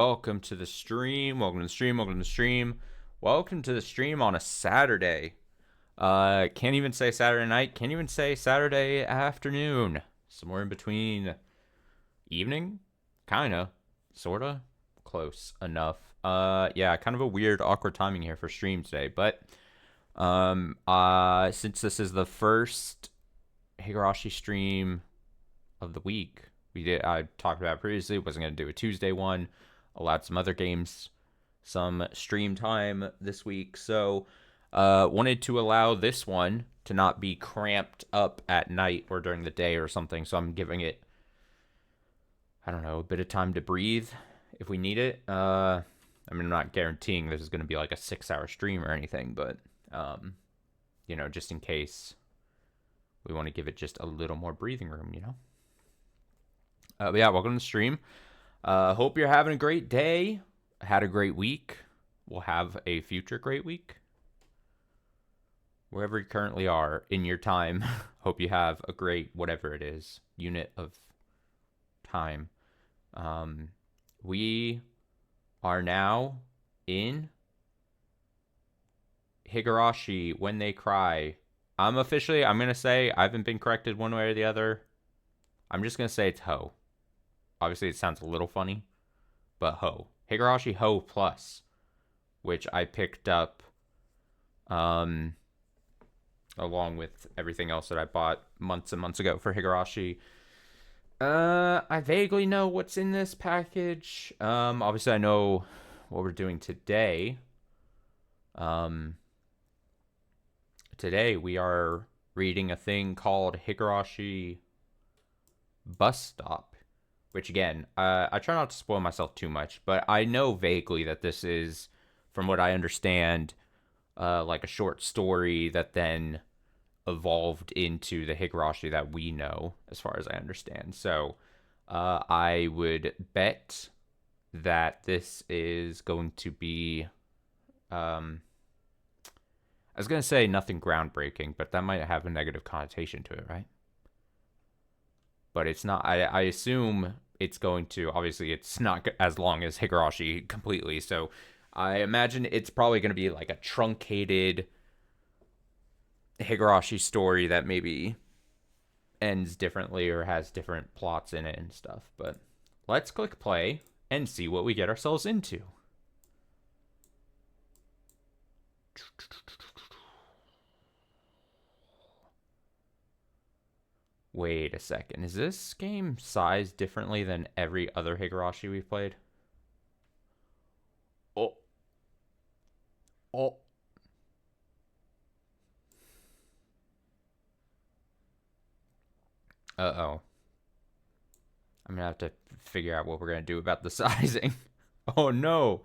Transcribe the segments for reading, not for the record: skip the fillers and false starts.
Welcome to the stream. Welcome to the stream. Welcome to the stream. Welcome to the stream on a Saturday. Can't even say Saturday night. Can't even say Saturday afternoon. Somewhere in between evening, kinda, sorta, close enough. Yeah, kind of a weird, awkward timing here for stream today. But since this is the first Higurashi stream of the week, I talked about it previously. Wasn't gonna do a Tuesday one. Allowed some other games some stream time this week, so wanted to allow this one to not be cramped up at night or during the day or something, so I'm giving it, I don't know, a bit of time to breathe if we need it. I mean, I'm not guaranteeing this is going to be like a 6-hour stream or anything, but just in case we want to give it just a little more breathing room, but yeah, welcome to the stream. Hope you're having a great day. Had a great week. We'll have a future great week. Wherever you currently are in your time, hope you have a great, whatever it is, unit of time. We are now in Higurashi, When They Cry. I'm going to say, I haven't been corrected one way or the other. I'm just going to say it's Ho. Obviously, it sounds a little funny, but Ho. Higurashi Ho Plus, which I picked up along with everything else that I bought months and months ago for Higurashi. I vaguely know what's in this package. Obviously, I know what we're doing today. Today, we are reading a thing called Higurashi Bus Stop. Which, again, I try not to spoil myself too much, but I know vaguely that this is, from what I understand, like a short story that then evolved into the Higurashi that we know, as far as I understand. So I would bet that this is going to be, I was going to say nothing groundbreaking, but that might have a negative connotation to it, right? But it's not. I assume it's going to. Obviously, it's not as long as Higurashi completely. So I imagine it's probably going to be like a truncated Higurashi story that maybe ends differently or has different plots in it and stuff. But let's click play and see what we get ourselves into. Wait a second. Is this game sized differently than every other Higurashi we've played? Oh. Oh. Uh-oh. I'm gonna have to figure out what we're gonna do about the sizing. Oh, no.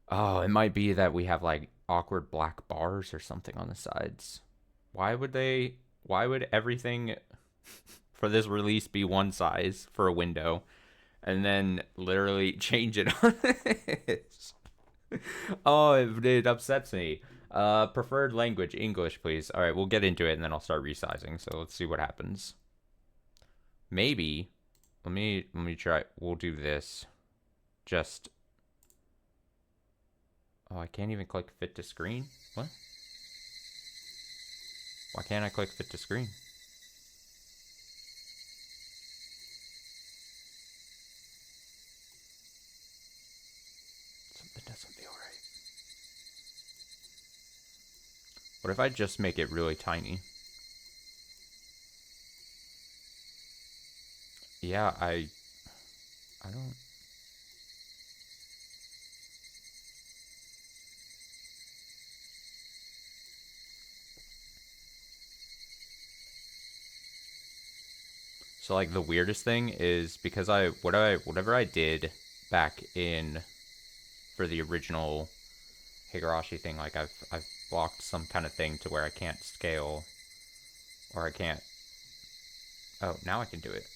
Oh, it might be that we have, like, awkward black bars or something on the sides. Why would everything for this release be one size for a window and then literally change it on this? Oh, it upsets me. Preferred language, English, please. All right, we'll get into it and then I'll start resizing. So let's see what happens. Maybe let me try. We'll do this. Just I can't even click fit to screen. What? Why can't I click fit to screen? Something doesn't feel right. What if I just make it really tiny? Yeah, I don't. So like the weirdest thing is because whatever I did back in for the original Higurashi thing, like I've blocked some kind of thing to where I can't scale or I can't. Oh, now I can do it.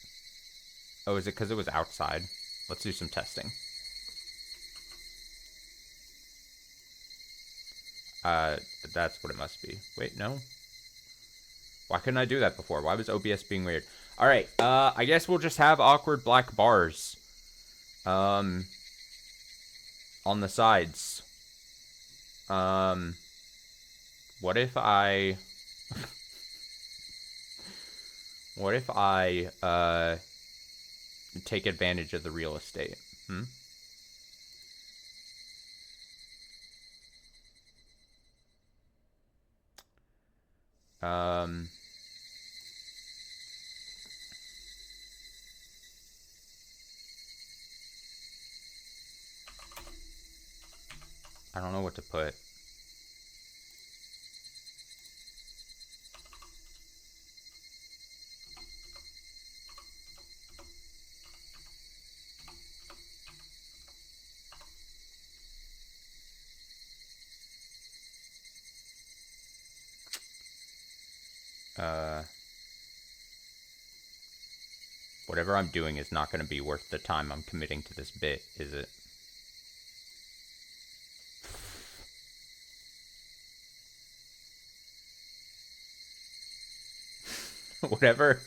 Oh, is it because it was outside? Let's do some testing. That's what it must be. Wait, no. Why couldn't I do that before? Why was OBS being weird? All right, I guess we'll just have awkward black bars. on the sides. What if I... What if I, take advantage of the real estate? I don't know what to put. Whatever I'm doing is not going to be worth the time I'm committing to this bit, is it? Whatever.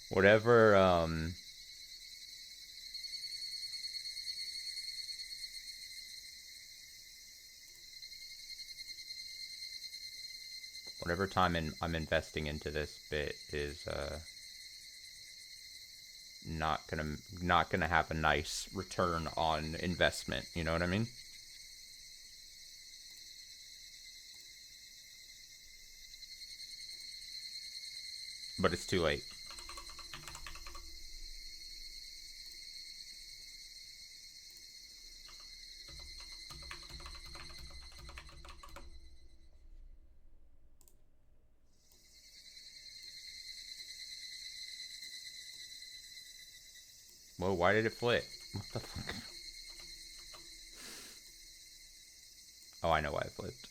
Whatever, whatever time I'm investing into this bit is, not gonna have a nice return on investment, you know what I mean? But it's too late. Whoa, why did it flip? What the fuck? Oh, I know why it flipped.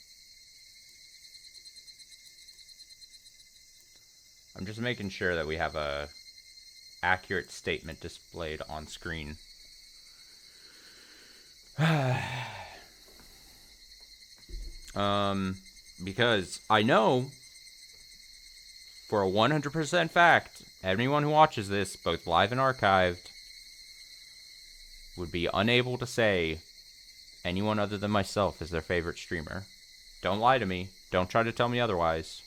I'm just making sure that we have a accurate statement displayed on screen. Because I know for a 100% fact, anyone who watches this, both live and archived, would be unable to say anyone other than myself is their favorite streamer. Don't lie to me. Don't try to tell me otherwise.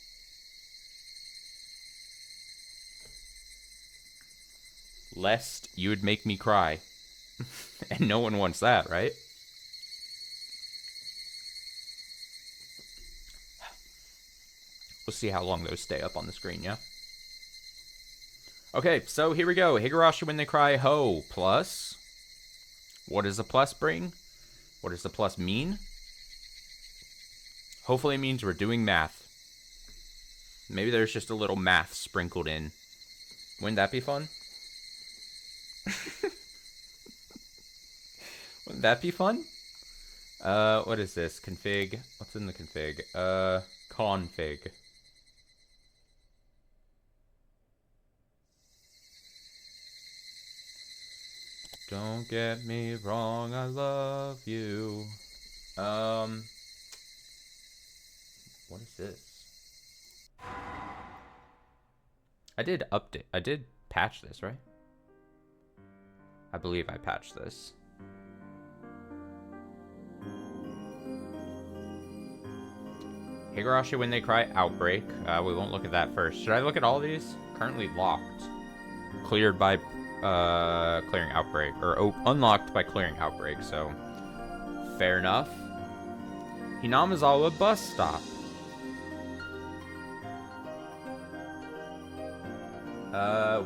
Lest you would make me cry. And no one wants that, right? We'll see how long those stay up on the screen, yeah? Okay, so here we go. Higurashi when they cry ho plus. What does the plus bring? What does the plus mean? Hopefully it means we're doing math. Maybe there's just a little math sprinkled in. Wouldn't that be fun? Wouldn't that be fun? What is this? Config. What's in the config? Config. Don't get me wrong, I love you. What is this? I did patch this, right? I believe I patched this. Higurashi when they cry outbreak. We won't look at that first. Should I look at all these? Currently locked. Cleared by clearing outbreak, or unlocked by clearing outbreak, so fair enough. Hinamizawa bus stop.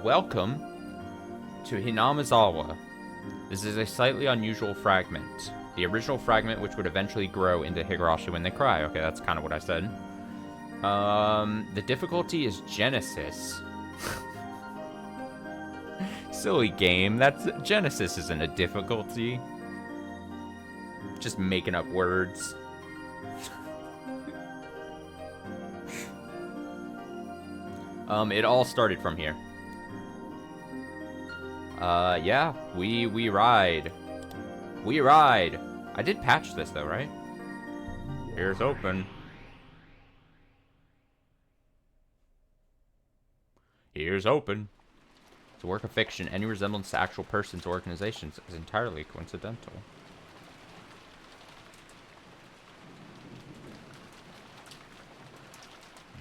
Welcome to Hinamizawa. This is a slightly unusual fragment. The original fragment, which would eventually grow into Higurashi when they cry. Okay, that's kind of what I said. The difficulty is Genesis. Silly game. Genesis isn't a difficulty. Just making up words. It all started from here. Yeah, we ride. We ride. I did patch this though, right? Here's open. Here's open. It's a work of fiction. Any resemblance to actual persons or organizations is entirely coincidental.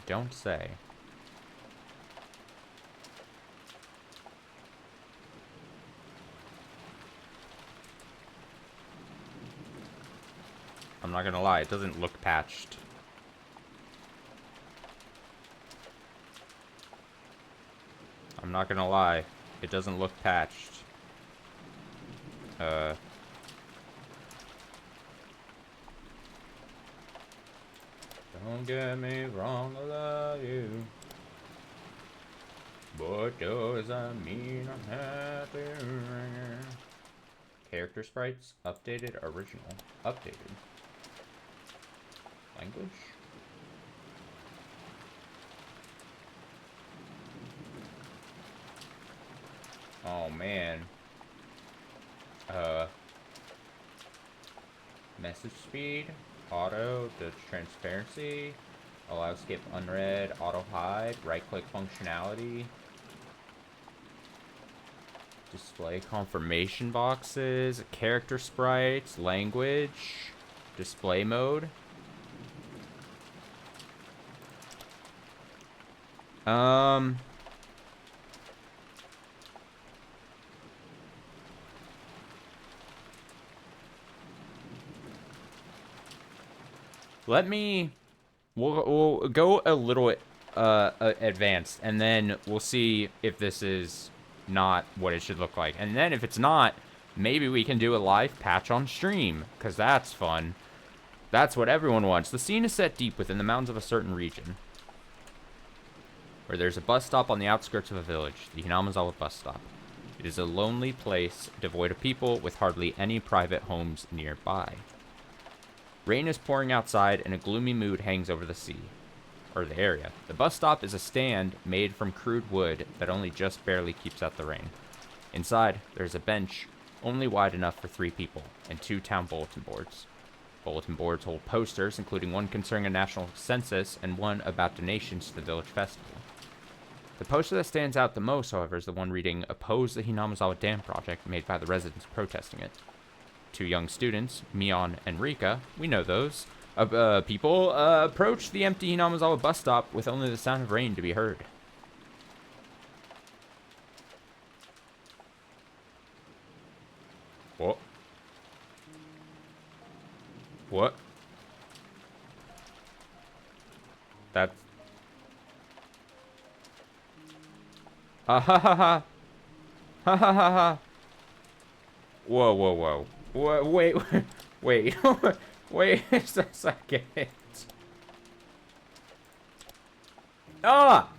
Don't say. I'm not gonna lie, it doesn't look patched. I'm not gonna lie, it doesn't look patched. Don't get me wrong, I love you. But does that mean I'm happy? Character sprites, updated, original, updated. Language? Oh man. Message speed, auto, the transparency, allow skip unread, auto hide, right click functionality, display confirmation boxes, character sprites, language, display mode. We'll go a little advanced, and then we'll see if this is not what it should look like. And then if it's not, maybe we can do a live patch on stream, because that's fun. That's what everyone wants. The scene is set deep within the mountains of a certain region, where there's a bus stop on the outskirts of a village, the Hinamizawa bus stop. It is a lonely place, devoid of people, with hardly any private homes nearby. Rain is pouring outside, and a gloomy mood hangs over the sea, or the area. The bus stop is a stand made from crude wood that only just barely keeps out the rain. Inside, there's a bench only wide enough for 3 people, and 2 town bulletin boards. Bulletin boards hold posters, including one concerning a national census and one about donations to the village festival. The poster that stands out the most, however, is the one reading, "Oppose the Hinamizawa Dam Project," made by the residents protesting it. 2 young students, Mion and Rika, we know those, people, approach the empty Hinamizawa bus stop with only the sound of rain to be heard. What? What? That's... Ha ha ha ha! Ha ha ha ha! Whoa, whoa, whoa. Wait, wait, wait a second. Ah!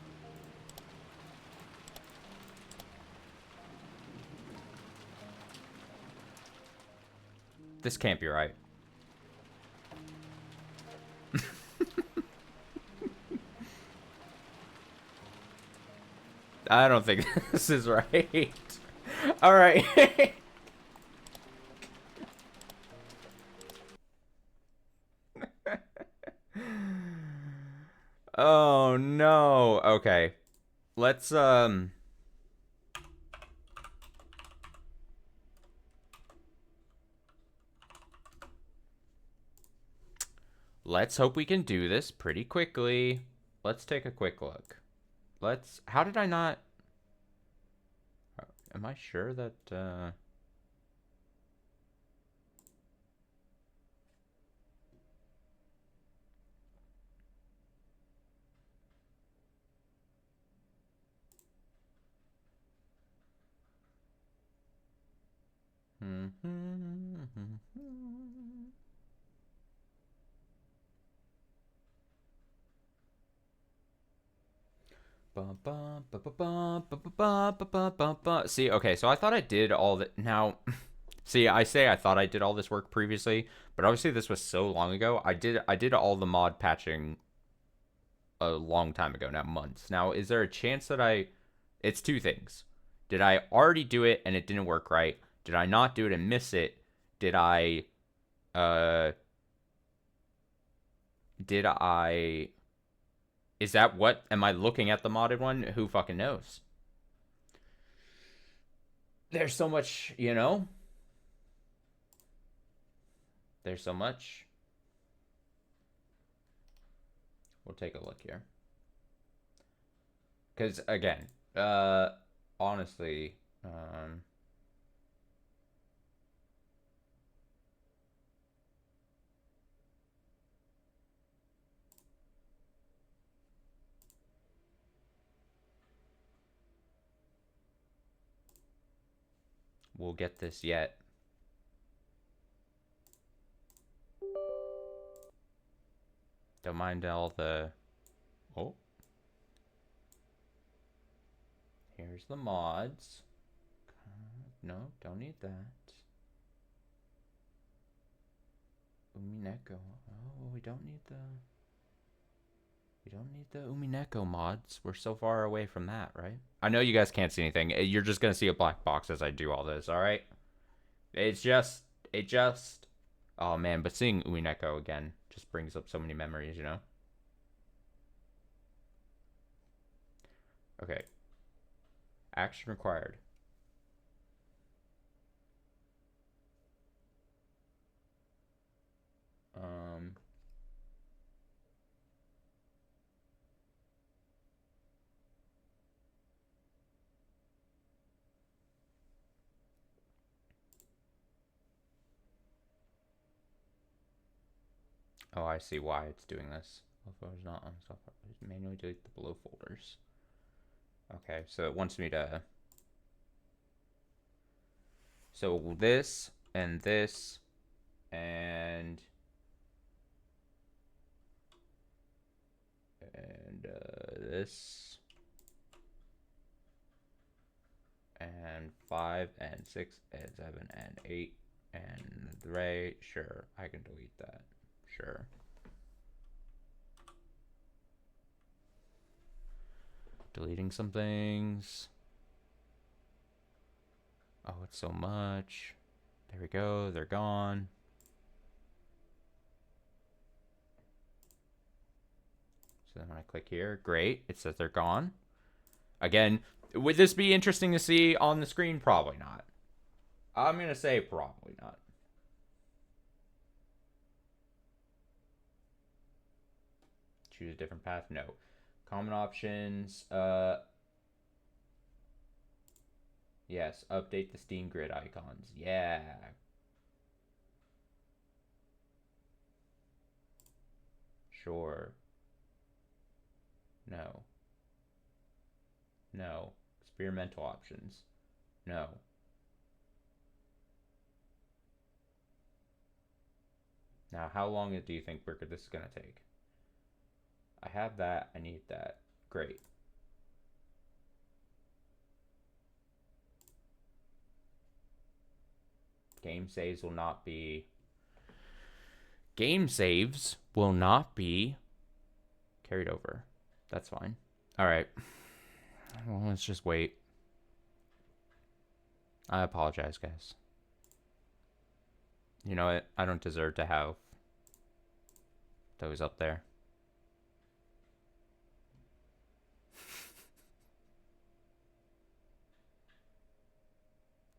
This can't be right. I don't think this is right. Alright. Oh no. Okay. Let's hope we can do this pretty quickly. Let's take a quick look. How did I not... Am I sure that, See, okay, so I thought I did all that. Now, see, I say I thought I did all this work previously, but obviously this was so long ago. I did all the mod patching a long time ago now, months. Now, is there a chance that it's 2 things. Did I already do it and it didn't work right? Did I not do it and miss it? Did I is that what, am I looking at the modded one? Who fucking knows? There's so much, you know? There's so much. We'll take a look here. Because, again, honestly, we'll get this yet. Don't mind all the... Oh. Here's the mods. No, don't need that. Umineko. Oh, we don't need the... We don't need the Umineko mods. We're so far away from that, right? I know you guys can't see anything. You're just going to see a black box as I do all this, alright? It just... Oh, man, but seeing Umineko again just brings up so many memories, you know? Okay. Action required. Oh, I see why it's doing this. Photos not on software. Manually delete the below folders. Okay, so it wants me to... So this, and this, and... this... And 5, and 6, and 7, and 8, and 3. Sure, I can delete that. Sure. Deleting some things. Oh, it's so much. There we go. They're gone. So then when I click here, great. It says they're gone. Again, would this be interesting to see on the screen? Probably not. I'm going to say probably not. Choose a different path? No. Common options. Yes, update the Steam grid icons. Yeah. Sure. No. No. Experimental options. No. Now, how long do you think this is going to take? I have that. I need that. Great. Game saves will not be... Game saves will not be carried over. That's fine. All right. Well, let's just wait. I apologize, guys. You know what? I don't deserve to have those up there.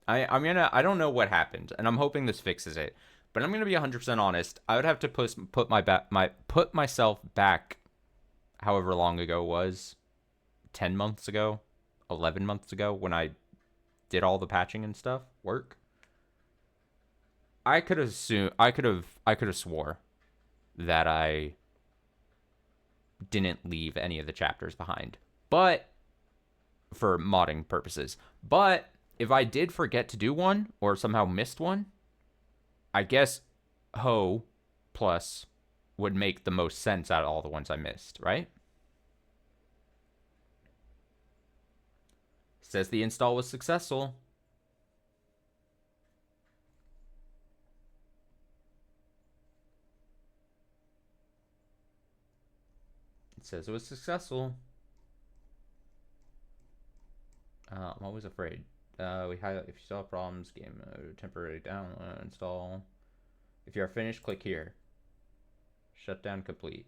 I don't know what happened, and I'm hoping this fixes it. But I'm gonna be 100% honest. I would have to put myself back, however long ago it was, 10 months ago, 11 months ago, when I did all the patching and stuff work. I could have swore that I didn't leave any of the chapters behind, but for modding purposes. But if I did forget to do one or somehow missed one, I guess Ho plus would make the most sense out of all the ones I missed, right? Says the install was successful. It says it was successful. I'm always afraid. We highlight if you still have problems, game temporarily down, install. If you are finished, click here. Shutdown complete.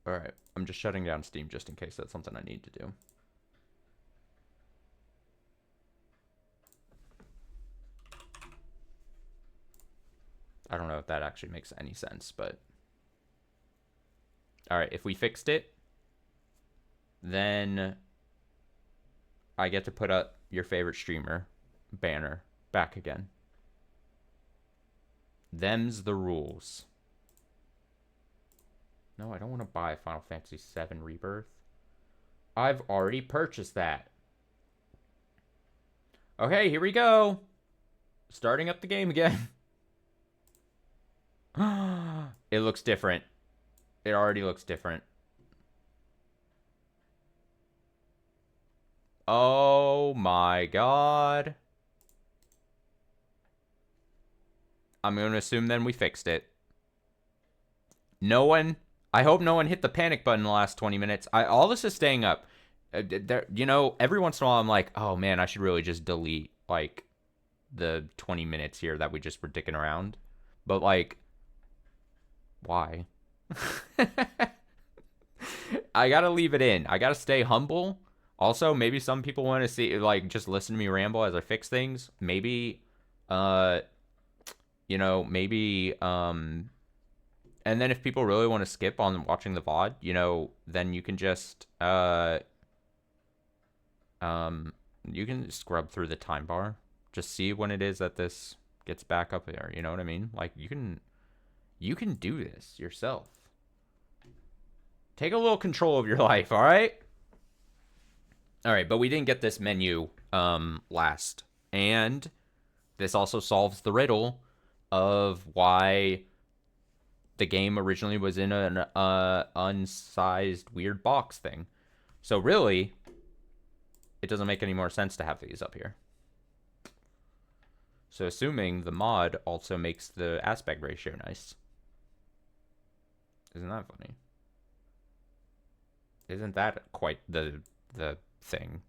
Alright, I'm just shutting down Steam just in case that's something I need to do. I don't know if that actually makes any sense, but... Alright, if we fixed it, then I get to put up your favorite streamer banner back again. Them's the rules. No, I don't want to buy Final Fantasy VII Rebirth. I've already purchased that. Okay, here we go. Starting up the game again. It looks different. It already looks different. Oh my god. I'm going to assume then we fixed it. No one... I hope no one hit the panic button in the last 20 minutes. All this is staying up. You know, every once in a while I'm like, oh man, I should really just delete, like, the 20 minutes here that we just were dicking around. But, like, why? I gotta leave it in. I gotta stay humble. Also, maybe some people want to see, like, just listen to me ramble as I fix things. Maybe, you know, maybe, and then if people really want to skip on watching the VOD, you know, then you can just, you can scrub through the time bar. Just see when it is that this gets back up there. You know what I mean? Like, you can do this yourself. Take a little control of your life, all right? All right, but we didn't get this menu last. And this also solves the riddle of why the game originally was in an unsized weird box thing. So really, it doesn't make any more sense to have these up here. So assuming the mod also makes the aspect ratio nice. Isn't that funny? Isn't that quite the thing?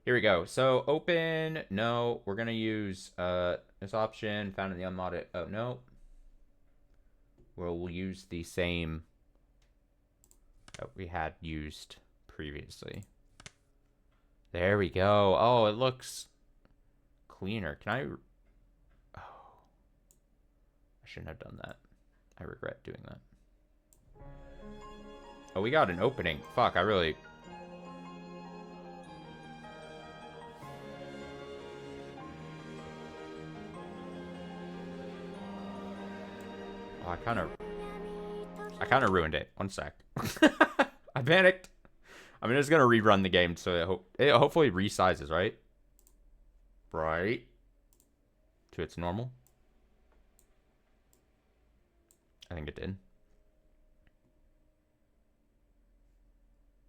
Here we go. So open, no, we're gonna use this option found in the unmodded. Oh no. We'll use the same that we had used previously. There we go. Oh, it looks cleaner. Can I... Oh. I shouldn't have done that. I regret doing that. Oh, we got an opening. Fuck, I really... Oh, I kind of ruined it. One sec. I panicked. I'm just gonna rerun the game so it hopefully resizes, right? Right. To its normal. I think it did.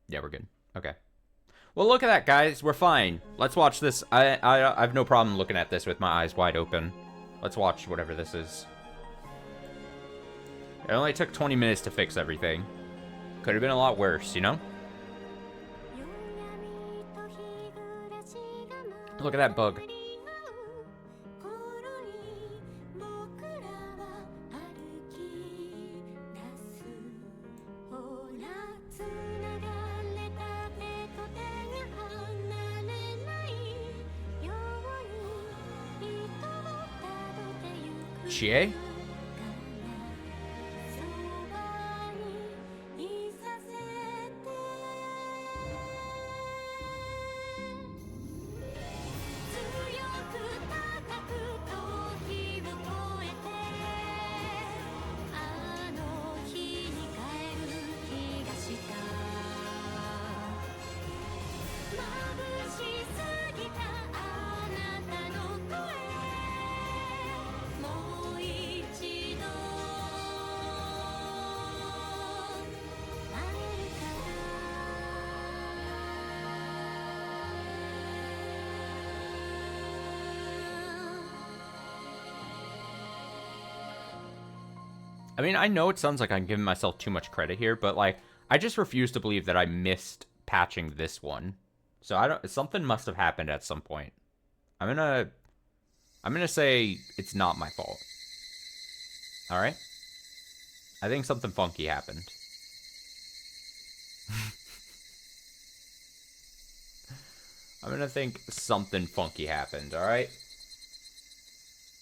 Yeah, we're good. Okay. Well, look at that, guys. We're fine. Let's watch this. I have no problem looking at this with my eyes wide open. Let's watch whatever this is. It only took 20 minutes to fix everything. Could have been a lot worse, you know? Look at that bug. Chie? I mean, I know it sounds like I'm giving myself too much credit here, but, like, I just refuse to believe that I missed patching this one. So I don't... Something must have happened at some point. I'm gonna say it's not my fault. Alright? I think something funky happened. I'm gonna think something funky happened, alright?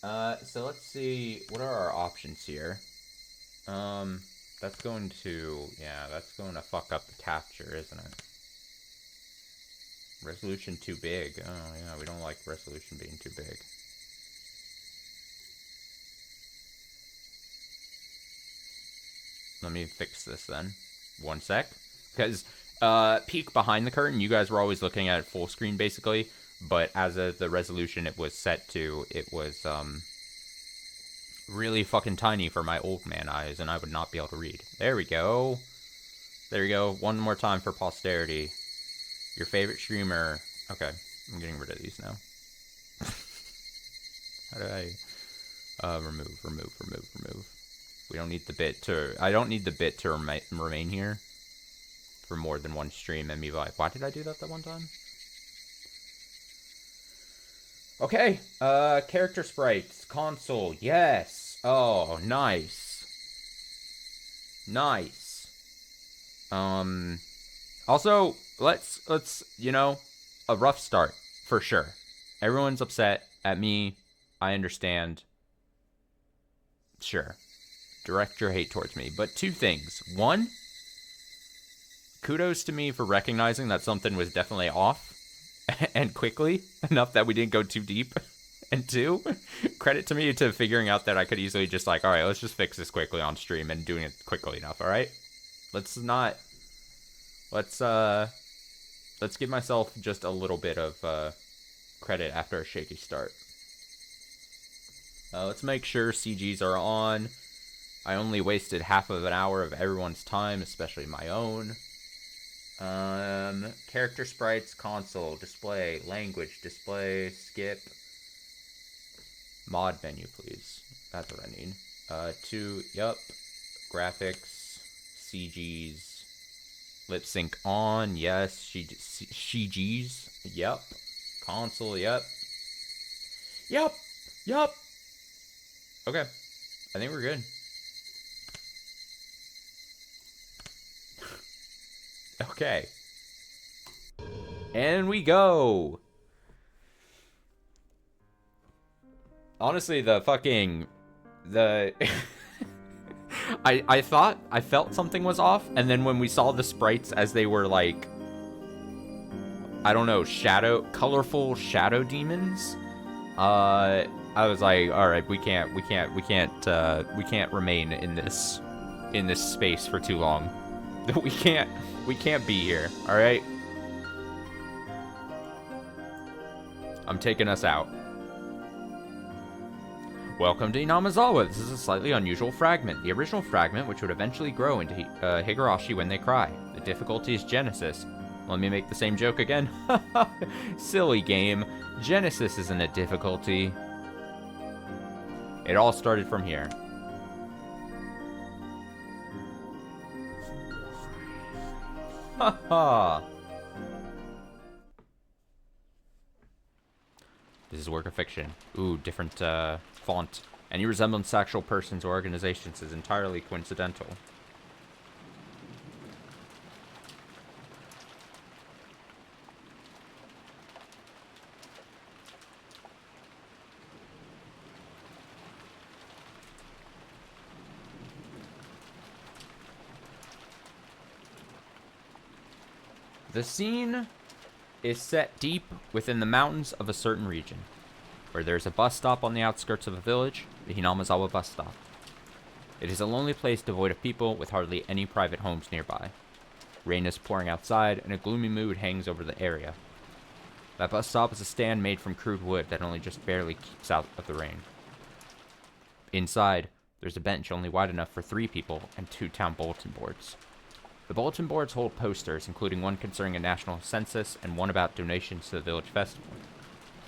So let's see, what are our options here? That's going to, yeah, that's going to fuck up the capture, isn't it? Resolution too big. Oh, yeah, we don't like resolution being too big. Let me fix this then. One sec. Because, peek behind the curtain, you guys were always looking at it full screen, basically. But as of the resolution it was set to, it was, really fucking tiny for my old man eyes, and I would not be able to read. There we go. There we go. One more time for posterity. Your favorite streamer. Okay, I'm getting rid of these now. How do I... remove. We don't need the bit to... I don't need the bit to remain here for more than one stream and be like, why did I do that one time? Okay, character sprites, console, yes. Oh, nice. Nice. Also, let's, you know, a rough start, for sure. Everyone's upset at me. I understand. Sure. Direct your hate towards me. But two things. One, kudos to me for recognizing that something was definitely off. And quickly, enough that we didn't go too deep. And two, credit to me to figuring out that I could easily just like, alright, let's just fix this quickly on stream and doing it quickly enough, alright? Let's give myself just a little bit of credit after a shaky start. Let's make sure CGs are on. I only wasted half of an hour of everyone's time, especially my own. Character sprites, console, display, language, display, skip. Mod menu, please. That's what I need. Yup. Graphics, CGs, lip sync on, yes. CGs, yup. Console, yup. Yup. Okay. I think we're good. Okay. And we go. Honestly, the I thought I felt something was off, and then when we saw the sprites as they were like, I don't know, colorful shadow demons, I was like, all right, we can't remain in this space for too long. We can't be here, all right? I'm taking us out. Welcome to Hinamizawa. This is a slightly unusual fragment. The original fragment, which would eventually grow into Higurashi when they cry. The difficulty is Genesis. Let me make the same joke again. Silly game. Genesis isn't a difficulty. It all started from here. Haha. This is a work of fiction. Ooh, different font. Any resemblance to actual persons or organizations is entirely coincidental. The scene is set deep within the mountains of a certain region, where there is a bus stop on the outskirts of a village, the Hinamizawa bus stop. It is a lonely place devoid of people, with hardly any private homes nearby. Rain is pouring outside, and a gloomy mood hangs over the area. That bus stop is a stand made from crude wood that only just barely keeps out of the rain. Inside, there's a bench only wide enough for 3 people and 2 town bulletin boards. The bulletin boards hold posters, including one concerning a national census and one about donations to the village festival.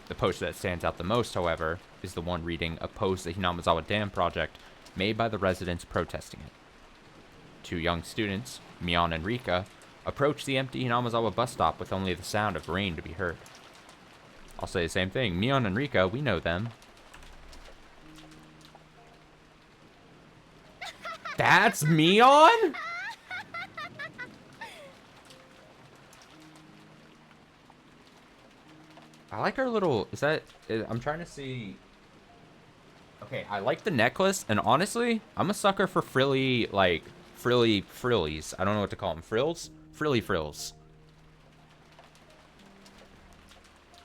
The poster that stands out the most, however, is the one reading "Oppose the Hinamizawa Dam Project," made by the residents protesting it. 2 young students, Mion and Rika, approach the empty Hinamizawa bus stop with only the sound of rain to be heard. I'll say the same thing. Mion and Rika, we know them. That's Mion? I like her little... I'm trying to see... Okay, I like the necklace, and honestly, I'm a sucker for frilly, like, frillies. I don't know what to call them. Frills? Frilly frills.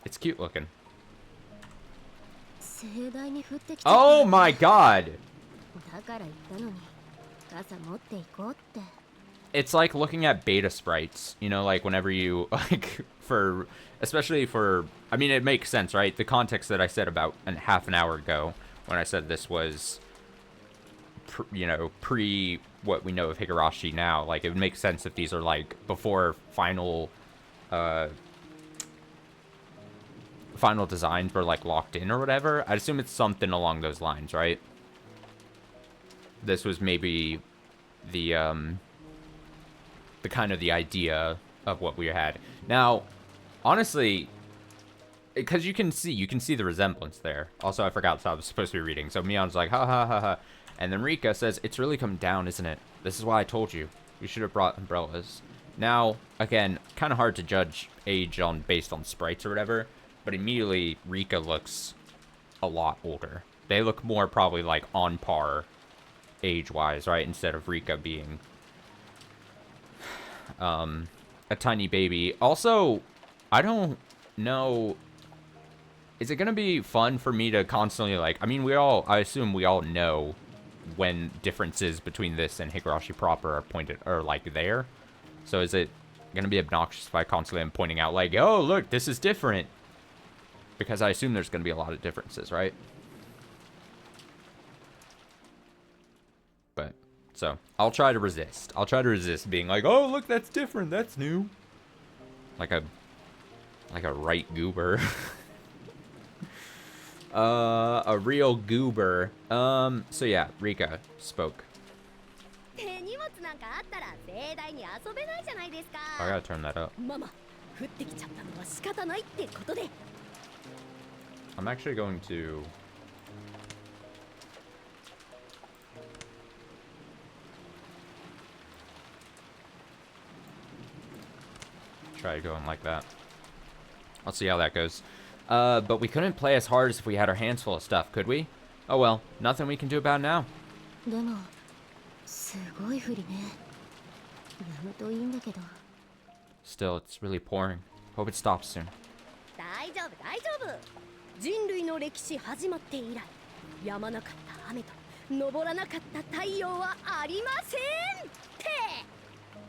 It's cute looking. Oh my god! It's like looking at beta sprites, you know, like whenever you, like, especially for, I mean, it makes sense, right? The context that I said about half an hour ago, when I said this was, pre what we know of Higurashi now, like, it would make sense if these are, like, before final designs were, like, locked in or whatever. I'd assume it's something along those lines, right? This was maybe the kind of the idea of what we had. Now, honestly, because you can see the resemblance there. Also, I forgot what I was supposed to be reading. So Mion's like, ha ha ha ha. And then Rika says, it's really come down, isn't it? This is why I told you. We should have brought umbrellas. Now, again, kind of hard to judge age based on sprites or whatever. But immediately, Rika looks a lot older. They look more probably like on par age-wise, right? Instead of Rika being a tiny baby. Also, I don't know, is it gonna be fun for me to constantly, like, I mean, I assume we all know when differences between this and Higurashi proper are pointed, or like there. So is it gonna be obnoxious if I constantly am pointing out, like, oh look, this is different? Because I assume there's gonna be a lot of differences, right? But so I'll try to resist. I'll try to resist being like, oh look, that's different, that's new. Like a right goober. A real goober. So yeah, Rika spoke. I gotta turn that up. I'm actually going to try going like that. I'll see how that goes. But we couldn't play as hard as if we had our hands full of stuff, could we? Oh well, nothing we can do about it now. Still, it's really pouring. Hope it stops soon.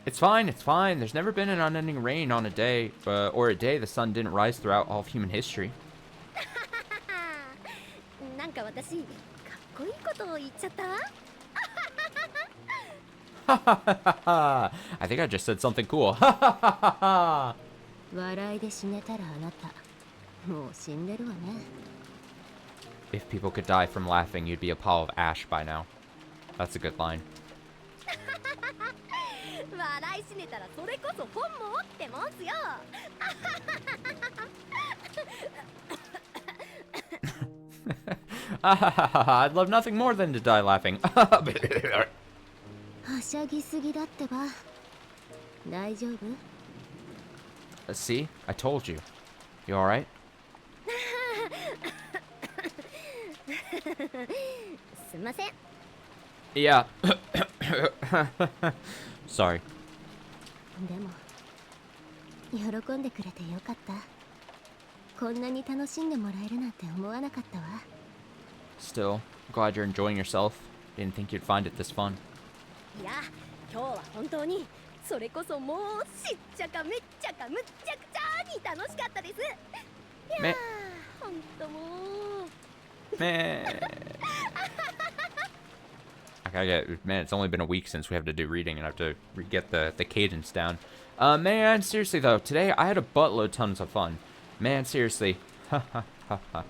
It's fine, it's fine. There's never been an unending rain on a day, or a day the sun didn't rise throughout all of human history. I think I just said something cool. If people could die from laughing, you'd be a pile of ash by now. That's a good line. I'd love nothing more than to die laughing. See? I told you. You alright? Yeah. Sorry. Still, glad you're enjoying yourself. Didn't think you'd find it this fun. Man. I gotta get, man, it's only been a week since we have to do reading and I have to get the cadence down. Man, seriously though, today I had a buttload tons of fun. Man, seriously. Ha ha ha ha.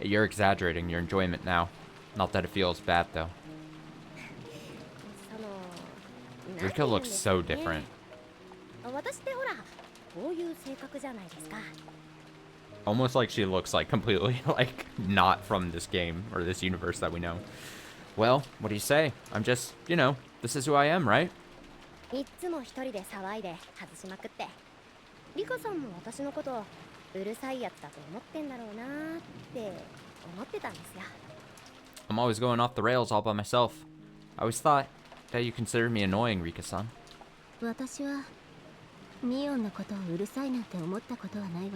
You're exaggerating your enjoyment now. Not that it feels bad though. Rika looks so different. Almost like she looks like completely like not from this game or this universe that we know. Well, what do you say? I'm just, This is who I am, right? いつも一人で騒いで外しまくって。リカさんも私のことうるさいやつだと思ってんだろうなーって思ってたんですよ。I'm always going off the rails all by myself. I always thought that you considered me annoying, Rika-san. 私はミオンのことをうるさいなんて思ったことはないわよ。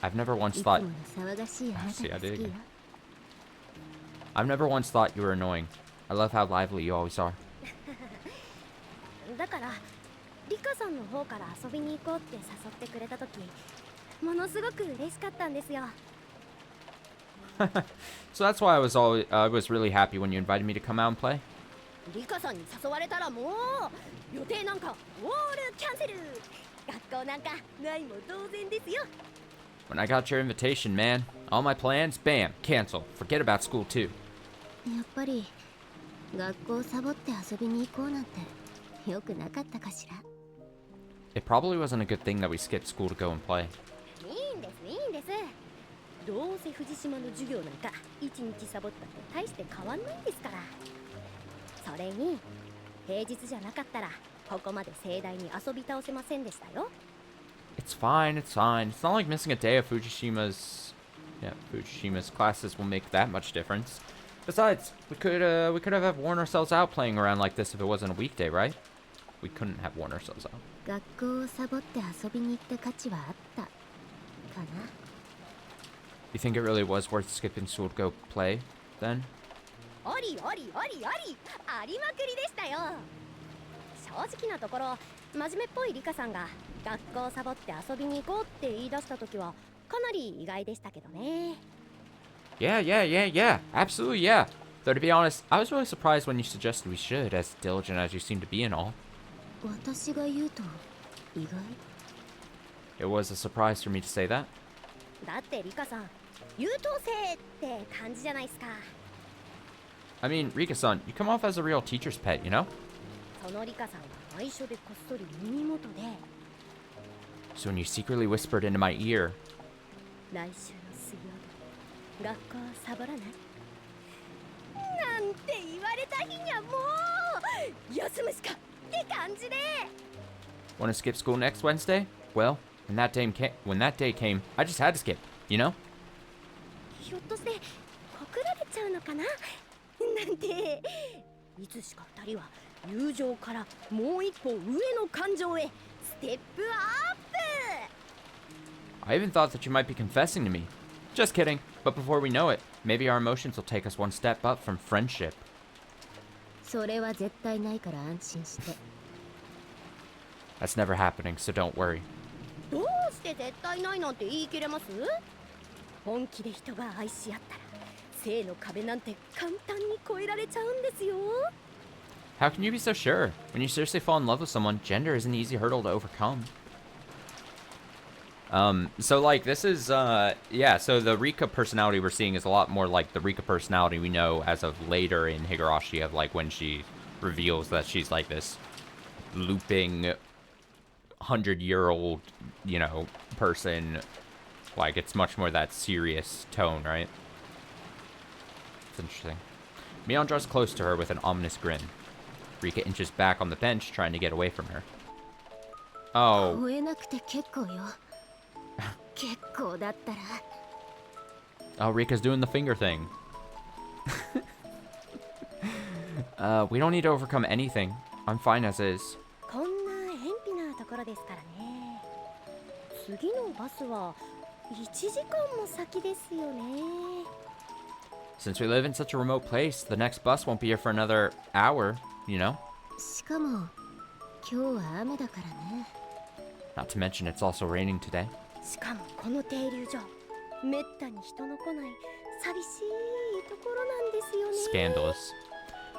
I've never once thought. いつもの騒がしいあなたが好きよ。I've never once thought you were annoying. I love how lively you always are. だからリカさんの方から遊びに行こうって誘ってくれた時、ものすごく嬉しかったんですよ。So that's why I was really happy when you invited me to come out and play. リカさんに誘われたらもう予定なんかオールキャンセル。学校なんかないも同然ですよ。When I got your invitation, man, all my plans, bam, cancel. Forget about school too. やっぱり学校サボって遊びに行こうなんて良くなかったかしら。It probably wasn't a good thing that we skipped school to go and play. いいんですいいんです。どうせ藤島の授業なんか一日サボったって大して変わんないんですから。それに平日じゃなかったらここまで盛大に遊び倒せませんでしたよ。It's fine, it's fine. It's not like missing a day of Fujishima's classes will make that much difference. Besides, we could have worn ourselves out playing around like this if it wasn't a weekday, right? We couldn't have worn ourselves out. 学校をサボって遊びに行った価値はあったかな。You think it really was worth skipping school to go play, then? ありありありありありまくりでしたよ。正直なところ真面目っぽいリカさんが学校をサボって遊びに行こうって言い出した時はかなり意外でしたけどね。Yeah. Absolutely, yeah. Though to be honest, I was really surprised when you suggested we should, as diligent as you seem to be and all. 私が言うと意外？ It was a surprise for me to say that. だってリカさん優等生って感じじゃないですか。I mean, Rika-san, you come off as a real teacher's pet, you know? そのリカさんが内緒でこっそり耳元で So when you secretly whispered into my ear, 来週の水曜日学校サボらないなんて言われた日にはもう休むしかって感じで want to skip school next Wednesday? Well, when that day came, I just had to skip, you know? ひょっとして告られちゃうのかななんていつしか二人は友情からもう一歩上の感情へステップアップ I even thought that you might be confessing to me. Just kidding. But before we know it, maybe our emotions will take us one step up from friendship. それは絶対ないから安心して。That's never happening, so don't worry. どうして絶対ないなんて言い切れます？本気で人が愛し合ったら性の壁なんて簡単に越えられちゃうんですよ。How can you be so sure? When you seriously fall in love with someone, gender is an easy hurdle to overcome. So like this is so the Rika personality we're seeing is a lot more like the Rika personality we know as of later in Higurashi, of like when she reveals that she's like this looping 100-year-old, you know, person. Like it's much more that serious tone, right? It's interesting. Mion draws close to her with an ominous grin. Rika inches back on the bench, trying to get away from her. Oh. 結構だったら Oh, Rika's doing the finger thing. We don't need to overcome anything. I'm fine as is. こんな偏僻なところですからね。次のバスは1時間も先ですよね。 Since we live in such a remote place, the next bus won't be here for another hour, you know? しかも今日は雨だからね。 Not to mention it's also raining today. しかもこの停留所めったに人の来ない寂しいところなんですよね。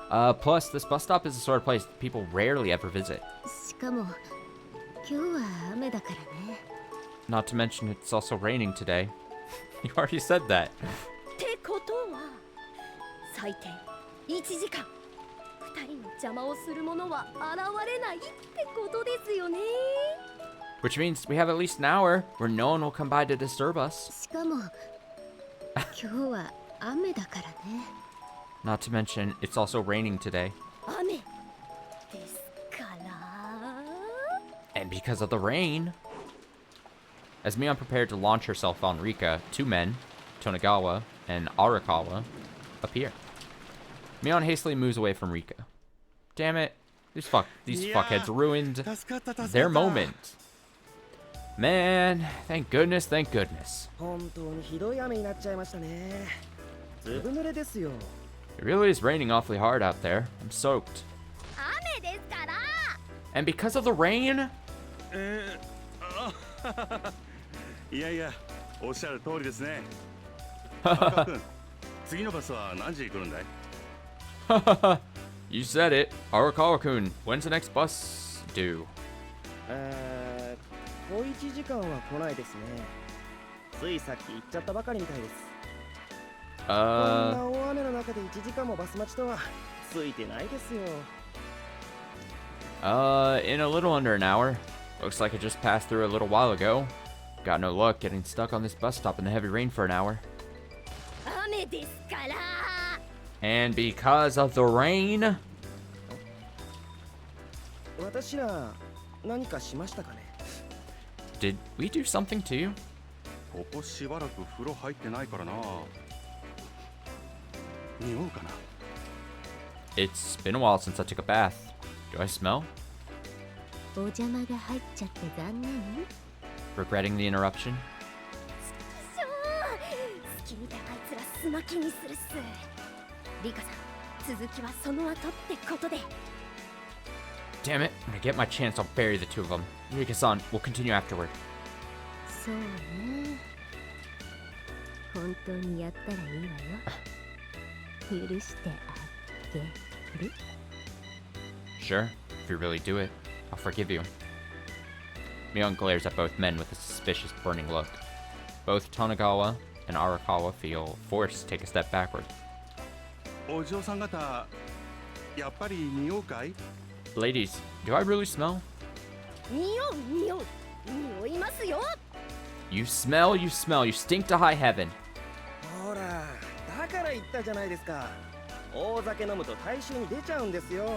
Scandalous. Plus, this bus stop is the sort of place people rarely ever visit. しかも今日は雨だからね。 Not to mention it's also raining today. You already said that. ってことは最低1時間2人の邪魔をする者は現れないってことですよね。 Which means we have at least an hour where no one will come by to disturb us. しかも今日は雨だからね。 Not to mention it's also raining today. 雨ですから。 And because of the rain. As Mion prepared to launch herself on Rika, two men, Tonegawa and Arakawa, appear. Mion hastily moves away from Rika. Damn it. These fuckheads ruined their moment. Man, thank goodness, thank goodness. It really is raining awfully hard out there. I'm soaked. And because of the rain? いやいや、おっしゃる通りですね。赤君、次のバスは何時来るんだい? You said it. Arakawa-kun, when's the next bus due? 小1時間は来ないですね。ついさっき行っちゃったばかりみたいです。こんな大雨の中で1時間もバス待ちとはついてないですよ。In a little under an hour. Looks like it just passed through a little while ago. Got no luck getting stuck on this bus stop in the heavy rain for an hour. And because of the rain? 私ら何かしましたかね? Did we do something to you? ここしばらく風呂入ってないからな。匂うかな? It's been a while since I took a bath. Do I smell? お邪魔が入っちゃって残念。 Regretting the interruption? 好きにてあいつらすまきにするっす。リカさん、続きはその後ってことで。 Damn it, when I get my chance, I'll bury the two of them. Rika-san, we'll continue afterward. そうね。本当にやったらいいわよ。許してあげる? Sure, if you really do it, I'll forgive you. Mion glares at both men with a suspicious, burning look. Both Tonegawa and Arakawa feel forced to take a step backward. お嬢さん方、やっぱり匂うかい? Ladies, do I really smell? 匂いますよ。 You smell, you stink to high heaven. ほら、だから言ったじゃないですか。大酒飲むと体臭に出ちゃうんですよ。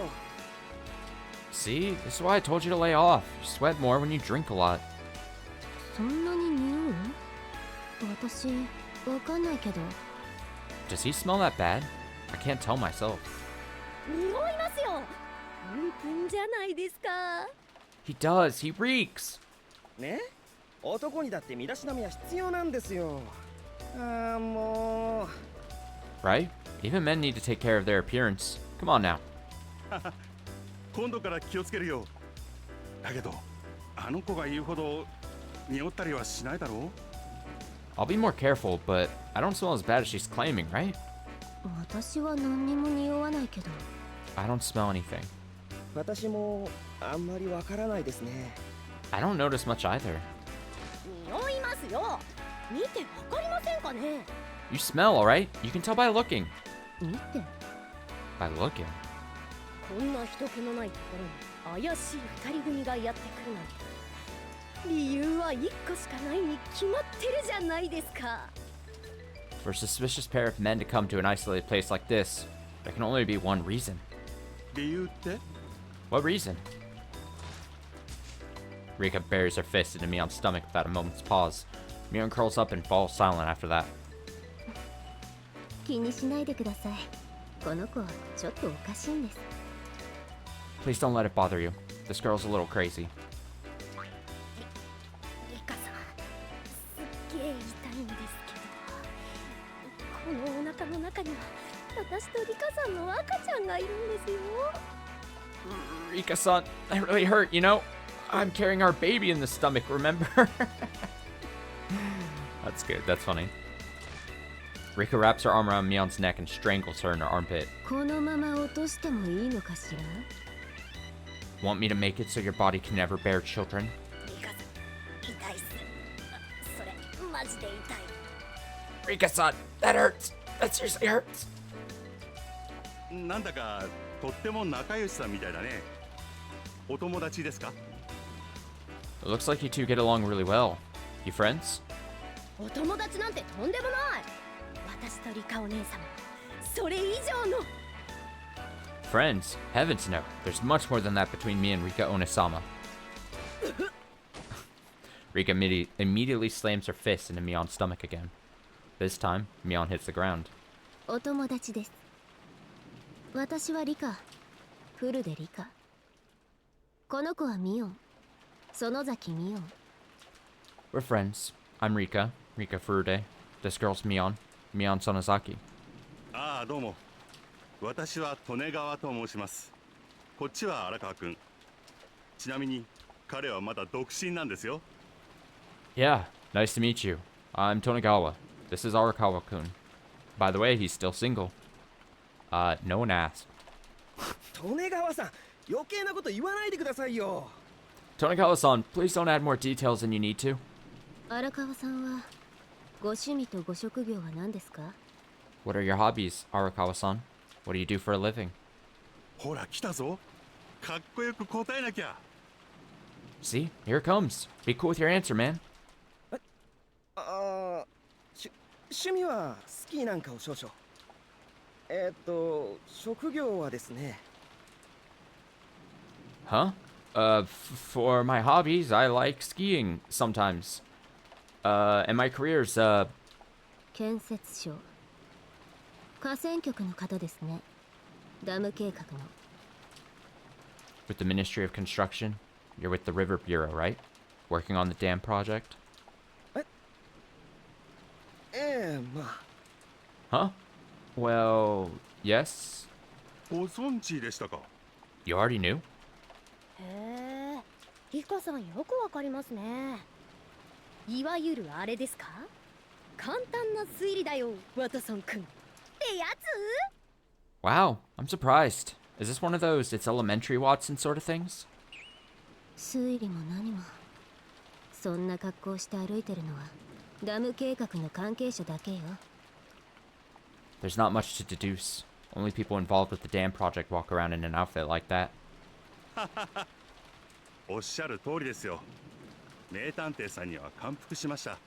See, this is why I told you to lay off. You sweat more when you drink a lot. そんなに匂う? 私、わかんないけど。 Does he smell that bad? I can't tell myself. 匂いますよ。プンプンじゃないですか。 He does, he reeks. ね? 男にだって身だしなみは必要なんですよ。もう。 Right? Even men need to take care of their appearance. Come on now. 今度から気をつけるよ。だけど、あの子が言うほど匂ったりはしないだろう? I'll be more careful, but I don't smell as bad as she's claiming, right? 私は何にも匂わないけど。 I don't smell anything. 私もあんまりわからないですね。 I don't notice much either. 匂いますよ。見てわかりませんかね? You smell, alright? You can tell by looking. 見て。 By looking? こんな人気のないところに怪しい二人組がやってくるなんて。理由は一個しかないに決まってるじゃないですか。 For a suspicious pair of men to come to an isolated place like this, there can only be one reason. 理由って? What reason? Rika buries her fist into Mion's stomach without a moment's pause. Mion curls up and falls silent after that. 気にしないでください。この子ちょっとおかしいんです。 Please don't let it bother you. This girl's a little crazy. リカさん、すっげえ痛いんですけど、このお腹の中には私とリカさんの赤ちゃんがいるんですよ。 Rika-san, that really hurt, you know? I'm carrying our baby in the stomach, remember? That's good, that's funny. Rika wraps her arm around Mion's neck and strangles her in her armpit. このまま落としてもいいのかしら? Want me to make it so your body can never bear children? リカさん、痛いっす。それ、マジで痛い。 Rika-san, that hurts! That seriously hurts! なんだかとっても仲良しさんみたいだね。お友達ですか? It looks like you two get along really well. You friends? お友達なんてとんでもない。私とリカお姉様、それ以上の。Friends? Heavens no. There's much more than that between me and Rika Onesama. Rika immediately slams her fist into Mion's stomach again. This time, Mion hits the ground. お友達です。私はリカ。フルでリカ。この子はミオン。園崎ミオン。We're friends. I'm Rika. Rika Furude. This girl's Mion. Mion Sonozaki. ああ、どうも。私は利根川と申します。こっちは荒川くん。ちなみに彼はまだ独身なんですよ。Yeah, nice to meet you. I'm Tonegawa. This is Arakawa-kun. By the way, he's still single. No one asked. 利根川さん、余計なこと言わないでくださいよ。Tonegawa-san, please don't add more details than you need to. 荒川さんはご趣味とご職業は何ですか？ What are your hobbies, Arakawa-san? What do you do for a living? ほら来たぞ。かっこよく答えなきゃ。See, here it comes. Be cool with your answer, man. 趣味はスキーなんかを少々。職業はですね。Huh? For my hobbies, I like skiing sometimes. And my career's, 建設省。河川局の方ですね。ダム計画の。with the Ministry of Construction. You're with the River Bureau, right? Working on the dam project? まあ。Huh? Well, yes. ご存知でしたか。You already knew? へえ、リカさんよくわかりますね。いわゆるあれですか？簡単な推理だよ、ワトソン君。ってやつ？ Wow, I'm surprised. Is this one of those it's elementary Watson sort of things? 推理も何も。そんな格好して歩いてるのはダム計画の関係者だけよ。There's not much to deduce. Only people involved with the dam project walk around in an outfit like that. おっしゃる通りですよ。名探偵さんには感服しました。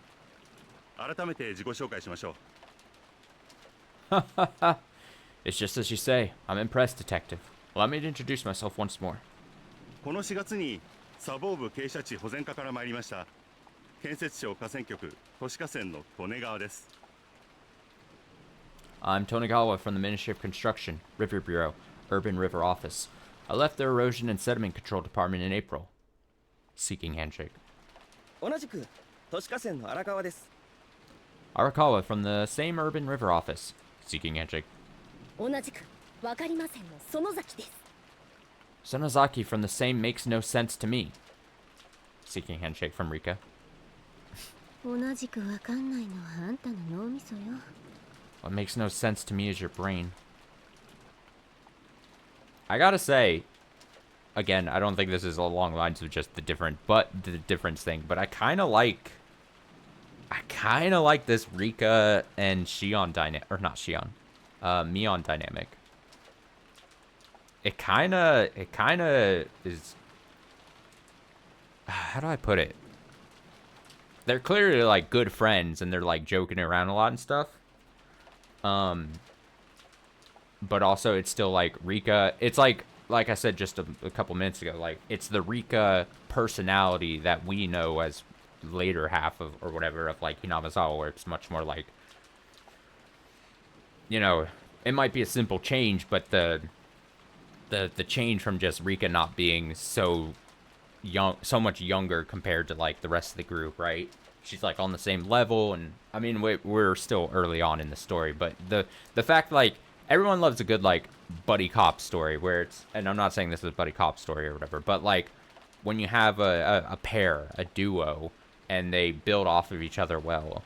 改めて自己紹介しましょう。It's just as you say. I'm impressed, detective. Allow me to introduce myself once more. この4月に砂防部傾斜地保全課から参りました建設省河川局都市河川の利根川です。I'm Tonegawa from the Ministry of Construction, River Bureau, Urban River Office. I left the Erosion and Sediment Control Department in April. Seeking handshake. 同じく都市河川の荒川です。Arakawa from the same Urban River Office. Seeking handshake. 同じくわかりませんの園崎です。Sonozaki from the same makes no sense to me. Seeking handshake from Rika. 同じくわかんないのはあんたの脳みそよ。What makes no sense to me is your brain. I gotta say, again, I don't think this is along the lines of just the difference thing, but I kind of like this Rika and Shion dynamic, or not Shion, Mion dynamic. It kind of is, how do I put it? They're clearly like good friends and they're like joking around a lot and stuff. But also it's still like Rika, it's like I said just a couple minutes ago, like it's the Rika personality that we know as later half of, or whatever, of like Hinamizawa, where it's much more like, you know, it might be a simple change, but the change from just Rika not being so young, so much younger compared to like the rest of the group, right? She's like on the same level, and I mean we're still early on in the story, but the fact like everyone loves a good like buddy cop story where it's, and I'm not saying this is a buddy cop story or whatever, but like when you have a pair, a duo, and they build off of each other well,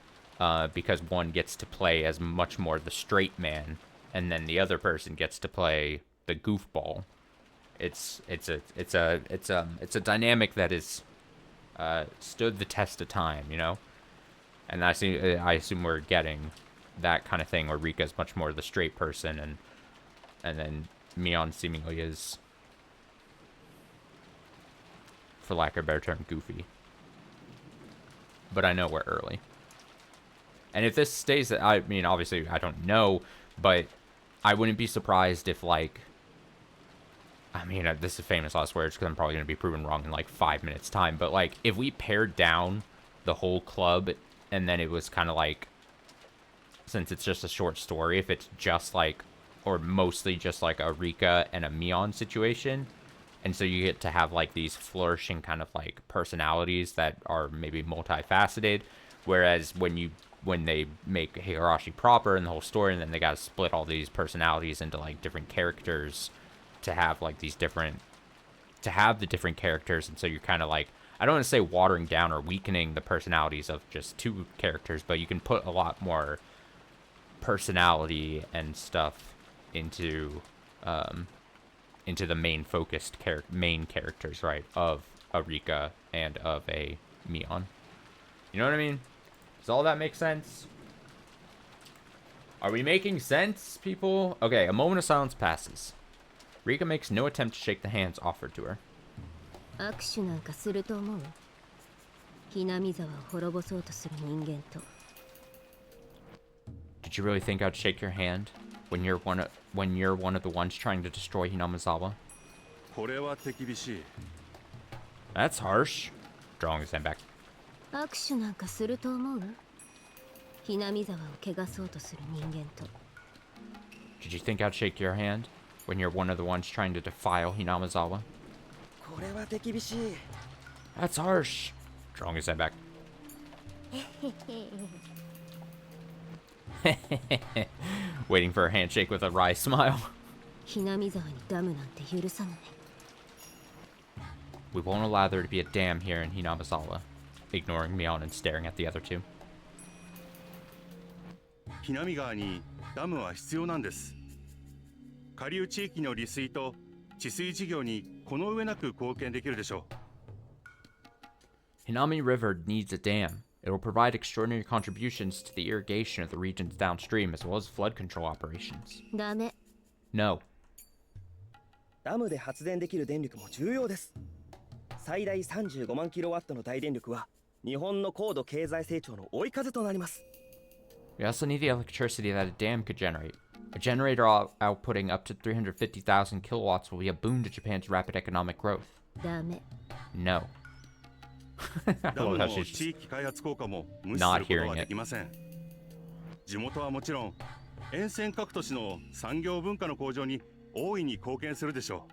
because one gets to play as much more the straight man, and then the other person gets to play the goofball. It's a dynamic that is stood the test of time, you know. And I assume we're getting that kind of thing where Rika's much more the straight person, and then Mion seemingly is, for lack of a better term, goofy. But I know we're early. And if this stays, I mean, obviously I don't know, but I wouldn't be surprised if like I mean, this is famous last words because I'm probably going to be proven wrong in like 5 minutes time. But like, if we pared down the whole club and then it was kind of like, since it's just a short story, if it's just like, or mostly just like a Rika and a Mion situation, and so you get to have like these flourishing kind of like personalities that are maybe multifaceted, whereas when they make Higurashi proper and the whole story, and then they got to split all these personalities into like different characters to have like these different, to have the different characters, and so you're kind of like, I don't want to say watering down or weakening the personalities of just two characters, but you can put a lot more personality and stuff into the main focused main characters, right, of a Rika and of a Mion. You know what I mean? Does all that make sense? Are we making sense, people? Okay, a moment of silence passes. Rika makes no attempt to shake the hands offered to her. 握手なんかすると思う？Hinamizawaを滅ぼそうとする人間と。Did you really think I'd shake your hand when you're one of the ones trying to destroy Hinamizawa? これは手厳しい。 That's harsh. Drawing his hand back. 握手なんかすると思う？Hinamizawaを汚そうとする人間と。Did you think I'd shake your hand when you're one of the ones trying to defile Hinamizawa? これは手厳しい。 That's harsh. Drawing his head back. Waiting for a handshake with a wry smile. Hinamizawaにダムなんて許さない。 We won't allow there to be a dam here in Hinamizawa. Ignoring Mion and staring at the other two. ひなみ川にダムは必要なんです。下流地域の利水と治水事業にこの上なく貢献できるでしょう。 Hinami River needs a dam. It will provide extraordinary contributions to the irrigation of the regions downstream as well as flood control operations. ダメ。 No. ダムで発電できる電力も重要です。最大35万キロワットの大電力は日本の高度経済成長の追い風となります。 We also need the electricity that a dam could generate. A generator outputting up to 350,000 kilowatts will be a boon to Japan's rapid economic growth. ダメ。 No. I ダ love ム how の she's 地域開発効果も無視す not ること hearing は it. できません。地元はもちろん沿線各都市の産業文化の向上に大いに貢献するでしょう。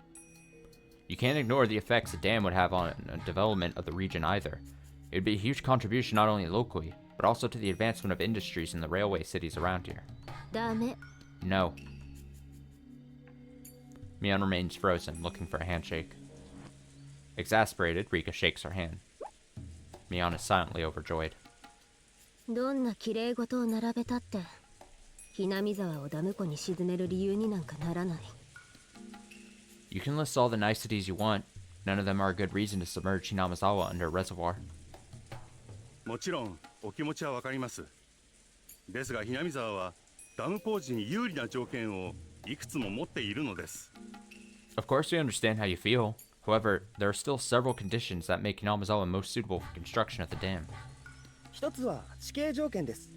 You can't ignore the effects a dam would have on the development of the region either. It would be a huge contribution not only locally, but also to the advancement of industries in the railway cities around here. ダメ。 No. Mion remains frozen, looking for a handshake. Exasperated, Rika shakes her hand. Mion is silently overjoyed. どんな綺麗事を並べたって、Hinamizawaをダム湖に沈める理由になんかならない。 You can list all the niceties you want. None of them are a good reason to submerge Hinamizawa under a reservoir. もちろんお気持ちはわかります。ですがひなみ沢はダム工事に有利な条件をいくつも持っているのです。 Of course we understand how you feel. However, there are still several conditions that make Hinamizawa most suitable for construction of the dam. 一つは地形条件です。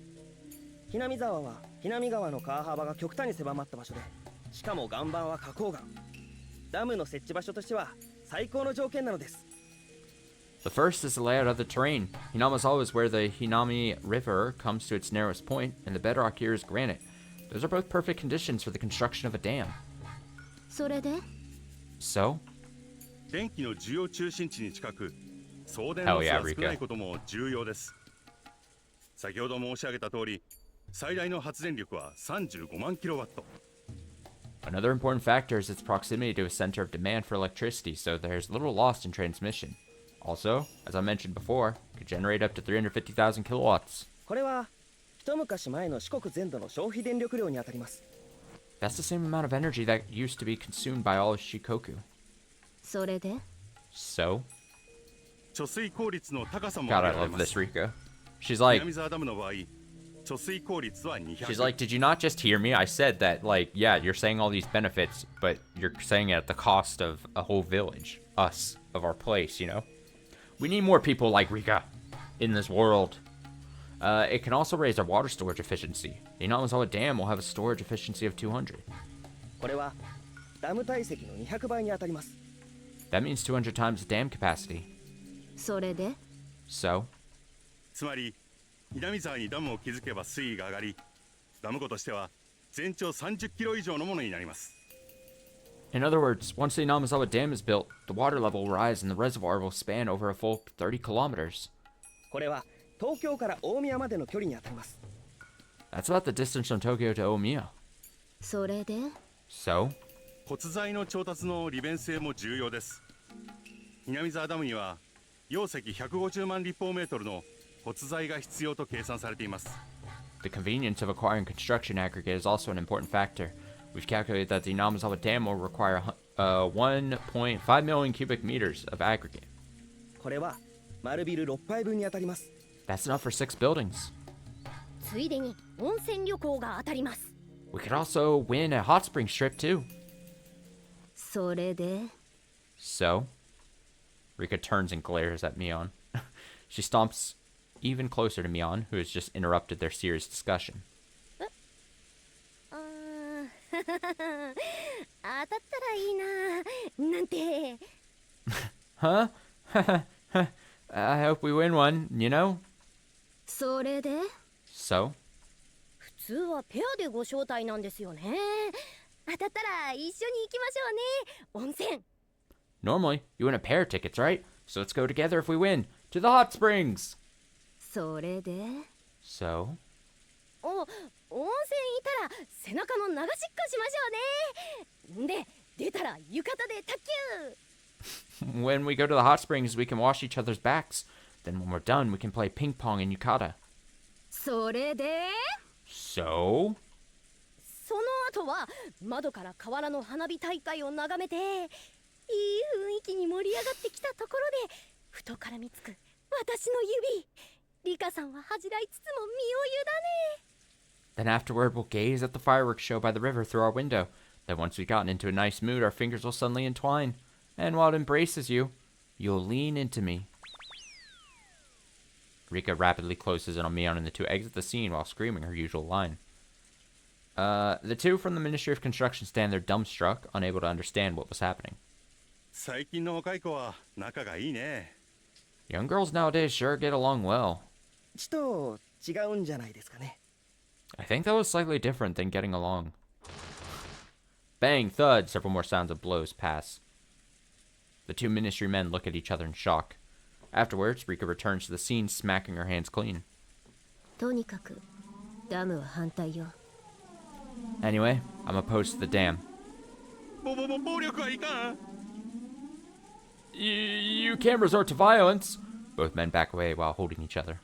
ひなみ沢はひなみ川の川幅が極端に狭まった場所で、しかも岩盤は花崗岩。ダムの設置場所としては最高の条件なのです。 The first is the layout of the terrain. Hinamizawa is where the Hinami River comes to its narrowest point, and the bedrock here is granite. Those are both perfect conditions for the construction of a dam. それで So? 電気の需要中心地に近く、送電 Hell ロス yeah, が Rika. 少ないことも重要です。先ほど申し上げた通り、最大の発電力は35万キロワット。 Another important factor is its proximity to a center of demand for electricity, so there's little lost in transmission. Also, as I mentioned before, it could generate up to 350,000 kilowatts. これは一昔前の四国全土の消費電力量にあたります。 That's the same amount of energy that used to be consumed by all of Shikoku. それで So? 貯水効率の高さも God, 挙 I げられ love ま this, す。 Rika. She's like, 南沢ダムの場合、貯水効率は200。 she's like, did you not just hear me? I said that, like, yeah, you're saying all these benefits, but you're saying it at the cost of a whole village. Us, of our place, you know? We need more people like Rika in this world. It can also raise our water storage efficiency. The Hinamizawa Dam will have a storage efficiency of 200. これはダム体積の200倍に当たります。 That means 200 times the dam capacity. それで So? つまり南沢にダムを築けば水位が上がり、ダム湖としては全長30キロ以上のものになります。 In other words, once the Hinamizawa Dam is built, the water level will rise and the reservoir will span over a full 30 kilometers. これは東京から大宮までの距離に当たります。 That's about the distance from Tokyo to Omiya. それで So? 骨材の調達の利便性も重要です。南沢ダムには容積150万立方メートルの骨材が必要と計算されています。 The convenience of acquiring construction aggregate is also an important factor. We've calculated that the Hinamizawa Dam will require 1.5 million cubic meters of aggregate. これは丸ビル6杯分に当たります。 That's enough for 6 buildings. ついでに温泉旅行が当たります。 We could also win a hot spring trip too. それで So? Rika turns and glares at Mion. She stomps even closer to Mion, who has just interrupted their serious discussion. あー当たったらいいななんて Huh? I hope we win one, you know? それで So? 普通はペアでご招待なんですよね。当たったら一緒に行きましょうね。温泉 Normally, you win a pair of tickets, right? So let's go together if we win. To the hot springs! それで So? 温泉いたら背中の流しっこしましょうね。で出たら浴衣で卓球 When we go to the hot springs, we can wash each other's backs. Then when we're done, we can play ping pong and yukata. それで So? その後は窓から河原の花火大会を眺めていい雰囲気に盛り上がってきたところでふと絡みつく私の指。リカさんは恥じらいつつも身を委ね Then afterward, we'll gaze at the fireworks show by the river through our window. Then once we've gotten into a nice mood, our fingers will suddenly entwine. And while it embraces you, you'll lean into me. Rika rapidly closes in on Mion and the two exit the scene while screaming her usual line. The two from the Ministry of Construction stand there dumbstruck, unable to understand what was happening. 最近の若い子は仲がいいね。 Young girls nowadays sure get along well. ちと違うんじゃないですかね。 I think that was slightly different than getting along. Bang, thud, several more sounds of blows pass. The two ministry men look at each other in shock. Afterwards, Rika returns to the scene, smacking her hands clean. とにかくダムは反対よ。 Anyway, I'm opposed to the dam. 暴力はいかん。 You can't resort to violence. Both men back away while holding each other.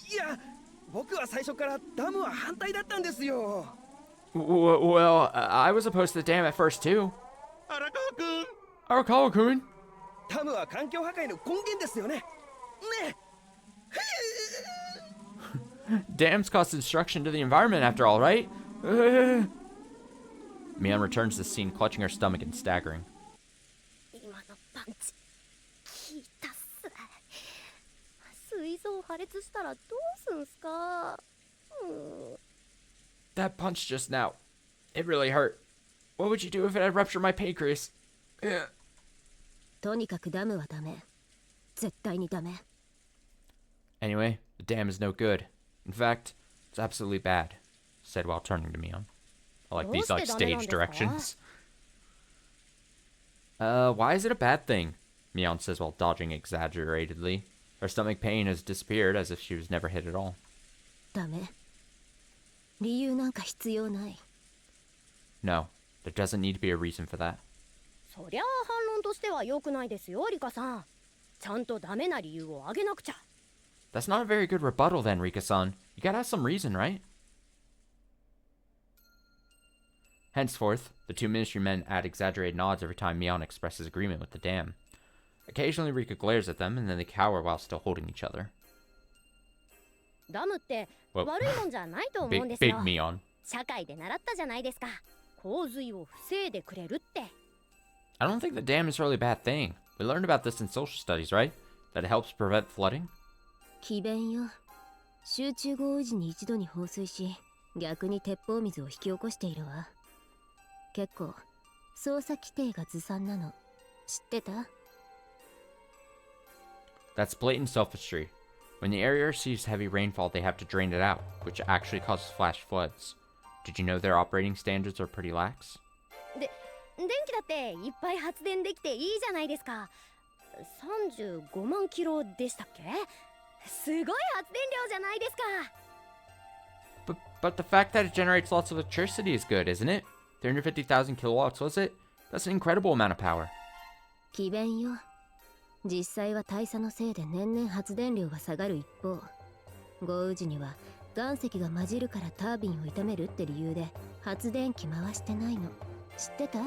いや僕は最初からダムは反対だったんですよ。 Well, I was opposed to the dam at first too. 荒川くん。 Arakawa-kun. ダムは環境破壊の根源ですよね。ね。 Dams cause destruction to the environment after all, right? Mion returns to the scene, clutching her stomach and staggering. 今のパンチ効いたっす。膵臓破裂したらどうすんすか。That punch just now. It really hurt. What would you do if it had ruptured my pancreas? とにかくダムはダメ。絶対にダメ。 Anyway, the dam is no good. In fact, it's absolutely bad, said while turning to Mion. I like these stage directions. Why is it a bad thing? Mion says while dodging exaggeratedly. Her stomach pain has disappeared as if she was never hit at all. ダメ。理由なんか必要ない。 No, there doesn't need to be a reason for that. そりゃあ反論としては良くないですよ、リカさん。ちゃんとダメな理由をあげなくちゃ。 That's not a very good rebuttal then, Rika-san. You gotta have some reason, right? Henceforth, the two ministry men add exaggerated nods every time Mion expresses agreement with the dam. Occasionally, Rika glares at them, and then they cower while still holding each other. ダムってWell, 悪いもんじゃないと思うん Big, です big よ。 Mion. 社会で習ったじゃないですか。洪水を防いでくれるって。 I don't think the dam is really a bad thing. We learned about this in social studies, right? That it helps prevent flooding? 詭弁よ。集中豪雨時に一度に放水し、逆に鉄砲水を引き起こしているわ。結構操作規定がずさんなの知ってた？ That's blatant sophistry. When the area receives heavy rainfall, they have to drain it out, which actually causes flash floods. Did you know their operating standards are pretty lax? 電気だっていっぱい発電できていいじゃないですか。35万キロでしたっけ？すごい発電量じゃないですか。But the fact that it generates lots of electricity is good, isn't it? 350,000 kilowatts, was it? That's an incredible amount of power. 詭弁よ。実際は大差のせいで年々発電量が下がる一方、豪雨時には岩石が混じるからタービンを傷めるって理由で発電機回してないの知ってた？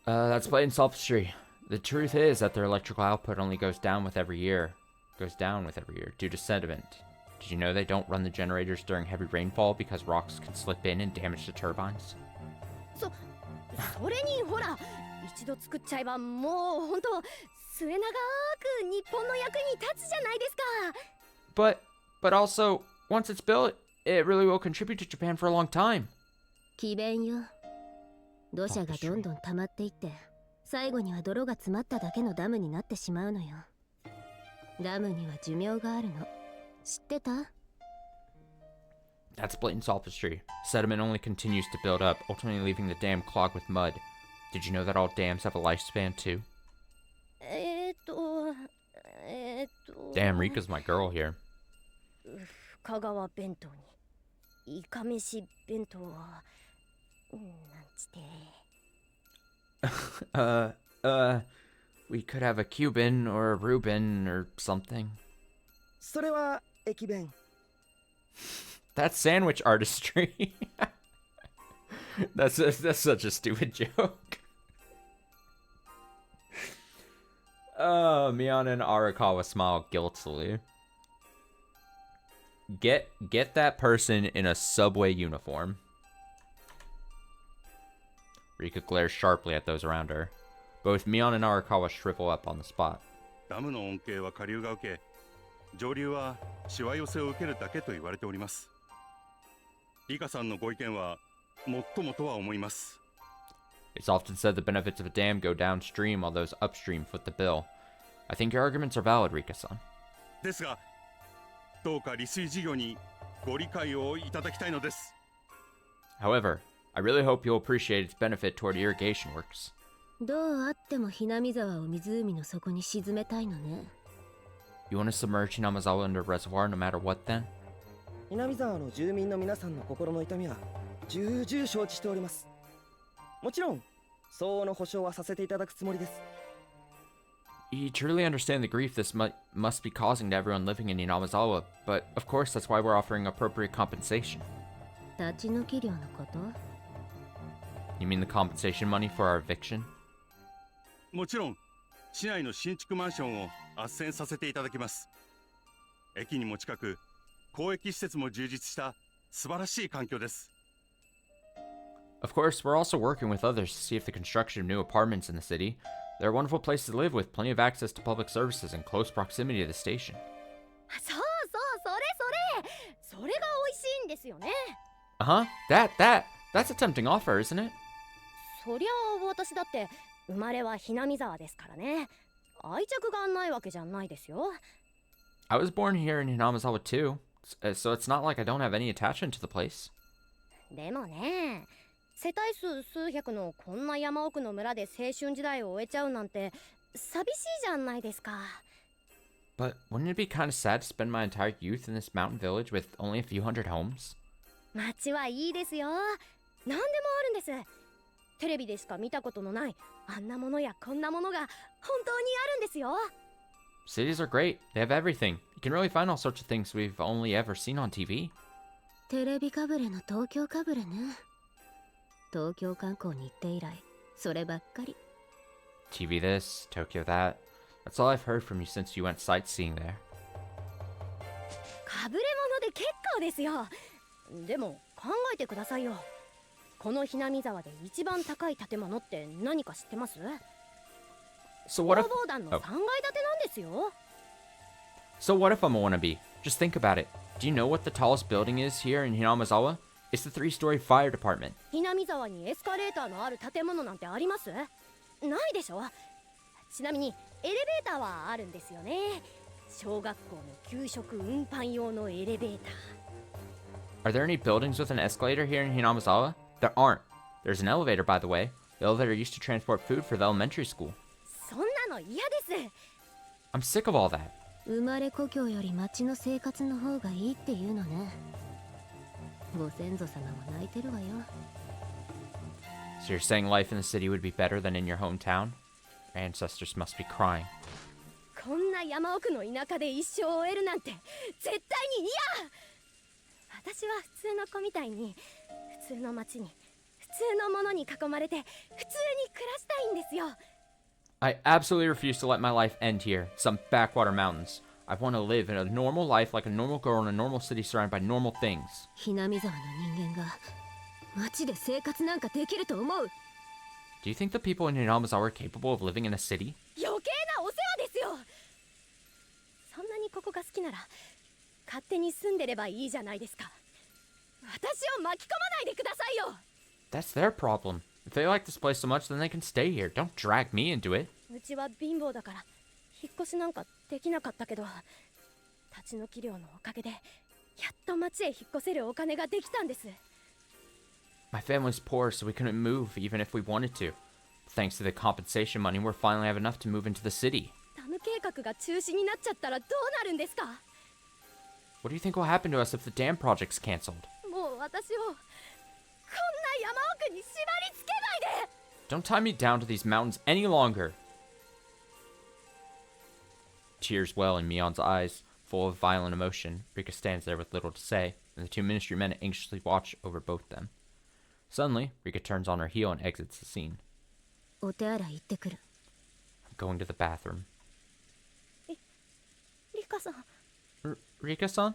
That's blatant sophistry. The truth is that their electrical output only goes down with every year due to sediment. Did you know they don't run the generators during heavy rainfall because rocks can slip in and damage the turbines? それにほら一度作っちゃえばもうほんと末永く日本の役に立つじゃないですか。But also, once it's built, it really will contribute to Japan for a long time. 詭弁よ。土砂がどんどん溜まっていって最後には泥が詰まっただけのダムになってしまうのよ。ダムには寿命があるの知ってた？ That's blatant sophistry. Sediment only continues to build up, ultimately leaving the dam clogged with mud. Did you know that all dams have a lifespan too? Damn, Rika's my girl here. 香川弁当にイカ飯弁当をなんつって。We could have a Cuban or a Reuben or something. それは駅弁。 That's sandwich artistry. That's such a stupid joke. Miyana and Arakawa smile guiltily. Get that person in a subway uniform. Rika glares sharply at those around her. Both Mion and Arakawa shrivel up on the spot. ダムの恩恵は下流が受け、上流はしわ寄せを受けるだけと言われております。リカさんのご意見はもっともとは思います。It's often said the benefits of a dam go downstream while those upstream foot the bill. I think your arguments are valid, Rika-san. ですが、どうか利水事業にご理解をいただきたいのです。However, I really hope you'll appreciate its benefit toward irrigation works. どうあってもhinamizawaを湖の底に沈めたいのね。You want to submerge Hinamizawa under a reservoir no matter what then? hinamizawaの住民の皆さんの心の痛みは重々承知しております。もちろん相応の保証はさせていただくつもりです。You truly understand the grief this must be causing to everyone living in Hinamizawa, but of course that's why we're offering appropriate compensation. 立ち退き料のこと？ You mean the compensation money for our eviction? もちろん、市内の新築マンションを斡旋させていただきます。駅にも近く、公益施設も充実した素晴らしい環境です。Of course, we're also working with others to see if the construction of new apartments in the city. They're a wonderful place to live with plenty of access to public services and close proximity to the station. そうそうそれが美味しいんですよね。Uh-huh. That's a tempting offer, isn't it? そりゃ私だって生まれはhinamizawaですからね。愛着がないわけじゃないですよ。I was born here in Hinamizawa too, so it's not like I don't have any attachment to the place. でもね、世帯数数百のこんな山奥の村で青春時代を終えちゃうなんて寂しいじゃないですか。But wouldn't it be kind of sad to spend my entire youth in this mountain village with only a few hundred homes? 街はいいですよ。何でもあるんです。テレビでしか見たことのないあんなものやこんなものが本当にあるんですよ。Cities are great. They have everything. You can really find all sorts of things we've only ever seen on TV. テレビかぶれの東京かぶれね。東京観光に行って以来、そればっかり。TV this, Tokyo that. That's all I've heard from you since you went sightseeing there. かぶれ物で結構ですよ。でも考えてくださいよ。このhinamizawaで一番高い建物って何か知ってます？ So what if... 消防団の3階建てなんですよ。So what if I'm a wannabe? Just think about it. Do you know what the tallest building is here in Hinamizawa? It's the 3-story fire department. Hinamizawa にエスカレーターのある建物なんてあります？ないでしょ。ちなみにエレベーターはあるんですよね。小学校の給食運搬用のエレベーター。 Are there any buildings with an escalator here in Hinamizawa? There aren't. There's an elevator, by the way. The elevator used to transport food for the elementary school. そんなの嫌です。 I'm sick of all that. 生まれ故郷より町の生活の方がいいっていうのね。ご先祖様も泣いてるわよ。 So you're saying life in the city would be better than in your hometown? Your ancestors must be crying. こんな山奥の田舎で一生を終えるなんて絶対に嫌。私は普通の子みたいに普通の町に普通のものに囲まれて普通に暮らしたいんですよ。 I absolutely refuse to let my life end here, some backwater mountains. I want to live in a normal life like a normal girl in a normal city surrounded by normal things. ひなみ沢の人間が町で生活なんかできると思う？ Do you think the people in Hinamizawa are capable of living in a city? 余計なお世話ですよ。そんなにここが好きなら勝手に住んでればいいじゃないですか。私を巻き込まないでくださいよ。 That's their problem. If they like this place so much, then they can stay here. Don't drag me into it. うちは貧乏だから引っ越しなんかできなかったけど、立ち退き料のおかげでやっと町へ引っ越せるお金ができたんです。 My family's poor, so we couldn't move even if we wanted to. Thanks to the compensation money, we're finally have enough to move into the city. ダム計画が中止になっちゃったらどうなるんですか？ What do you think will happen to us if the dam project's canceled? もう私をこんな山奥に縛り付けないで。 Don't tie me down to these mountains any longer. Tears well in Mion's eyes, full of violent emotion. Rika stands there with little to say, and the two ministry men anxiously watch over both them. Suddenly, Rika turns on her heel and exits the scene. お手洗い行ってくる。 I'm going to the bathroom. リカさん。 Rika-san?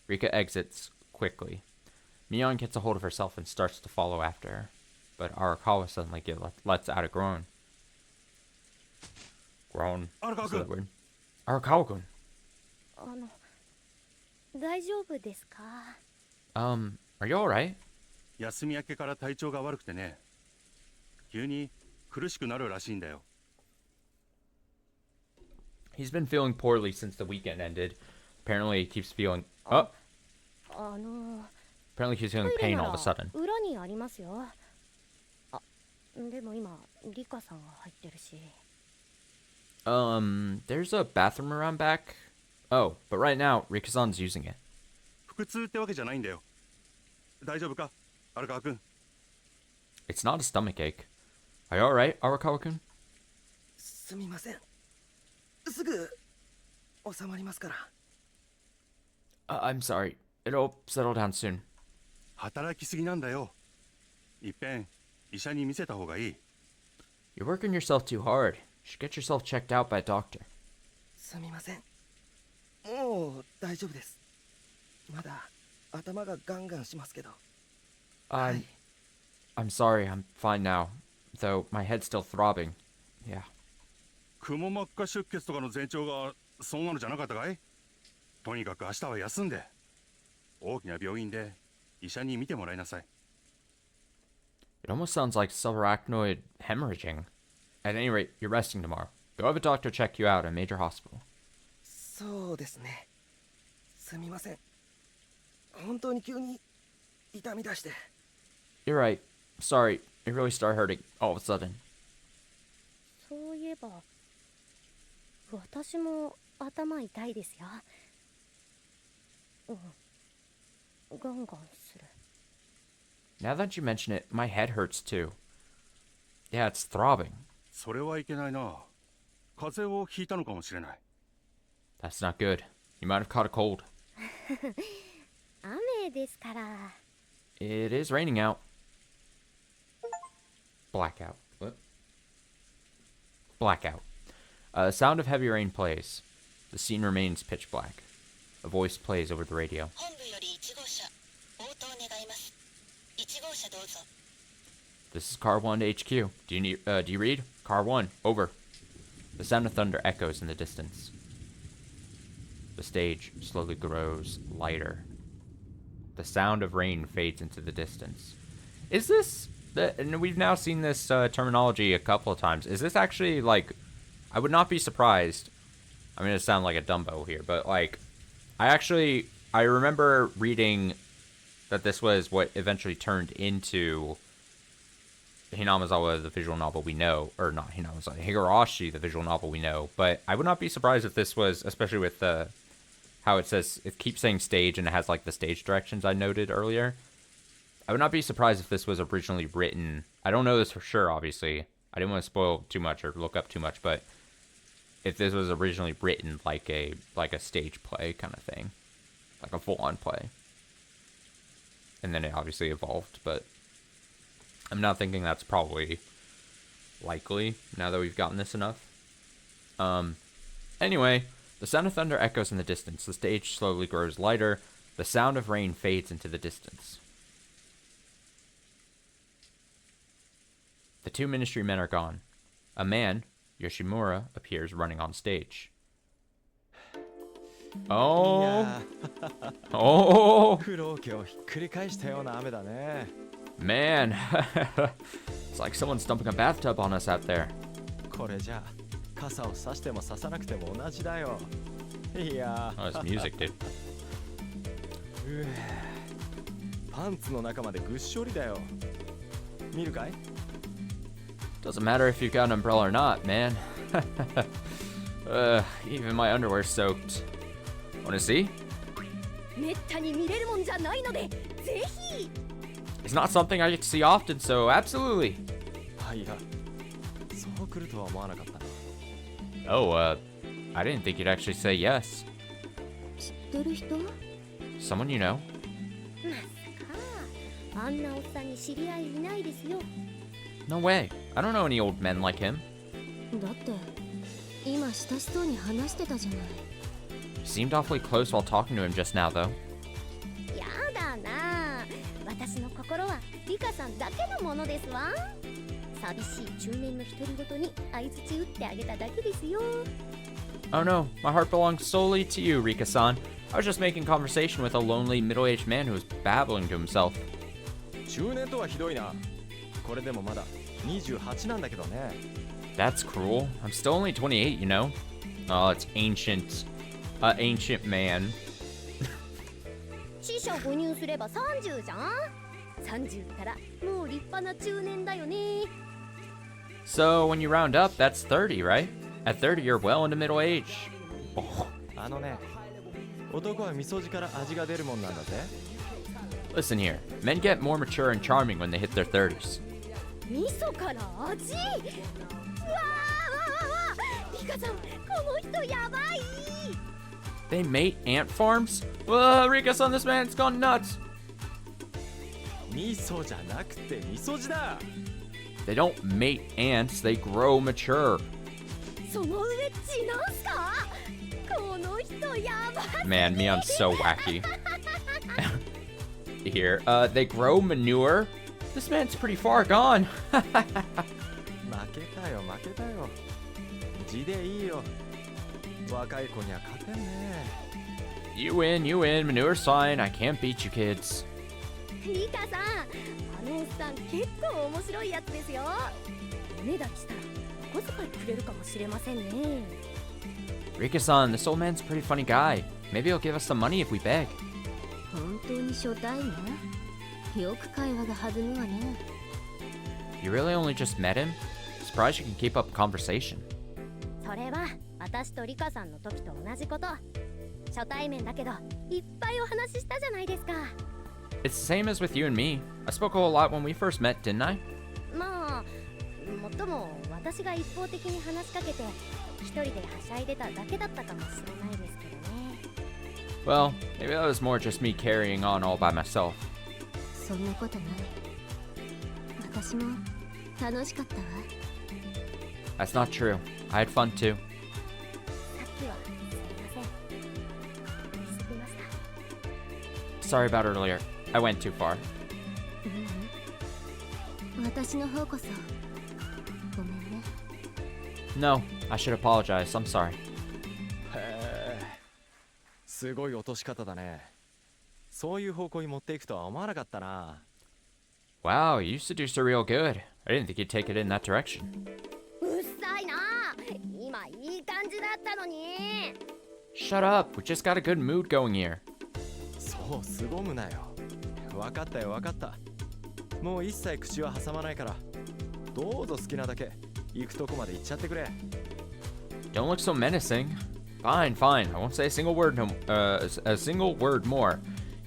Rika exits quickly. Mion gets a hold of herself and starts to follow after her, but Arakawa suddenly lets out a groan. Groan. Is that word? Arakawa-kun. 大丈夫ですか？ Are you alright? 休み明けから体調が悪くてね。急に苦しくなるらしいんだよ。He's been feeling poorly since the weekend ended. Apparently he keeps feeling... Oh! Apparently he's feeling pain all of a sudden. 裏にありますよ。あ、でも今リカさんが入ってるし。 There's a bathroom around back. Oh, but right now, Rika-san's using it. 腹痛ってわけじゃないんだよ。大丈夫か、荒川くん。It's not a stomach ache. Are you alright, Arakawa-kun? すみません。すぐ収まりますから。I'm sorry. It'll settle down soon. 働きすぎなんだよ。いっぺん医者に見せた方がいい。You're working yourself too hard. You should get yourself checked out by a doctor. すみません。もう大丈夫です。まだ頭がガンガンしますけど。I'm sorry. I'm fine now. Though my head's still throbbing. Yeah. くも膜下出血とかの前兆がそんなのじゃなかったかい？とにかく明日は休んで大きな病院で医者に診てもらいなさい。 It almost sounds like subarachnoid hemorrhaging. At any rate, you're resting tomorrow. Go have a doctor check you out at a major hospital. そうですね。すみません。本当に急に痛み出して。 You're right. Sorry. It really started hurting all of a sudden. そういえば私も頭痛いですよ。ガンガンする。 Now that you mention it, my head hurts too. Yeah, it's throbbing. それはいけないな。風邪をひいたのかもしれない。 That's not good. You might have caught a cold. 雨ですから。 It is raining out. Blackout. What? Blackout. A sound of heavy rain plays. The scene remains pitch black. A voice plays over the radio. This is Car 1 to HQ. Do you read? Car 1, over. The sound of thunder echoes in the distance. The stage slowly grows lighter. The sound of rain fades into the distance. Is this... And we've now seen this terminology a couple of times. Is this actually, like... I would not be surprised. I'm going to sound like a Dumbo here, but, like... I remember reading that this was what eventually turned into Hinamizawa, the visual novel we know. Or not Hinamizawa, Higurashi, the visual novel we know. But I would not be surprised if this was, especially with how it says... It keeps saying stage and it has, like, the stage directions I noted earlier. I would not be surprised if this was originally written... I don't know this for sure, obviously. I didn't want to spoil too much or look up too much, but... If this was originally written like a stage play kind of thing. Like a full-on play. And then it obviously evolved, but... I'm not thinking that's probably likely, now that we've gotten this enough. Anyway, the sound of thunder echoes in the distance. The stage slowly grows lighter. The sound of rain fades into the distance. The two ministry men are gone. A man, Yoshimura, appears running on stage. Oh! Oh! Man! It's like someone's dumping a bathtub on us out there. Oh, it's music, dude. Doesn't matter if you've got an umbrella or not, man. Even my underwear's soaked. Wanna see? It's not something I get to see often, so absolutely. Oh, I didn't think you'd actually say yes. Someone you know? No way. I don't know any old men like him. He seemed awfully close while talking to him just now, though. Oh no, my heart belongs solely to you, Rika-san. I was just making conversation with a lonely middle-aged man who was babbling to himself. That's cruel. I'm still only 28, you know? Oh, it's ancient. Ancient man. So, when you round up, that's 30, right? At 30, you're well into middle age. Oh. Listen here. Men get more mature and charming when they hit their 30s. They mate ant farms? Whoa, Rika-san, this man's gone nuts. They don't mate ants, they grow mature. Man, me, I'm so wacky. Here, they grow manure? This man's pretty far gone. You win, manure's fine. I can't beat you kids. Rika-san, this old man's a pretty funny guy. Maybe he'll give us some money if we beg. You really only just met him? Surprised you can keep up a conversation. It's the same as with you and me. I spoke a whole lot when we first met, didn't I? Well, maybe that was more just me carrying on all by myself. That's not true. I had fun too. Sorry about earlier. I went too far. No, I should apologize. I'm sorry. そういう方向に持っていくとは思わなかったな。 Wow, you seduced her real good. I didn't think you'd take it in that direction. うっさいな。今いい感じだったのに。 Shut up, we just got a good mood going here. そう、凄むなよ。分かったよ、分かった。もう一切口は挟まないから、どうぞ好きなだけ行くとこまで行っちゃってくれ。 Don't look so menacing. Fine, fine. I won't say a single word a single word more.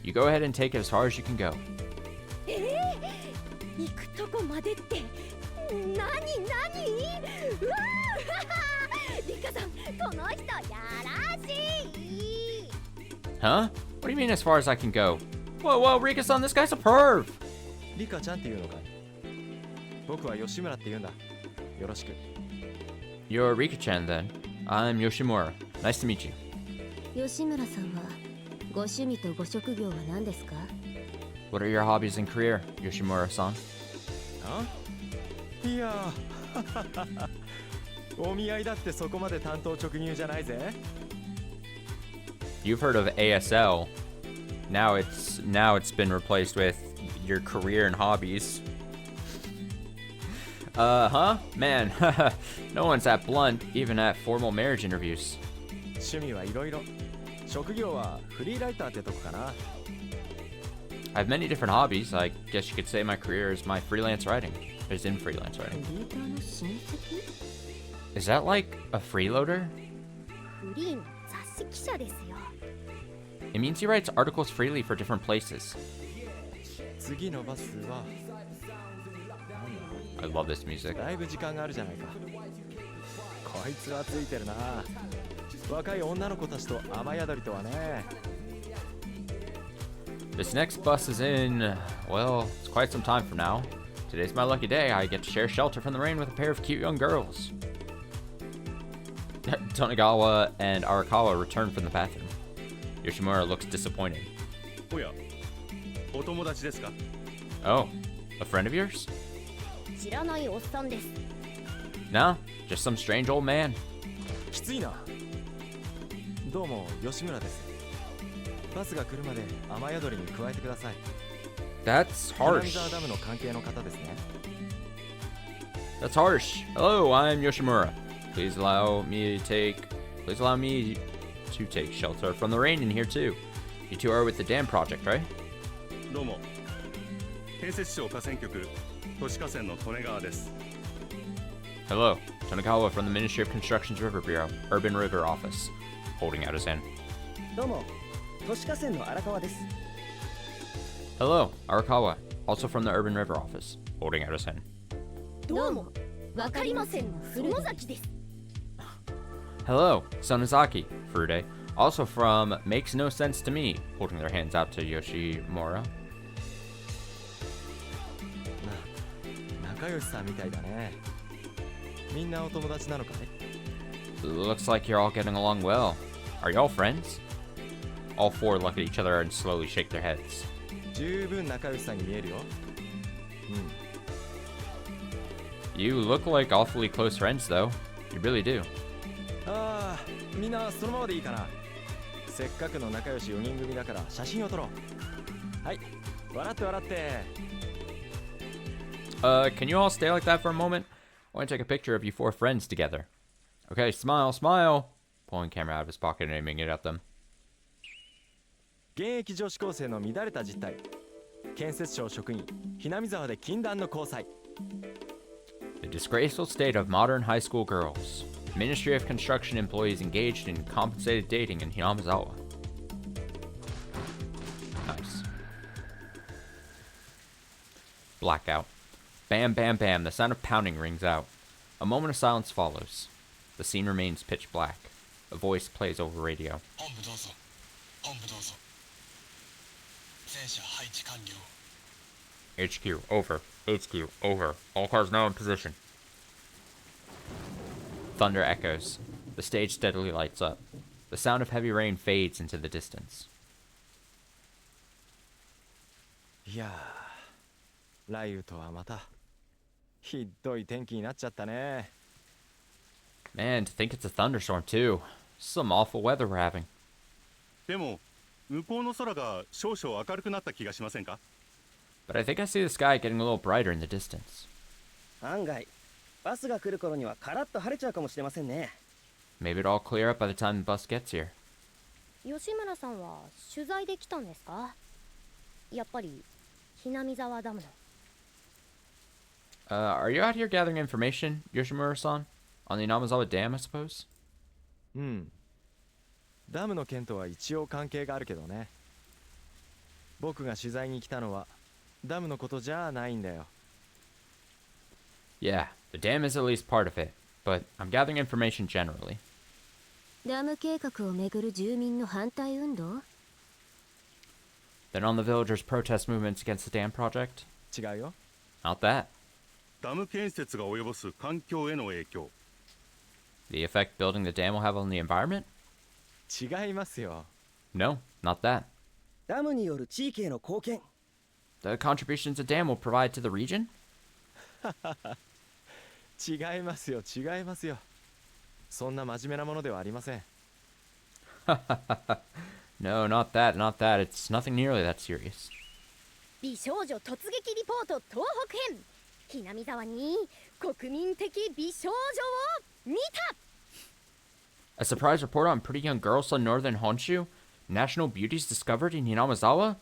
You go ahead and take it as far as you can go. 行くとこまでって何？うわーリカさん、この人やらしい。 Huh? What do you mean as far as I can go? Whoa, whoa, Rika-san, this guy's a perv! リカちゃんっていうのかい？僕は吉村って言うんだ。よろしく。 You're Rika-chan then. I'm Yoshimura. Nice to meet you. 吉村さんはご趣味とご職業は何ですか？ What are your hobbies and career, Yoshimura-san? あ？いやお見合いだってそこまで単刀直入じゃないぜ。 You've heard of ASL. Now it's been replaced with your career and hobbies. Huh? Man, no one's that blunt, even at formal marriage interviews. 趣味はいろいろ。職業はフリーライターってとこかな。 I have many different hobbies. I guess you could say my career is my freelance writing. Is in freelance writing. フリーターの親戚？ Is that like a freeloader? フリーの雑誌記者ですよ。 It means he writes articles freely for different places. 次のバスは I love this music. だいぶ時間があるじゃないか。こいつはついてるな。若い女の子たちと雨宿りとはね。 This next bus is in, well, it's quite some time from now. Today's my lucky day. I get to share shelter from the rain with a pair of cute young girls. Tonegawa and Arakawa return from the bathroom. Yoshimura looks disappointed. おや、お友達ですか？ Oh, a friend of yours? 知らないおっさんです。 No, just some strange old man. きついな。どうも吉村です。バスが来るまで雨宿りに加えてください。 That's 南 harsh. 沢ダムの関係の方ですね。 That's harsh. Hello, I'm Yoshimura. Please allow me to take shelter from the rain in here too. You two are with the dam project, right? どうも。建設省河川局都市河川の利根川です。 Hello, Tonegawa from the Ministry of Construction's River Bureau, Urban River Office, holding out his hand. どうも都市河川の荒川です。 Hello, Arakawa, also from the Urban River Office, holding out his hand. どうも、わかりませんの古野崎です。 Hello, Sonozaki, Furude, also from Makes No Sense to Me, holding their hands out to Yoshimura. 仲良しさんみたいだね。みんなお友達なのかい？ Looks like you're all getting along well. Are y'all friends? All four look at each other and slowly shake their heads. 十分仲良しさんに見えるよ。You look like awfully close friends, though. You really do. ああ、みんなそのままでいいかな。せっかくの仲良し4人組だから写真を撮ろう。はい、笑って笑って。Can you all stay like that for a moment? I want to take a picture of you four friends together. Okay, smile, smile. Pulling camera out of his pocket and aiming it at them. 現役女子高生の乱れた実態。建設省職員、Hinamizawaで禁断の交際。The disgraceful state of modern high school girls. Ministry of Construction employees engaged in compensated dating in Hinamizawa. Nice. Blackout. Bam, bam, bam. The sound of pounding rings out. A moment of silence follows. The scene remains pitch black. A voice plays over radio. 本部どうぞ。本部どうぞ。全車配置完了。 HQ, over. HQ, over. All cars now in position. Thunder echoes. The stage steadily lights up. The sound of heavy rain fades into the distance. いやー、雷雨とはまたひどい天気になっちゃったね。 Man, to think it's a thunderstorm too. Some awful weather we're having. でも向こうの空が少々明るくなった気がしませんか？ But I think I see the sky getting a little brighter in the distance. 案外バスが来る頃にはカラッと晴れちゃうかもしれませんね。 Maybe it'll all clear up by the time the bus gets here. 吉村さんは取材で来たんですか？やっぱりHinamizawaダムの。Are you out here gathering information, Yoshimura-san? On the Hinamizawa Dam, I suppose? うん。ダムの件とは一応関係があるけどね。僕が取材に来たのはダムのことじゃないんだよ。Yeah, the dam is at least part of it, but I'm gathering information generally. ダム計画をめぐる住民の反対運動？ Then on the villagers' protest movements against the dam project? 違うよ。 Not that. ダム建設が及ぼす環境への影響。 The effect building the dam will have on the environment? 違いますよ。 No, not that. ダムによる地域への貢献。 The contributions the dam will provide to the region? 違いますよ、違いますよ。そんな真面目なものではありません。No, not that, not that. It's nothing nearly that serious. 美少女突撃リポート東北編。Hinamizawaに国民的美少女を見た。 A surprise report on pretty young girls from northern Honshu? National beauties discovered in Hinamizawa?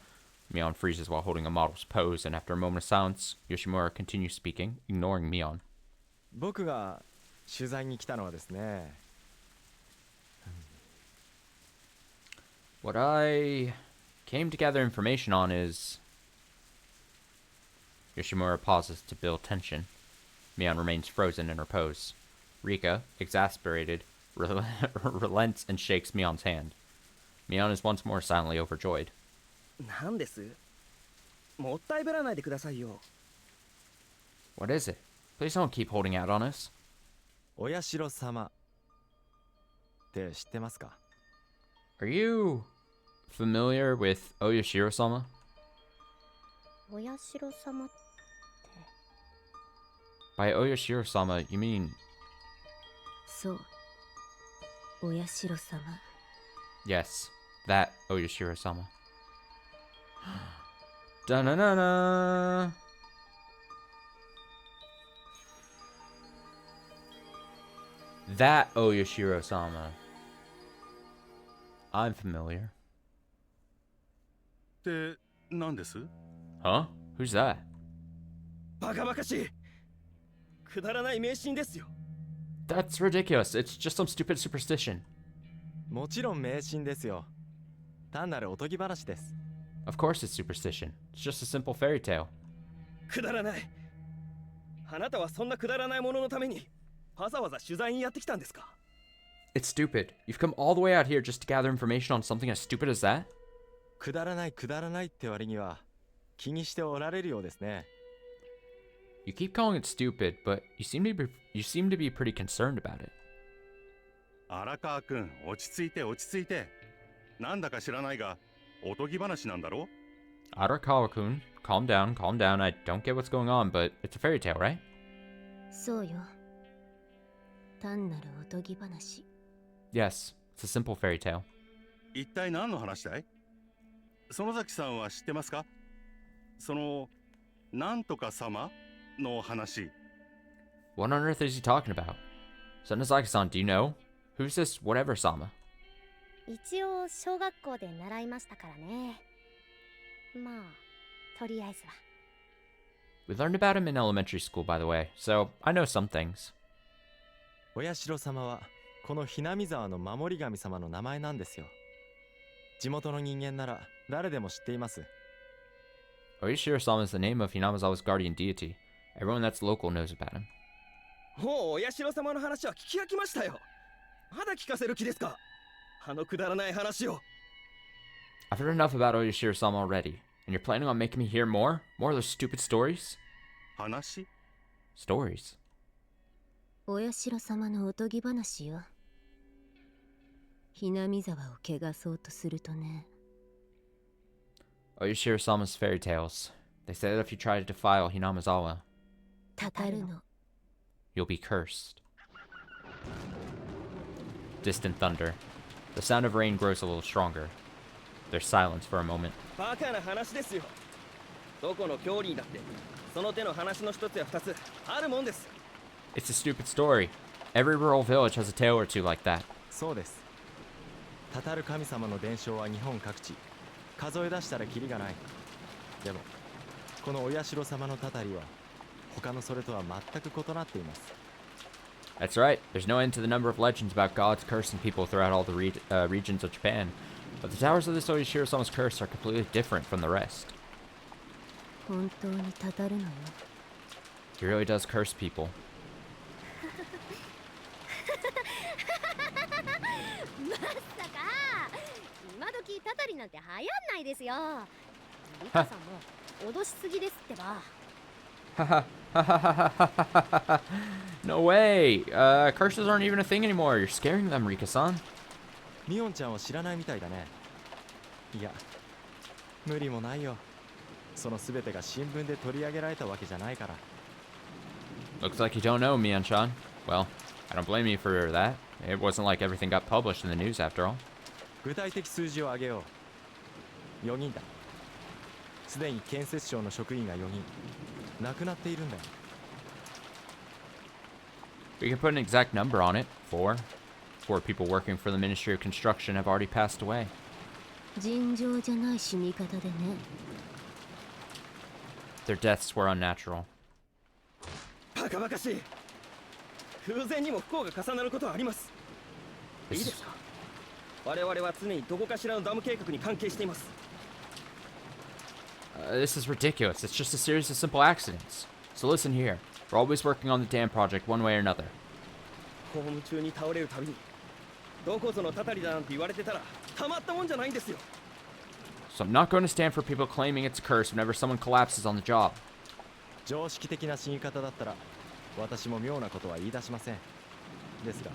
Mion freezes while holding a model's pose, and after a moment of silence, Yoshimura continues speaking, ignoring Mion. 僕が取材に来たのはですね。What I came to gather information on is... Yoshimura pauses to build tension. Mion remains frozen in her pose. Rika, exasperated, relents and shakes Mion's hand. Mion is once more silently overjoyed. なんです？もったいぶらないでくださいよ。 What is it? Please don't keep holding out on us. お社様って知ってますか？ Are you familiar with Oyashiro-sama? お社様って。 By Oyashiro-sama, you mean... そう。お社様。 Yes, that Oyashiro-sama. Da-na-na-na! That Oyashiro-sama. I'm familiar. って何です？ Huh? Who's that? バカバカしい。くだらない迷信ですよ。 That's ridiculous. It's just some stupid superstition. もちろん迷信ですよ。単なるおとぎ話です。Of course it's superstition. It's just a simple fairy tale. くだらない。あなたはそんなくだらないもののためにわざわざ取材にやってきたんですか？ It's stupid. You've come all the way out here just to gather information on something as stupid as that? くだらないくだらないって割には気にしておられるようですね。You keep calling it stupid, but you seem to be pretty concerned about it. 荒川くん、落ち着いて落ち着いて。なんだか知らないが、おとぎ話なんだろ？ Arakawa-kun, calm down, calm down. I don't get what's going on, but it's a fairy tale, right? そうよ。単なるおとぎ話。 Yes, it's a simple fairy tale. 一体何の話だい？園崎さんは知ってますか？その、なんとか様の話。 What on earth is he talking about? Sonozaki-san, do you know? Who's this whatever-sama? 一応小学校で習いましたからね。まあ、とりあえずは。We learned about him in elementary school, by the way, so I know some things. お社様はこのHinamizawaの守り神様の名前なんですよ。地元の人間なら誰でも知っています。 Oyashiro-sama is the name of Hinamizawa's guardian deity. Everyone that's local knows about him. もうお社様の話は聞き飽きましたよ。まだ聞かせる気ですか？あのくだらない話を。 I've heard enough about Oyashiro-sama already, and you're planning on making me hear more? More of those stupid stories? 話？ Stories? お社様のおとぎ話よ。Hinamizawaを汚そうとするとね。 Oyashiro-sama's fairy tales. They say that if you try to defile Hinamizawa, たたるの。 you'll be cursed. Distant thunder. The sound of rain grows a little stronger. There's silence for a moment. バカな話ですよ。どこの郷里にだってその手の話の一つや二つあるもんです。 It's a stupid story. Every rural village has a tale or two like that. そうです。たたる神様の伝承は日本各地、数え出したらキリがない。でもこのお社様のたたりは他のそれとは全く異なっています。 That's right. There's no end to the number of legends about gods cursing people throughout all the regions of Japan. But the towers of this Oishiro-sama's curse are completely different from the rest. 本当にたたるのよ。 He really does curse people. まさか今時たたりなんて流行んないですよ。リカさんも脅しすぎですってば。No way! Curses aren't even a thing anymore. You're scaring them, Rika-san. ミオンちゃんは知らないみたいだね。いや、無理もないよ。その全てが新聞で取り上げられたわけじゃないから。 Looks like you don't know, Mion-chan. Well, I don't blame you for that. It wasn't like everything got published in the news after all. 具体的数字を挙げよう。4人だ。すでに建設省の職員が4人亡くなっているんだよ。 We can put an exact number on it. 4. 4 people working for the Ministry of Construction have already passed away. 尋常じゃない死に方でね。 Their deaths were unnatural. バカバカしい。風前にも不幸が重なることはあります。いい This ですか。我々は常にどこかしらのダム計画に関係しています。 This is ridiculous. It's just a series of simple accidents. So listen here. We're always working on the dam project one way or another. ホーム中に倒れるたびにどこぞのたたりだなんて言われてたらたまったもんじゃないんですよ。 So I'm not going to stand for people claiming it's a curse whenever someone collapses on the job. 常識的な死に方だったら私も妙なことは言い出しません。ですが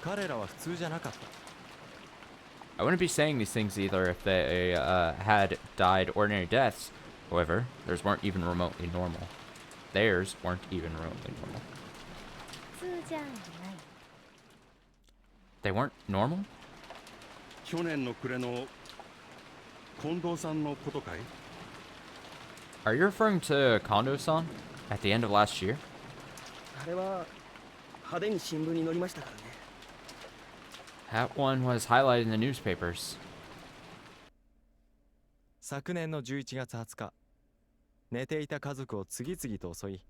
彼らは普通じゃなかった。 I wouldn't be saying these things either if they had died ordinary deaths. However, theirs weren't even remotely normal. Theirs weren't even remotely normal. 普通じゃない。 They weren't normal? 去年の暮れの近藤さんのことかい？ Are you referring to Kondo-san at the end of last year? あれは派手に新聞に載りましたからね。 That one was highlighted in the newspapers. 昨年の11月20日、寝ていた家族を次々と襲い、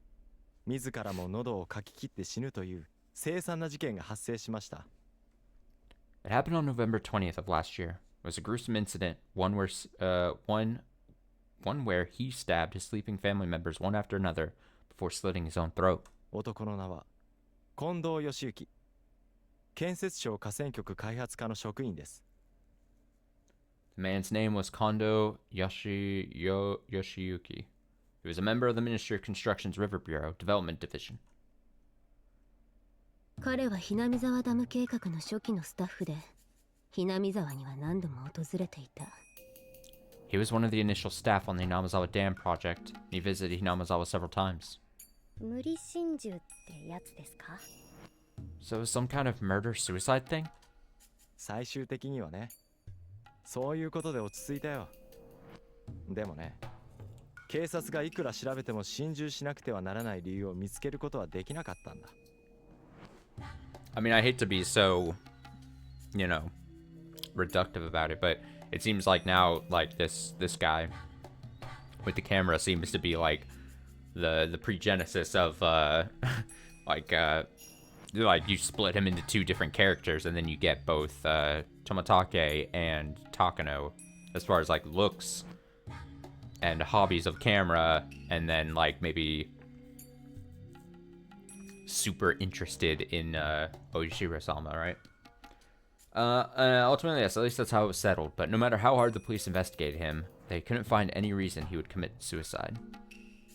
自らも喉をかき切って死ぬという凄惨な事件が発生しました。 It happened on November 20th of last year. It was a gruesome incident, one where he stabbed his sleeping family members one after another before slitting his own throat. 男の名は近藤義行、建設省河川局開発課の職員です。 The man's name was Kondo Yoshiyuki. He was a member of the Ministry of Construction's River Bureau Development Division. 彼はひなみざわダム計画の初期のスタッフで、ひなみざわには何度も訪れていた。 He was one of the initial staff on the Hinamizawa Dam project. He visited Hinamizawa several times. 無理心中ってやつですか？ So it was some kind of murder-suicide thing? 最終的にはね、そういうことで落ち着いたよ。でもね、警察がいくら調べても心中しなくてはならない理由を見つけることはできなかったんだ。 I mean, I hate to be so, reductive about it, but it seems like now, like, this guy with the camera seems to be, like, the pre-genesis of, like, you split him into two different characters, and then you get both, Tomatake and Takano, as far as, like, looks and hobbies of camera, and then, like, maybe super interested in Oishiro-sama, right? Ultimately, yes, at least that's how it was settled. But no matter how hard the police investigated him, they couldn't find any reason he would commit suicide.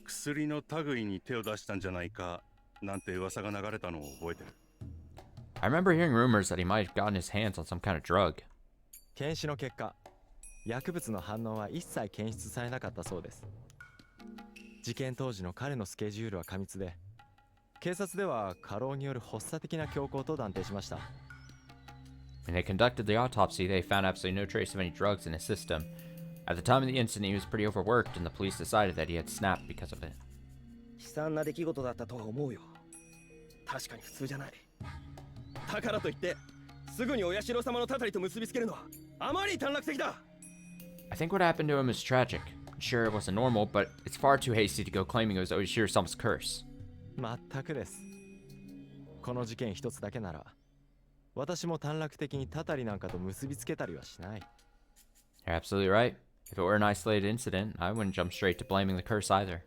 薬の類に手を出したんじゃないかなんて噂が流れたのを覚えてる。 I remember hearing rumors that he might have gotten his hands on some kind of drug. 検視の結果、薬物の反応は一切検出されなかったそうです。事件当時の彼のスケジュールは過密で、警察では過労による発作的な強行と断定しました。When they conducted the autopsy, they found absolutely no trace of any drugs in his system. At the time of the incident, he was pretty overworked, and the police decided that he had snapped because of it. 悲惨な出来事だったとは思うよ。確かに普通じゃない。だからといってすぐにお社様のたたりと結びつけるのはあまり短絡的だ。I think what happened to him is tragic. Sure, it wasn't normal, but it's far too hasty to go claiming it was Oishiro-sama's curse. 全くです。この事件一つだけなら私も短絡的にたたりなんかと結びつけたりはしない。 You're absolutely right. If it were an isolated incident, I wouldn't jump straight to blaming the curse either.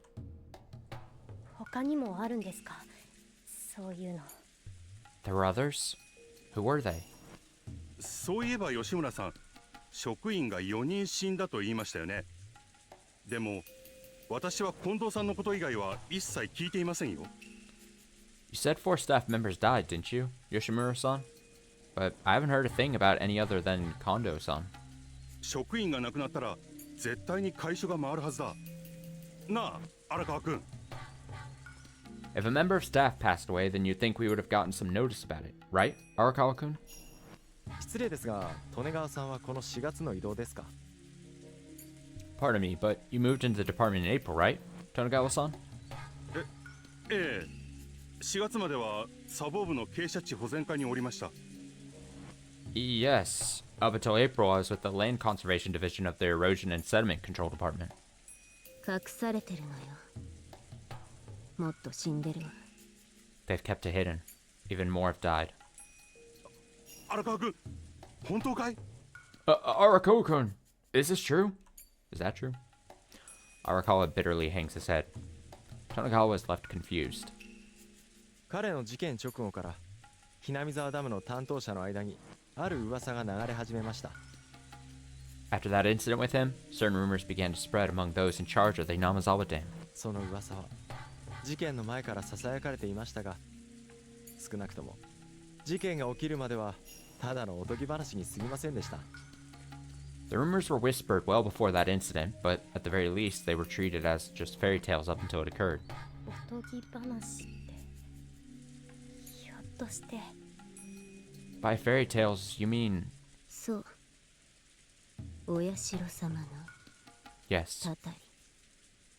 他にもあるんですか、そういうの。 There were others? Who were they? そういえば吉村さん、職員が4人死んだと言いましたよね。でも私は近藤さんのこと以外は一切聞いていませんよ。You said 4 staff members died, didn't you, Yoshimura-san? But I haven't heard a thing about any other than Kondo-san. 職員が亡くなったら絶対に会所が回るはずだ。なあ、荒川君。If a member of staff passed away, then you'd think we would have gotten some notice about it, right, Arakawa-kun? 失礼ですが、利根川さんはこの4月の異動ですか？ Pardon me, but you moved into the department in April, right, Tonegawa-san? ええ、4月までは砂防部の傾斜地保全課におりました。Yes. Up until April, I was with the Land Conservation Division of the Erosion and Sediment Control Department. 隠されてるのよ。もっと死んでるわ。 They've kept it hidden. Even more have died. 荒川君、本当かい？ Arakawa-kun, is this true? Is that true? Arakawa bitterly hangs his head. Tonegawa is left confused. 彼の事件直後からHinamizawaダムの担当者の間にある噂が流れ始めました。 After that incident with him, certain rumors began to spread among those in charge of the Hinamizawa Dam. その噂は事件の前から囁かれていましたが、少なくとも事件が起きるまではただのおとぎ話に過ぎませんでした。 The rumors were whispered well before that incident, but at the very least, they were treated as just fairy tales up until it occurred. おとぎ話ってひょっとして。 By fairy tales, you mean... そう、お社様の Yes, たたり。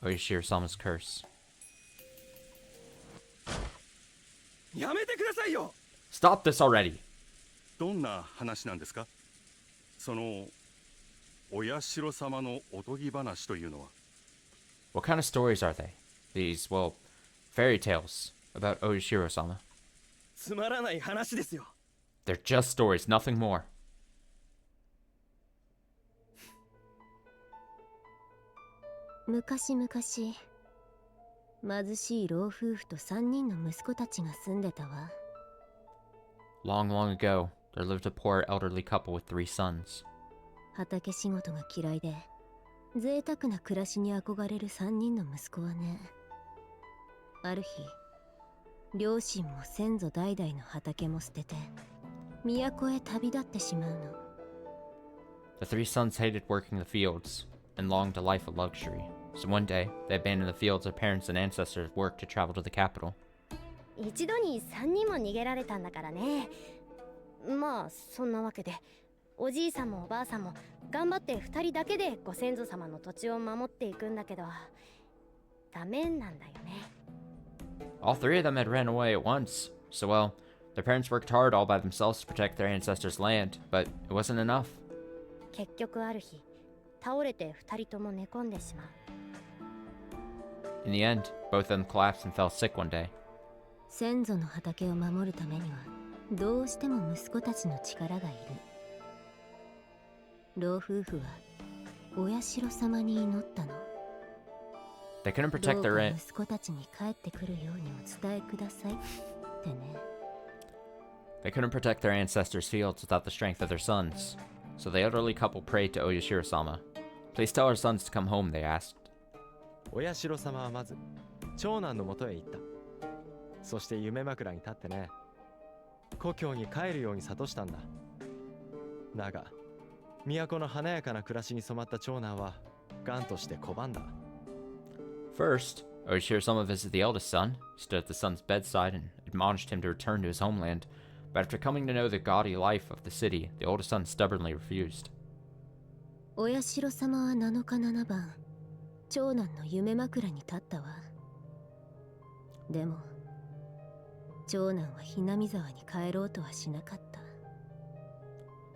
Oishiro-sama's curse. やめてくださいよ。 Stop this already! どんな話なんですか？そのお社様のおとぎ話というのは。 What kind of stories are they? These, well, fairy tales about Oishiro-sama. つまらない話ですよ。 They're just stories, nothing more. 昔々、貧しい老夫婦と3人の息子たちが住んでたわ。 Long, long ago, there lived a poor elderly couple with 3 sons. 畑仕事が嫌いで贅沢な暮らしに憧れる3人の息子はね、ある日両親も先祖代々の畑も捨てて都へ旅立ってしまうの。 The 3 sons hated working the fields and longed a life of luxury. So one day, they abandoned the fields their parents and ancestors worked to travel to the capital. 一度に3人も逃げられたんだからね。まあそんなわけでおじいさんもおばあさんも頑張って2人だけでご先祖様の土地を守っていくんだけど、ダメなんだよね。 All 3 of them had ran away at once. So well, their parents worked hard all by themselves to protect their ancestors' land, but it wasn't enough. 結局ある日倒れて2人とも寝込んでしまう。 In the end, both of them collapsed and fell sick one day. 先祖の畑を守るためにはどうしても息子たちの力がいる。老夫婦はお社様に祈ったの。 They couldn't ど protect うか their 息子たちに帰ってくるようにお伝えくださいってね。 They couldn't protect their ancestors' fields without the strength of their sons. So the elderly couple prayed to Oyashiro-sama. Please tell our sons to come home, they asked. お社様はまず長男のもとへ行った。そして夢枕に立ってね、故郷に帰るように諭したんだ。だが都の華やかな暮らしに染まった長男は頑として拒んだ。 First, Oyashiro-sama visited the eldest son, stood at the son's bedside, and admonished him to return to his homeland. but after coming to know the gaudy life of the city, the oldest son stubbornly refused. お社様は7日7晩長男の夢枕に立ったわ。でも長男はひなみ沢に帰ろうとはしなかった。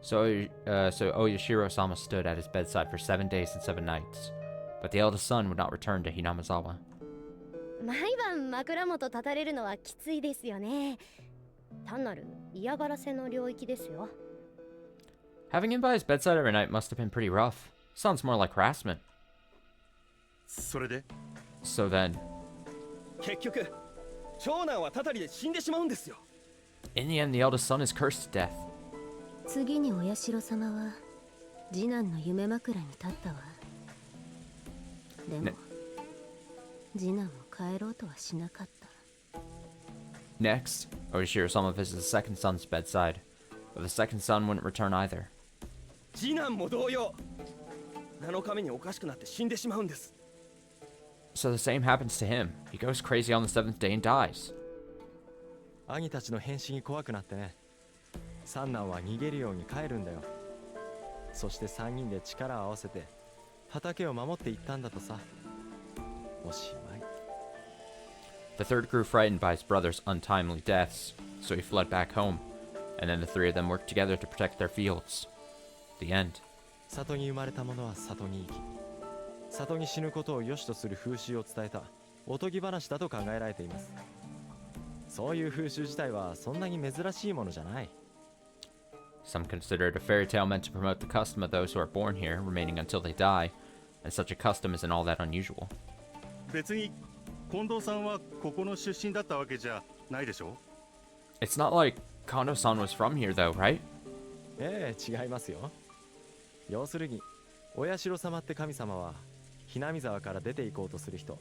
So Oyashiro-sama stood at his bedside for 7 days and 7 nights, but the eldest son would not return to Hinamizawa. 毎晩枕元立たれるのはきついですよね。単なる嫌がらせの領域ですよ。Having him by his bedside every night must have been pretty rough. Sounds more like harassment. それで So then, 結局長男はたたりで死んでしまうんですよ。 in the end, the eldest son is cursed to death. 次にお社様は次男の夢枕に立ったわ。でも、ね次男も帰ろうとはしなかった。 Next, Oyashiro-sama visits the second son's bedside, but the second son wouldn't return either. 次男も同様7日目におかしくなって死んでしまうんです。 So the same happens to him. He goes crazy on the 7th day and dies. 兄たちの変身怖くなってね、三男は逃げるように帰るんだよ。そして3人で力を合わせて畑を守っていったんだとさ。おしまい。 The third grew frightened by his brother's untimely deaths, so he fled back home, and then the three of them worked together to protect their fields. The end. 里に生まれた者は里に生き、里に死ぬことを良しとする風習を伝えたおとぎ話だと考えられています。そういう風習自体はそんなに珍しいものじゃない。 Some consider it a fairy tale meant to promote the custom of those who are born here, remaining until they die, and such a custom isn't all that unusual. 別に近藤さんはここの出身だったわけじゃないでしょ。 It's not like Kondo-san was from here, though, right? ええ、違いますよ。要するに、お社様って神様は、ひなみ沢から出て行こうとする人、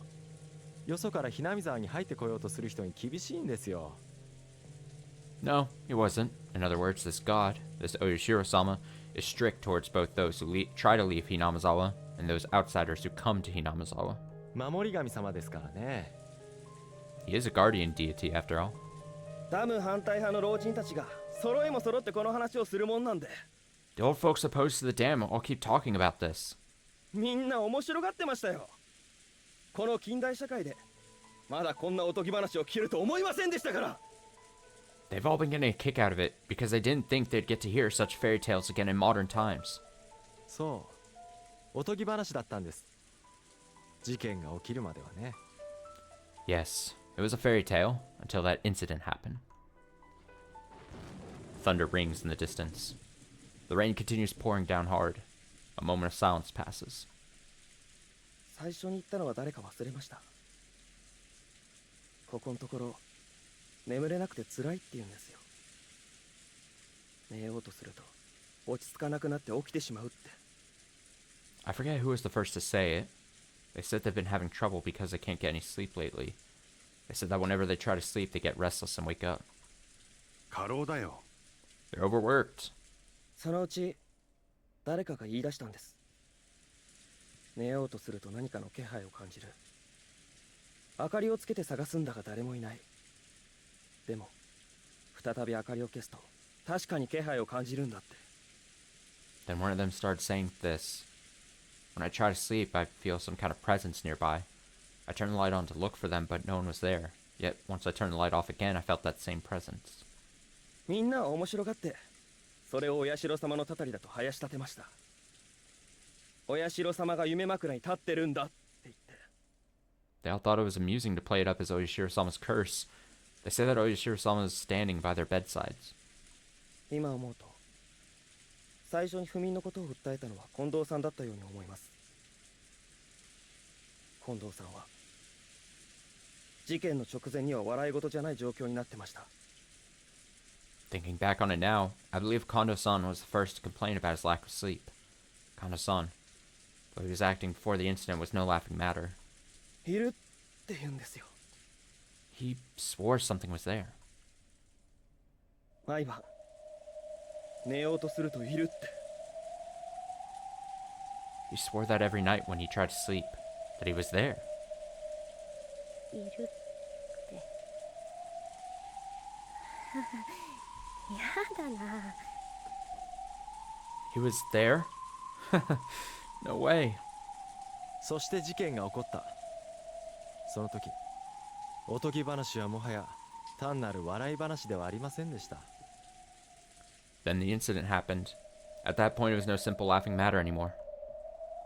よそからひなみ沢に入ってこようとする人に厳しいんですよ。No, he wasn't. In other words, this god, this Oyashiro-sama, is strict towards both those who try to leave Hinamizawa and those outsiders who come to Hinamizawa. 守り神様ですからね。He is a guardian deity, after all. ダム反対派の老人たちが揃いも揃ってこの話をするもんなんで、 The old folks opposed to the dam all keep talking about this. みんな面白がってましたよ。この近代社会でまだこんなおとぎ話を聞けると思いませんでしたから。 They've all been getting a kick out of it because they didn't think they'd get to hear such fairy tales again in modern times. そう、おとぎ話だったんです。事件が起きるまではね。 Yes, it was a fairy tale until that incident happened. Thunder rings in the distance. The rain continues pouring down hard. A moment of silence passes. 最初に言ったのは誰か忘れました。ここのところ眠れなくて辛いって言うんですよ。寝ようとすると落ち着かなくなって起きてしまうって。 I forget who was the first to say it. They said they've been having trouble because they can't get any sleep lately. They said that whenever they try to sleep, they get restless and wake up. 過労だよ。 They're overworked. そのうち誰かが言い出したんです。寝ようとすると何かの気配を感じる。明かりをつけて探すんだが誰もいない。でも再び明かりを消すと確かに気配を感じるんだって。 Then one of them started saying this. When I try to sleep, I feel some kind of presence nearby. I turn the light on to look for them, but no one was there. Yet, once I turned the light off again, I felt that same presence. みんなは面白がってそれをお社様のたたりだと囃し立てました。お社様が夢枕に立ってるんだって言って。 They all thought it was amusing to play it up as Oyashiro-sama's curse. They say that Oyashiro-sama is standing by their bedsides. 今思うと最初に不眠のことを訴えたのは近藤さんだったように思います。近藤さんは事件の直前には笑い事じゃない状況になってました。 Thinking back on it now, I believe Kondo-san was the first to complain about his lack of sleep. Kondo-san, though he was acting before the incident, was no laughing matter. いるって言うんですよ。 He swore something was there. 毎晩寝ようとするといるって。 He swore that every night when he tried to sleep, that he was there. いるってやだな。 He was there? No way. そして事件が起こった。その時、おとぎ話はもはや単なる笑い話ではありませんでした。Then the incident happened. At that point, it was no simple laughing matter anymore.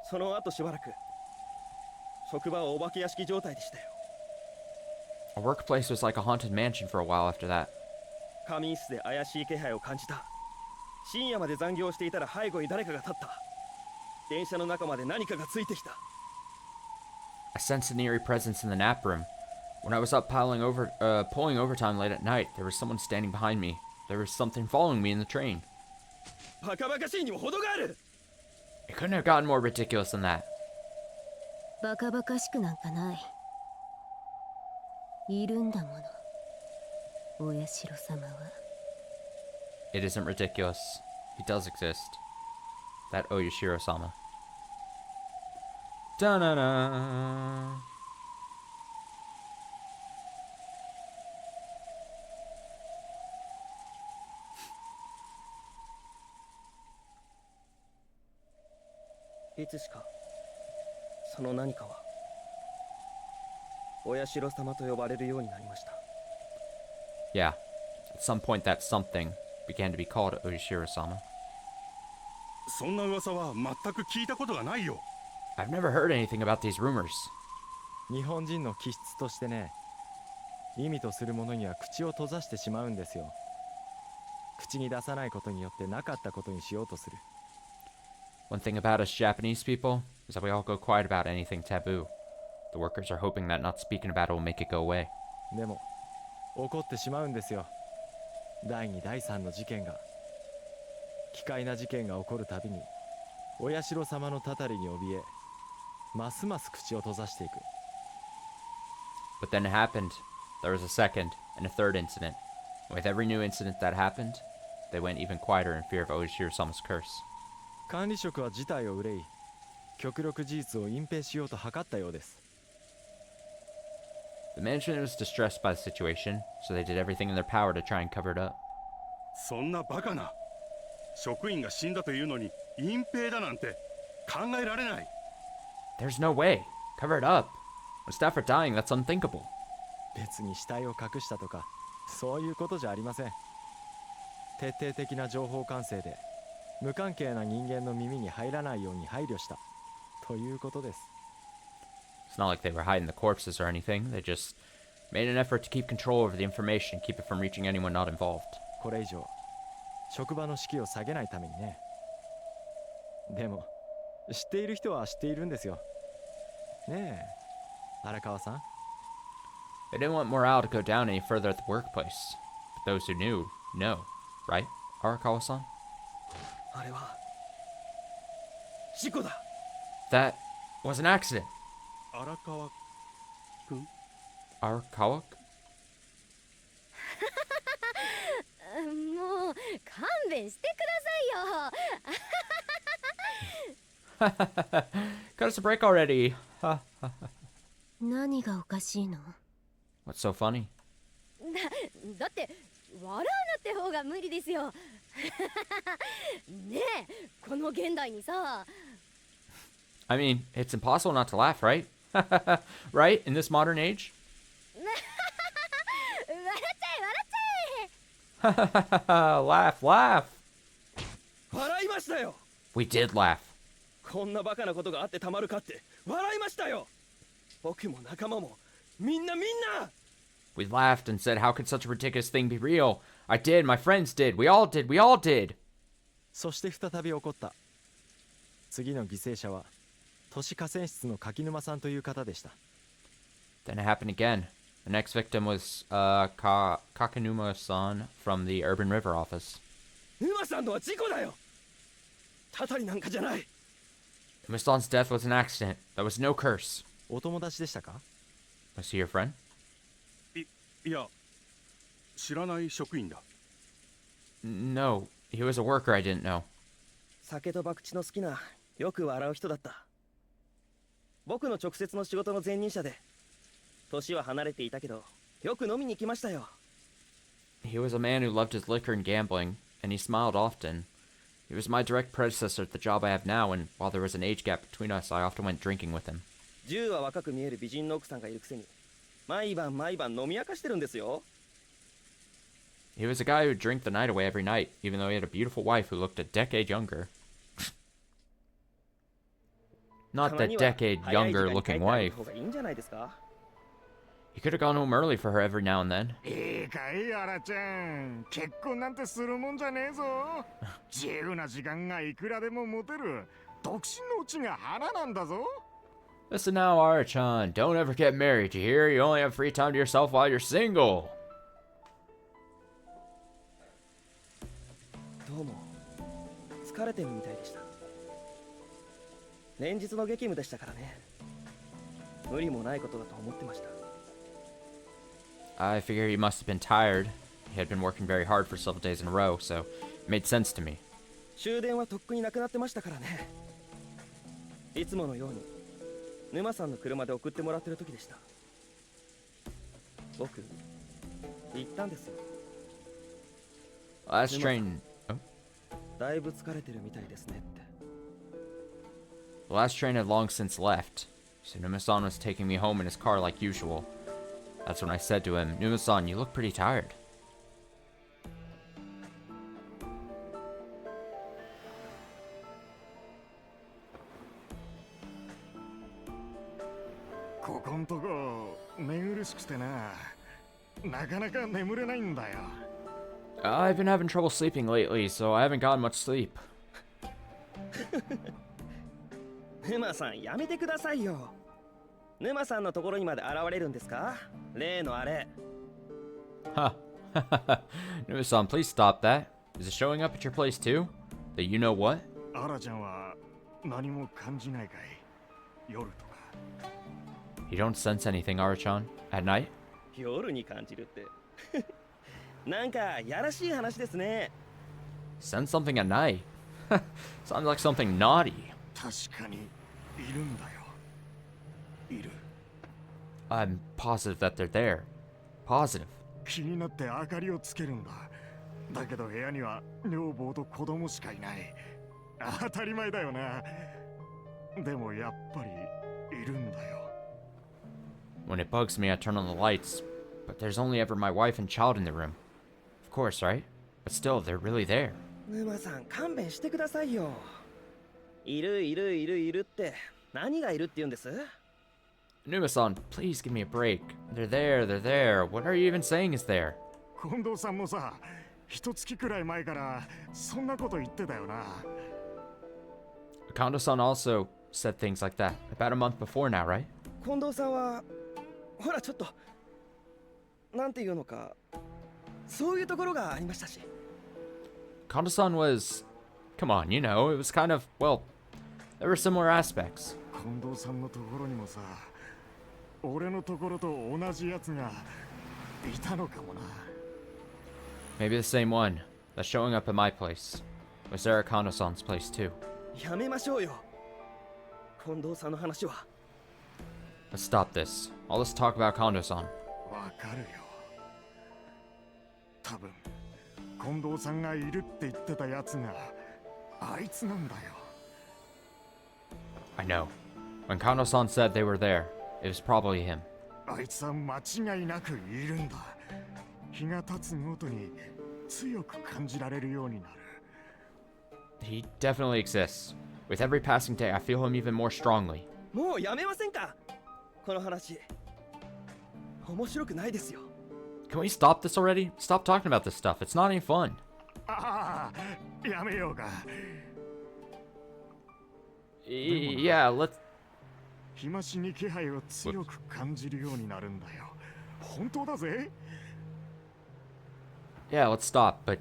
その後しばらく職場はお化け屋敷状態でしたよ。 Our workplace was like a haunted mansion for a while after that. 仮眠室で怪しい気配を感じた。深夜まで残業していたら背後に誰かが立った。電車の中まで何かがついてきた。 I sensed an eerie presence in the nap room. When I was up pulling overtime late at night, there was someone standing behind me. There was something following me in the train. バカバカしいにも程がある。 It couldn't have gotten more ridiculous than that. バカバカしくなんかない。いるんだもの、お社様は。 It isn't ridiculous. He does exist. That Oyashiro-sama. Da-na-na. いつしかその何かはお社様と呼ばれるようになりました。 Yeah. At some point, that something began to be called Oyashiro-sama. そんな噂は全く聞いたことがないよ。 I've never heard anything about these rumors. 日本人の気質としてね、意味とするものには口を閉ざしてしまうんですよ。口に出さないことによってなかったことにしようとする。 One thing about us Japanese people is that we all go quiet about anything taboo. The workers are hoping that not speaking about it will make it go away. でも怒ってしまうんですよ。第2第3の事件が、奇怪な事件が起こるたびにお社様のたたりに怯え、ますます口を閉ざしていく。 But then it happened. There was a second and a third incident. And with every new incident that happened, they went even quieter in fear of Oyashiro-sama's curse. 管理職は事態を憂い、極力事実を隠蔽しようと図ったようです。 The management was distressed by the situation, so they did everything in their power to try and cover it up. そんなバカな。職員が死んだというのに隠蔽だなんて考えられない。 There's no way. Cover it up. When staff are dying, that's unthinkable. 別に死体を隠したとか、そういうことじゃありません。徹底的な情報管制で無関係な人間の耳に入らないように配慮したということです。 It's not like they were hiding the corpses or anything. They just made an effort to keep control over the information, keep it from reaching anyone not involved. これ以上職場の士気を下げないためにね。でも知っている人は知っているんですよ。ねえ、荒川さん。 They didn't want morale to go down any further at the workplace. But those who knew, know. Right, Arakawa-san? あれは事故だ。 That was an accident. 荒川くん。 Arakawa? もう勘弁してくださいよ。 Cut us a break already. 何がおかしいの？ What's so funny? だって笑うなって方が無理ですよ。ねえ、この現代にさ。 I mean, it's impossible not to laugh, right? Right? In this modern age? 笑っちゃえ笑っちゃ Laugh, laugh. 笑いましたよ。 We did laugh. こんなバカなことがあってたまるかって笑いましたよ。僕も仲間もみんな。 We laughed and said, how could such a ridiculous thing be real? I did, my friends did, we all did, we all did. そして再び起こった。次の犠牲者は都市河川室の柿沼さんという方でした。 Then it happened again. The next victim was Kakanuma-san from the Urban River office. 沼さんのは事故だよ。たたりなんかじゃない。 Uma-san's death was an accident. That was no curse. お友達でしたか？ Was he your friend? いや、知らない職員だ。 No, he was a worker I didn't know. 酒と博打の好きなよく笑う人だった。僕の直接の仕事の前任者で、年は離れていたけどよく飲みに来ましたよ。He was a man who loved his liquor and gambling, and he smiled often. He was my direct predecessor at the job I have now, and while there was an age gap between us, I often went drinking with him. 10は若く見える美人の奥さんがいるくせに毎晩飲み明かしてるんですよ。 He was a guy who would drink the night away every night, even though he had a beautiful wife who looked a decade younger. Not the decade younger looking wife. He could have gone home early for her every now and then. いいかい、アラちゃん。結婚なんてするもんじゃねえぞ。自由な時間がいくらでも持てる。独身のうちが花なんだぞ。Listen now, Arachan. Don't ever get married, you hear? You only have free time to yourself while you're single. どうも疲れてるみたいでした。連日の激務でしたからね。無理もないことだと思ってました。 I figure he must have been tired. He had been working very hard for several days in a row, so it made sense to me. 終電はとっくになくなってましたからね。いつものように沼さんの車で送ってもらってる時でした。僕言ったんですよ。 Last train... Oh? だいぶ疲れてるみたいですねって。 The last train had long since left, so Numa-san was taking me home in his car like usual. That's when I said to him, Numa-san, you look pretty tired. ここんとこ寝苦しくてな。なかなか眠れないんだよ。I've been having trouble sleeping lately, so I haven't gotten much sleep. 沼さんやめてくださいよ。沼さんのところにまで現れるんですか？例のあれ。Ha. Numa-san, please stop that. Is it showing up at your place too? The you know what? アラちゃんは何も感じないかい？夜とか。You don't sense anything, Arachan? At night? 夜に感じるって。なんかやらしい話ですね。 Sense something at night? Sounds like something naughty. 確かにいるんだよ。いる。 I'm positive that they're there. Positive. 気になって明かりをつけるんだ。だけど部屋には女房と子供しかいない。当たり前だよな。でもやっぱりいるんだよ。 When it bugs me, I turn on the lights, but there's only ever my wife and child in the room. Of course, right? But still, they're really there. 沼さん勘弁してくださいよ。いるって何がいるって言うんです？ Numa-san, please give me a break. They're there. What are you even saying is there? 近藤さんもさ、一月くらい前からそんなこと言ってたよな。Kondo-san also said things like that about a month before now, right? 近藤さんはほらちょっとなんていうのかそういうところがありましたし。 Kondo-san was... Come on, you know, it was kind of, well, there were similar aspects. 近藤さんのところにもさ、俺のところと同じやつがいたのかもな。 Maybe the same one that's showing up at my place. Was there at Kondo-san's place too? やめましょうよ。近藤さんの話は。 Let's stop this. All let's talk about Kondo-san. わかるよ。多分近藤さんがいるって言ってたやつがあいつなんだよ。 I know. When Kondo-san said they were there, it was probably him. あいつは間違いなくいるんだ。日が経つごとに強く感じられるようになる。 He definitely exists. With every passing day, I feel him even more strongly. もうやめませんか？この話面白くないですよ。 Can we stop this already? Stop talking about this stuff. It's not any fun. ああ、やめようか。Yeah, let's... 日増しに気配を強く感じるようになるんだよ。本当だぜ。 Yeah, let's stop, but...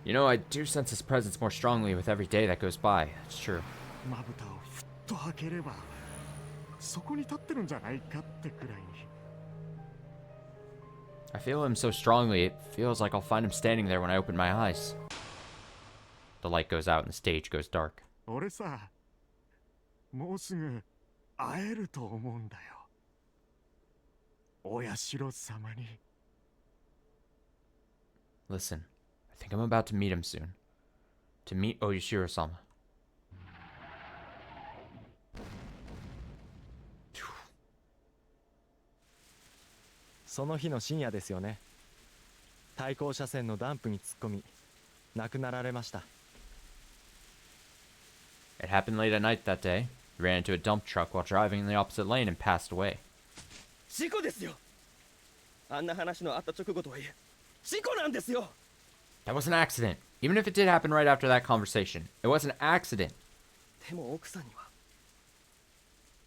You know, I do sense his presence more strongly with every day that goes by. It's true. まぶたをふっと開ければそこに立ってるんじゃないかってくらいに。 I feel him so strongly, it feels like I'll find him standing there when I open my eyes. The light goes out and the stage goes dark. 俺さ、もうすぐ会えると思うんだよ。お社様に。Listen, I think I'm about to meet him soon. To meet Oyashiro-sama.「その日の深夜ですよね。対向車線のダンプに突っ込み亡くなられました。 It happened late at night that day. He ran into a dump truck while driving in the opposite lane and passed away. 事故ですよ。あんな話のあった直後とはいえ事故なんですよ。 That was an accident. Even if it did happen right after that conversation, it was an accident. でも奥さんには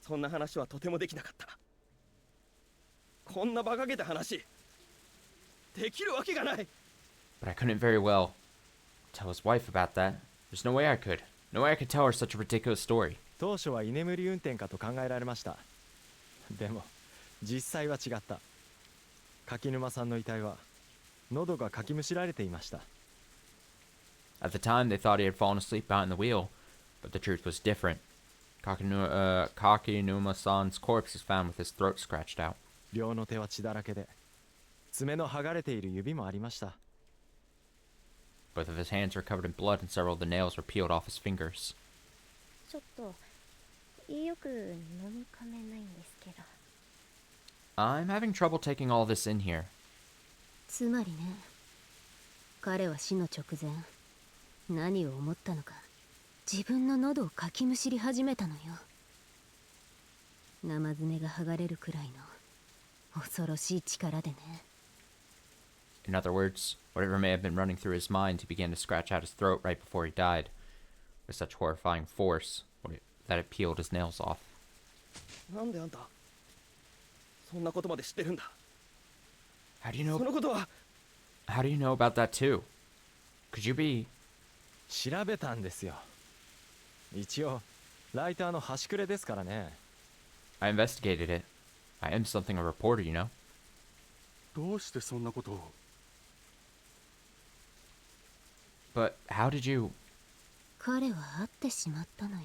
そんな話はとてもできなかった。こんな馬鹿げた話できるわけがない。 But I couldn't very well tell his wife about that. There's no way I could. No way I could tell her such a ridiculous story. 当初は居眠り運転かと考えられました。でも実際は違った。柿沼さんの遺体は喉がかきむしられていました。 At the time, they thought he had fallen asleep behind the wheel, but the truth was different. Kakinuma-san's corpse was found with his throat scratched out. 両の手は血だらけで爪の剥がれている指もありました。 Both of his hands were covered in blood and several of the nails were peeled off his fingers. ちょっとよく飲み込めないんですけど。 I'm having trouble taking all this in here. つまりね、彼は死の直前何を思ったのか自分の喉をかきむしり始めたのよ。生爪が剥がれるくらいの恐ろしい力でね。 In other words, whatever may have been running through his mind, he began to scratch out his throat right before he died, with such horrifying force that it peeled his nails off. なんであんたそんなことまで知ってるんだ。 How do you そ know? のことは How do you know about that too? Could you be? 調べたんですよ。一応ライターの端くれですからね。 I investigated it. I am something a reporter, you know. どうしてそんなことを。 But how did you? 彼は会ってしまったのよ。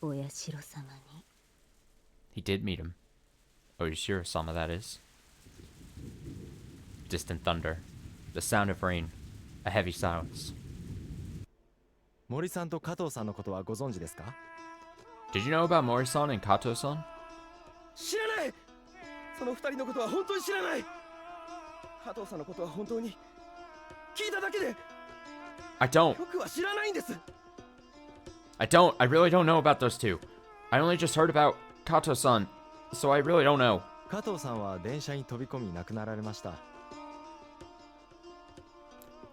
お社様に。 He did meet him. Oyashiro-sama, that is. Distant thunder. The sound of rain. A heavy silence. 森さんと加藤さんのことはご存知ですか？ Did you know about Mori-san and Kato-san? 知らない。その二人のことは本当に知らない。加藤さんのことは本当に聞いただけで I don't. 僕は知らないんです。 I don't. I really don't know about those two. I only just heard about Kato-san, so I really don't know. 加藤さんは電車に飛び込み亡くなられました。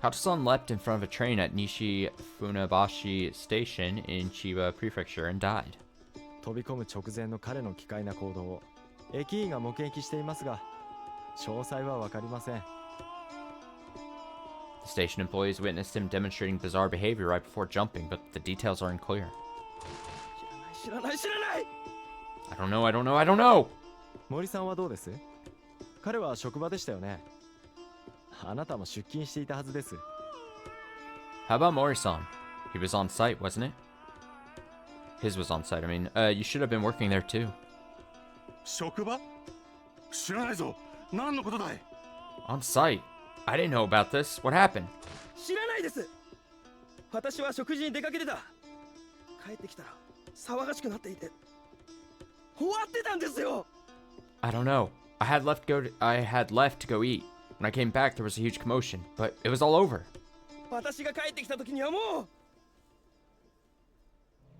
Kato-san leapt in front of a train at Nishi Funabashi Station in Chiba Prefecture and died. 飛び込む直前の彼の奇怪な行動を駅員が目撃していますが、詳細は分かりません。 The station employees witnessed him demonstrating bizarre behavior right before jumping, but the details are unclear. 知らない知らない。 I don't know, I don't know, I don't know! 森さんはどうです？彼は職場でしたよね。あなたも出勤していたはずです。 How about Mori-san? He was on site, wasn't it? His was on site, I mean, you should have been working there too. 職場？知らないぞ。何のことだい？ On site? I didn't know about this. What happened? 知らないです。私は食事に出かけてた。帰ってきたら騒がしくなっていて終わってたんですよ。 I don't know. I had left to go eat. When I came back, there was a huge commotion, but it was all over. 私が帰ってきた時にはもう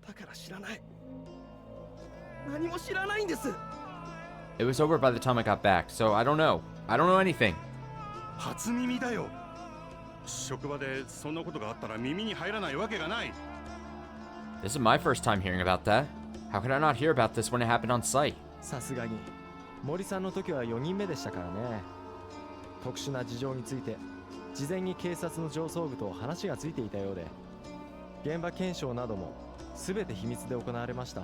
だから知らない。何も知らないんです。 It was over by the time I got back, so I don't know. I don't know anything. 初耳だよ。職場でそんなことがあったら耳に入らないわけがない。 This is my first time hearing about that. How could I not hear about this when it happened on site? さすがに森さんの時は4人目でしたからね。特殊な事情について事前に警察の上層部と話がついていたようで、現場検証なども全て秘密で行われました。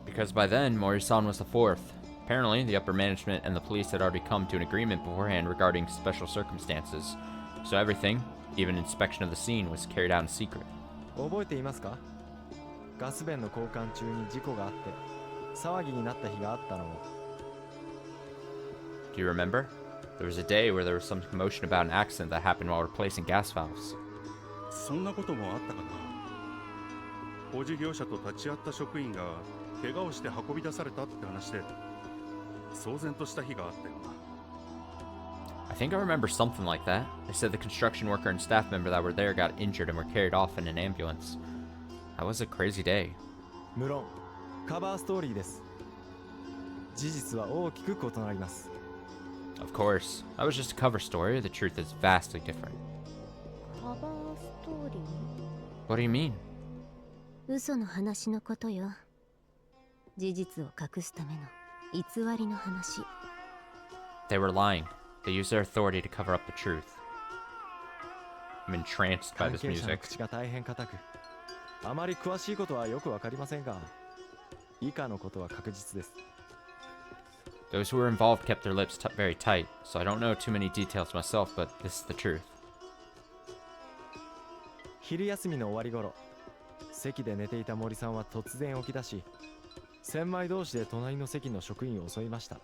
Because by then, Mori-san was the fourth. Apparently, the upper management and the police had already come to an agreement beforehand regarding special circumstances. So everything, even inspection of the scene, was carried out in secret. 覚えていますか？ガス弁の交換中に事故があって騒ぎになった日があったのを。 Do you remember? There was a day where there was some commotion about an accident that happened while replacing gas valves. そんなこともあったかな。工事業者と立ち会った職員が怪我をして運び出されたって話で騒然とした日があったよな。I think I remember something like that. They said the construction worker and staff member that were there got injured and were carried off in an ambulance. That was a crazy day. 無論カバーストーリーです。事実は大きく異なります。 Of course, that was just a cover story. The truth is vastly different. カバーストーリー What do you mean? 嘘の話のことよ。事実を隠すための偽りの話。 They were lying. They used their authority to cover up the truth. I'm entranced by 関 this 係者の music. 口が大変固く、あまり詳しいことはよくわかりませんが、以下のことは確実です。 Those who were involved kept their lips very tight, so I don't know too many details myself, but this is the truth. 昼休みの終わり頃、席で寝ていた森さんは突然起き出し、千枚同士で隣の席の職員を襲いました。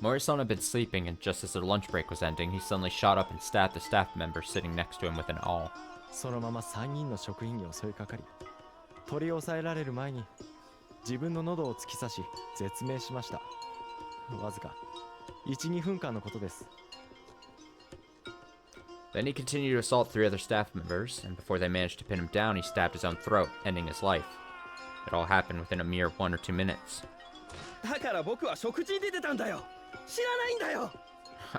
Mori-san had been sleeping, and just as their lunch break was ending, he suddenly shot up and stabbed the staff member sitting next to him with an awl. そのまま3人の職員に襲いかかり、取り押さえられる前に自分の喉を突き刺し絶命しました。わずか 1,2 分間のことです。 Then he continued to assault 3 other staff members, and before they managed to pin him down, he stabbed his own throat, ending his life. It all happened within a mere 1 or 2 minutes. だから僕は食事に出てたんだよ。知らないんだよ。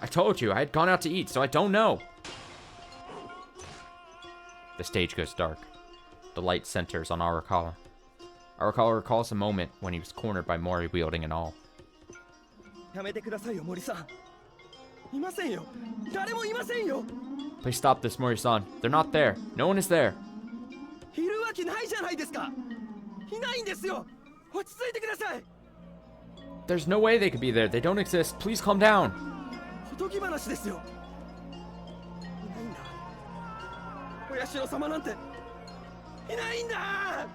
I told you, I had gone out to eat, so I don't know! The stage goes dark. The light centers on Arakawa. Arakawa recalls a moment when he was cornered by Mori wielding an awl. やめてくださいよ森さん。いませんよ。誰もいませんよ。 Please stop this, Mori-san. They're not there. No one is there. いるわけないじゃないですか。いないんですよ。落ち着いてください。 There's no way they could be there. They don't exist. Please calm down. おとぎ話ですよ。いないんだ。お社様なんていないんだ。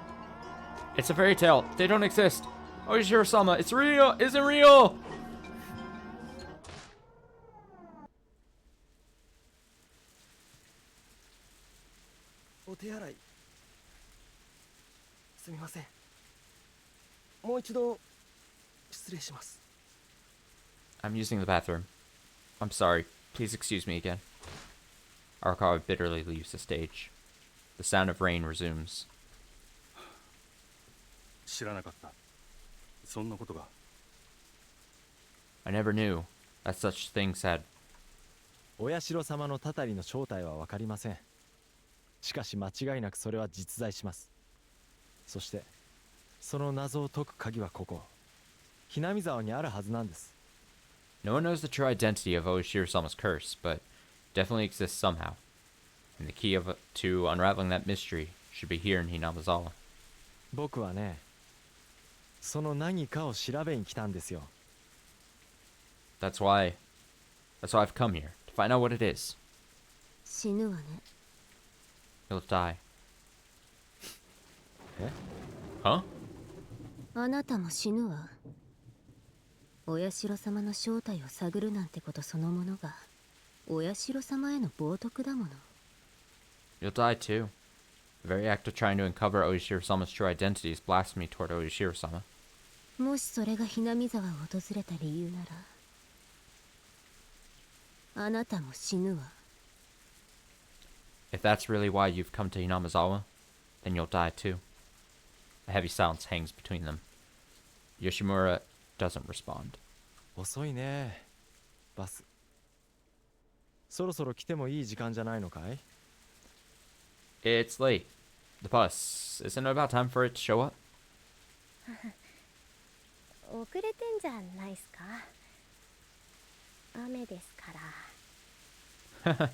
It's a fairy tale. They don't exist. Oishiro-sama, it's real. Isn't real. お手洗い。すみません。もう一度失礼します。 I'm using the bathroom. I'm sorry. Please excuse me again. Arakawa bitterly leaves the stage. The sound of rain resumes. 知らなかった。そんなことが。 I never knew that such things had. お社様のたたりの正体は分かりません。しかし間違いなくそれは実在します。そしてその謎を解く鍵はここ、Hinamizawaにあるはずなんです。 No one knows the true identity of Oishiro-sama's curse, but definitely exists somehow. And the key to unraveling that mystery should be here in Hinamizawa. 僕はね、その何かを調べに来たんですよ。 That's why I've come here, to find out what it is. 死ぬわね。 He'll die. え？ Huh? あなたも死ぬわ。お社様の正体を探るなんてことそのものがお社様への冒涜だもの。 You'll die too. The very act of trying to uncover Oishiro-sama's true identity is blasphemy toward Oishiro-sama. もしそれがHinamizawaを訪れた理由なら、あなたも死ぬわ。 If that's really why you've come to Hinamizawa, then you'll die too. A heavy silence hangs between them. Yoshimura doesn't respond. 遅いね、バス。そろそろ来てもいい時間じゃないのかい？ It's late. The bus. Isn't it about time for it to show up? 遅れてんじゃないっすか。雨ですから。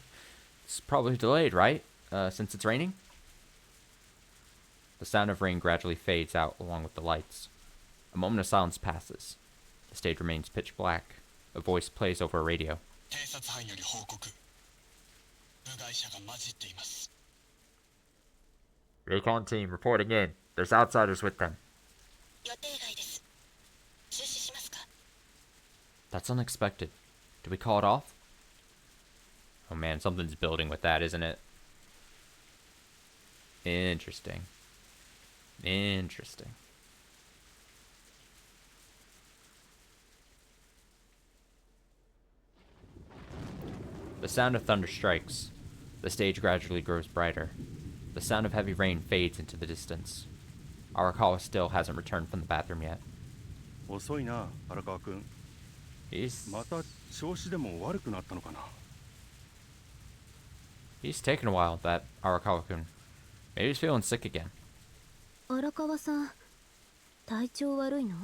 It's probably delayed, right? Since it's raining? The sound of rain gradually fades out along with the lights. A moment of silence passes. The stage remains pitch black. A voice plays over a radio. 偵察班より報告。部外者が混じっています。 Recon team reporting in. There's outsiders with them. 予定外です。中止しますか？ That's unexpected. Did we call it off? Oh man, something's building with that, isn't it? Interesting. Interesting. The sound of thunder strikes. The stage gradually grows brighter. The sound of heavy rain fades into the distance. Arakawa still hasn't returned from the bathroom yet. 遅いな、荒川君。 He's また調子でも悪くなったのかな。 he's taken a while, that Arakawa-kun. Maybe he's feeling sick again. 荒川さん、体調悪いの？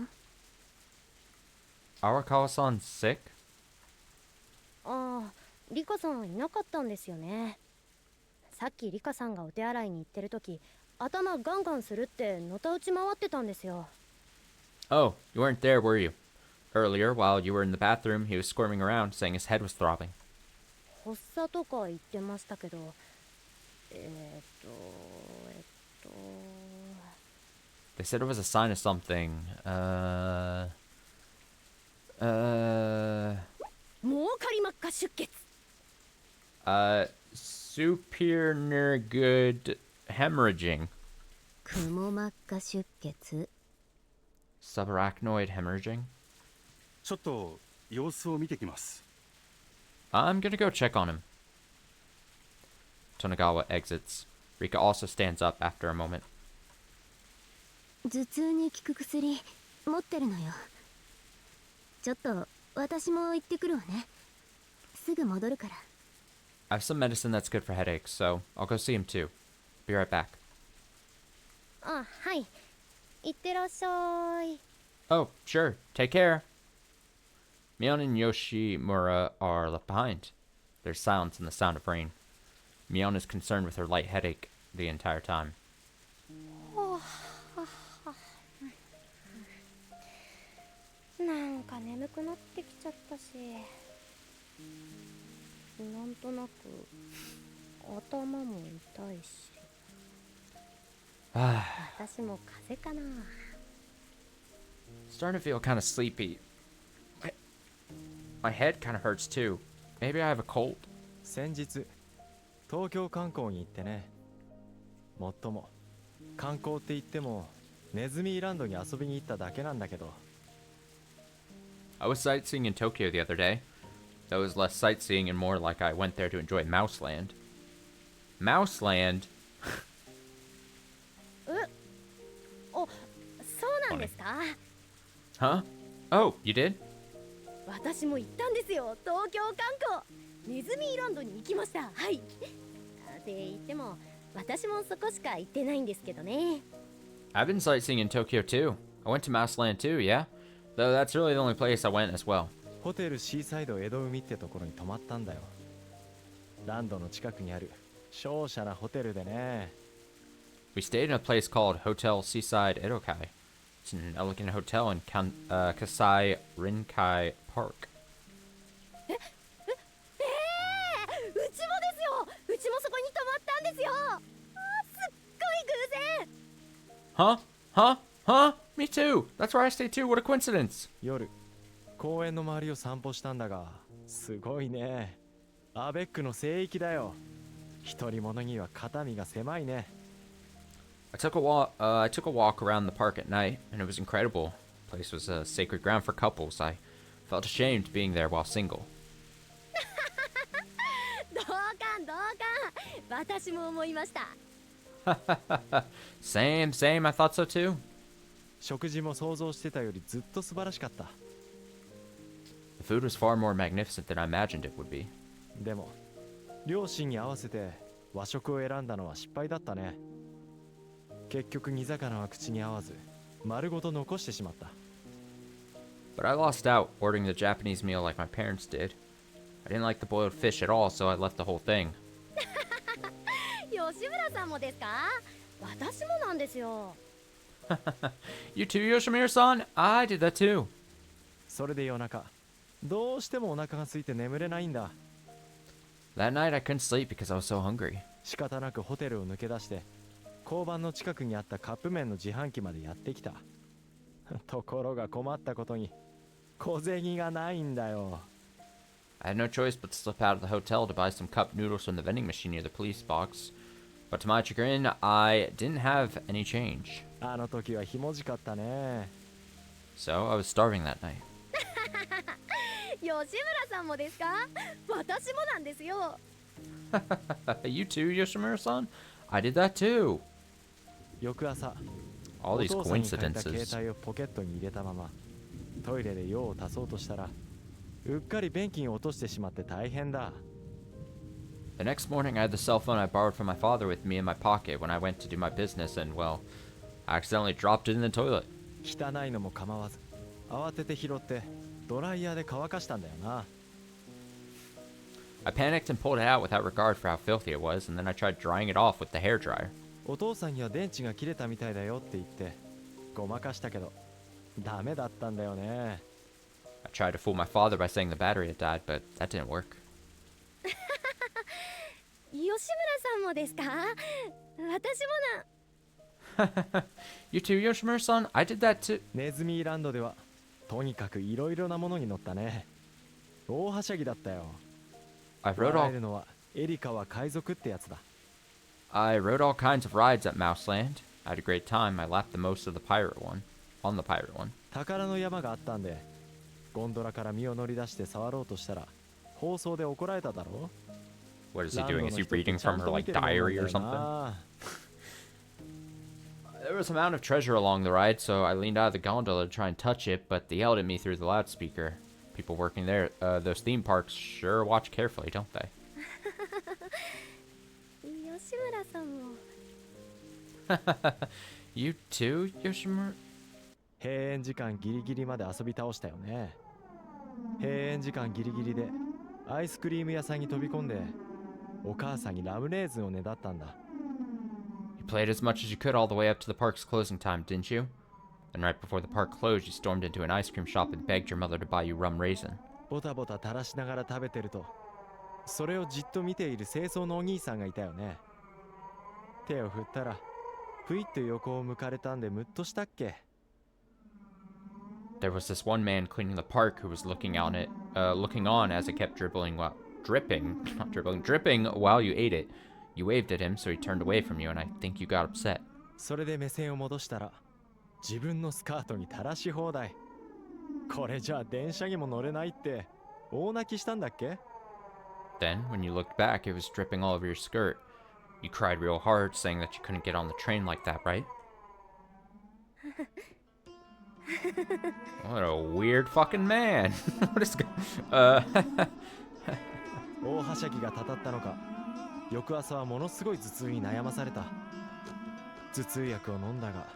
Arakawa-san sick? ああ、リカさんいなかったんですよね。さっきリカさんがお手洗いに行ってる時、頭ガンガンするってのたうち回ってたんですよ。 Oh, you weren't there, were you? Earlier, while you were in the bathroom, he was squirming around, saying his head was throbbing. 発作とか言ってましたけど、They said it was a sign of something. 儲かりまっか出血。 Superior good hemorrhaging. くも膜下出血。 Subarachnoid hemorrhaging. ちょっと様子を見てきます。 I'm gonna go check on him. Tonegawa exits. Rika also stands up after a moment. 頭痛に効く薬持ってるのよ。ちょっと私も行ってくるわね。すぐ戻るから。 I have some medicine that's good for headaches, so I'll go see him too. Be right back. あ、はい。行ってらっしゃい。 Oh, sure. Take care. Mion and Yoshimura are left behind. There's silence and the sound of rain. Mion is concerned with her light headache the entire time. なんか眠くなってきちゃったし、なんとなく頭も痛いし。私も風邪かな。 Starting to feel kind of sleepy. My head kind of hurts too. Maybe I have a cold. 先日東京観光に行ってね。もっとも観光って言ってもネズミランドに遊びに行っただけなんだけど。 I was sightseeing in Tokyo the other day. That was less sightseeing and more like I went there to enjoy Mouseland. Mouseland? お、そうなんですか？ Huh? Oh, you did? 私も行ったんですよ、東京観光。ネズミーランドに行きました。はい。って言っても、私もそこしか行ってないんですけどね。 I've been sightseeing in Tokyo too. I went to Mouseland too, yeah? Though that's really the only place I went as well. ホテルシーサイド江戸海ってところに泊まったんだよ。ランドの近くにある瀟洒なホテルでね。 We stayed in a place called Hotel Seaside Edokai. It's an elegant hotel in Kasai Rinkai Park. うちもですよ。うちもそこに泊まったんですよ。すっごい偶然。 Huh? Huh? Huh? Me too. That's where I stayed too. What a coincidence. 夜公園の周りを散歩したんだが、すごいね。アベックの聖域だよ。一人者には肩身が狭いね。 I took a walk around the park at night, and it was incredible. The place was a sacred ground for couples. I felt ashamed being there while single. 同感同感。私も思いました。 Same. I thought so too. 食事も想像してたよりずっと素晴らしかった。 The food was far more magnificent than I imagined it would be. でも両親に合わせて和食を選んだのは失敗だったね。結局煮魚は口に合わず丸ごと残してしまった。 But I lost out ordering the Japanese meal like my parents did. I didn't like the boiled fish at all, so I left the whole thing. 吉村さんもですか？私もなんですよ。 You too, Yoshimura-san? I did that too. それで夜中どうしてもお腹が空いて眠れないんだ。 That night I couldn't sleep because I was so hungry. 仕方なくホテルを抜け出して交番の近くにあったカップ麺の自販機までやってきた。ところが困ったことに小銭がないんだよ。I had no choice but to slip out of the hotel to buy some cup noodles from the vending machine near the police box. But to my chagrin, I didn't have any change. あの時はひもじかったね。 So I was starving that night. 吉村さんもですか？私もなんですよ。You too, Yoshimura-san? I did that too. 翌朝、 All お these 父さんに借りた携 coincidences. 帯をポケットに入れたままトイレで用を足そうとしたら、うっかり便器を落としてしまって大変だ。 The next morning, I had the cell phone I borrowed from my father with me in my pocket when I went to do my business, and, well, I accidentally dropped it in the toilet. 汚いのも構わず、慌てて拾ってドライヤーで乾かしたんだよな。 I panicked and pulled it out without regard for how filthy it was, and then I tried drying it off with the hairdryer. お父さんには電池が切れたみたいだよって言ってごまかしたけどダメだったんだよね。 I tried to fool my father by saying the battery had died, but that didn't work. 吉村さんもですか？私もな。You too, Yoshimura-san? I did that too. ネズミランドではとにかくいろいろなものに乗ったね。大はしゃぎだったよ。 I rode 笑え all るのはエリカは海賊ってやつだ。 I rode all kinds of rides at Mouseland. I had a great time. I lapped the most of the pirate one. On the pirate one. 宝の山があったんでゴンドラから身を乗り出して触ろうとしたら放送で怒られただろ。 What is he ランド doing? の Is he 人って reading ちゃ from ん her, と見 like, てるもんなんだ diary よ or something? な。 There was a mound of treasure along the ride, so I leaned out of the gondola to try and touch it, but they yelled at me through the loudspeaker. People working there, those theme parks sure watch carefully, don't they? 吉村さんも。You too, Yoshimura? 閉園時間ギリギリまで遊び倒したよね。閉園時間ギリギリでアイスクリーム屋さんに飛び込んでお母さんにラムレーズンをねだったんだ。 You played as much as you could all the way up to the park's closing time, didn't you? And right before the park closed, you stormed into an ice cream shop and begged your mother to buy you rum raisin. ボタボタ垂らしながら食べてるとそれをじっと見ている清掃のお兄さんがいたよね。手を振ったらぷいっと横を向かれたんでムッとしたっけ。 There was this one man cleaning the park who was looking on as it kept dripping while you ate it. You waved at him, so he turned away from you, and I think you got upset. それで目線を戻したら自分のスカートに垂らし放題。これじゃあ電車にも乗れないって大泣きしたんだっけ。 Then, when you looked back, it was dripping all over your skirt. You cried real hard, saying that you couldn't get on the train like that, right? What a weird fucking man. What is大はしゃぎがたたったのか翌朝はものすごい頭痛に悩まされた。頭痛薬を飲んだが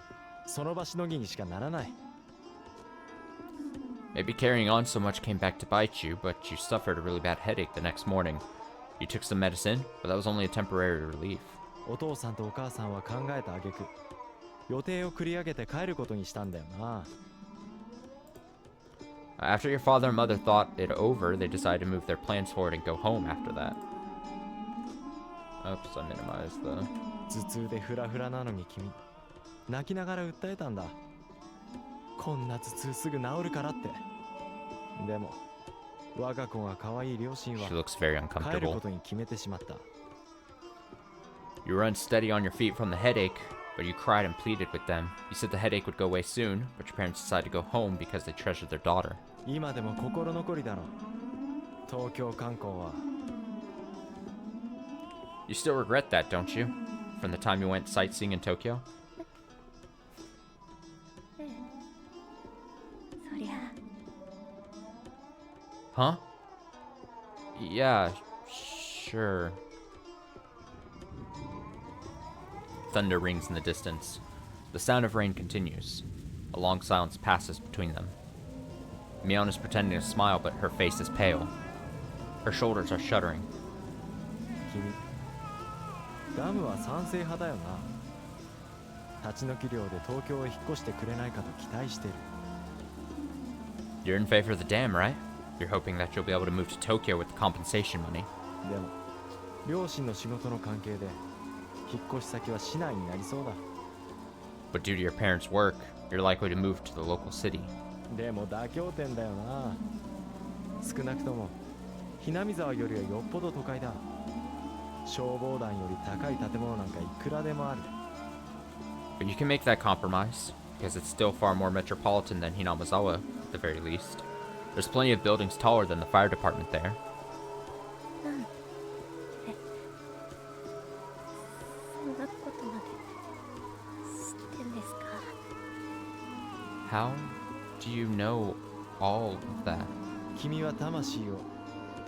その場しのぎにしかならない。 Maybe carrying on so much came back to bite you, but you suffered a really bad headache the next morning. You took some medicine, but that was only a temporary relief. お父さんとお母さんは考えた挙句予定を繰り上げて帰ることにしたんだよな。 After your father and mother thought it over, they decided to move their plans forward and go home after that. Oops, I minimized the... 頭痛でフラフラなのに君泣きながら訴えたんだ。こんな頭痛すぐ治るからって。でも我が子が可愛い両親は She looks very 帰るこ uncomfortable. とに決めてしまった。 You were unsteady on your feet from the headache, but you cried and pleaded with them. You said the headache would go away soon, but your parents decided to go home because they treasured their daughter. 今でも心残りだろ。東京観光は You still regret that, don't you? From the time you went sightseeing in Tokyo? そりゃ。 Huh? Yeah, sure. Thunder rings in the distance. The sound of rain continues. A long silence passes between them. Mion is pretending to smile, but her face is pale. Her shoulders are shuddering. 君ダムは賛成派だよな。立ち退き料で東京へ引っ越してくれないかと期待してる。 You're in favor of the dam, right? You're hoping that you'll be able to move to Tokyo with the compensation money. でも両親の仕事の関係で引っ越し先は市内になりそうだ。 But due to your parents' work, you're likely to move to the local city. でも妥協点だよな。少なくとも Hinamizawa よりはよっぽど都会だ。消防団より高い建物なんかいくらでもある。But you can make that compromise, because it's still far more metropolitan than Hinamizawa, at the very least. There's plenty of buildings taller than the fire department there. そんなことまで知ってんですか？ How do you know all of that? 君は魂を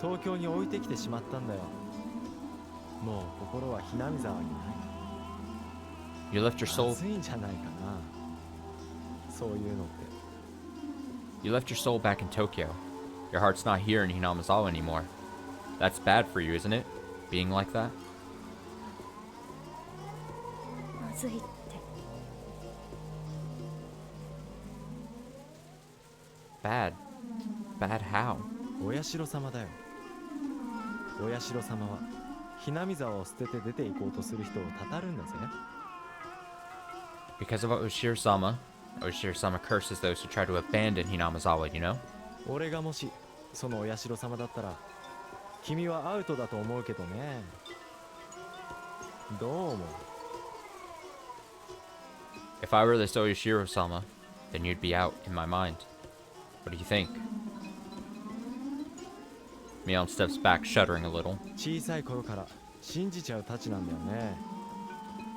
東京に置いてきてしまったんだよ。もう心はHinamizawaにない。You left your soul. まずいんじゃないかな。そういうのって。You left your soul back in Tokyo. Your heart's not here in Hinamizawa anymore. That's bad for you, isn't it? Being like that? まずいって。Bad. Bad how? お社様だよ。お社様はHinamizawaを捨てて出て行こうとする人をたたるんだぜ。Because of Oshiro-sama, Oshiro-sama curses those who try to abandon Hinamizawa, you know? 俺がもしそのお社様だったら君はアウトだと思うけどね。どう思う？ If I were this Oshiro-sama, then you'd be out in my mind. What do you think? Mion steps back, shuddering a little. 小さい頃から信じちゃうたちなんだよね。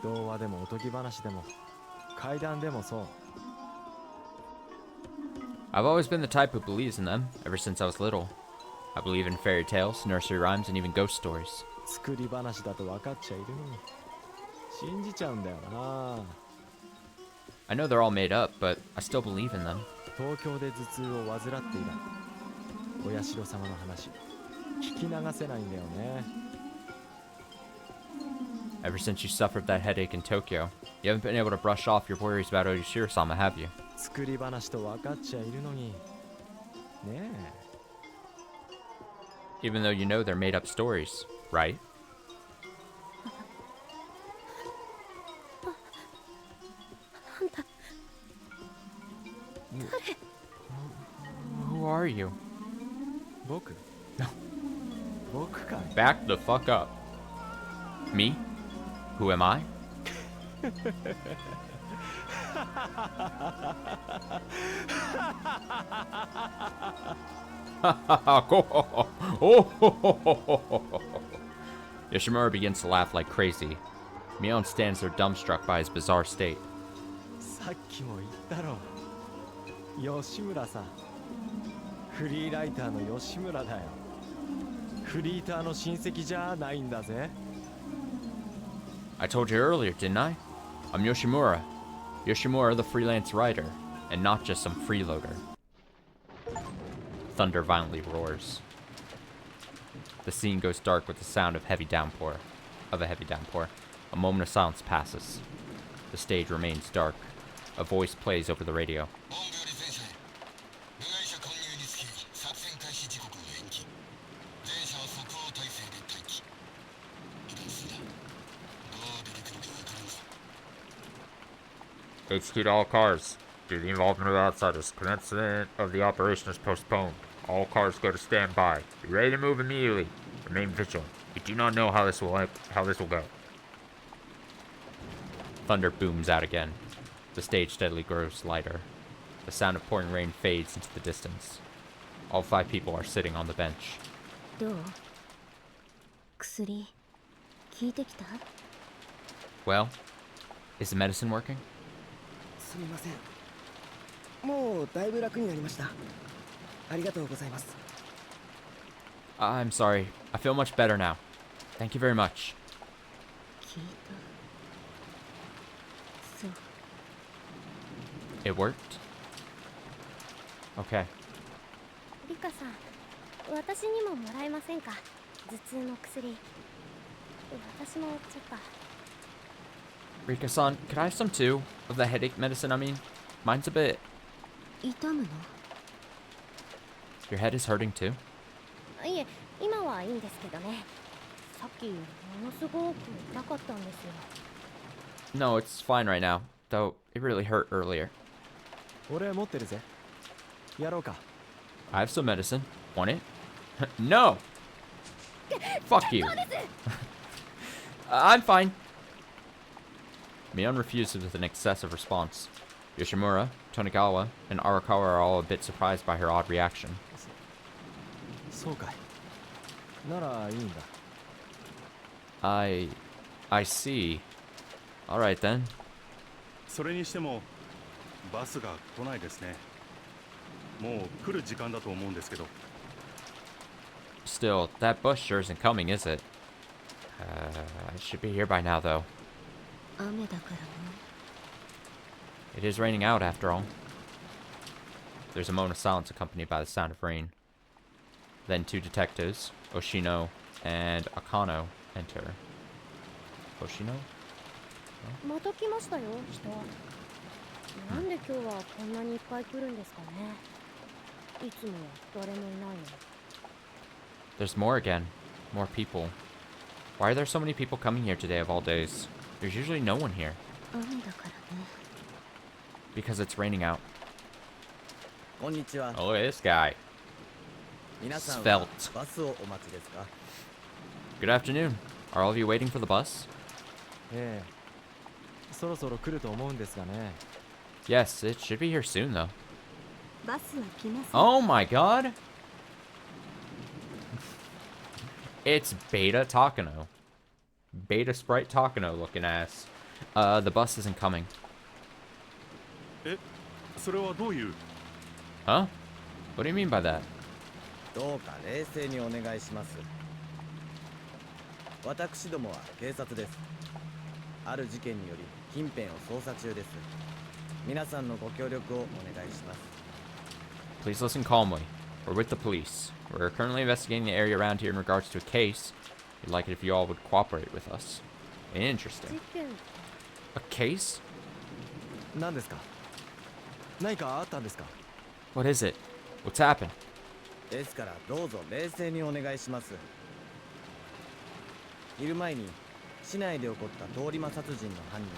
童話でもおとぎ話でも怪談でもそう。 I've always been the type who believes in them, ever since I was little. I believe in fairy tales, nursery rhymes, and even ghost stories. 作り話だと分かっちゃいるのに信じちゃうんだよな。 I know they're all made up, but I still believe in them. 東京で頭痛を患って以来お社様の話聞き流せないんだよね。 Ever since you suffered that headache in Tokyo, you haven't been able to brush off your worries about Oshiro-sama, have you? 作り話と分かっちゃいるのにね Even though you know they're made up stories, right? あんた Who are you? え。僕僕かい。 Back the fuck up. Me? Who am I? Yoshimura begins to laugh like crazy. Mion stands there dumbstruck by his bizarre state. さっきも言ったろ。吉村さん。フリーライターの吉村だよ。フリーターの親戚じゃないんだぜ。 I told you earlier, didn't I? I'm Yoshimura. Yoshimura, the freelance writer, and not just some freeloader. Thunder violently roars. The scene goes dark with the sound of a heavy downpour. A moment of silence passes. The stage remains dark. A voice plays over the radio. 本部より全社へ部外者混入につき作戦開始時刻を延期全社は即応態勢で待機油断するなどう出てくるか分からんぞ HQ to all cars. Due to the involvement of outsiders, commencement of the operation is postponed. All cars go to standby. Be ready to move immediately. Remain vigilant. We do not know how this will go. Thunder booms out again. The stage steadily grows lighter. The sound of pouring rain fades into the distance. All 5 people are sitting on the bench. どう？薬効いてきた？ Well, is the medicine working? すみません。もうだいぶ楽になりました。ありがとうございます。 I'm sorry. I feel much better now. Thank you very much. 効いた。そう。 It worked? Okay. リカさん、私にももらえませんか？頭痛の薬。私もちょっと。 Rika-san, could I have some too? Of the headache medicine, I mean? Mine's a bit... 痛むの？ Your head is hurting too? いえ、今はいいんですけどね。さっきものすごく痛かったんですよ。 No, it's fine right now. Though, it really hurt earlier. 俺持ってるぜ。やろうか。 I have some medicine. Want it? No! Fuck you. I'm fine. Mion refuses with an excessive response. Yoshimura, Tonegawa, and Arakawa are all a bit surprised by her odd reaction. そうかい。ならいいんだ。I see. Alright then. それにしてもバスが来ないですね。もう来る時間だと思うんですけど。 Still, that bus sure isn't coming, is it? It should be here by now, though. 雨だからね。 It is raining out, after all. There's a moment of silence accompanied by the sound of rain. Then two detectives, Oshino and Akano, enter. Oshino? また来ましたよ、人。なんで今日はこんなにいっぱい来るんですかね。いつもは誰もいないの。 There's more again. More people. Why are there so many people coming here today of all days? There's usually no one here. 雨だからね。 Because it's raining out. こんにちは。 Oh, this guy. 皆さんは Svelte. バスをお待ちですか？ Good afternoon. Are all of you waiting for the bus? ええ。そろそろ来ると思うんですがね。 Yes, it should be here soon, though. バスは来ます。 Oh my god! It's Beta Takano. Beta Sprite Takano looking ass. The bus isn't coming. え、それはどういう？ Huh? What do you mean by that? どうか冷静にお願いします。私どもは警察です。ある事件により近辺を捜査中です。皆さんのご協力をお願いします。 Please listen calmly. We're with the police. We're currently investigating the area around here in regards to a case. We'd like it if you all would cooperate with us. Interesting. 事件。 A case? 何ですか？何かあったんですか？ What is it? What's happened? ですからどうぞ冷静にお願いします。昼前に市内で起こった通り魔殺人の犯人が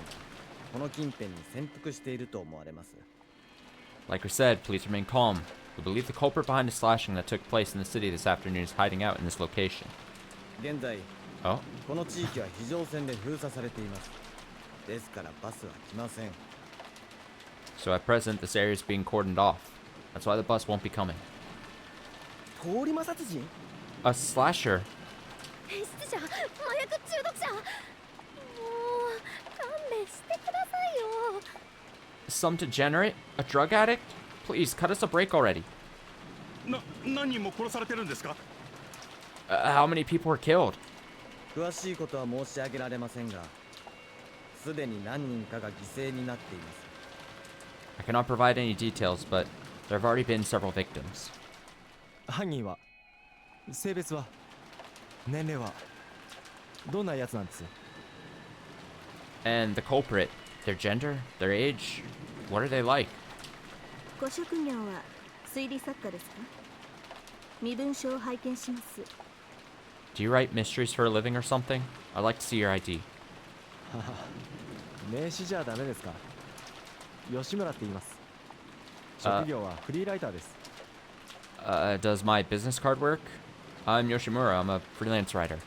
この近辺に潜伏していると思われます。 Like we said, please remain calm. We believe the culprit behind the slashing that took place in the city this afternoon is hiding out in this location. 現在 Oh? この地域は非常線で封鎖されています。ですからバスは来ません。 So at present, this area is being cordoned off. That's why the bus won't be coming. 通り魔殺人？ A slasher? 失者、麻薬中毒者。もう勘弁してくださいよ。 Some degenerate? A drug addict? Please, cut us a break already. 何人も殺されてるんですか？ How many people were killed? 詳しいことは申し上げられませんが、すでに何人かが犠牲になっています。 I cannot provide any details, but there have already been several victims. 犯人は？性別は？年齢は？どんなやつなんです？ And the culprit, their gender, their age, what are they like? ご職業は推理作家ですか？身分証を拝見します。 Do you write mysteries for a living or something? I'd like to see your ID. はは名刺じゃダメですか？吉村って言います。職業はフリーライターです。Does my business card work? I'm Yoshimura. I'm a freelance writer.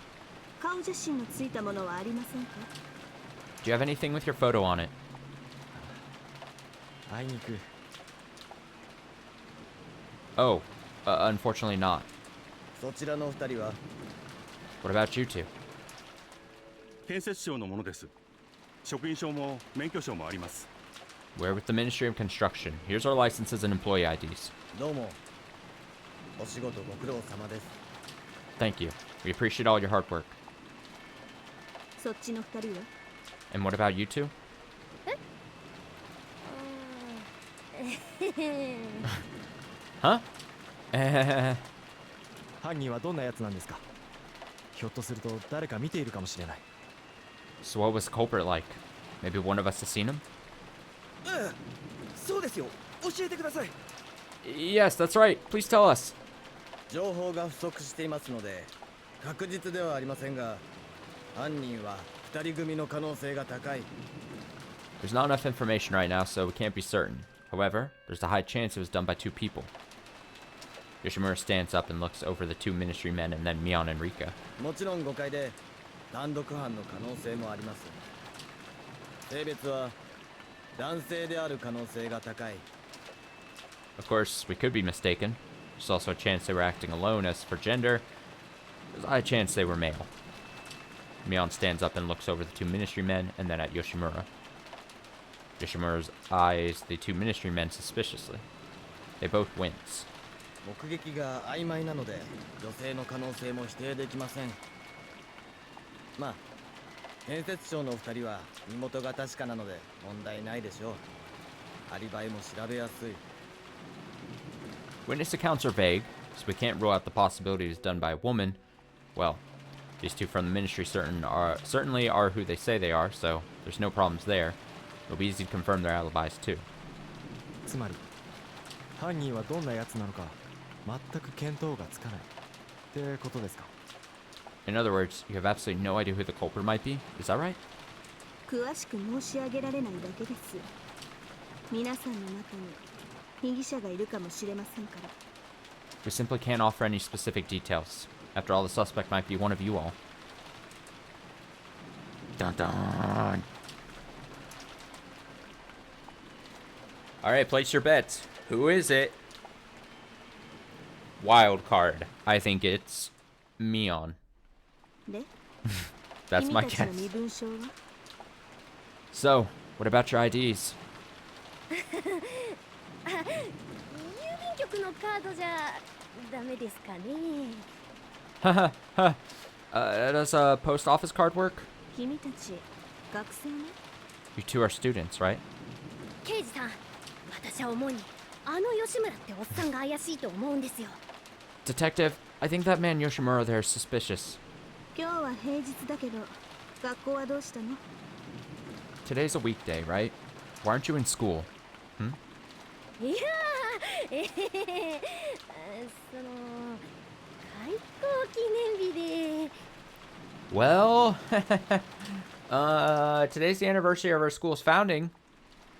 顔写真のついたものはありませんか？ Do you have anything with your photo on it? あいにく。Oh, unfortunately not. そちらのお二人は？ What about you two? 建設省のものです。職員証も免許証もあります。 We're with the Ministry of Construction. Here's our licenses and employee IDs. どうも。お仕事ご苦労様です。 Thank you. We appreciate all your hard work. そっちの二人は？ And what about you two? Huh? 犯人はどんなやつなんですか？ひょっとすると誰か見ているかもしれない。So what was the culprit like? Maybe one of us has seen him? そうですよ。教えてください。 Yes, that's right. Please tell us. 情報が不足していますので、確実ではありませんが、犯人は二人組の可能性が高い。 There's not enough information right now, so we can't be certain. However, there's a high chance it was done by two people. Yoshimura stands up and looks over the two ministry men and then Mion and Rika. もちろん誤解で単独犯の可能性もあります。性別は男性である可能性が高い。 Of course, we could be mistaken. There's also a chance they were acting alone. As for gender, there's a high chance they were male. Mion stands up and looks over the two ministry men and then at Yoshimura. Yoshimura eyes the two ministry men suspiciously. They both wince. 目撃が曖昧なので女性の可能性も否定できません。まあ、建設省の2人は身元が確かなので問題ないでしょう。アリバイも調べやすい。 Witness accounts are vague, so we can't rule out the possibility it was done by a woman. Well, these two from the ministry certainly are who they say they are, so there's no problems there. It'll be easy to confirm their alibis too. つまり犯人はどんなやつなのか全く見当がつかないってことですか。 In other words, you have absolutely no idea who the culprit might be? Is that right? 詳しく申し上げられないだけです。皆さんの中に被疑者がいるかもしれませんから。 We simply can't offer any specific details. After all, the suspect might be one of you all. Dun dun. Alright, place your bets. Who is it? Wild card. I think it's Mion. で、 That's my 君たちの guess. 身分証は So, what about your IDs? 郵便局のカードじゃダメですかね。Haha. Does a post office card work? 君たち学生ね。 You two are students, right? 刑事さん、私は思うにあの吉村っておっさんが怪しいと思うんですよ。 Detective, I think that man Yoshimura there is suspicious. 今日は平日だけど学校はどうしたの？ Today's a weekday, right? Why aren't you in school? いやー、その開校記念日で。 Well, today's the anniversary of our school's founding.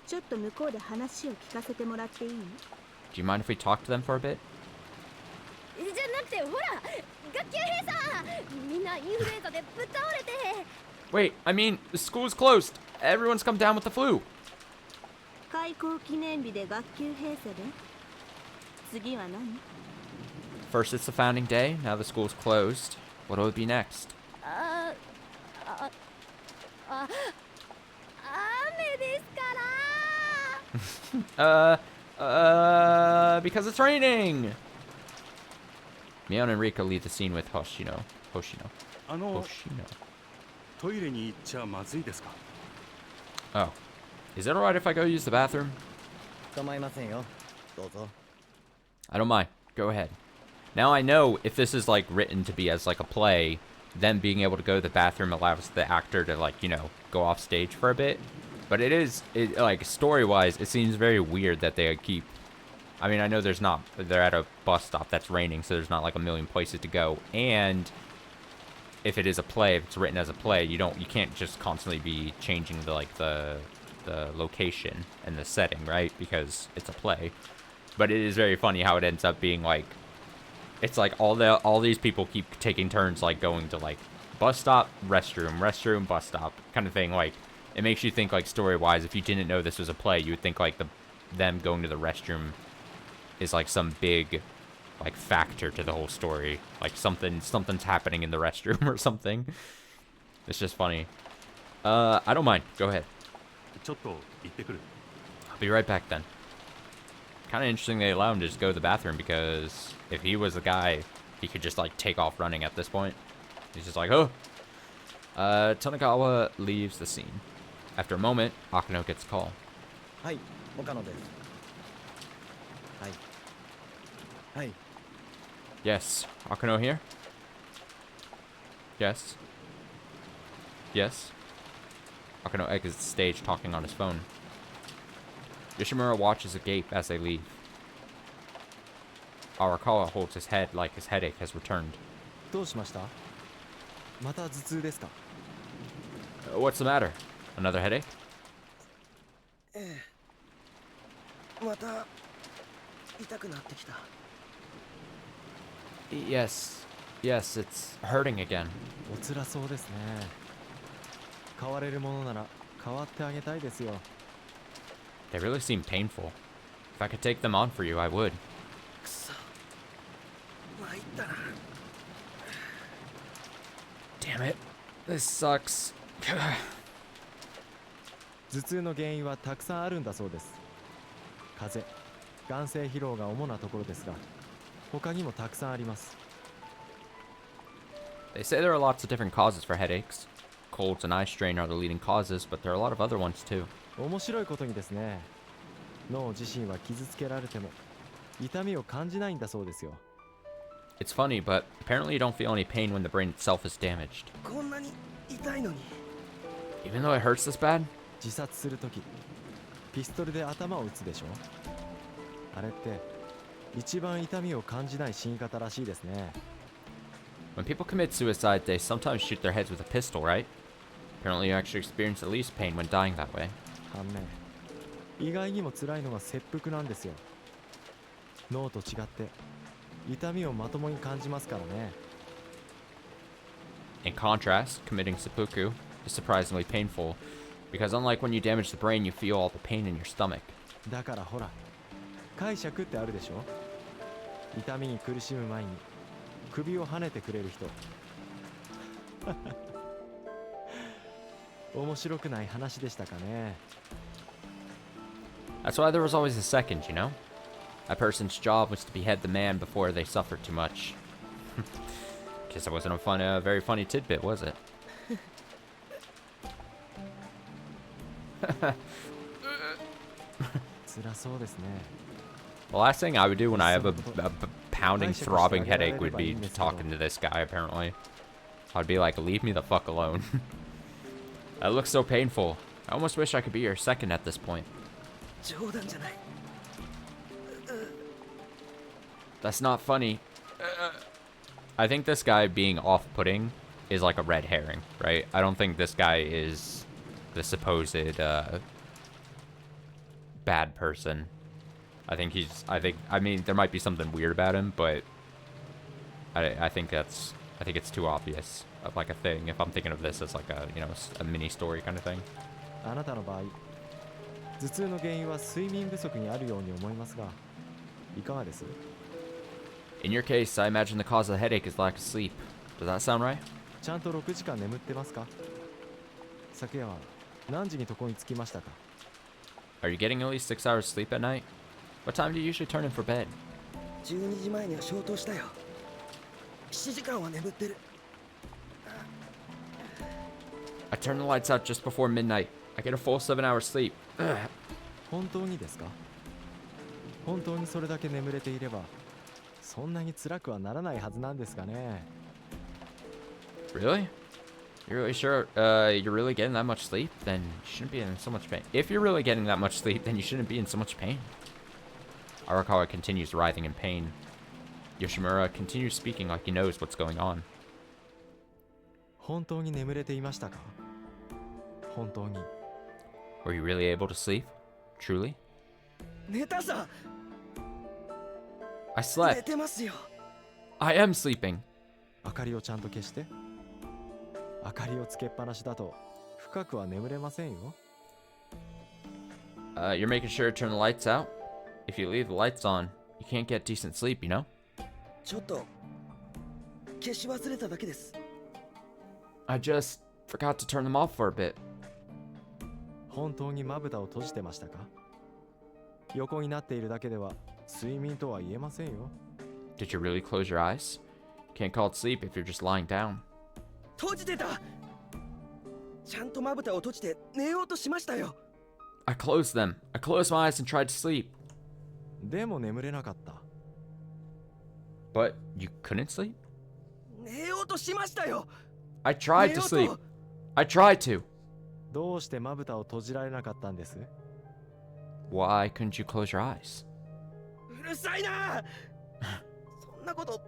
ちょっと向こうで話を聞かせてもらっていい？ Do you mind if we talk to them for a bit? じゃなくてほら、学級閉鎖、みんなインフルエンザでぶっ倒れて。 Wait, I mean, the school's closed. Everyone's come down with the flu. 開校記念日で学級閉鎖で。次は何？ First it's the founding day, now the school's closed. What'll it be next? 雨ですから。Because it's raining. Mion and Rika leave the scene with Hoshino. トイレに行っちゃまずいですか？ Oh. Is it alright if I go use the bathroom? 構いませんよ。どうぞ。 I don't mind. Go ahead. Now I know if this is like written to be as like a play, them being able to go to the bathroom allows the actor to like, you know, go off stage for a bit. But like story-wise, it seems very weird that they keep. I mean, I know they're at a bus stop that's raining, so there's not like a million places to go. And if it is a play, if it's written as a play, you can't just constantly be changing the location and the setting, right? Because it's a play. But it is very funny how it ends up being like, it's like all these people keep taking turns like going to like bus stop, restroom, bus stop kind of thing. Like it makes you think like story-wise, if you didn't know this was a play, you would think like them going to the restroom is like some big like factor to the whole story. Like something's happening in the restroom or something. It's just funny. I don't mind. Go ahead. ちょっと行ってくる。 I'll be right back then. Kind of interesting they allow him to just go to the bathroom because if he was the guy, he could just like take off running at this point. He's just like, oh. Tonagawa leaves the scene. After a moment, Akano gets a call. はい、岡野です。はい。はい。 Yes. Akano here? Yes. Yes. Akano exits the stage talking on his phone. Yoshimura watches agape as they leave. Arakawa holds his head like his headache has returned. どうしました？また頭痛ですか？ What's the matter? Another headache? また痛くなってきた。Yes. Yes, it's hurting again. お辛そうですね。変われるものなら変わってあげたいですよ。 They really seem painful. If I could take them on for you, I would. くそ参ったな。 Damn it. This sucks. 頭痛の原因はたくさんあるんだそうです。風邪、眼性疲労が主なところですが、他にもたくさんあります。 They say there are lots of different causes for headaches. Colds and eye strain are the leading causes, but there are a lot of other ones too. 面白いことにですね、脳自身は傷つけられても痛みを感じないんだそうですよ。 It's funny, but apparently you don't feel any pain when the brain itself is damaged. こんなに痛いのに。 Even though it hurts this bad? 自殺するとき、ピストルで頭を撃つでしょ。あれって一番痛みを感じない死に方らしいですね。 When people commit suicide, they sometimes shoot their heads with a pistol, right? Apparently you actually experience the least pain when dying that way. 反面、意外にも辛いのが切腹なんですよ。脳と違って痛みをまともに感じますからね。 In contrast, committing seppuku is surprisingly painful, because unlike when you damage the brain, you feel all the pain in your stomach. だからほら、解釈ってあるでしょ。痛みに苦しむ前に首をはねてくれる人。面白くない話でしたかね。 That's why there was always a second, you know? That person's job was to behead the man before they suffered too much. Guess that wasn't a very funny tidbit, was it? The last thing I would do when I have a pounding, throbbing headache would be talking to this guy, apparently. I'd be like, leave me the fuck alone. That looks so painful. I almost wish I could be your second at this point. 冗談じゃない。 That's not funny. I think this guy being off-putting is like a red herring, right? I don't think this guy is the supposed bad person. I mean, there might be something weird about him, but I think it's too obvious of like a thing if I'm thinking of this as like a, you know, a mini story kind of thing. あなたの場合、頭痛の原因は睡眠不足にあるように思いますが、いかがです？ In your case, I imagine the cause of the headache is lack of sleep. Does that sound right? ちゃんと6時間眠ってますか？昨夜は何時に床に着きましたか？ Are you getting at least 6 hours sleep at night? What time do you usually turn in for bed? 12時前には消灯したよ。7時間は眠ってる。 I turn the lights out just before midnight. I get a full 7 hours sleep. 本当にですか？本当にそれだけ眠れていれば、そんなに辛くはならないはずなんですがね。 Really? You're really sure you're really getting that much sleep? Then you shouldn't be in so much pain. If you're really getting that much sleep, then you shouldn't be in so much pain. Arakawa continues writhing in pain. Yoshimura continues speaking like he knows what's going on. 本当に眠れていましたか？本当に。 Were you really able to sleep? Truly? 寝たさ。 I 寝 slept. てますよ。 I am sleeping. 明かりをちゃんと消して。明かりをつけっぱなしだと深くは眠れませんよ。 You're making sure to turn the lights out? If you leave the lights on, you can't get decent sleep, you know? ちょっと消し忘れただけです。 I just forgot to turn them off for a bit. 本当にまぶたを閉じてましたか？横になっているだけでは睡眠とは言えませんよ。 Did you really close your eyes? Can't call it sleep if you're just lying down. 閉じてた。ちゃんとまぶたを閉じて寝ようとしましたよ。 I closed them. I closed my eyes and tried to sleep. でも眠れなかった。 But you couldn't sleep? 寝ようとしましたよ。 I tried to sleep. I tried to. どうしてまぶたを閉じられなかったんです？ Why couldn't you close your eyes? うるさいな。そんなこと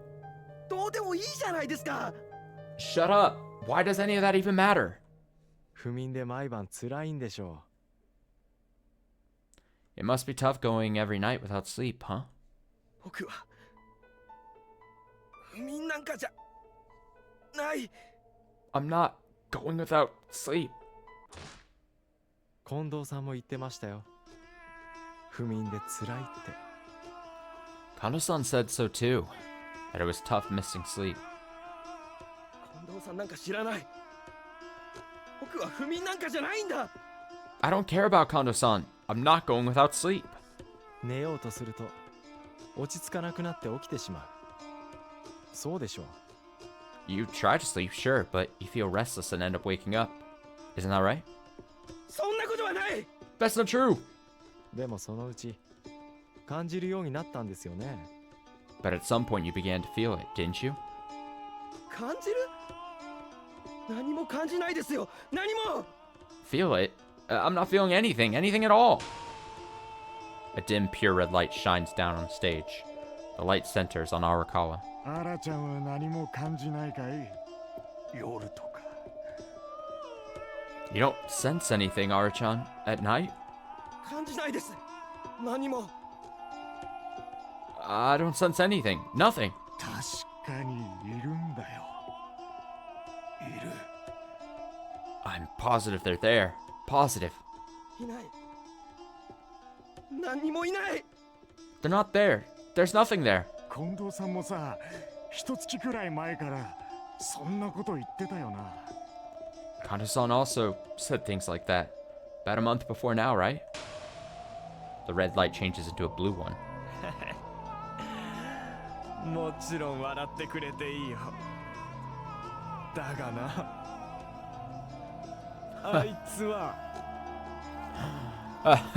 どうでもいいじゃないですか。 Shut up. Why does any of that even matter? 不眠で毎晩辛いんでしょ It must be tough going every night without sleep, huh? 僕は不眠なんかじゃない。 I'm not going without sleep. 近藤さんも言ってましたよ。不眠で辛いって。Kano-san said so too, that it was tough missing sleep. 近藤さんなんか知らない。僕は不眠なんかじゃないんだ。 I don't care about Kondo-san. I'm not going without sleep. 寝ようとすると落ち着かなくなって起きてしまう。そうでしょう。You try to sleep, sure, but you feel restless and end up waking up. Isn't that right? そんなことはない。 That's not true. でもそのうち感じるようになったんですよね。But at some point you began to feel it, didn't you? 感じる？何も感じないですよ。何も。 Feel it? I'm not feeling anything at all. A dim, pure red light shines down on the stage. The light centers on Arakawa. アラちゃんは何も感じないかい？夜とか。 You don't sense anything, Ara-chan, at night? 感じないです。何も。 I don't sense anything. Nothing. 確かにいるんだよ。いる。 I'm positive they're there. Positive. いない。何もいない。 They're not there. There's nothing there. 近藤さんもさ、一月くらい前からそんなこと言ってたよな。 Kano-san also said things like that. About a month before now, right? The red light changes into a blue one. もちろん笑ってくれていいよ。だがな、あいつは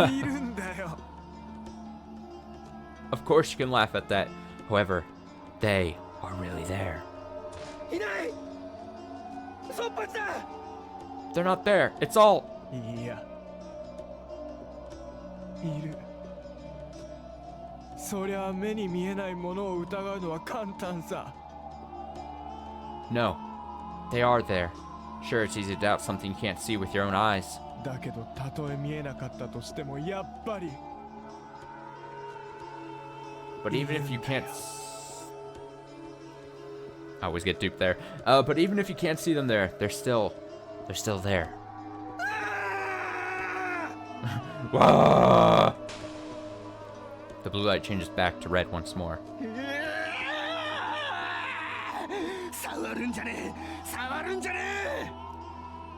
いるんだよ。 Of course you can laugh at that. However, they are really there. いない。そっぱちだ。 They're not there. It's all... いや、いる。そりゃ目に見えないものを疑うのは簡単さ。 No. They are there. Sure, it's easy to doubt something you can't see with your own eyes. だけどたとえ見えなかったとしてもやっぱり。 But even if you can't... I always get duped there. But even if you can't see them there, they're still there. Wah! The blue light changes back to red once more. 触るんじゃねえ。触るんじゃね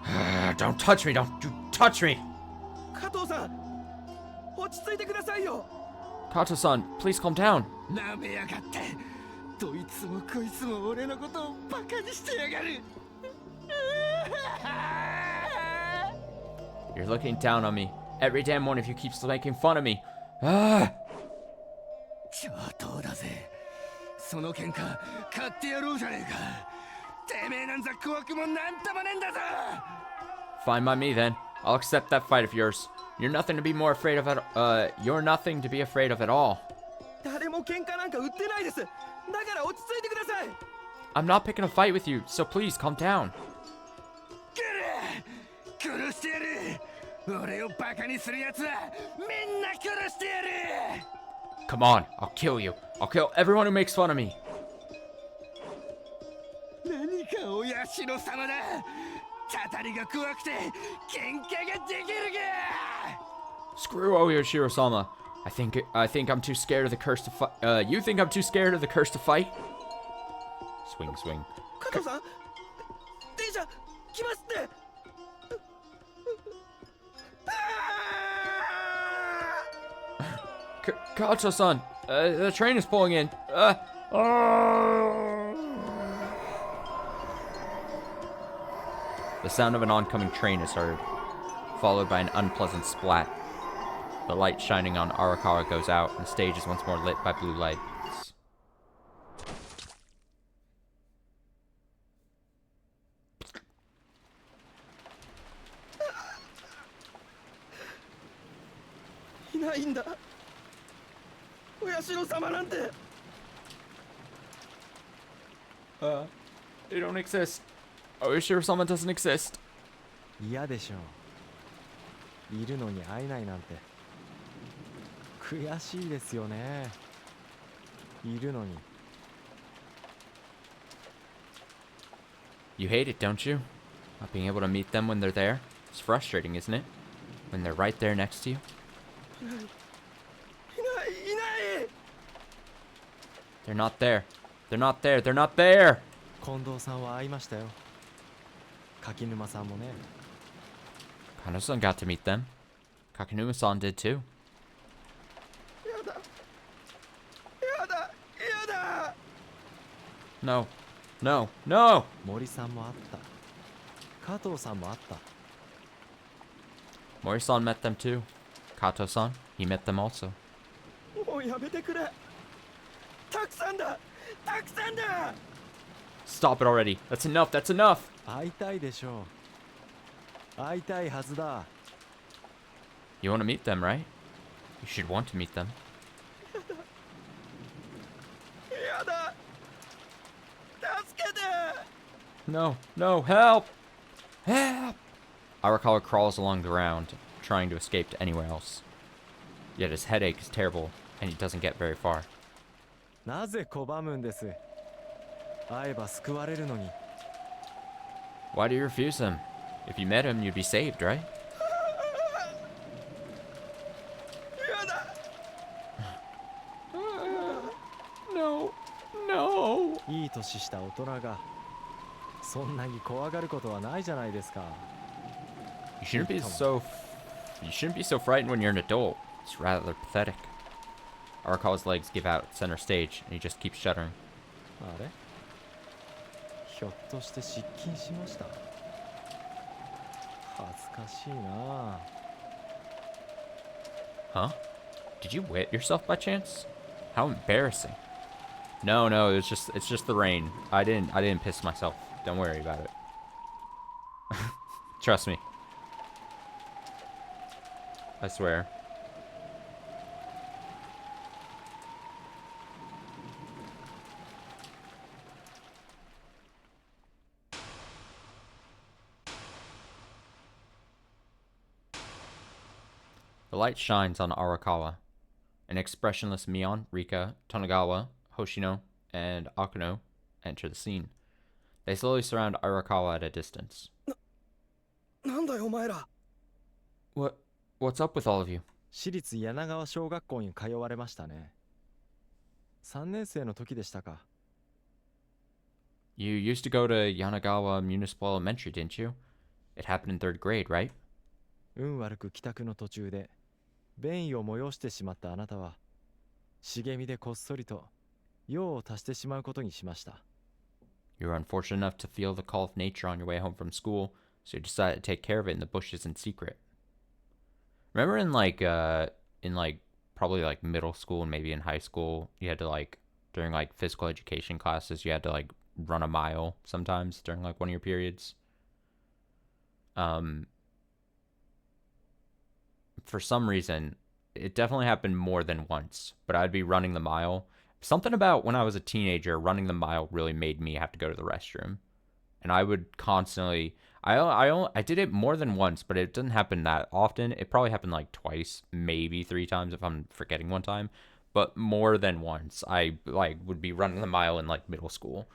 え。 Don't touch me! Don't you touch me! 加藤さん、落ち着いてくださいよ。 Kato-san, please calm down. なめやがって。どいつもこいつも俺のことをバカにしてやがる。 You're looking down on me. Every damn one of you keeps making fun of me. Ah! 上等だぜ。その喧嘩買ってやろうじゃねえか。てめえなんざ怖くもなんともねえんだぞ。 Fine by me then. I'll accept that fight of yours. You're nothing to be more afraid of you're nothing to be afraid of at all. 誰も喧嘩なんか売ってないです。だから落ち着いてください。 I'm not picking a fight with you, so please calm down. 殺してやる。俺をバカにする奴はみんな殺してやる。 Come on, I'll kill you. I'll kill everyone who makes fun of me. 何かお社様だ。たりが怖くて喧嘩ができるか。 Screw Oyoshiro-sama. I think I'm too scared of the curse to fight. You think I'm too scared of the curse to fight? Swing, swing. 加藤さん、電車来ますって。 Kato-san, the train is pulling in. The sound of an oncoming train is heard, followed by an unpleasant splat. The light shining on Arakawa goes out, and the stage is once more lit by blue lights. They don't exist. Oyoshiro-sama doesn't exist. 嫌でしょう。いるのに会えないなんて悔しいですよね。いるのに You hate it, don't you? Not being able to meet them when they're there? It's frustrating, isn't it? When they're right there next to you? いない。 They're not there. They're not there. They're not there! 近藤さんは会いましたよ。柿沼さんもね。Kano-san got to meet them. Kakinuma-san did too. やだ。 No. No. No! 森さんも会った。加藤さんも会った。 Mori-san met them too. Kato-san, he met them also. もうやめてくれ。たくさんだ。 Stop it already. That's enough. That's enough. 会いたいでしょう。会いたいはずだ。 You want to meet them, right? You should want to meet them. やだ。助けて。 No. No. Help! Help! Arakawa crawls along the ground, trying to escape to anywhere else. Yet his headache is terrible, and he doesn't get very far. なぜ拒むんです。会えば救われるのに。 Why do you refuse him? If you met him, you'd be saved, right? やだ。 No. No. いい年した大人がそんなに怖がることはないじゃないですか。 You shouldn't be so frightened when you're an adult. It's rather pathetic. Arakawa's legs give out center stage, and he just keeps shuddering. あれひょっとして失禁しました。恥ずかしいな。 Huh? Did you wet yourself by chance? How embarrassing. No, it's just the rain. I didn't piss myself. Don't worry about it. Trust me. I swear. The light shines on Arakawa. An expressionless Mion, Rika, Tonagawa, Hoshino, and Akuno enter the scene. They slowly surround Arakawa at a distance. なんだよお前ら。 What's up with all of you? 私立柳川小学校に通われましたね。3年生の時でしたか。 You used to go to Yanagawa Municipal Elementary, didn't you? It happened in 3rd grade, right? 運悪く帰宅の途中で便意を催してしまったあなたは茂みでこっそりと用を足してしまうことにしました。 You were unfortunate enough to feel the call of nature on your way home from school, so you decided to take care of it in the bushes in secret. Remember in probably like middle school and maybe in high school, you had to during physical education classes, you had to run a mile sometimes during one of your periods. For some reason, it definitely happened more than once, but I'd be running the mile. Something about when I was a teenager, running the mile really made me have to go to the restroom. And I would constantly... I did it more than once, but it didn't happen that often. It probably happened twice, maybe 3 times if I'm forgetting one time. But more than once, I would be running the mile in middle school.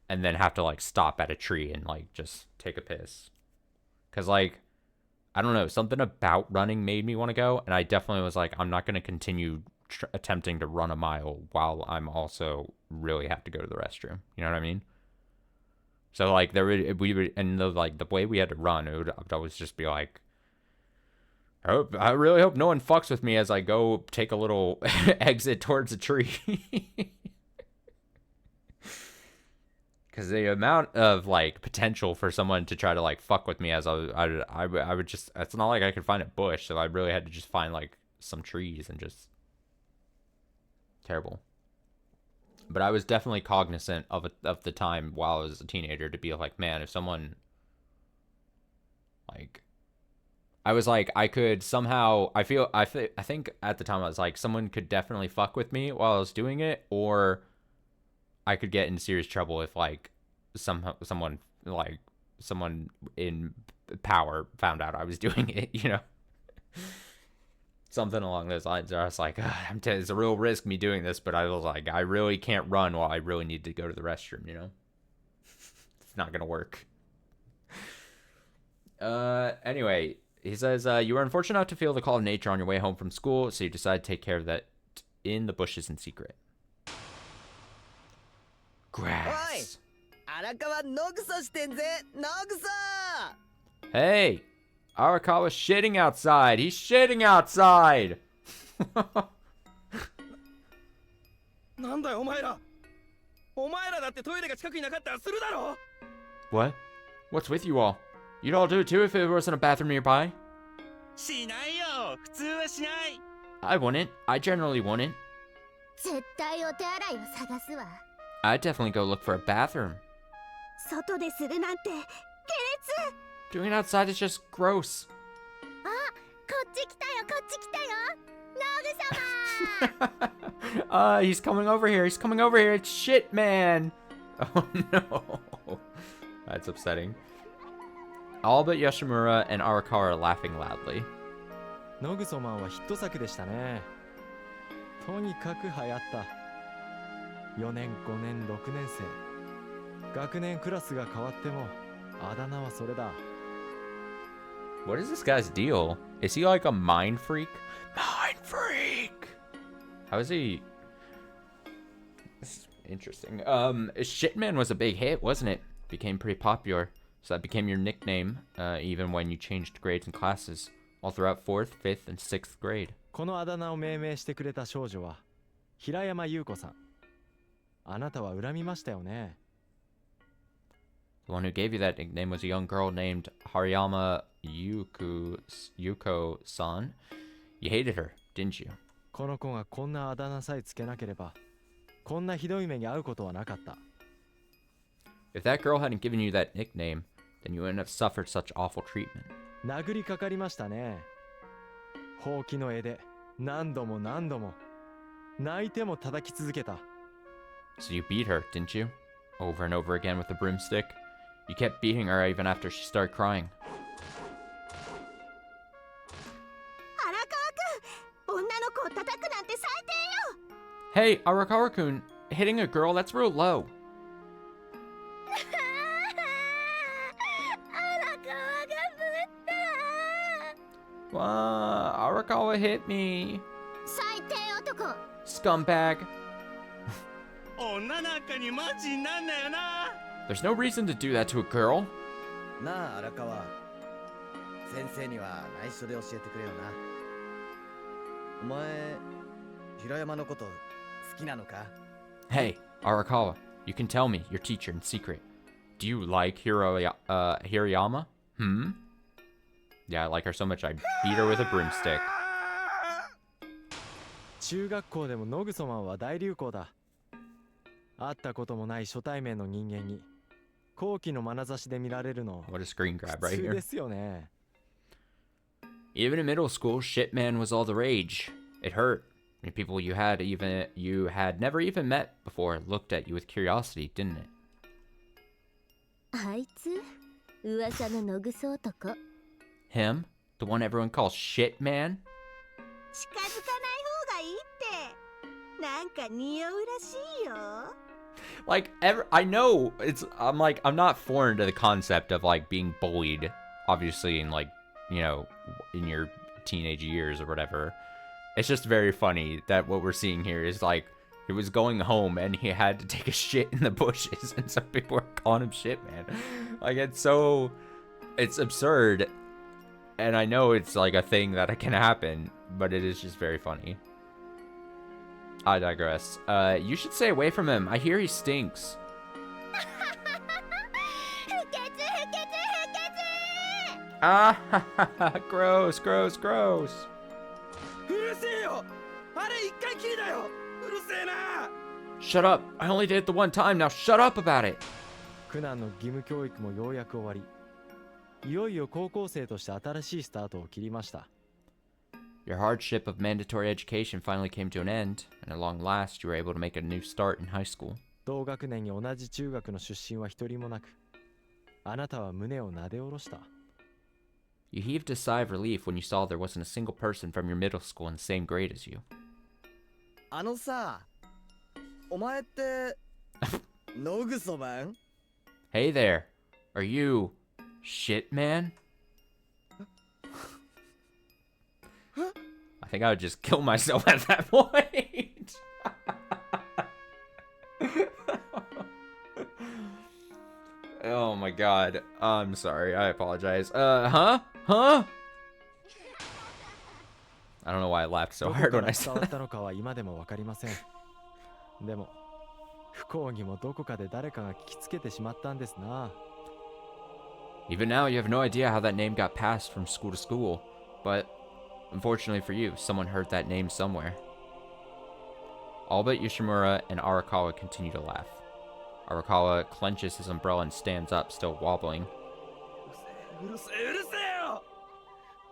And then have to stop at a tree and just take a piss. Because I don't know, something about running made me want to go, and I definitely was I'm not going to continue attempting to run a mile while I'm also really have to go to the restroom. You know what I mean? So we would, and the way we had to run, it would always just be I really hope no one fucks with me as I go take a little exit towards a tree. Because the amount of potential for someone to try to fuck with me as I would just, it's not like I could find a bush, so I really had to just find some trees and just terrible. But I was definitely cognizant of the time while I was a teenager to be man, if someone I was I could somehow, I think at the time I was someone could definitely fuck with me while I was doing it, or I could get in serious trouble if someone in power found out I was doing it, you know. Something along those lines. I was it's a real risk me doing this, but I was I really can't run while I really need to go to the restroom, you know. not gonna work. Anyway, he says, you were unfortunate enough to feel the call of nature on your way home from school, so you decided to take care of that in the bushes in secret. Grass. Hey, Arakawa's shitting outside. He's shitting outside. なんだよお前ら。お前らだってトイレが近くになかったらするだろ。 What? What's with you all? You'd all do it too if it wasn't a bathroom nearby. しないよ。普通はしない。I wouldn't. I generally wouldn't. 絶対お手洗いを探すわ。 I'd definitely go look for a bathroom. 外でするなんて下劣。 Doing it outside is just gross. あ、こっち来たよ、こっち来たよ。ノグ様。He's coming over here. He's coming over here. It's shit, man. Oh no. That's upsetting. All but Yoshimura and Arakawa are laughing loudly. ノグソマンはヒット作でしたね。とにかく流行った。4年、5年、6年生。学年クラスが変わっても、あだ名はそれだ。What is this guy's deal? Is he like a mind freak? Mind freak! How is he? This is interesting. Shitman was a big hit, wasn't it? Became pretty popular. So that became your nickname, even when you changed grades and classes, all throughout 4th, 5th, and 6th grade. このあだ名を命名してくれた少女は、平山優子さん。あなたは恨みましたよね。The one who gave you that nickname was a young girl named Hariyama Yuko-san. You hated her, didn't you? この子がこんなあだ名さえつけなければ、こんなひどい目に遭うことはなかった。If that girl hadn't given you that nickname, then you wouldn't have suffered such awful treatment. 殴りかかりましたね。ほうきの柄で何度も何度も泣いても叩き続けた。So you beat her, didn't you? Over and over again with a broomstick. You kept beating her even after she started crying. 荒川くん、女の子を叩くなんて最低よ。 Hey, Arakawa-kun, hitting a girl, that's real low. 荒川がぶった。 Arakawa hit me. 最低男。 Scumbag. 女なんかにマジになんなよな。 There's no reason to do that to a girl. なあ荒川。先生には内緒で教えてくれよな。お前、平山のこと好きなのか？ Hey, Arakawa, you can tell me, your teacher in secret. Do you like Hirayama? Hmm? Yeah, I like her so much I beat her with a broomstick. 中学校でもノグソマンは大流行だ。会ったこともない初対面の人間に好奇の眼差しで見られるの What a screen grab 普 right 通 here. ですよね。Even in middle school, Shitman was all the rage. It hurt. I mean, people you had never even met before looked at you with curiosity, didn't it? あいつ、噂のノグソ男。 Him? The one everyone calls Shitman? 近づかない方がいいって。なんか匂うらしいよ。 Like, I know I'm not foreign to the concept of like being bullied, obviously in like, you know, in your teenage years or whatever. It's just very funny that what we're seeing here is like he was going home and he had to take a shit in the bushes and some people are calling him shit, man. Like it's absurd. And I know it's like a thing that can happen, but it is just very funny. I digress. You should stay away from him. I hear he stinks. Ah, gross, gross, gross. うるせえよ。あれ一回きりだよ。うるせえな。 Shut up. I only did it the one time. Now shut up about it. 苦難の義務教育もようやく終わり、いよいよ高校生として新しいスタートを切りました。Your hardship of mandatory education finally came to an end, and at long last you were able to make a new start in high school. 同学年に同じ中学の出身は一人もなく、あなたは胸をなで下ろした。You heaved a sigh of relief when you saw there wasn't a single person from your middle school in the same grade as you. あのさ、お前ってノグソマン？ Hey there. Are you shit man? I think I would just kill myself at that point. Oh my god. I'm sorry. I apologize. Huh? Huh? I don't know why I laughed so hard when I said that. どこから伝わったのかは今でもわかりません。でも、不幸にもどこかで誰かが聞きつけてしまったんですな。Even now, you have no idea how that name got passed from school to school. But, unfortunately for you, someone heard that name somewhere. All but Yoshimura and Arakawa continue to laugh. Arakawa clenches his umbrella and stands up, still wobbling. うるせえよ。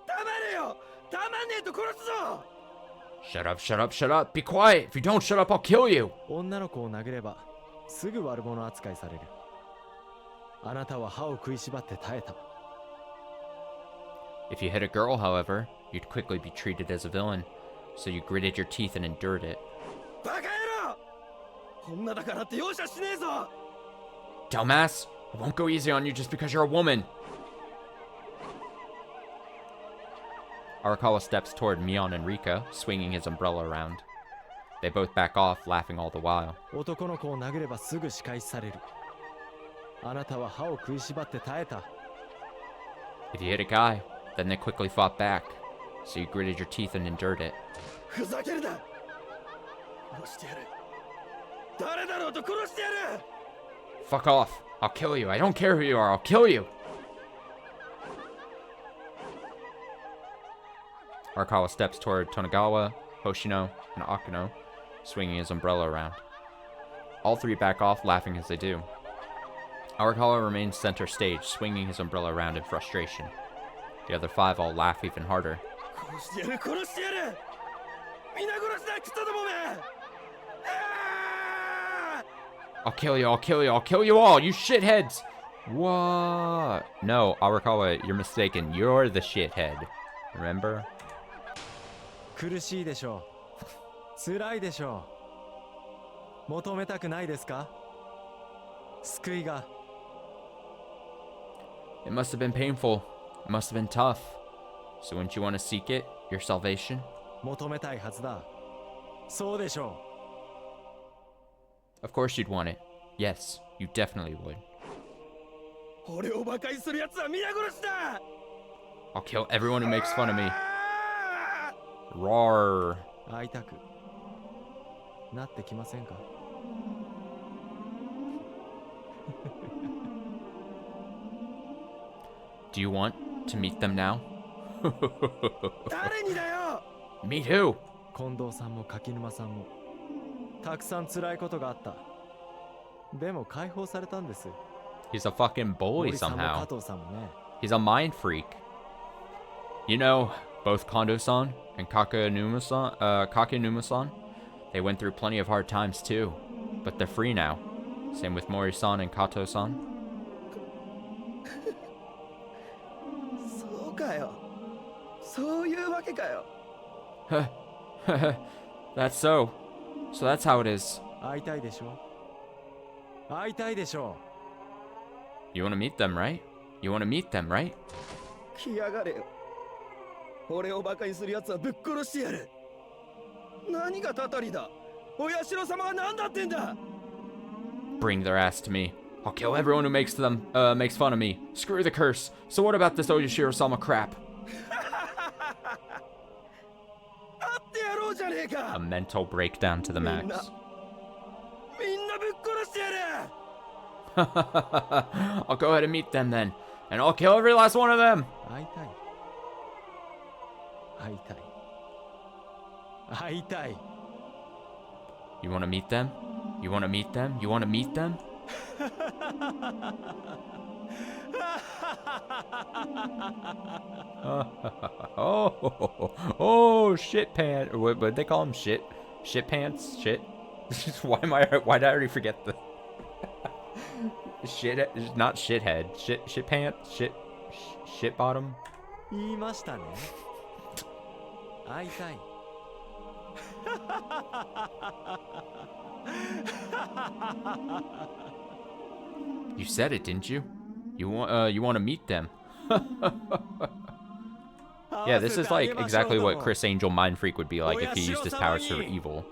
黙れよ。黙んねえと殺すぞ。 Shut up, shut up, shut up! Be quiet! If you don't shut up, I'll kill you! 女の子を殴ればすぐ悪者扱いされる。あなたは歯を食いしばって耐えた。If you hit a girl, however, you'd quickly be treated as a villain, so you gritted your teeth and endured it. バカ野郎。女だからって容赦しねえぞ。 Dumbass! I won't go easy on you just because you're a woman! Arakawa steps toward Mion and Rika, swinging his umbrella around. They both back off, laughing all the while. 男の子を殴ればすぐ仕返しされる。あなたは歯を食いしばって耐えた。 If you hit a guy, then they quickly fought back, so you gritted your teeth and endured it. ふざけるな。殺してやる。誰だろうと殺してやる。 Fuck off! I'll kill you! I don't care who you are! I'll kill you! Arakawa steps toward Tonagawa, Hoshino, and Akuno, swinging his umbrella around. All three back off, laughing as they do. Arakawa remains center stage, swinging his umbrella around in frustration. The other five all laugh even harder. 殺してやる。殺してやる。皆殺しだクソどもめ。I'll kill you, I'll kill you, I'll kill you all, you shitheads! What? No, Arakawa, you're mistaken. You're the shithead. Remember? 苦しいでしょう。辛いでしょう。求めたくないですか？救いが。It must have been painful. It must have been tough. So wouldn't you want to seek it? Your salvation? 求めたいはずだ。そうでしょ Of course you'd want it. Yes, you definitely would. 俺を馬鹿にする奴は皆殺しだ。 I'll kill everyone who makes fun of me. Roar. う。会いたくなってきませんか？ Do you want to meet them now? 誰にだよ。 Meet who? 近藤さんも柿沼さんもたくさん辛いことがあった。でも解放されたんです。 He's a fucking bully 森さんも加 somehow. 藤さんもね。 He's a mind freak. You know, both Kondo-san and Kakenuma-san, they went through plenty of hard times too. But they're free now. Same with Mori-san and Kato-san. そうかよ。そういうわけかよ。 That's so. So that's how it is. 会いたいでしょ？会いたいでしょ？ You want to meet them, right? You want to meet them, right? 来やがれよ。俺を馬鹿にする奴はぶっ殺してやる。何がたたりだ。お社様は何だってんだ。 Bring their ass to me. I'll kill everyone who makes fun of me. Screw the curse. So what about this Oyashiro-sama crap? 会ってやろうじゃねえか。 A mental breakdown to the max. みんなぶっ殺してやる。 I'll go ahead and meet them then. And I'll kill every last one of them. 会いたい。会いたい。会いたい。 You want to meet them? You want to meet them? You want to meet them? Oh, shit pants. What did they call them? Shit pants? Shit? Why did I already forget the shit? Not shithead. Shit pants? Shit bottom? 言いましたね。会いたい。You said it, didn't you? You want to meet them. Yeah, this is like exactly what Chris Angel Mind Freak would be like if he used his powers for evil.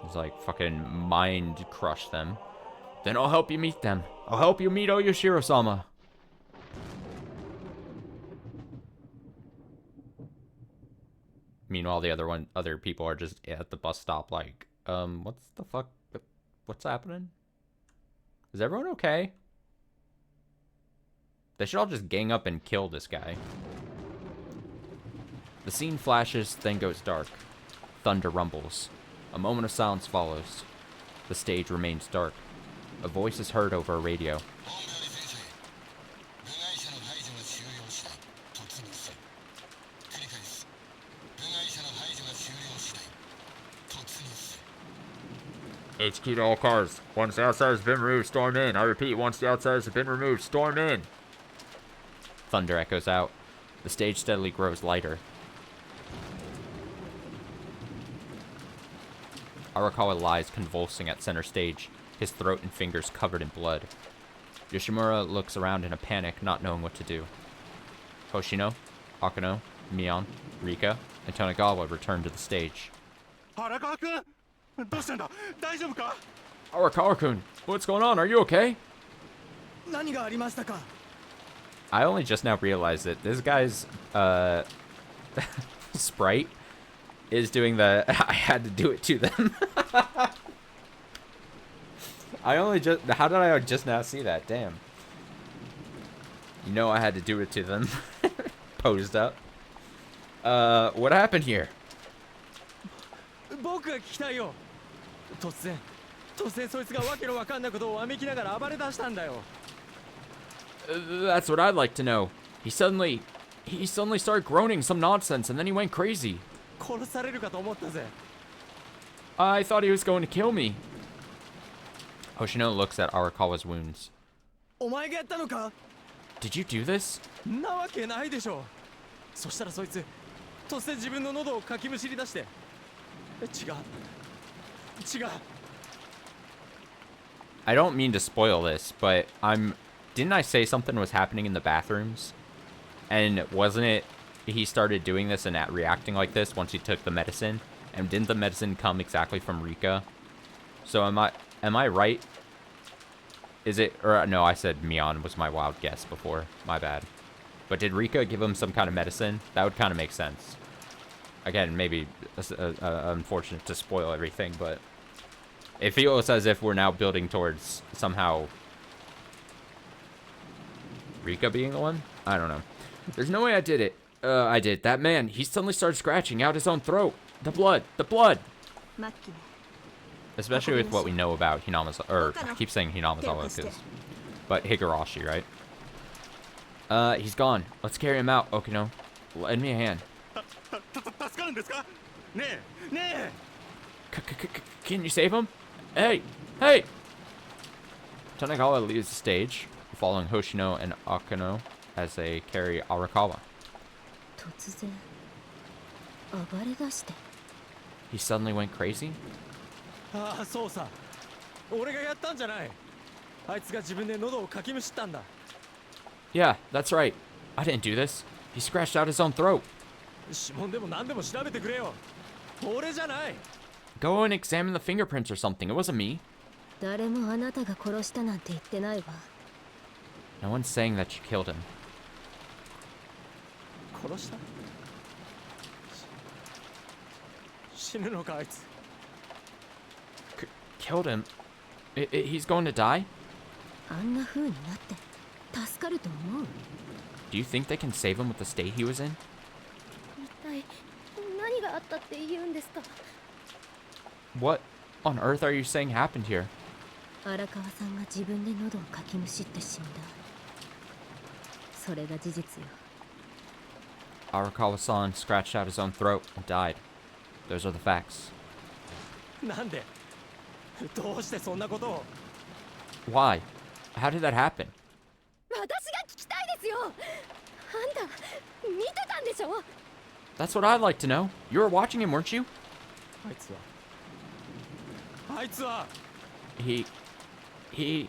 He's like fucking mind crush them. Then I'll help you meet them. I'll help you meet Oyashiro-sama. Meanwhile, the other people are just at the bus stop like, what's the fuck? What's happening? Is everyone okay? They should all just gang up and kill this guy. The scene flashes, then goes dark. Thunder rumbles. A moment of silence follows. The stage remains dark. A voice is heard over a radio. HQ to all cars. Once the outsiders have been removed, storm in. I repeat, once the outsiders have been removed, storm in. Thunder echoes out. The stage steadily grows lighter. Arakawa lies convulsing at center stage, his throat and fingers covered in blood. Yoshimura looks around in a panic, not knowing what to do. Hoshino, Akano, Mion, Rika, and Tonegawa return to the stage. Arakawa-kun, what's going on? Are you okay? I only just now realized that this guy's sprite is doing the I had to do it to them. How did I just now see that? Damn. You know I had to do it to them. Posed up. What happened here? That's what I'd like to know. He suddenly started groaning some nonsense and then he went crazy. I thought he was going to kill me. Hoshino looks at Arakawa's wounds. Did you do this? I don't mean to spoil this, but didn't I say something was happening in the bathrooms? And wasn't it he started doing this and reacting like this once he took the medicine? And didn't the medicine come exactly from Rika? So am I right? Is it, or no, I said Mion was my wild guess before. My bad. But did Rika give him some kind of medicine? That would kind of make sense. Again, maybe unfortunate to spoil everything, but it feels as if we're now building towards somehow Rika being the one? I don't know. There's no way I did it. I did. That man, he suddenly started scratching out his own throat. The blood. The blood. Especially with what we know about Hinamizawa, or I keep saying Hinamizawa, but Higurashi, right? He's gone. Let's carry him out, Okino. Lend me a hand. Can you save him? Hey! Hey! Tonegawa leaves the stage, following Hoshino and Akano as they carry Arakawa. He suddenly went crazy? Yeah, that's right. I didn't do this. He scratched out his own throat. Go and examine the fingerprints or something. It wasn't me. No one's saying that you killed him. Killed him? He's going to die? Do you think they can save him with the state he was in? What on earth are you saying happened here? Arakawa-san scratched out his own throat and died. Those are the facts. Why? How did that happen? That's what I'd like to know. You were watching him, weren't you? He...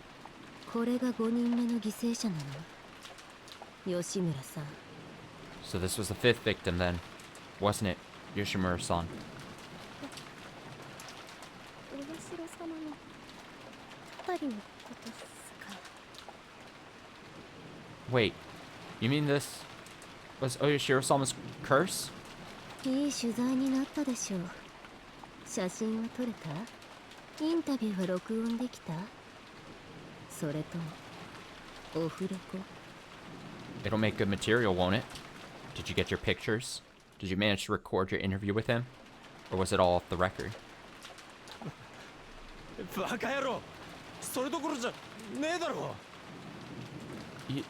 これが5人目の犠牲者なの？吉村さん。 So this was the 5th victim then, wasn't it, Yoshimura-san? お社様のたたりのことっすか。 Wait, you mean this was Oyashiro-sama's curse? いい取材になったでしょう。写真は撮れた？インタビューは録音できた？それともオフレコ？ It'll make good material, won't it? Did you get your pictures? Did you manage to record your interview with him? Or was it all off the record? バカ野郎、それどころじゃねえだろ。 You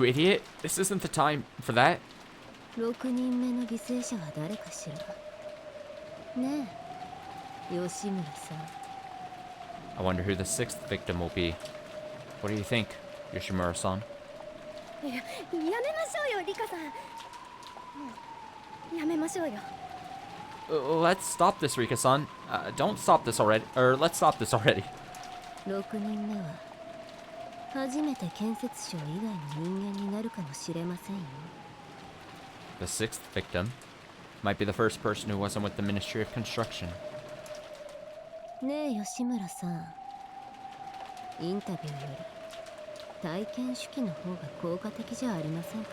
idiot! This isn't the time for that. 6人目の犠牲者は誰かしら？ねえ、吉村さん。 I wonder who the 6th victim will be. What do you think, Yoshimura-san? やめましょうよ、リカさん。もうやめましょうよ。 Let's stop this, Rika-san. Don't stop this already. Or let's stop this already. 6人目は初めて建設省以外の人間になるかもしれませんよ。 The 6th victim might be the first person who wasn't with the Ministry of Construction. ねえ吉村さん、インタビューより体験手記の方が効果的じゃありませんか？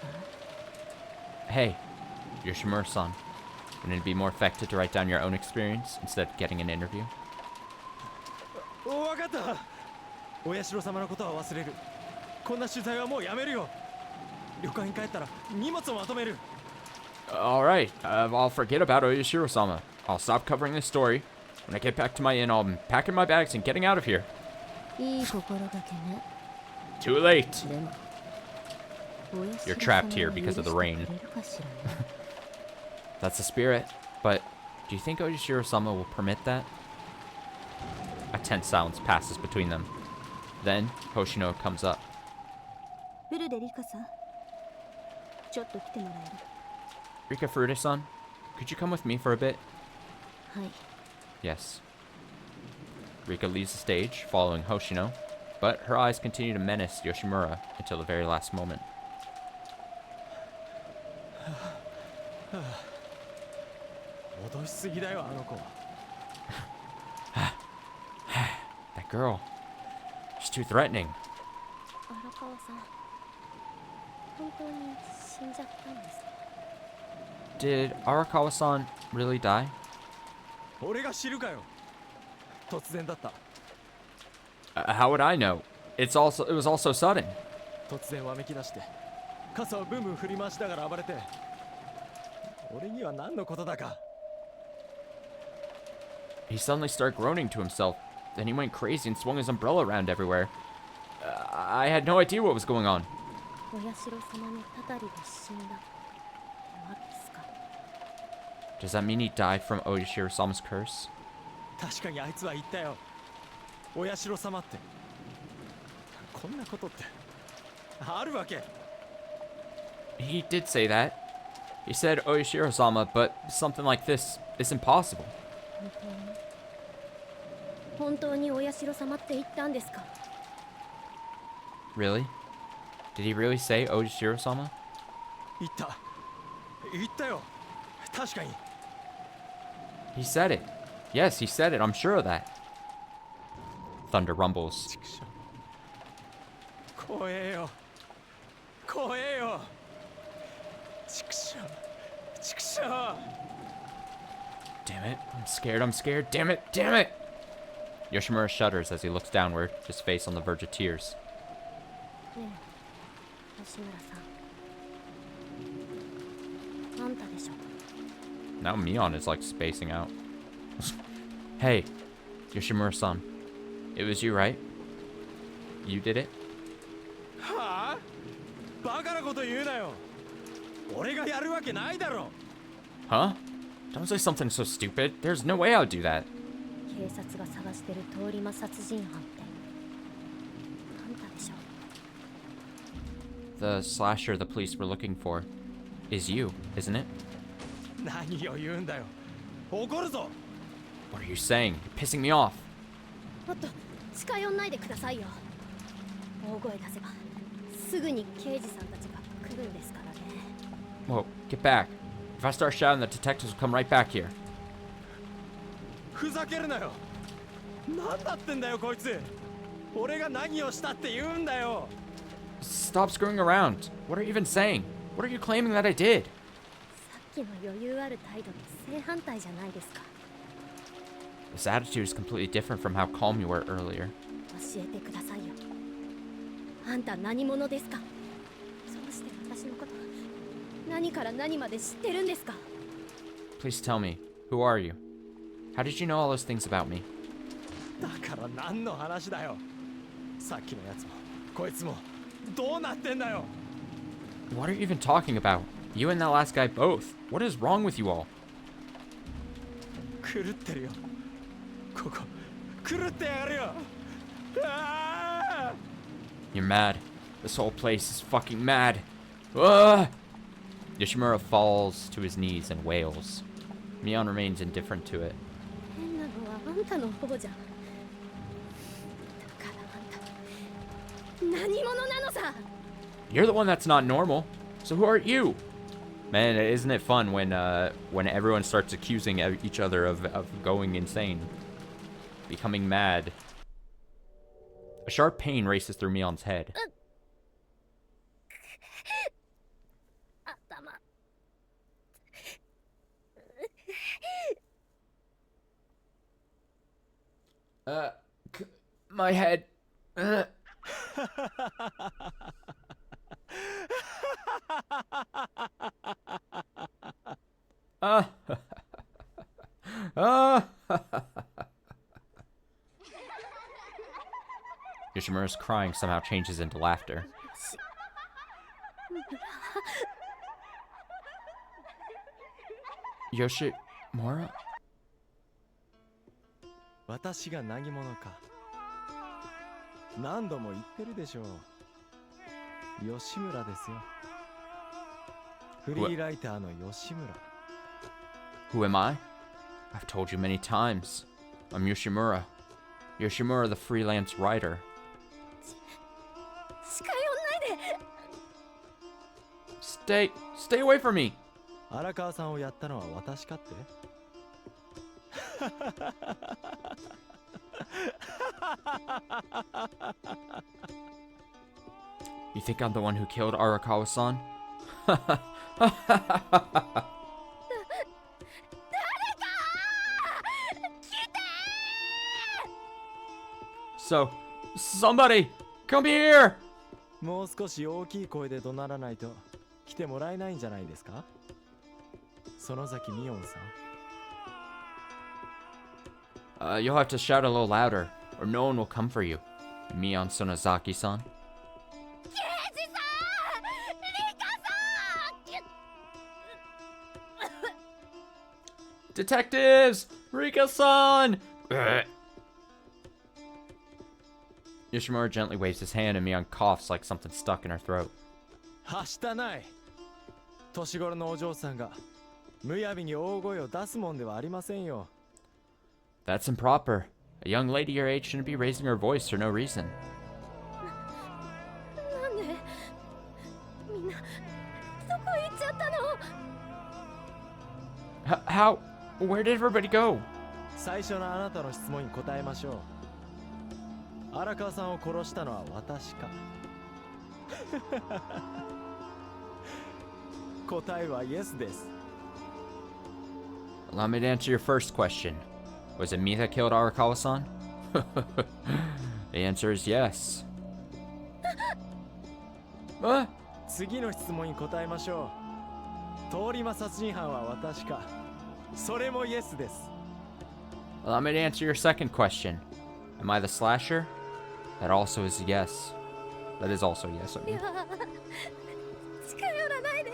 Hey, Yoshimura-san. Wouldn't it be more effective to write down your own experience instead of getting an interview? わかった。お社様のことは忘れる。こんな取材はもうやめるよ。旅館に帰ったら荷物をまとめる。 Alright, I'll forget about Oyashiro-sama. I'll stop covering this story. When I get back to my inn, I'll be packing my bags and getting out of here. いい心がけね。 Too late! でも、You're trapped here because of the rain. That's the spirit. But do you think Oyashiro-sama will permit that? A tense silence passes between them. Then, Hoshino comes up. フルでリカさん、ちょっと来てもらえる？ Rika Furuta-san, could you come with me for a bit? はい。 Yes. Rika leaves the stage, following Hoshino, but her eyes continue to menace Yoshimura until the very last moment. 脅しすぎだよ、あの子は。That girl. She's too threatening. 荒川さん、本当に死んじゃったんですか？ Did Arakawa-san really die? 俺が知るかよ。突然だった。How would I know? It was also sudden. 突然わめき出して傘をブンブン振り回しながら暴れて、俺には何のことだか。 He suddenly started groaning to himself. Then he went crazy and swung his umbrella around everywhere. I had no idea what was going on. お社様のたたりで死んだってわけですか？ Does that mean he died from Oyashiro-sama's curse? 確かにあいつは言ったよ。お社様って。こんなことってあるわけ。 He did say that. He said Oyashiro-sama, but something like this is impossible. 本当にお社様って言ったんですか？ Really? Did he really say Oyashiro-sama? 言ったよ。確かに。 He said it. Yes, he said it. I'm sure of that. Thunder rumbles. ちくしょう。怖えよ。怖えよ。ちくしょう。ちくしょう。 Damn it. I'm scared. I'm scared. Damn it. Damn it. Yoshimura shudders as he looks downward, his face on the verge of tears. ねえ、吉村さん。あんたでしょ。 Now Mion is like spacing out. Hey, Yoshimura-san. It was you, right? You did it? はあ？バカなこと言うなよ。俺がやるわけないだろ。 Huh? Don't say something so stupid. There's no way I would do that. 警察が探してる通り魔殺人犯ってあんたでしょ。 The slasher the police were looking for is you, isn't it? 何を言うんだよ。怒るぞ。 What are you saying? You're pissing me off. もっと近寄んないでくださいよ。大声出せばすぐに刑事さんたちが来るんですからね。 Whoa, get back. If I start shouting, the detectives will come right back here. ふざけるなよ。なんだってんだよこいつ。俺が何をしたって言うんだよ。 Stop screwing around. What are you even saying? What are you claiming that I did? さっきの余裕ある態度に正反対じゃないですか。 This attitude is completely different from how calm you were earlier. 教えてくださいよ。あんた何者ですか？そうして私のこと何から何まで知ってるんですか？ Please tell me, who are you? How did you know all those things about me? だから何の話だよ。さっきのやつもこいつもどうなってんだよ。 What are you even talking about? You and that last guy both. What is wrong with you all? 狂ってるよ。ここ狂ってやがるよ。ああ You're mad. This whole place is fucking mad. Ugh! Yoshimura falls to his knees and wails. Mion remains indifferent to it. 変なのはあんたの方じゃん。だからあんた何者なのさ。 You're the one that's not normal. So who are you? Man, isn't it fun when everyone starts accusing each other of going insane, becoming mad? A sharp pain races through Mion's head. 頭。My head. Yoshimura's crying somehow changes into laughter. Yoshimura? 私が何者か何度も言ってるでしょう。吉村ですよ。フリーライターの吉村。 Who am I? I've told you many times. I'm Yoshimura. Yoshimura, the freelance writer. 近寄んないで。 Stay away from me! 荒川さんをやったのは私かって。 You think I'm the one who killed Arakawa-san? So, somebody, come here! もう少し大きい声で怒鳴らないと来てもらえないんじゃないですか。園崎美音さん。 You'll have to shout a little louder, or no one will come for you. Mion Sonozaki-san. 刑事さん、リカさん。 Detectives! Rika-san! Yoshimura gently waves his hand and Mion coughs like something stuck in her throat. はしたない。年頃のお嬢さんがむやみに大声を出すもんではありませんよ。 That's improper. A young lady your age shouldn't be raising her voice for no reason. なんでみんなどこ行っちゃったの？ How? Where did everybody go? 最初のあなたの質問に答えましょう。荒川さんを殺したのは私か。答えはイエスです。 Allow me to answer your first question. Was it me that killed Arakawa-san? The answer is yes. 次の質問に答えましょう。通り魔殺人犯は私か。それもイエスです。 Allow me to answer your second question. Am I the slasher? That also is yes. That is also yes, I い mean. や、近寄らないで。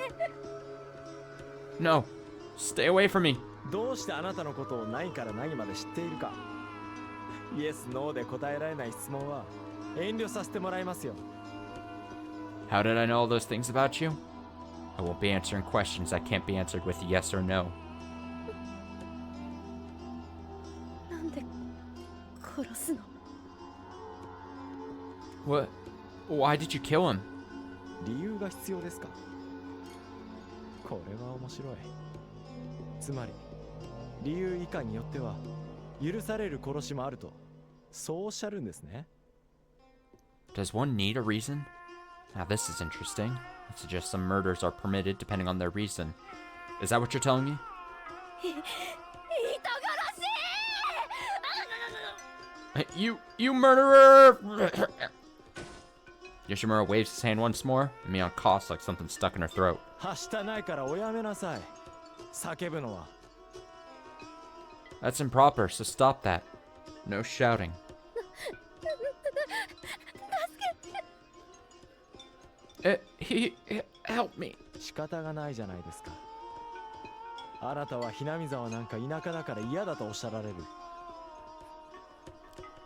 No. Stay away from me. どうしてあなたのことを何から何まで知っているか。イエス・ノーで答えられない質問は遠慮させてもらいますよ。 How did I know all those things about you? I won't be answering questions that can't be answered with yes or no. なんで殺すの？ What? Why did you kill him? 理由が必要ですか？これは面白い。つまり理由以下によっては許される殺しもあると、そうおっしゃるんですね。Does one need a reason? Now this is interesting. It suggests some murders are permitted depending on their reason. Is that what you're telling me? 人殺し You murderer! Yoshimura waves his hand once more, and Mion coughs like something stuck in her throat. はしたないからおやめなさい。叫ぶのは。That's improper, so stop that. No shouting. Help me. 仕方がないじゃないですか。あなたはHinamizawaなんか田舎だから嫌だとおっしゃられる。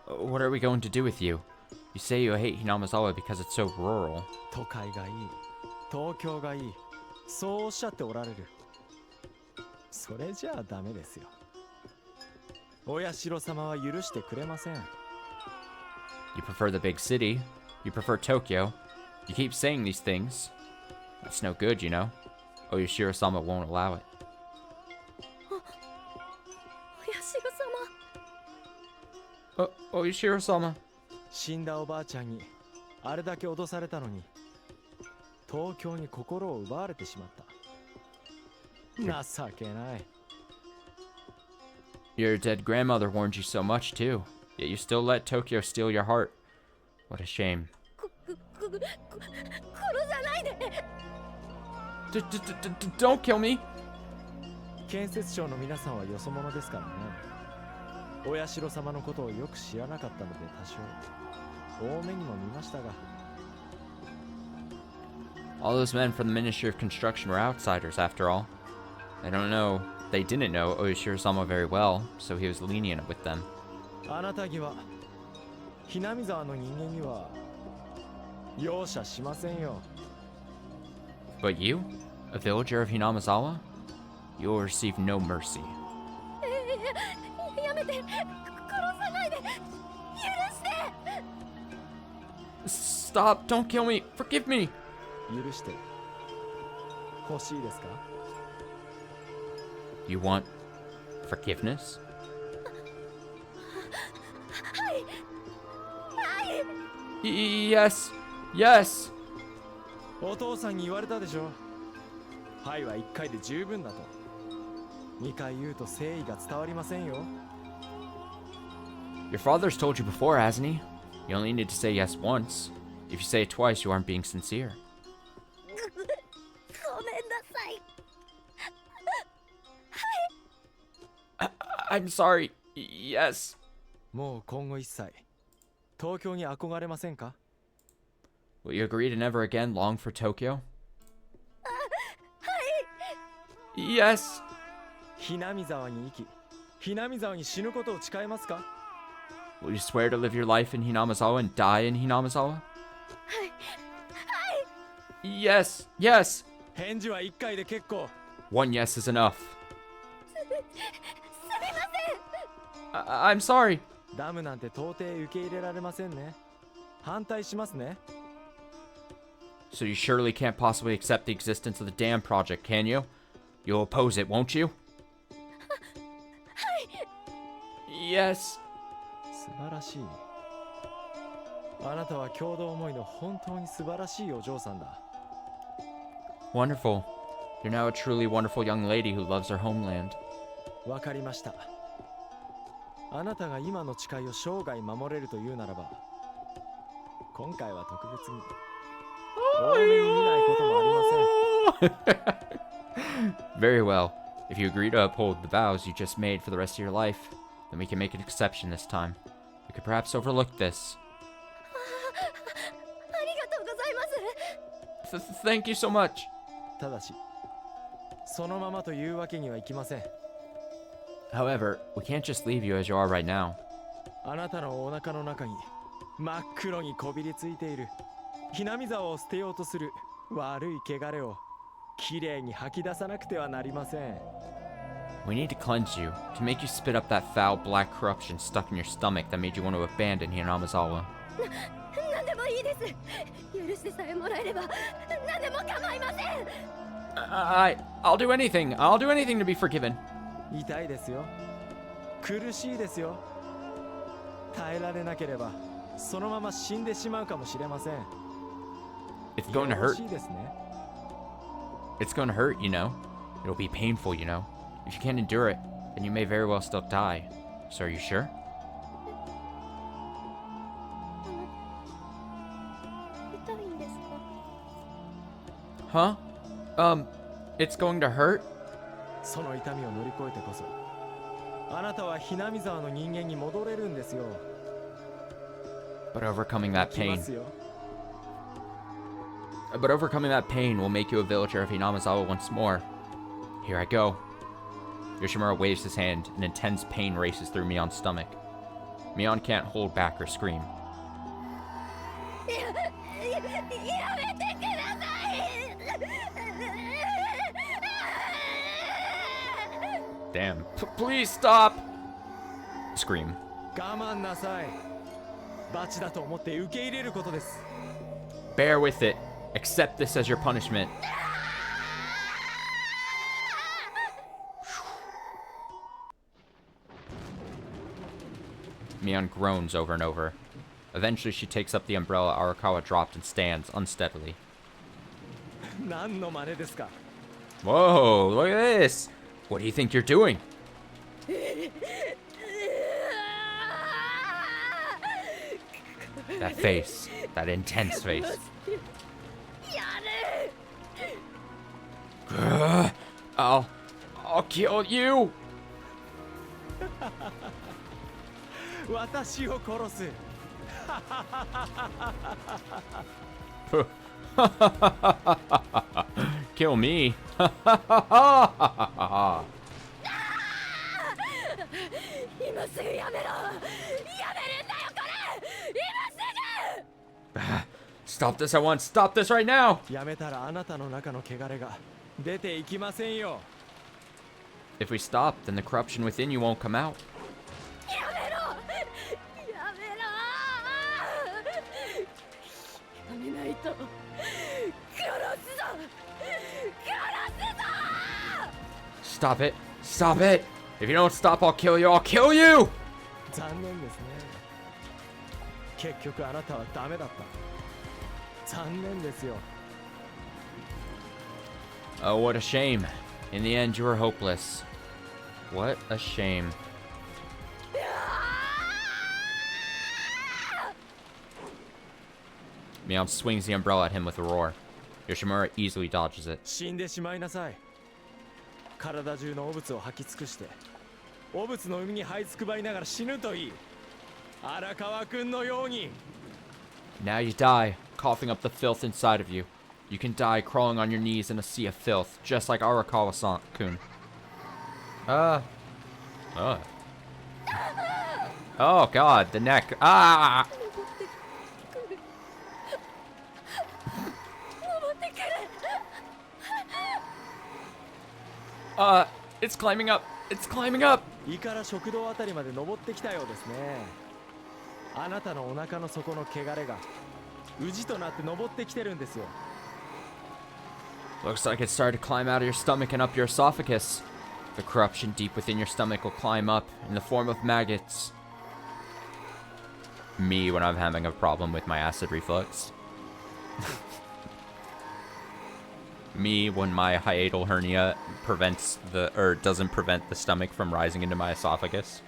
What are we going to do with you? You say you hate Hinamizawa because it's so rural. 都会がいい、東京がいい、そうおっしゃっておられる。それじゃあダメですよ。お社様は許してくれません。You prefer the big city. You prefer Tokyo. You keep saying these things. That's no good, you know. Oyashiro-sama won't allow it. おやしろ様 Oyashiro-sama. 死んだおばあちゃんにあれだけ脅されたのに、東京に心を奪われてしまった。情けない。Your dead grandmother warned you so much, too. Yet you still let Tokyo steal your heart. What a shame. 殺さないで Don't kill me! 建設省の皆さんはよそ者ですからね。お社様のことをよく知らなかったので多少多めにも見ましたが。All those men from the Ministry of Construction were outsiders, after all. They didn't know Oyashiro-sama very well, so he was lenient with them. あなたにはHinamizawaの人間には容赦しませんよ。 But you, a villager of Hinamizawa, you will receive no mercy. やめて殺さないで許して Stop! Don't kill me! Forgive me! 許して欲しいですか？ You want forgiveness? はい Yes! Yes! お父さんに言われたでしょ。はいは1回で十分だと。2回言うと誠意が伝わりませんよ。Your father's told you before, hasn't he? You only need to say yes once. If you say it twice, you aren't being sincere. ごめんなさい I'm sorry. Yes. もう今後一切東京に憧れませんか？ Will you agree to never again long for Tokyo? Yes. Hinamizawaに生き、Hinamizawaに死ぬことを誓いますか？ Will you swear to live your life in Hinamizawa and die in Hinamizawa? Yes. Yes. 返事は1回で結構。 One yes is enough. すみません I'm sorry. ダムなんて到底受け入れられませんね。反対しますね。 So you surely can't possibly accept the existence of the dam project, can you? You'll oppose it, won't you? Yes. 素晴らしい。あなたは共同思いの本当に素晴らしいお嬢さんだ。 Wonderful. You're now a truly wonderful young lady who loves her homeland. わかりました。あなたが今の誓いを生涯守れるというならば、今回は特別に多めに見ないこともありません。 Very well. If you agree to uphold the vows you just made for the rest of your life, then we can make an exception this time. We could perhaps overlook this. ありがとうございます Thank you so much. ただし、そのままというわけにはいきません。 However, we can't just leave you as you are right now. あなたのお腹の中に真っ黒にこびりついているHinamizawaを捨てようとする悪い汚れをきれいに吐き出さなくてはなりません。 We need to cleanse you, to make you spit up that foul black corruption stuck in your stomach that made you want to abandon Hinamizawa. 何でもいいいいです。許してさえもらえれば何でも構いません。I'll do anything. I'll do anything to be forgiven. 痛いですよ。苦しいですよ。耐えられなければそのまま死んでしまうかもしれません。 It's going to よろ hurt. しいですね。 It's going to hurt, you know. It'll be painful, you know. If you can't endure it, then you may very well still die. So are you sure? 痛いんですか？ Huh? It's going to hurt? その痛みを乗り越えてこそあなたはひなみ沢の人間に戻れるんですよ。 But overcoming that 来ま pain. すよ。 But overcoming that pain will make you a villager of Hinamizawa once more. Here I go. Yoshimura waves his hand, and intense pain races through Mion's stomach. Mion can't hold back or scream. やめてください。 Damn. Please stop! Scream. 我慢なさい。罰だと思って受け入れることです。 Bear with it. Accept this as your punishment. Mion groans over and over. Eventually, she takes up the umbrella Arakawa dropped and stands unsteadily. 何の真似ですか。 Whoa, look at this! What do you think you're doing? That face. That intense face. やる。 I'll kill you! 私を殺す。 Kill me. 今すぐやめろ。やめるんだよこれ。今すぐ。 Stop this at once. Stop this right now. やめたらあなたの中の汚れが出ていきませんよ。 If we stop, then the corruption within you won't come out. やめろ。やめろ。やめないと。殺すぞ。殺すぞ。 Stop it. Stop it. If you don't stop, I'll kill you. I'll kill you! 残念ですね。結局あなたはダメだった。残念ですよ。 Oh, what a shame. In the end, you were hopeless. What a shame. Mion swings the umbrella at him with a roar. Yoshimura easily dodges it. 死んでしまいなさい。体中の汚物を吐き尽くして汚物の海に這いつくばりながら死ぬといい。荒川くんのように。 Now you die, coughing up the filth inside of you. You can die crawling on your knees in a sea of filth, just like Arakawa-kun. Oh god, the neck. Ah! It's climbing up. It's climbing up. 胃から食道あたりまで登ってきたようですね。あなたのお腹の底の汚れが宇治となって登ってきてるんですよ。 Looks like it started to climb out of your stomach and up your esophagus. The corruption deep within your stomach will climb up in the form of maggots. Me when I'm having a problem with my acid reflux. Me when my hiatal hernia doesn't prevent the stomach from rising into my esophagus.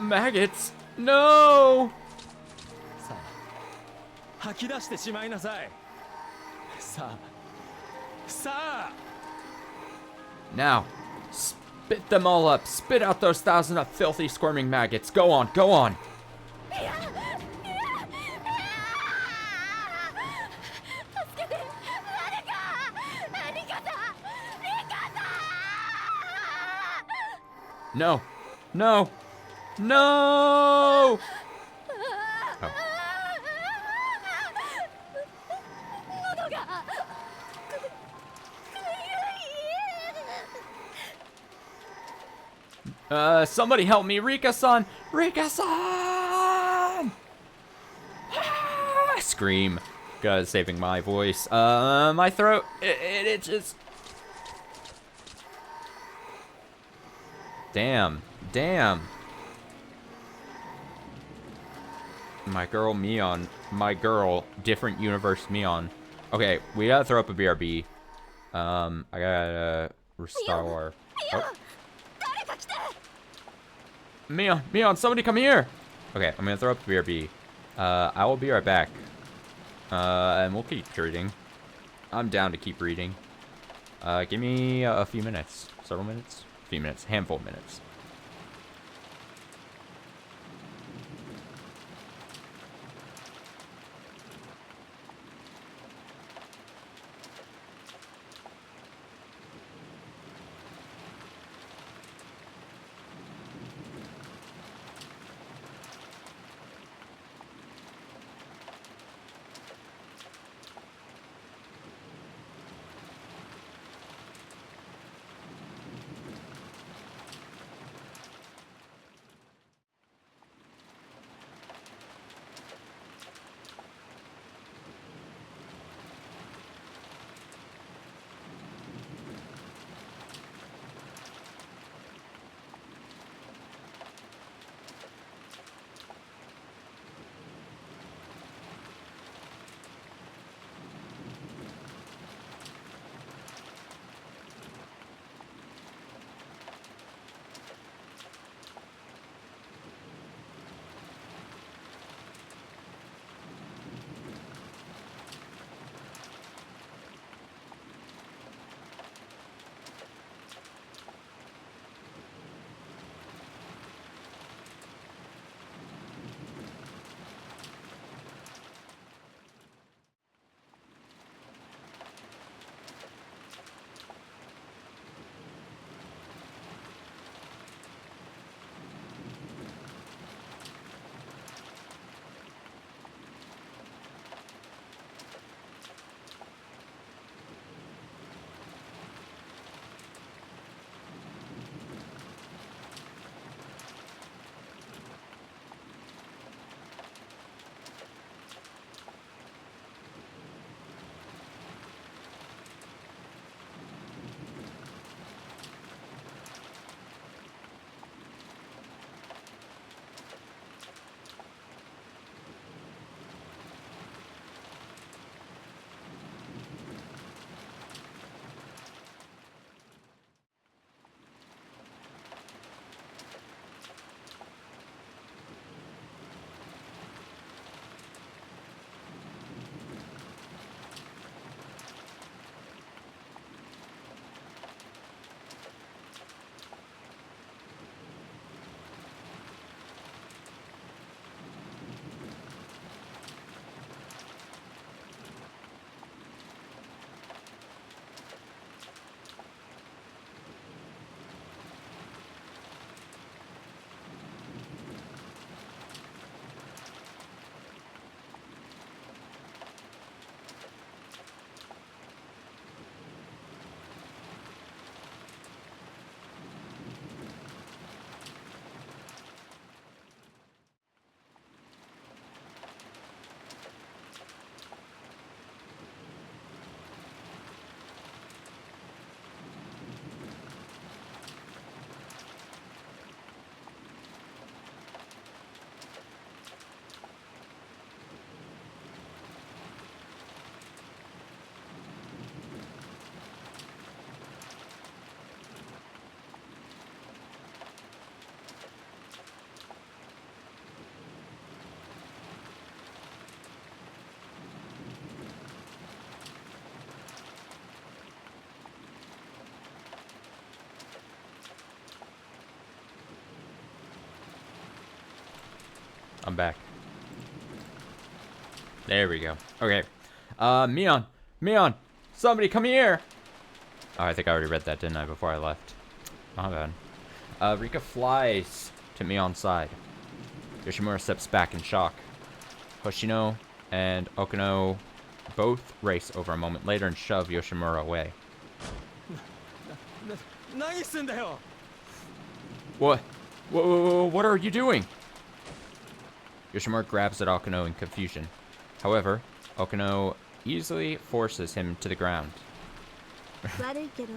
Maggots? No! さあ、吐き出してしまいなさい。さあ。 Now, spit them all up. Spit out those 1,000 of filthy, squirming maggots. Go on, go on. No, no, no! Oh. Somebody help me, Rika-san! Rika-san! Ah, scream. God, saving my voice. My throat, it itches. Damn. My girl, Mion. My girl, different universe, Mion. Okay, we gotta throw up a BRB. I gotta restore. Oh. Mion, somebody come here! Okay, I'm gonna throw up a BRB. I will be right back. And we'll keep reading. I'm down to keep reading. Give me a few minutes. Several minutes? A few minutes. Handful of minutes. I'm back. There we go. Okay. Mion, somebody come here. Oh, I think I already read that, didn't I, before I left? My bad. Rika flies to Mion's side. Yoshimura steps back in shock. Hoshino and Okino both race over a moment later and shove Yoshimura away. What? Whoa, what are you doing? Yoshimura grabs at Okuno in confusion. However, Okuno easily forces him to the ground. 悪いけど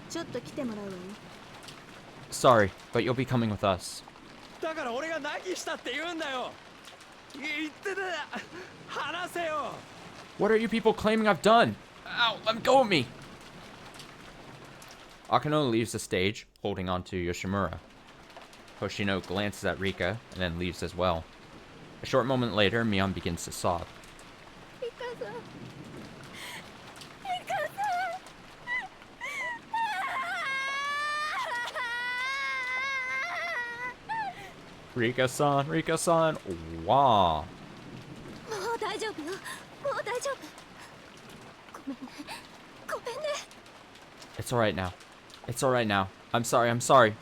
ちょっと来てもらうわよ。 Sorry, but you'll be coming with us. だから俺が何したって言うんだよ。言ってた。話せよ。 What are you people claiming I've done? Ow, let go of me! Okuno leaves the stage, holding on to Yoshimura. Hoshino glances at Rika and then leaves as well. A short moment later, Mion begins to sob. リカさん、リカさん。 Rika-san, Rika-san, wow. もう大丈夫よ。もう大丈夫。ごめんね。ごめんね。 It's alright now. It's alright now. I'm sorry, I'm sorry.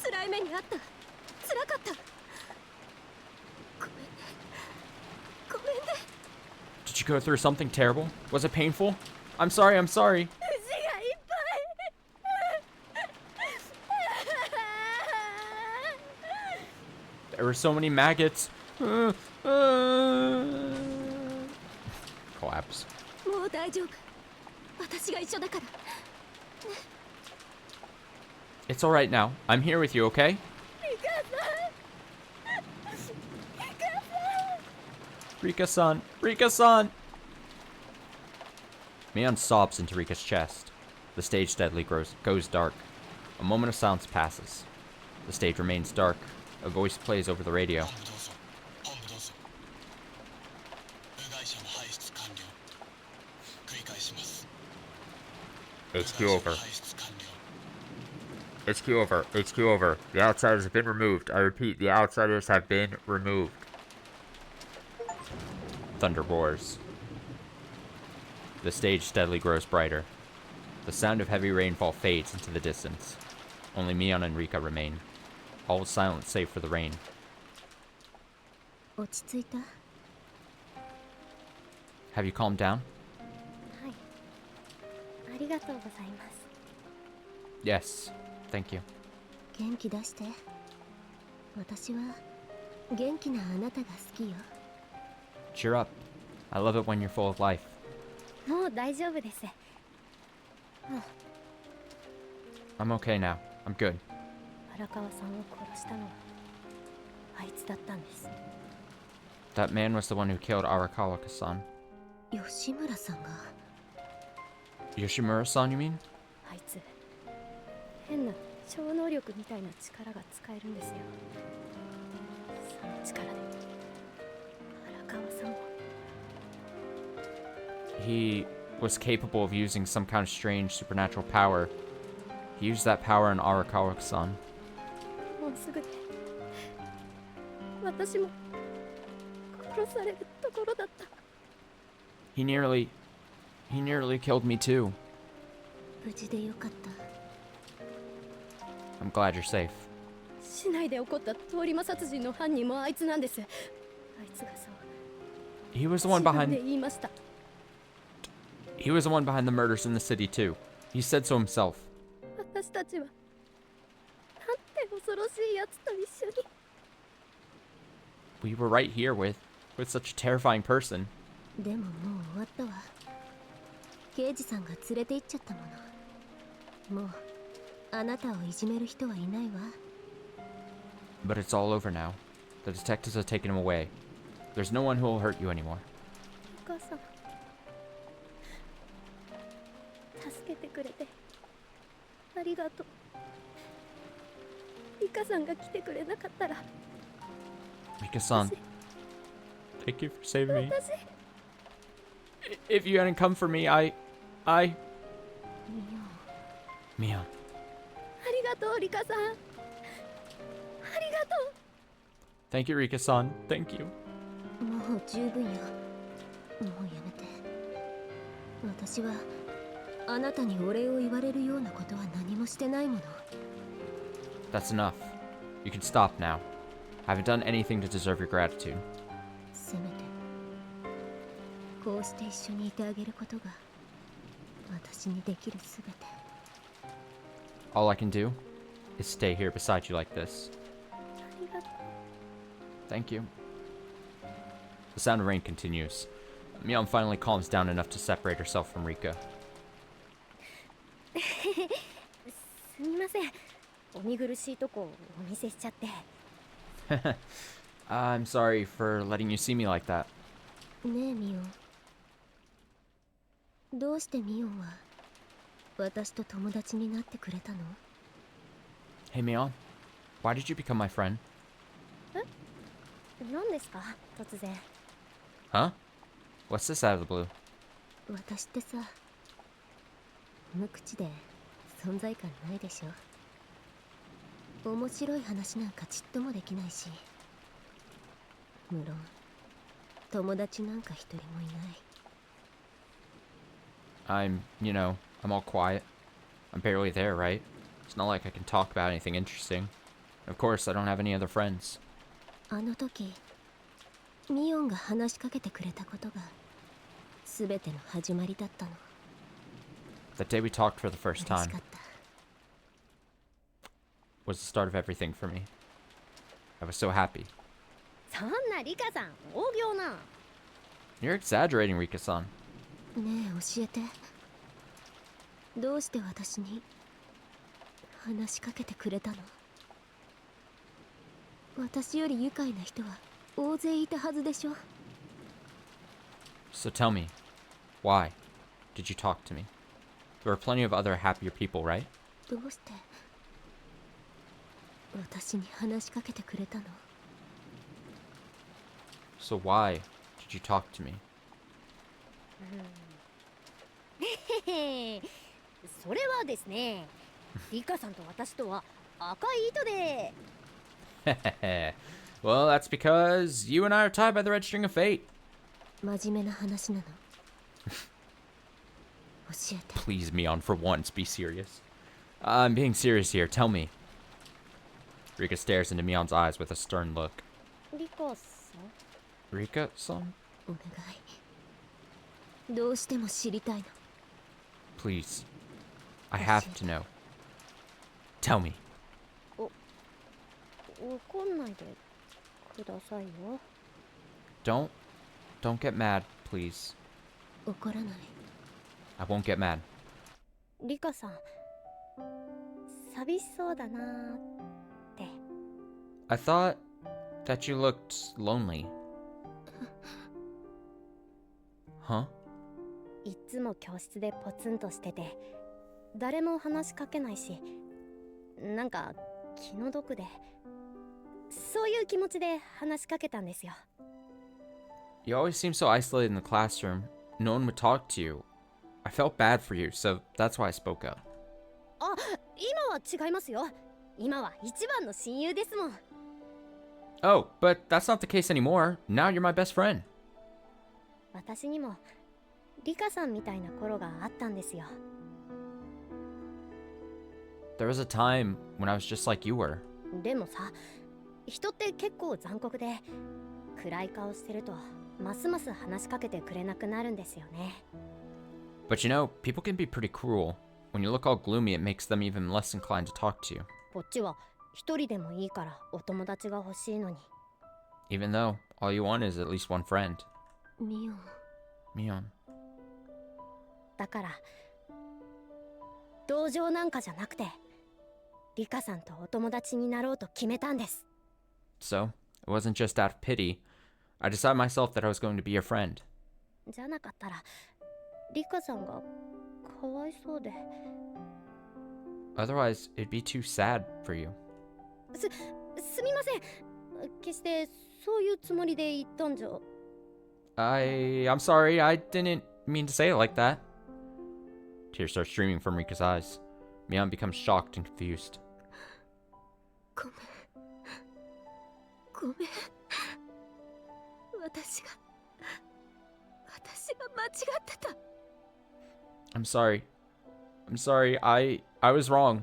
辛い目にあった。辛かった。ごめんね。ごめんね。 Did you go through something terrible? Was it painful? I'm sorry, I'm sorry. 虫がいっぱい。 There were so many maggots. Collapse. もう大丈夫。私が一緒だから。 It's alright now. I'm here with you, okay? リカさん。リカさん。 Rika-san! Rika-san! Mion sobs into Rika's chest. The stage steadily goes dark. A moment of silence passes. The stage remains dark. A voice plays over the radio. 本部どうぞ。本部どうぞ。部外者の排出完了。繰り返します。 HQ 部 over. 外者の排出完了。 HQ over. HQ over. The outsiders have been removed. I repeat, the outsiders have been removed. Thunder roars. The stage steadily grows brighter. The sound of heavy rainfall fades into the distance. Only Mion and Rika remain. All is silent save for the rain. 落ち着いた。は Have you calmed down? い。ありがとうございます。 Yes. Thank you. 元気出して。私は元気なあなたが好きよ。 Cheer up. I love it when you're full of life. もう大丈夫です。 I'm okay now. I'm good. 荒川さんを殺したのはあいつだったんです。 That man was the one who killed Arakawa-san. 吉村さんが Yoshimura-san, you mean? あいつ変な超能力みたいな力が使えるんですよ。その力で荒川さんを He was capable of using some kind of strange supernatural power. He used that power on Arakawa-san. もうすぐで私も殺されるところだった。 He nearly killed me too. 無事でよかった。 I'm glad you're safe. 市内で起こった通り魔殺人の犯人もあいつなんです。あいつがそう He was the one 自分 behind で言いました。 He was the one behind the murders in the city too. He said so himself. 私たちはなんて恐ろしいやつと一緒に。 We were right here with such a terrifying person. でももう終わったわ。刑事さんが連れて行っちゃったもの。もうあなたをいじめる人はいないわ。 But it's all over now. The detectives have taken him away. There's no one who will hurt you anymore. お母さん助けてくれてありがとう。リカさんが来てくれなかったら Rika-san, thank you for saving me. 私 If you hadn't come for me, I... 見よ Mion. う。ありがとうリカさん。ありがとう。 Thank you, Rika-san. Thank you. もう十分よ。もうやめて。私はあなたにお礼を言われるようなことは何もしてないもの。 That's enough. You can stop now. I haven't done anything to deserve your gratitude. せめてこうして一緒にいてあげることが私にできるすべて。 All I can do is stay here beside you like this. ありがと Thank you. The sound of rain continues. Mion finally calms down enough to separate herself from Rika. う。すみません、お見苦しいとこお見せしちゃって。 I'm sorry for letting you see me like that. ねえミオン、どうしてミオンは私と友達になってくれたの？ Hey Mion, why did you become my friend? 何ですか突然。 Huh? What's this out of the blue? 私ってさ、無口で存在感ないでしょ。面白い話なんかちっともできないし、無論友達なんか一人もいない。 I'm all quiet. I'm barely there, right? It's not like I can talk about anything interesting. Of course, I don't have any other friends. あの時ミオンが話しかけてくれたことが全ての始まりだったの。 That day we talked for the first 嬉し time かった。 was the start of everything for me. I was so happy. そんなリカさん大行な。 You're exaggerating, Rika-san. ねえ教えて、どうして私に話しかけてくれたの？私より愉快な人は大勢いたはずでしょ。 So tell me, why did you talk to me? There were plenty of other happier people, right? どうして私に話しかけてくれたの？ So why did you talk to me? へへ、それはですね、リカさんと私とは赤い糸で。 Well, that's because you and I are tied by the red string of fate. 真面目な話なの。教えて。 Please, Mion, for once, be serious. I'm being serious here. Tell me. Rika stares into Mion's eyes with a stern look. リカさん、 Rika-san? お願い。どうしても知りたいの。 Please. I have to know. Tell me. 怒んないでくださいよ。 Don't get mad, please. 怒らない。 I won't get mad. リカさん、寂しそうだなーって。 I thought that you looked lonely. Huh? いっつも教室でポツンとしてて、誰も話しかけないし、なんか気の毒で、そういう気持ちで話しかけたんですよ。 You always seem so isolated in the classroom. No one would talk to you. I felt bad for you, so that's why I spoke up. あ、今は違いますよ。今は一番の親友ですもん。 Oh, but that's not the case anymore. Now you're my best friend. 私にもリカさんみたいな頃があったんですよ。 There was a time when I was just like you were. でもさ、人って結構残酷で、暗い顔してるとますます話しかけてくれなくなるんですよね。 But you know, people can be pretty cruel. When you look all gloomy, it makes them even less inclined to talk to you. こっちは一人でもいいからお友達が欲しいのに。 Even though all you want is at least one friend. ミオン。 Mion. だから同情なんかじゃなくて、リカさんとお友達になろうと決めたんです。 So, it wasn't just out of pity. I decided myself that I was going to be your friend. じゃなかったらリカさんがかわいそうで。 Otherwise, it'd be too sad for you. すみません。決してそういうつもりで言ったんじゃ。 I'm sorry, I didn't mean to say it like that. Tears start streaming from Rika's eyes. Mion becomes shocked and confused. ごめん。ごめん。私が間違ってた。 I'm sorry. I'm sorry, I was wrong.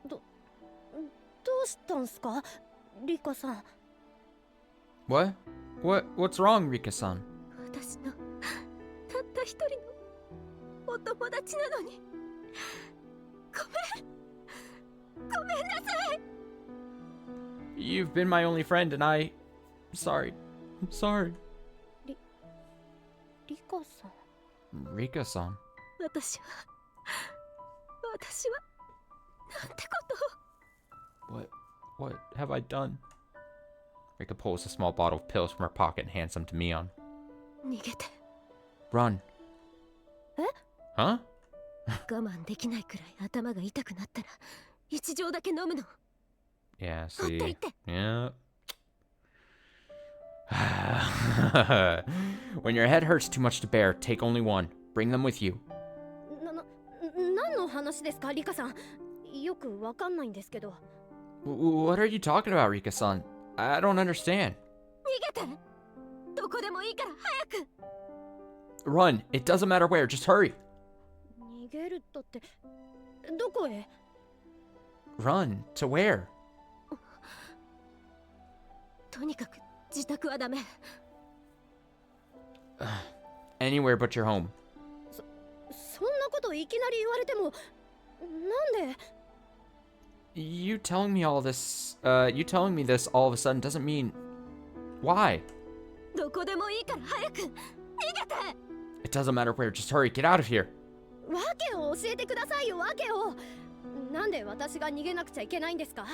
どうしたんすかリカさん。 What? What's wrong, Rika-san? 私のたった一人のお友達なのに。ごめんなさい。 You've been my only friend and I'm sorry. I'm sorry. リカさん。 Rika-san. 私はなんてことを。 What have I done? Rika pulls a small bottle of pills from her pocket and hands them to Mion. 逃げて。 Run. え？ Huh? 我慢できないくらい頭が痛くなったら一錠だけ飲むの。 Yeah, ほっ see. といて。 Yeah. When your head hurts too much to bear, take only one. Bring them with you. 何の話ですか、リカさん。よくわかんないんですけど。 What are you talking about, Rika-san? I don't understand. 逃げて。どこでもいいから早く。 Run. It doesn't matter where. Just hurry. 逃げるったって、どこへ？ Run. To where? とにかく自宅はダメ。 Anywhere but your home. そんなこといきなり言われても、なんで？ You telling me this all of a sudden doesn't mean... Why? どこでもいいから早く逃げて。 It doesn't matter where. Just hurry. Get out of here. わけを教えてくださいよ、わけを。なんで私が逃げなくちゃいけないんですか？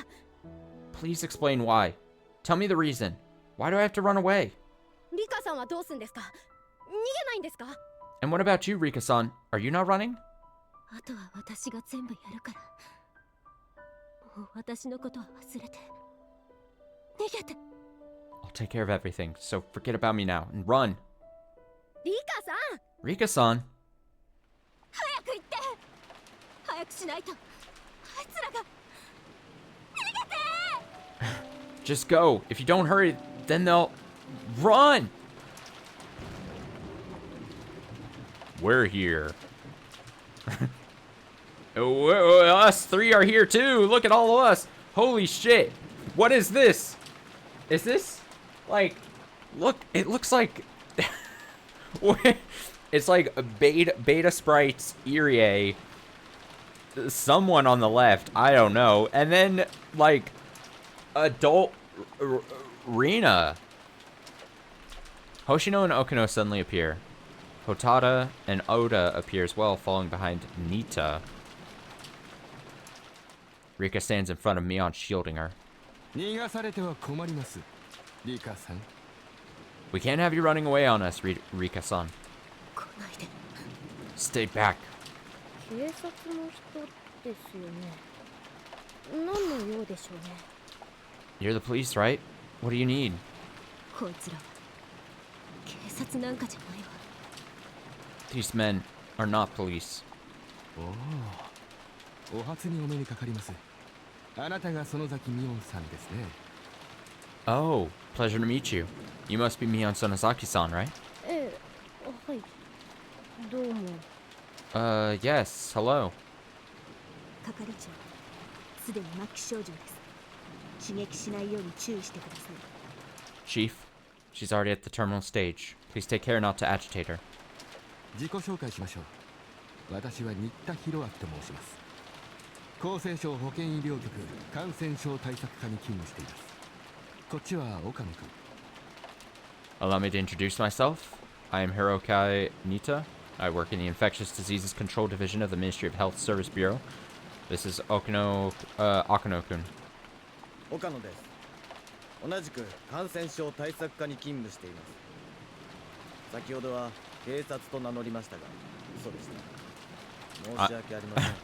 Please explain why. Tell me the reason. Why do I have to run away? リカさんはどうすんですか？逃げないんですか？ And what about you, Rika-san? Are you not running? あとは私が全部やるから。もう私のことは忘れて。逃げて。 I'll take care of everything, so forget about me now and run. リカさん、 Rika-san. 早く行って。早くしないとあいつらが。 Just go. If you don't hurry, then they'll... Run! We're here. Us three are here too. Look at all of us. Holy shit. What is this? Is this like... Look, it looks like... It's like a beta sprites Irie. Someone on the left. I don't know. And then like... Adult Rina. Hoshino and Okino suddenly appear. Hotada and Oda appear as well, following behind Nita. Rika stands in front of Mion, shielding her. We can't have you running away on us, Rika-san. Stay back. 警察の人ですよね。何の用でしょうね。 You're the police, right? What do you need? こいつらは警察なんかじゃないわ。 These men are not police. お初にお目にかかります。あなたが園崎美音さんですね。 Oh, pleasure to meet you. You must be Mion Sonozaki-san, right? ええ、はい。どうも。 Yes, hello. 係長、すでに末期症状です。刺激しないように注意してください。 Chief, she's already at the terminal stage. Please take care not to agitate her. 自己紹介しましょう。私は新田博明と申します。厚生省保健医療局感染症対策課に勤務しています。こっちは岡野君。 Allow me to introduce myself. I am Hirokai Nita. I work in the Infectious Diseases Control Division of the Ministry of Health Service Bureau. This is Akano-kun. 岡野です。同じく感染症対策課に勤務しています。先ほどは警察と名乗りましたが、嘘でした。申し訳ありません。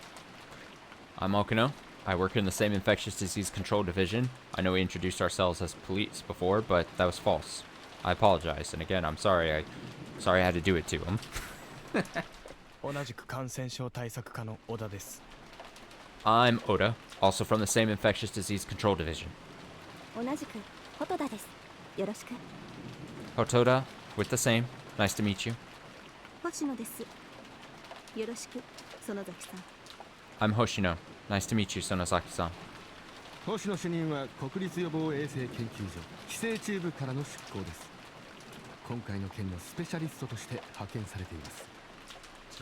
I'm Okino. I work in the same Infectious Disease Control Division. I know we introduced ourselves as police before, but that was false. I apologize, and again, I'm sorry I had to do it to him. 同じく感染症対策課の小田です。 I'm Oda, also from the same Infectious Disease Control Division. 同じくホトダです。よろしく。 Hotoda, with the same. Nice to meet you. 星野です。よろしく、園崎さん。 I'm Hoshino. Nice to meet you, Sonozaki-san. 星野主任は国立予防衛生研究所寄生虫部からの出向です。今回の件のスペシャリストとして派遣されています。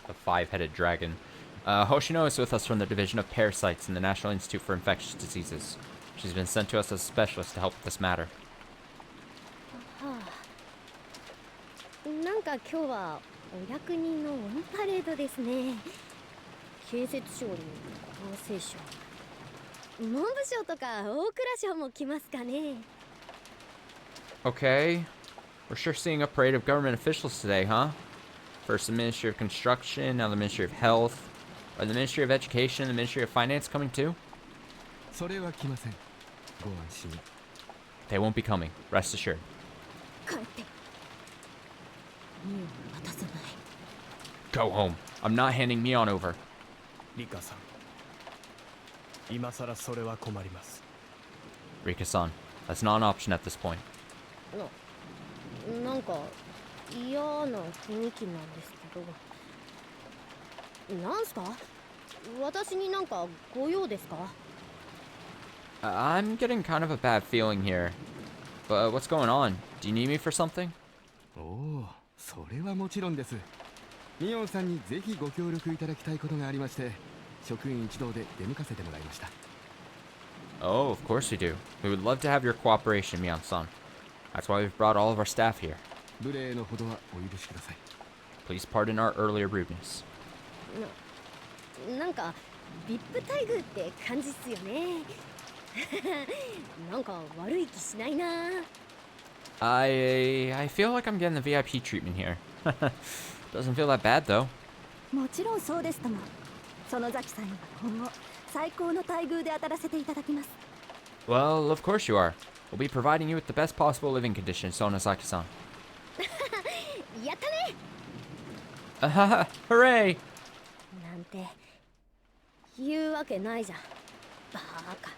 The five-headed dragon. Hoshino is with us from the Division of Parasites in the National Institute for Infectious Diseases. She's been sent to us as a specialist to help with this matter. はあ、なんか今日はお役人のオンパレードですね。建設省に厚生省、文部省とか大蔵省も来ますかね。 Okay. We're sure seeing a parade of government officials today, huh? First the Ministry of Construction, now the Ministry of Health. Are the Ministry of Education and the Ministry of Finance coming too? それは来ません。ご安心。 They won't be coming. Rest assured. 帰って。ミオを渡さない。 Go home. I'm not handing Mion over. リカさん、今さらそれは困ります。 Rika-san, that's not an option at this point. なんか嫌な雰囲気なんですけど。なんすか？私になんかご用ですか？ I'm getting kind of a bad feeling here. But what's going on? Do you need me for something? おお、それはもちろんです。ミオンさんにぜひご協力いただきたいことがありまして、職員一同で出向かせてもらいました。 Oh, of course we do. We would love to have your cooperation, Mion-san. That's why we've brought all of our staff here. 無礼のほどはお許しください。 Please pardon our earlier rudeness. なんか VIP 待遇って感じっすよね。なんか悪い気しないな。 I feel like I'm getting the VIP treatment here. Doesn't feel that bad though. もちろんそうですとも。園崎さんには今後最高の待遇で当たらせていただきます。 Well, of course you are. We'll be providing you with the best possible living conditions, Sonozaki-san. やったね。 Hooray! なんて言うわけないじゃん。バーカ。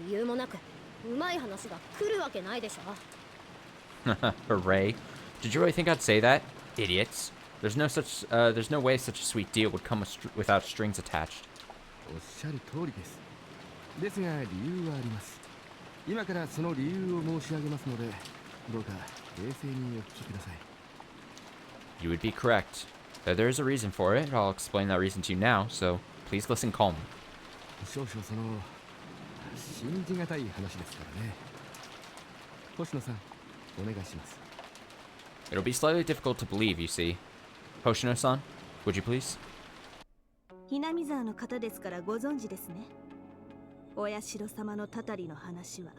理由もなくうまい話が来るわけないでしょ。 Hooray. Did you really think I'd say that? Idiots. There's no way such a sweet deal would come without strings attached. おっしゃる通りです。ですが理由はあります。今からその理由を申し上げますので、どうか冷静にお聞きください。 You would be correct. There is a reason for it. I'll explain that reason to you now, so please listen calmly. 少々信じがたい話ですからね。星野さん、お願いします。 It'll be slightly difficult to believe, you see. Hoshino-san, would you please? ひなみ沢の方ですからご存知ですね。お社様のたたりの話は。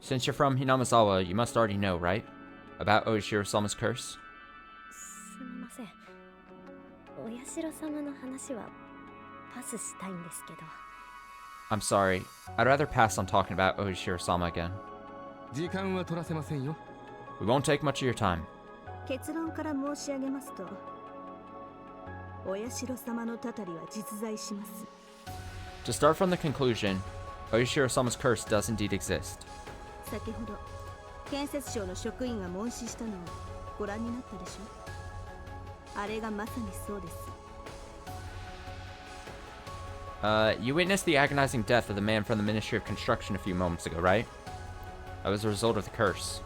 Since you're from Hinamizawa, you must already know, right? About Oishiro-sama's curse? すみません。お社様の話はパスしたいんですけど。 I'm sorry. I'd rather pass on talking about Oishiro-sama again. 時間は取らせませんよ。 We won't take much of your time. 結論から申し上げますと、お社様のたたりは実在します。 To start from the conclusion, Oishiro-sama's curse does indeed exist. 先ほど建設省の職員が問死したのをご覧になったでしょ。あれがまさにそうです。 You witnessed the agonizing death of the man from the Ministry of Construction a few moments ago, right? That was a result of the curse.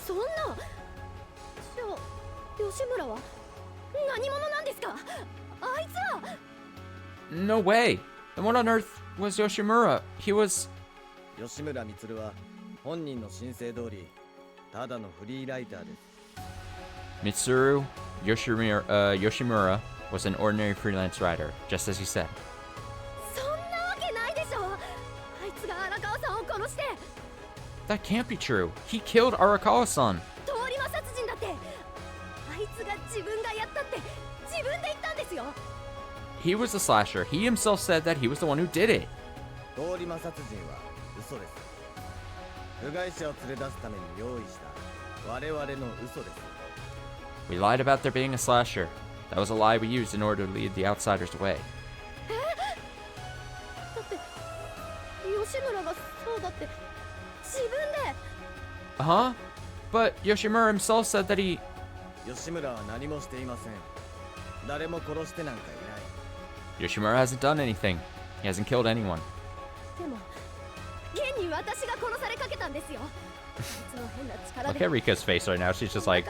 そんな。じゃあ吉村は何者なんですか？あいつは。 No way! And what on earth was Yoshimura? He was... 吉村充は本人の申請通りただのフリーライターです。 Mitsuru Yoshimura was an ordinary freelance writer, just as he said. そんなわけないでしょ。あいつが荒川さんを殺して。 That can't be true. He killed Arakawa-san. 通り魔殺人だって。あいつが自分がやったって自分で言ったんですよ。 He was the slasher. He himself said that he was the one who did it. 通り魔殺人は嘘です。部外者を連れ出すために用意した我々の嘘です。 We lied about there being a slasher. That was a lie we used in order to lead the outsiders away. だって吉村がそうだって自分で。 Huh? But Yoshimura himself said that he... 吉村は何もしていません。誰も殺してなんかいない。 Yoshimura hasn't done anything. He hasn't killed anyone. でも現に私が殺されかけたんですよ。Look at Rika's face right now. She's just like,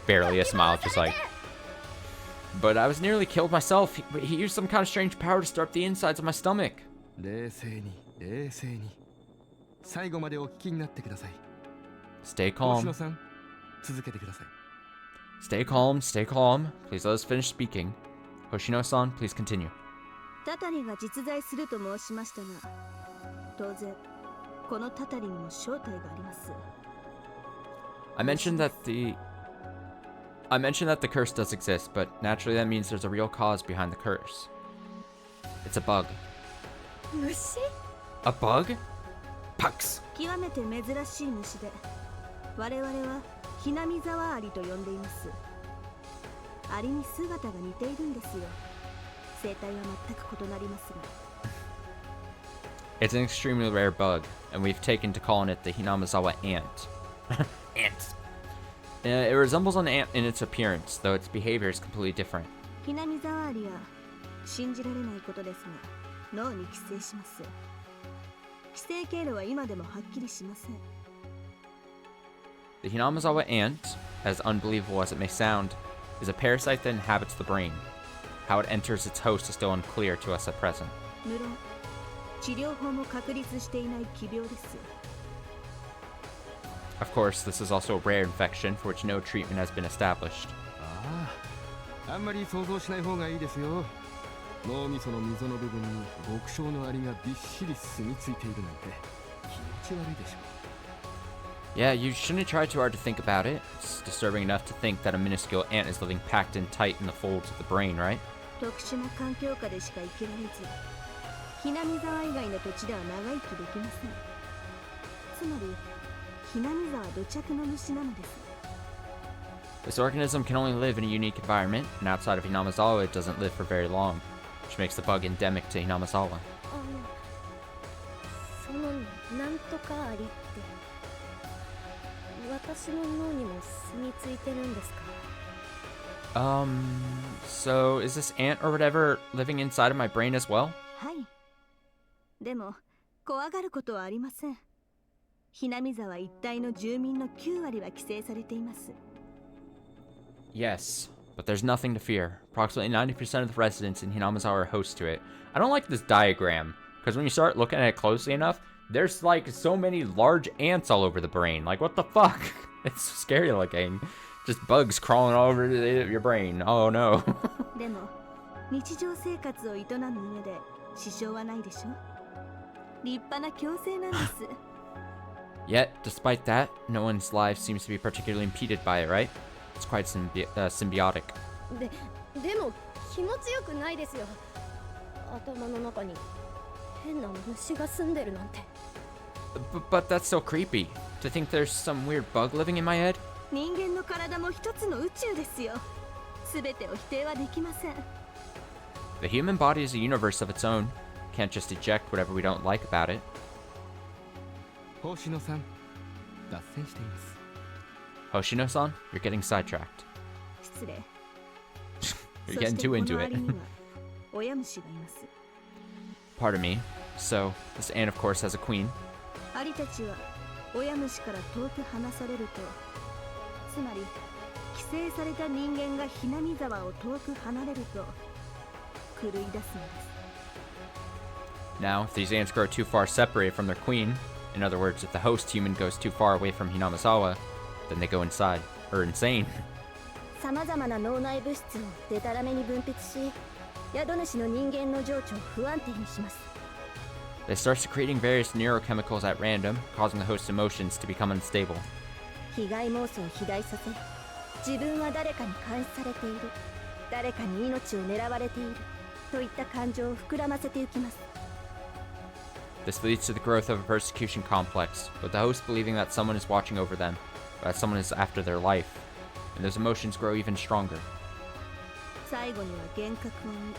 barely a smile, just like... But I was nearly killed myself. He used some kind of strange power to stir up the insides of my stomach. 冷静に冷静に最後までお聞きになってください Stay 星 calm. 野さん続けてください Stay calm, stay calm. Please let us finish speaking. Hoshino-san, please continue. タタリが実在すると申しましたが、当然このタタリにも正体があります。 I mentioned that the curse does exist, but naturally that means there's a real cause behind the curse. It's a bug. 虫 A bug? Pucks. 極めて珍しい虫で、我々はヒナミザワアリと呼んでいます。アリに姿が似ているんですよ。生態は全く異なりますが。 It's an extremely rare bug, and we've taken to calling it the Hinamizawa ant. Ants. It resembles an ant in its appearance, though its behavior is completely different. ヒナミザワアリは信じられないことですが、脳に寄生します。寄生経路は今でもはっきりしません。 The Hinamizawa ant, as unbelievable as it may sound, is a parasite that inhabits the brain. How it enters its host is still unclear to us at present. 無論、治療法も確立していない奇病です。 Of course, this is also a rare infection for which no treatment has been established. あああんまり想像しない方がいいですよ脳みその溝の部分に極小のアリがびっしり住み着いているなんて気持ち悪いでしょ Yeah, you shouldn't try too hard to think about it. It's disturbing enough to think that a minuscule ant is living packed in tight in the folds of the brain, right? 特殊な環境下でしか生きられず、ヒナミザワ以外の土地では長生きできません。つまり、ヒナミザワ土着の虫なのです。 This organism can only live in a unique environment, and outside of Hinamizawa it doesn't live for very long, which makes the bug endemic to Hinamizawa. そのなんとかアリって私の脳にも住み着いてるんですか So is this ant or whatever living inside of my brain as well? はい。でも、怖がることはありません。ヒナミザワ一帯の住民の9割は規制されています。 Yes, but there's nothing to fear. Approximately 90% of the residents in Hinamizawa are host to it. I don't like this diagram, because when you start looking at it closely enough, there's like so many large ants all over the brain. Like, what the fuck? It's scary looking. Just bugs crawling all over your brain. Oh no. でも、日常生活を営む上で支障はないでしょ。立派な共生なんです。Yet, despite that, no one's life seems to be particularly impeded by it, right? It's quite symbiotic. でも気持ちよくないですよ。頭の中に変な虫が住んでるなんて。But that's so creepy. To think there's some weird bug living in my head? 人間の体も一つの宇宙ですよ。すべてを否定はできません。 The human body is a universe of its own. Can't just eject whatever we don't like about it. 星野さん脱線しています Hoshino-san, you're getting sidetracked. 失礼。 You're getting too into it. 親虫がいます。 Pardon me. So, this ant of course has a queen. アリたちは親虫から遠く離されると、つまり寄生された人間がヒナミザワを遠く離れると狂い出すのです。 Now, if these ants grow too far separated from their queen, in other words, if the host human goes too far away from Hinamizawa, then they go inside, or insane. さまざまな脳内物質をデタラメに分泌し、宿主の人間の情緒を不安定にします。 They start secreting various neurochemicals at random, causing the host's emotions to become unstable. 被害妄想を肥大させ、自分は誰かに監視されている、誰かに命を狙われているといった感情を膨らませていきます。 This leads to the growth of a persecution complex, with the host believing that someone is watching over them, or that someone is after their life, and those emotions grow even stronger. 最後には幻覚を見、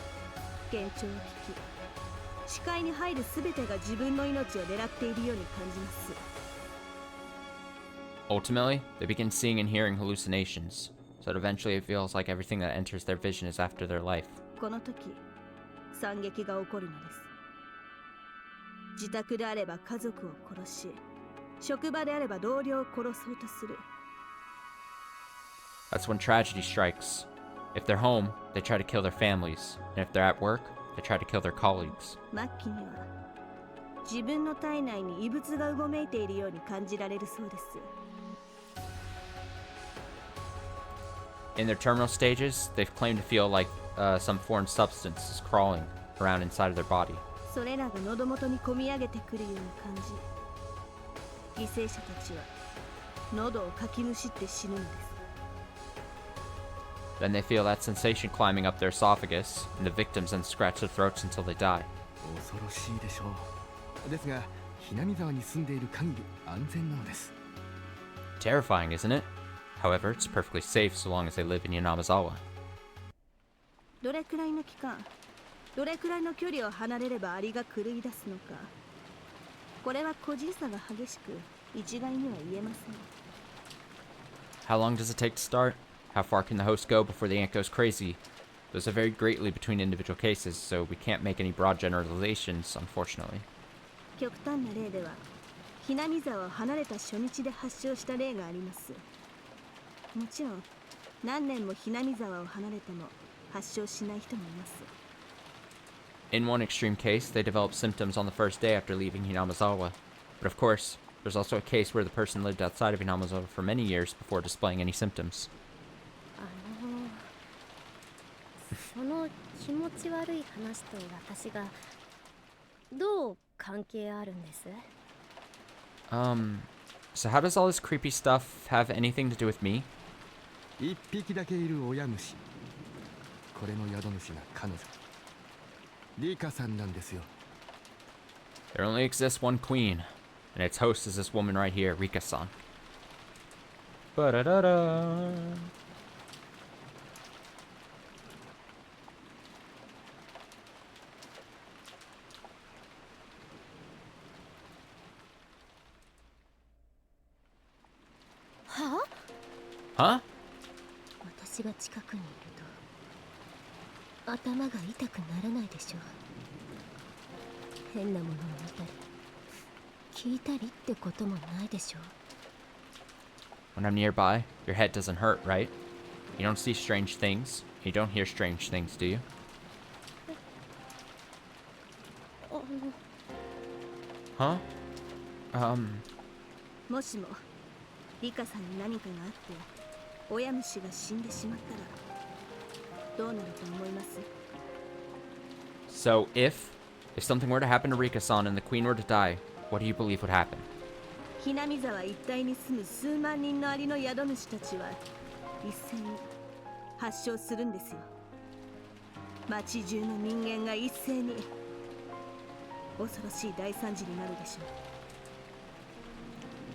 幻聴を聞き、視界に入るすべてが自分の命を狙っているように感じます。 Ultimately, they begin seeing and hearing hallucinations, so that eventually it feels like everything that enters their vision is after their life. この時、惨劇が起こるのです。自宅であれば家族を殺し、職場であれば同僚を殺そうとする。 That's when tragedy strikes. If they're home, they try to kill their families. And if they're at work, they try to kill their colleagues. 末期には自分の体内に異物がうごめいているように感じられるそうです。 In their terminal stages, they've claimed to feel like some foreign substance is crawling around inside of their body. それらが喉元に込み上げてくるように感じ、犠牲者たちは喉をかきむしって死ぬのです。 Then they feel that sensation climbing up their esophagus, and the victims then scratch their throats until they die. 恐ろしいでしょう。ですが、ひなみ沢に住んでいる限り安全なのです。 Terrifying, isn't it? However, it's perfectly safe so long as they live in Hinamizawa. どれくらいの期間、どれくらいの距離を離れればアリが狂い出すのか、これは個人差が激しく一概には言えません。 How long does it take to start? How far can the host go before the ant goes crazy? Those vary greatly between individual cases, so we can't make any broad generalizations, unfortunately. 極端な例では、ひなみ沢を離れた初日で発症した例があります。もちろん、何年もひなみ沢を離れても発症しない人もいます。 In one extreme case, they develop symptoms on the first day after leaving Hinamizawa. But of course, there's also a case where the person lived outside of Hinamizawa for many years before displaying any symptoms. その気持ち悪い話と私がどう関係あるんです？ So how does all this creepy stuff have anything to do with me? 一匹だけいる親虫。これの宿主が彼女。リカさんなんですよ。 There only exists one queen, and its host is this woman right here, Rika-san. Ba-da-da-da. Huh? 私が近くにいると頭が痛くならないでしょ。変なものを見たり聞いたりってこともないでしょ。 When I'm nearby, your head doesn't hurt, right? You don't see strange things. You don't hear strange things, do you? あ Huh? もしもリカさんに何かがあって親虫が死んでしまったらどうなると思います？ So if something were to happen to Rika-san and the queen were to die, what do you believe would happen? ひなみ沢一帯に住む数万人のアリの宿主たちは一斉に発症するんですよ。町中の人間が一斉に恐ろしい大惨事になるでしょう。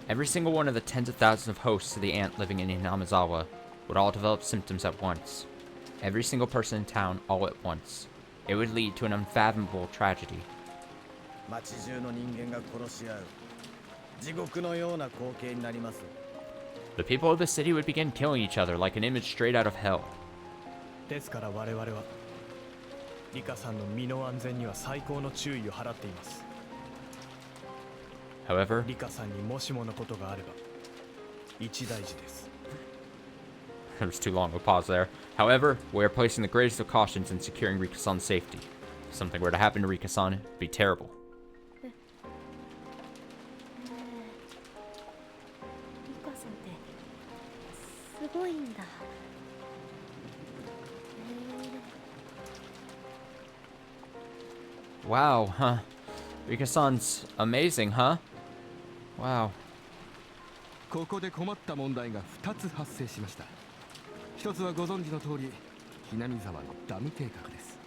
Every single one of the tens of thousands of hosts of the ant living in Hinamizawa would all develop symptoms at once. Every single person in town all at once. It would lead to an unfathomable tragedy. 町中の人間が殺し合う地獄のような光景になります。 The people of the city would begin killing each other like an image straight out of hell. ですから我々はリカさんの身の安全には最高の注意を払っています。 However, リカさんにもしものことがあれば一大事です。 there was too long of a pause there. However, we are placing the greatest of cautions in securing Rika-san's safety. If something were to happen to Rika-san, it would be terrible. リカさんってすごいんだ。Wow, huh? Rika-san's amazing, huh? Wow. ここで困った問題が2つ発生しました。一つはご存知の通り、ひなみ沢のダム計画です。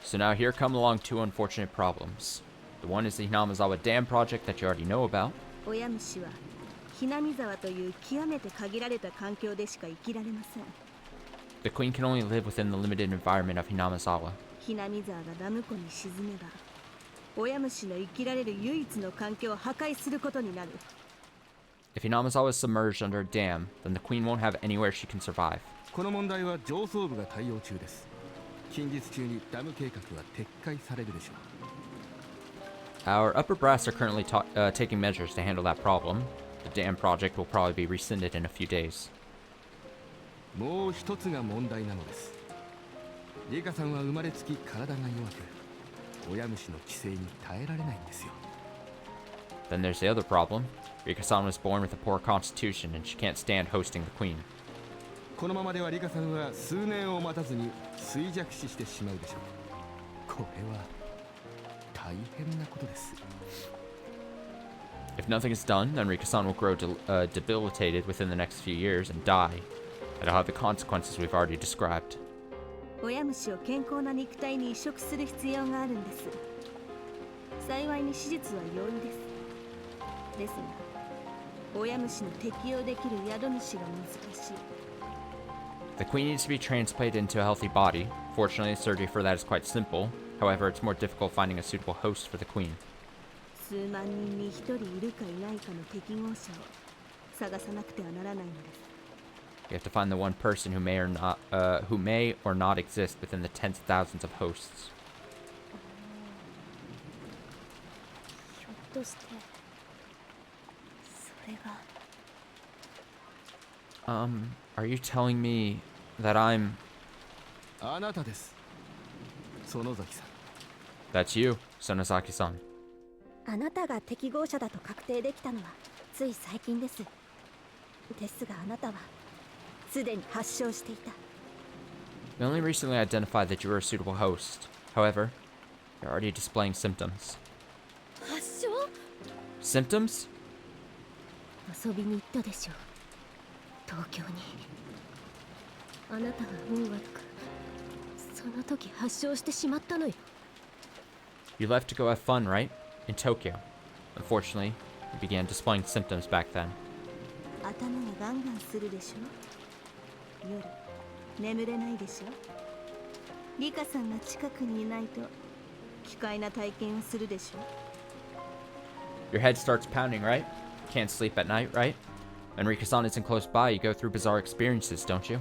So now here come along two unfortunate problems. The one is the Hinamizawa Dam project that you already know about. 親虫はひなみ沢という極めて限られた環境でしか生きられません。 The queen can only live within the limited environment of Hinamizawa. ひなみ沢がダム湖に沈めば親虫の生きられる唯一の環境を破壊することになる。 If Hinamizawa is submerged under a dam, then the queen won't have anywhere she can survive. この問題は上層部が対応中です。近日中にダム計画は撤回されるでしょ Our upper brass are currently taking measures to handle that problem. The dam project will probably be rescinded in a few days. もう一つが問題なのです。リカさんは生まれつき体が弱く、親虫の寄生に耐えられないんですよ。Then there's the other problem. Rika-san was born with a poor constitution and she can't stand hosting the queen. このままではリカさんは数年を待たずに衰弱死してしまうでしょう。これは大変なことです。If nothing is done, then Rika-san will grow debilitated within the next few years and die. That'll have the consequences we've already described. 親虫を健康な肉体に移植する必要があるんです。幸いに手術は容易です。ですが、親虫に適用できる宿主が難しい。The queen needs to be transplanted into a healthy body. Fortunately, surgery for that is quite simple. However, it's more difficult finding a suitable host for the queen. 数万人に一人いるかいないかの適合者を探さなくてはならないのです。You have to find the one person who may or not exist within the tens of thousands of hosts. ひょっとしてそれが Are you telling me that I'm... あなたです。園崎さん。That's you, Sonozaki-san. あなたが適合者だと確定できたのはつい最近です。ですがあなたはすでに発症していた。We only recently identified that you were a suitable host. However, you're already displaying symptoms. 発症？ Symptoms? 遊びに行ったでしょう。東京に。あなたが運悪くその時発症してしまったのよ。You left to go have fun, right? In Tokyo. Unfortunately, you began displaying symptoms back then. 頭がガンガンするでしょ。夜眠れないでしょ。リカさんが近くにいないと奇怪な体験をするでしょ。Your head starts pounding, right? Can't sleep at night, right? When Rika-san isn't close by, you go through bizarre experiences, don't you?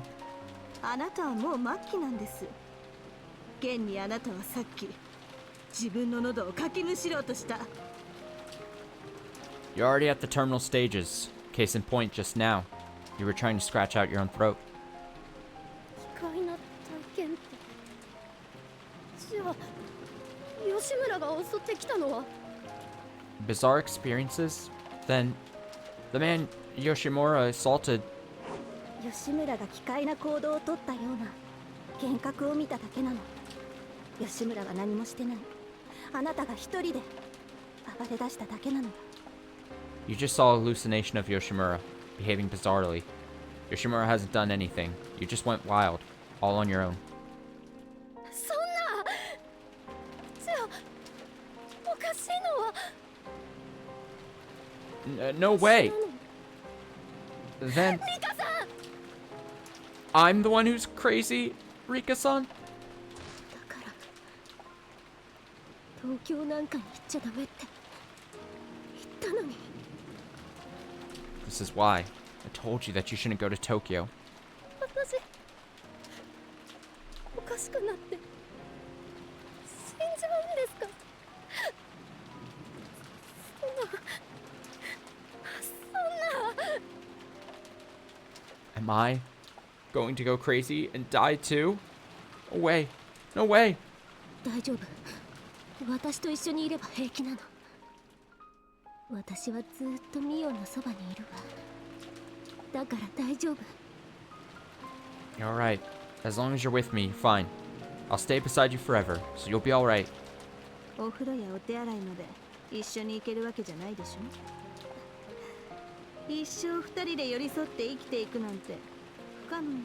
あなたはもう末期なんです。現にあなたはさっき自分の喉をかきむしろうとした。You're already at the terminal stages. Case in point, just now. You were trying to scratch out your own throat. 奇怪な体験ってじゃあ吉村が襲ってきたのは Bizarre experiences? Then, the man Yoshimura assaulted... 吉村が奇怪な行動をとったような幻覚を見ただけなの。吉村は何もしてない。あなたが一人で暴れ出しただけなの。You just saw a hallucination of Yoshimura, behaving bizarrely. Yoshimura hasn't done anything. You just went wild, all on your own. そんな！じゃあおかしいのは No way! Then... リカさん！ I'm the one who's crazy, Rika-san? だから東京なんかに行っちゃダメって言ったのに。This is why. I told you that you shouldn't go to Tokyo. 私おかしくなって死んじゃうんですか？そんな Am I going to go crazy and die too? No way. No way. 大丈夫。私と一緒にいれば平気なの。私はずっとミオのそばにいるわ。だから大丈夫。You're alright. As long as you're with me, you're fine. I'll stay beside you forever, so you'll be alright. お風呂やお手洗いまで一緒に行けるわけじゃないでしょ。一生二人で寄り添って生きていくなんて不可能よ。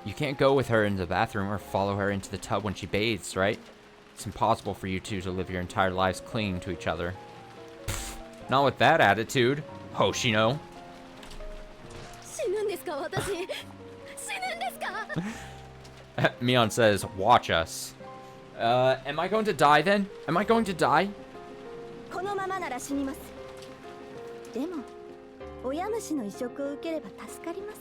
You can't go with her in the bathroom or follow her into the tub when she bathes, right? It's impossible for you two to live your entire lives clinging to each other. Pfft, not with that attitude, Hoshino. 死ぬんですか私？死ぬんですか？ Mion says, watch us. Am I going to die then? Am I going to die? このままなら死にます。でも親虫の移植を受ければ助かります。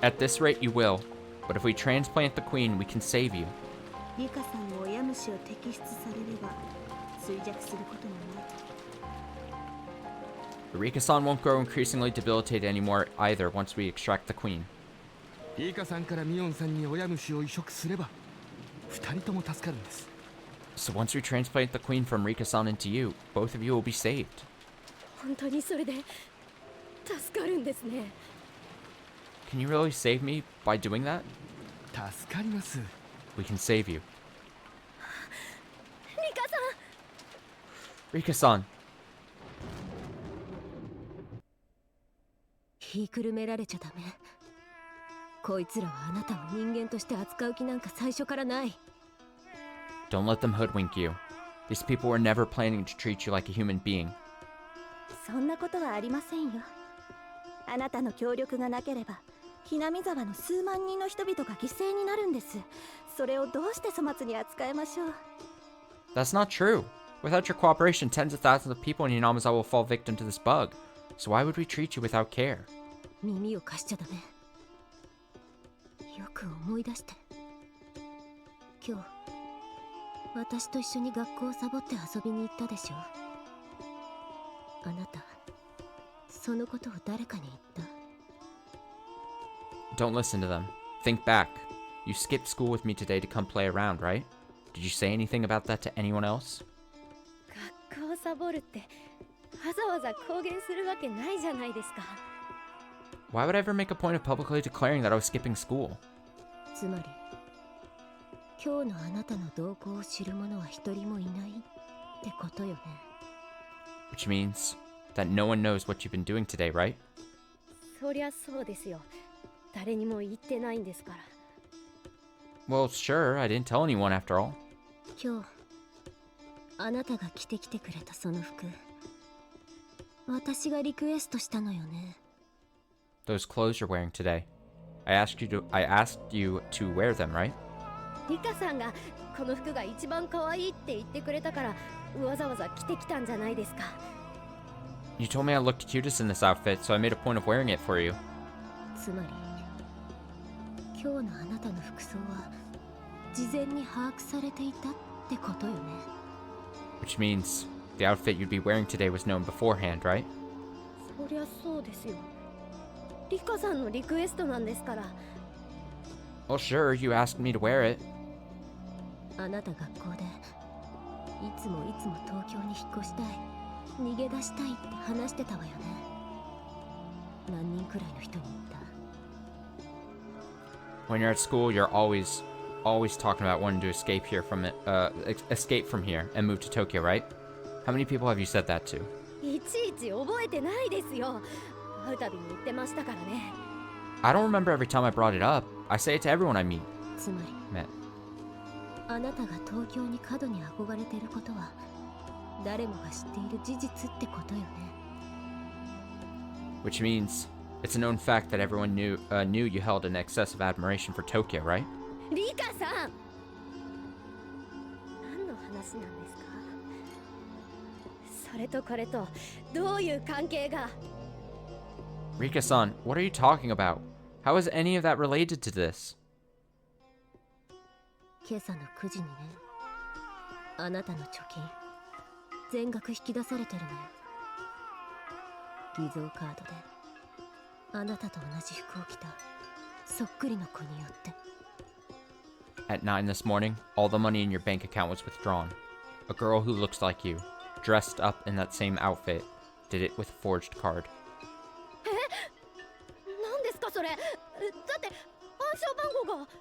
At this rate, you will. But if we transplant the queen, we can save you. リカさんも親虫を摘出されれば衰弱することもない。Rika-san won't grow increasingly debilitated anymore either once we extract the queen. リカさんからミオンさんに親虫を移植すれば2人とも助かるんです。 So once we transplant the queen from Rika-san into you, both of you will be saved. 本当にそれで助かるんですね。 Can you really save me by doing that? 助かります。 We can save you. リカさん Rika-san. ひいくるめられちゃダメ。こいつらはあなたを人間として扱う気なんか最初からない。 Don't let them hoodwink you. These people were never planning to treat you like a human being. そんなことはありませんよ。あなたの協力がなければひなみ沢の数万人の人々が犠牲になるんです。それをどうして粗末に扱いましょう。 That's not true. Without your cooperation, tens of thousands of people in Hinamizawa will fall victim to this bug. So why would we treat you without care? 耳を貸しちゃダメ。よく思い出して。今日私と一緒に学校をサボって遊びに行ったでしょ。あなたそのことを誰かに言った？ Don't listen to them. Think back. You skipped school with me today to come play around, right? Did you say anything about that to anyone else? 学校サボるってわざわざ公言するわけないじゃないですか。 Why would I ever make a point of publicly declaring that I was skipping school? つまり今日のあなたの動向を知る者は一人もいないってことよね。 Which means that no one knows what you've been doing today, right? そりゃそうですよ。誰にも言ってないんですから。 Well, sure, I didn't tell anyone after all. 今日あなたが着てきてくれたその服、私がリクエストしたのよね。 Those clothes you're wearing today. I asked you to wear them, right? リカさんがこの服が一番可愛いって言ってくれたからわざわざ着てきたんじゃないですか。 You told me I looked cutest in this outfit, so I made a point of wearing it for you. つまり今日のあなたの服装は事前に把握されていたってことよね。 Which means the outfit you'd be wearing today was known beforehand, right? そりゃそうですよ。リカさんのリクエストなんですから。 Well, sure, you asked me to wear it. あなた学校でいつも東京に引っ越したい、逃げ出したいって話してたわよね。何人くらいの人に言った？ When you're at school, you're always talking about wanting to escape from here and move to Tokyo, right? How many people have you said that to? いちいち覚えてないですよ。会うたびに言ってましたからね。 I don't remember every time I brought it up. I say it to everyone I meet. つまり Met. あなたが東京に過度に憧れていることは誰もが知っている事実ってことよね。 Which means it's a known fact that everyone knew you held an excessive admiration for Tokyo, right? リカさん、何の話なんですか？それとこれとどういう関係が？ Rika-san, what are you talking about? How is any of that related to this? 今朝の9時にね、あなたの貯金全額引き出されてるのよ。偽造カードであなたと同じ服を着たそっくりの子によって。 At 9 this morning, all the money in your bank account was withdrawn. A girl who looks like you, dressed up in that same outfit, did it with a forged card. 何ですかそれ？だって暗証番号が。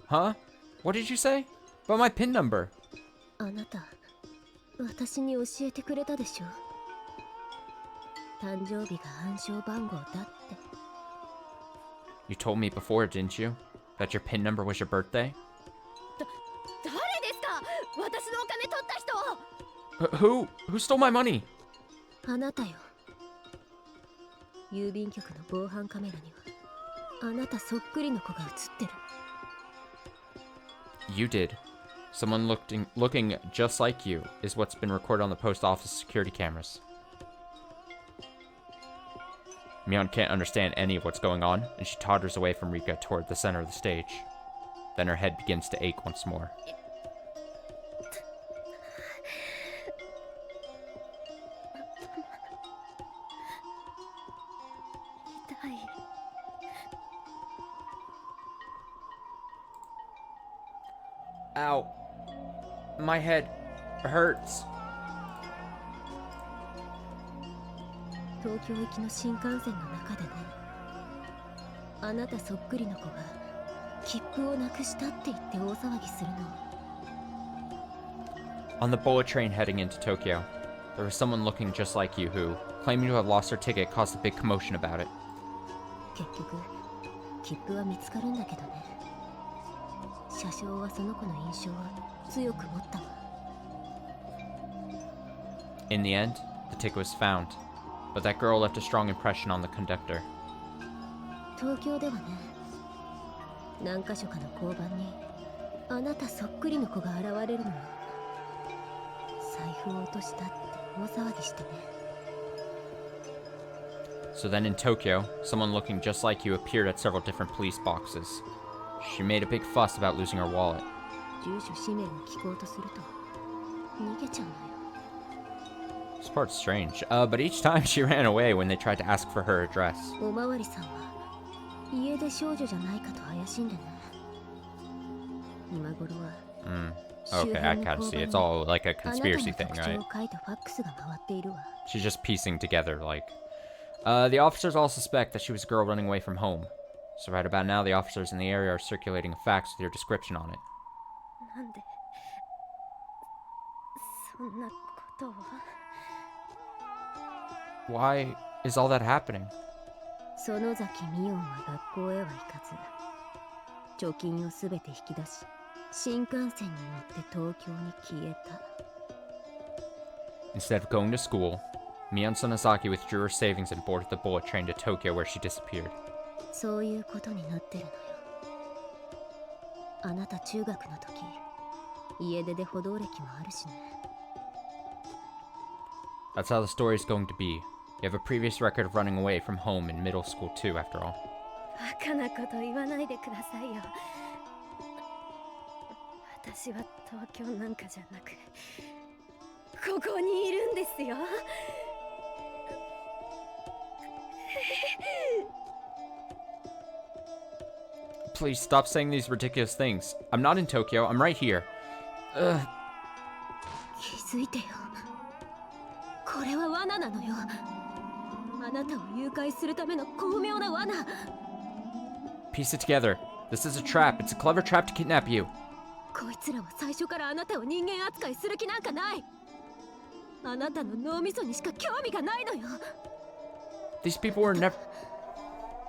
Huh? What did you say? But my PIN number. あなた私に教えてくれたでしょ。誕生日が暗証番号だって。 You told me before, didn't you? That your PIN number was your birthday? 誰ですか？私のお金取った人。 Who stole my money? あなたよ。郵便局の防犯カメラにはあなたそっくりの子が映ってる。 You did. Someone looking just like you is what's been recorded on the post office security cameras. Mion can't understand any of what's going on, and she totters away from Rika toward the center of the stage. Then her head begins to ache once more. My head hurts. 東京行きの新幹線の中でね、あなたそっくりの子が切符をなくしたって言って大騒ぎするの。 On the bullet train heading into Tokyo, there was someone looking just like you who, claiming to have lost her ticket, caused a big commotion about it. 結局切符は見つかるんだけどね。車掌はその子の印象を強く持ったわ。 In the end, the ticket was found, but that girl left a strong impression on the conductor. 東京ではね、何か所かの交番にあなたそっくりの子が現れるのよ。財布を落としたって大騒ぎしてね。 So then in Tokyo, someone looking just like you appeared at several different police boxes. She made a big fuss about losing her wallet. 住所氏名を聞こうとすると逃げちゃうのよ。 This part's strange, but each time she ran away when they tried to ask for her address. おまわりさんは家出少女じゃないかと怪しんでね。今頃は Okay, I kind of see. It's all like a conspiracy thing, right? 書いたファックスが回っているわ。 She's just piecing together, like... the officers all suspect that she was a girl running away from home. So right about now, the officers in the area are circulating a fax with your description on it. なんでそんなことを。 Why is all that happening? 園崎美音は学校へは行かず、貯金をすべて引き出し、新幹線に乗って東京に消えた。 Instead of going to school, Mion Sonozaki withdrew her savings and boarded the bullet train to Tokyo where she disappeared. そういうことになってるのよ。あなた中学の時、家出で補導歴もあるしね。 That's how the story is going to be. You have a previous record of running away from home in middle school too, after all. バカなこと言わないでくださいよ。私は東京なんかじゃなく、ここにいるんですよ。Please stop saying these ridiculous things. I'm not in Tokyo. I'm right here. Ugh. 気づいてよ。これは罠なのよ。あなたを誘拐するための巧妙な罠。 Piece it together. This is a trap. It's a clever trap to kidnap you. こいつらは最初からあなたを人間扱いする気なんかない。あなたの脳みそにしか興味がないのよ。 These people were never...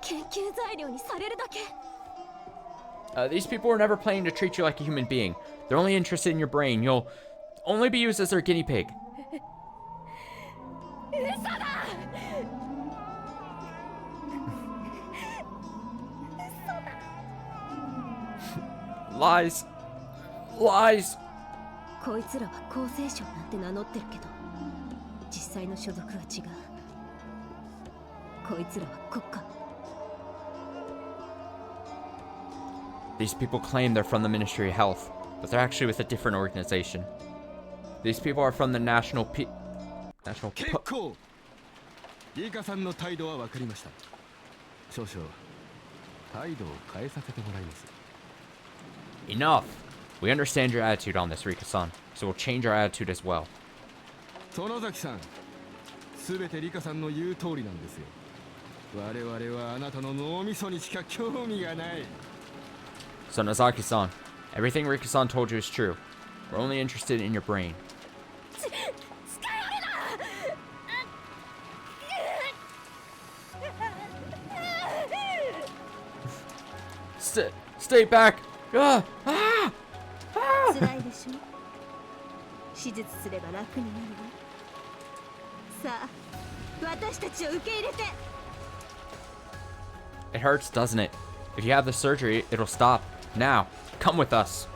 研究材料にされるだけ。 These people were never planning to treat you like a human being. They're only interested in your brain. You'll only be used as their guinea pig. 嘘だ。 Lies. Lies. こいつらは厚生省なんて名乗ってるけど、実際の所属は違う。こいつらは国家。 These people claim they're from the Ministry of Health, but they're actually with a different organization. These people are from the National 結構リカさんの態度は分かりました。少々態度を変えさせてもらいます。 Enough! We understand your attitude on this, Rika-san, so we'll change our attitude as well. 園崎さん、すべてリカさんの言う通りなんですよ。我々はあなたの脳みそにしか興味がない。 So Nozaki-san, everything Rika-san told you is true. We're only interested in your brain. Stay back! Ah! Ah! Ah! 辛いでしょ。手術すれば楽になるわ。さあ、私たちを受け入れて。 It hurts, doesn't it? If you have the surgery, it'll stop. Now, come with us.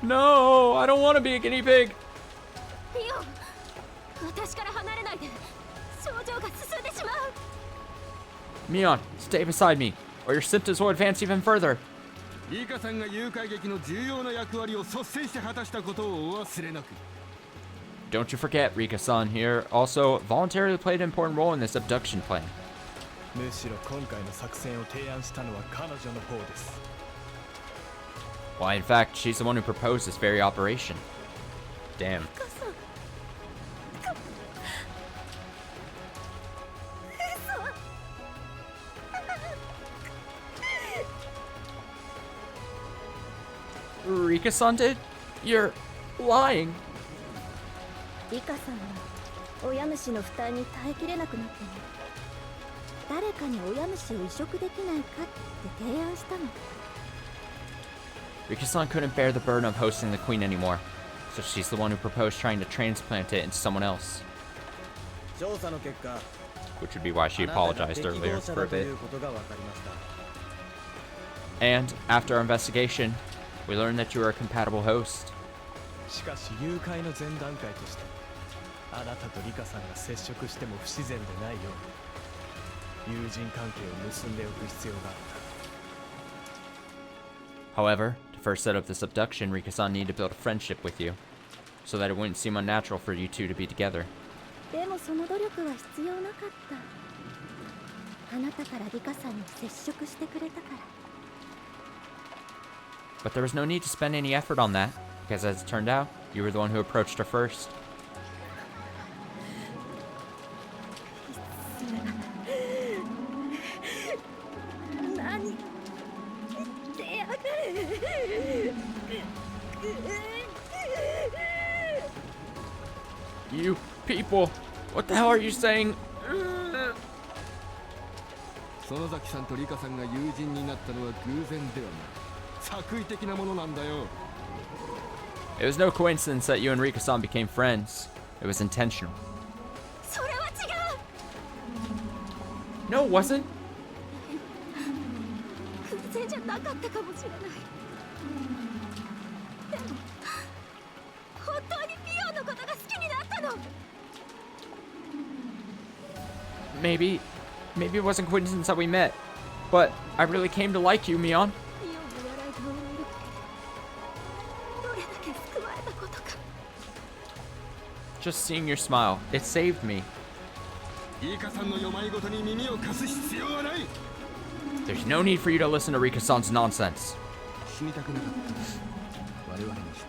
No, I don't want to be a guinea pig. ミオン、私から離れないで。症状が進んでしまう。 Mion, stay beside me, or your symptoms will advance even further. リカさんが誘拐劇の重要な役割を率先して果たしたことをお忘れなく。 Don't you forget, Rika-san here also voluntarily played an important role in this abduction plan. むしろ今回の作戦を提案したのは彼女の方です。 Why, in fact, she's the one who proposed this very operation. Damn. Rika-san did? You're lying. リカさんは親虫の負担に耐えきれなくなってね、誰かに親虫を移植できないかって提案したの。 Rika-san couldn't bear the burden of hosting the queen anymore, so she's the one who proposed trying to transplant it into someone else. 調査の結果、 Which would be why she apologized earlier for a bit. And after our investigation, we learned that you were a compatible host. しかし誘拐の前段階として、あなたとリカさんが接触しても不自然でないように友人関係を結んでおく必要があった。 However, to first set up this abduction, Rika-san needed to build a friendship with you, so that it wouldn't seem unnatural for you two to be together. でもその努力は必要なかった。あなたからリカさんに接触してくれたから。 But there was no need to spend any effort on that, because as it turned out, you were the one who approached her first. 何言ってやがる。 You people, what the hell are you saying? 園崎さんとリカさんが友人になったのは偶然ではない。作為的なものなんだよ。 It was no coincidence that you and Rika-san became friends. It was intentional. それは違う。 No, it wasn't. 偶然じゃなかったかもしれない。でも本当にミオのことが好きになったの。 Maybe it wasn't coincidence that we met, but I really came to like you, Mion. ミオの笑い顔を見るとどれだけ救われたことか。 Just seeing your smile, it saved me. リカさんの世まいごとに耳を貸す必要はない。 There's no need for you to listen to Rika-san's nonsense. 死にたくなかった。我々に従う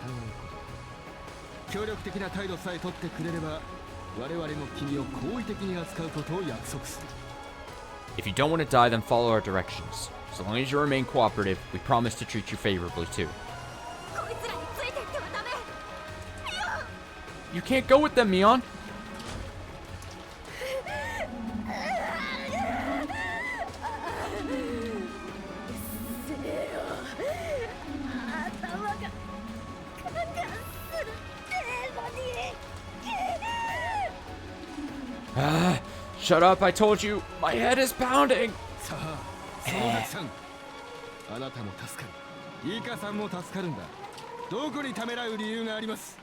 こと。協力的な態度さえ取ってくれれば、我々も君を好意的に扱うことを約束する。 If you don't want to die, then follow our directions. So long as you remain cooperative, we promise to treat you favorably too. こいつらについてってはダメ。ミオ。 You can't go with them, Mion. 頭がカンカンするってのに。 Ah, shut up, I told you. My head is pounding. さあ、園崎さん。あなたも助かる。リカさんも助かるんだ。どこにためらう理由があります。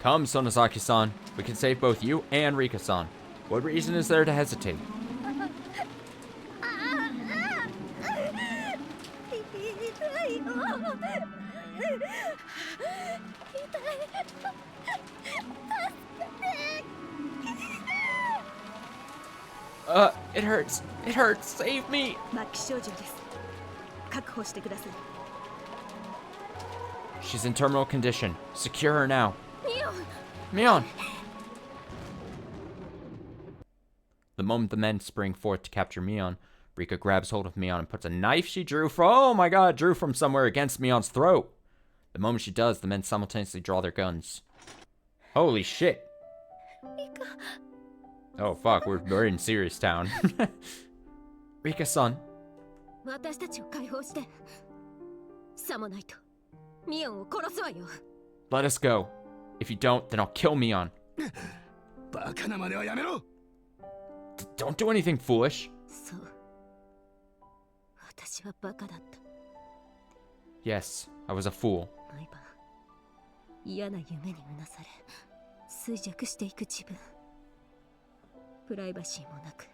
Come, Sonozaki-san. We can save both you and Rika-san. What reason is there to hesitate? 痛いよ。It hurts. It hurts. Save me. 末期症状です。確保してください。 She's in terminal condition. Secure her now. ミオン。 Mion! The moment the men spring forth to capture Mion, Rika grabs hold of Mion and puts a knife she drew from somewhere against Mion's throat. The moment she does, the men simultaneously draw their guns. Holy shit. Oh fuck, we're in serious town. Rika-san. 私たちを解放して。さもないとミオンを殺すわよ。 Let us go. If you don't, then I'll kill Mion. バカな真似はやめろ。 Don't do anything foolish. そう。私はバカだった。 Yes, I was a fool. 毎晩嫌な夢にうなされ衰弱していく自分。プライバシーもなく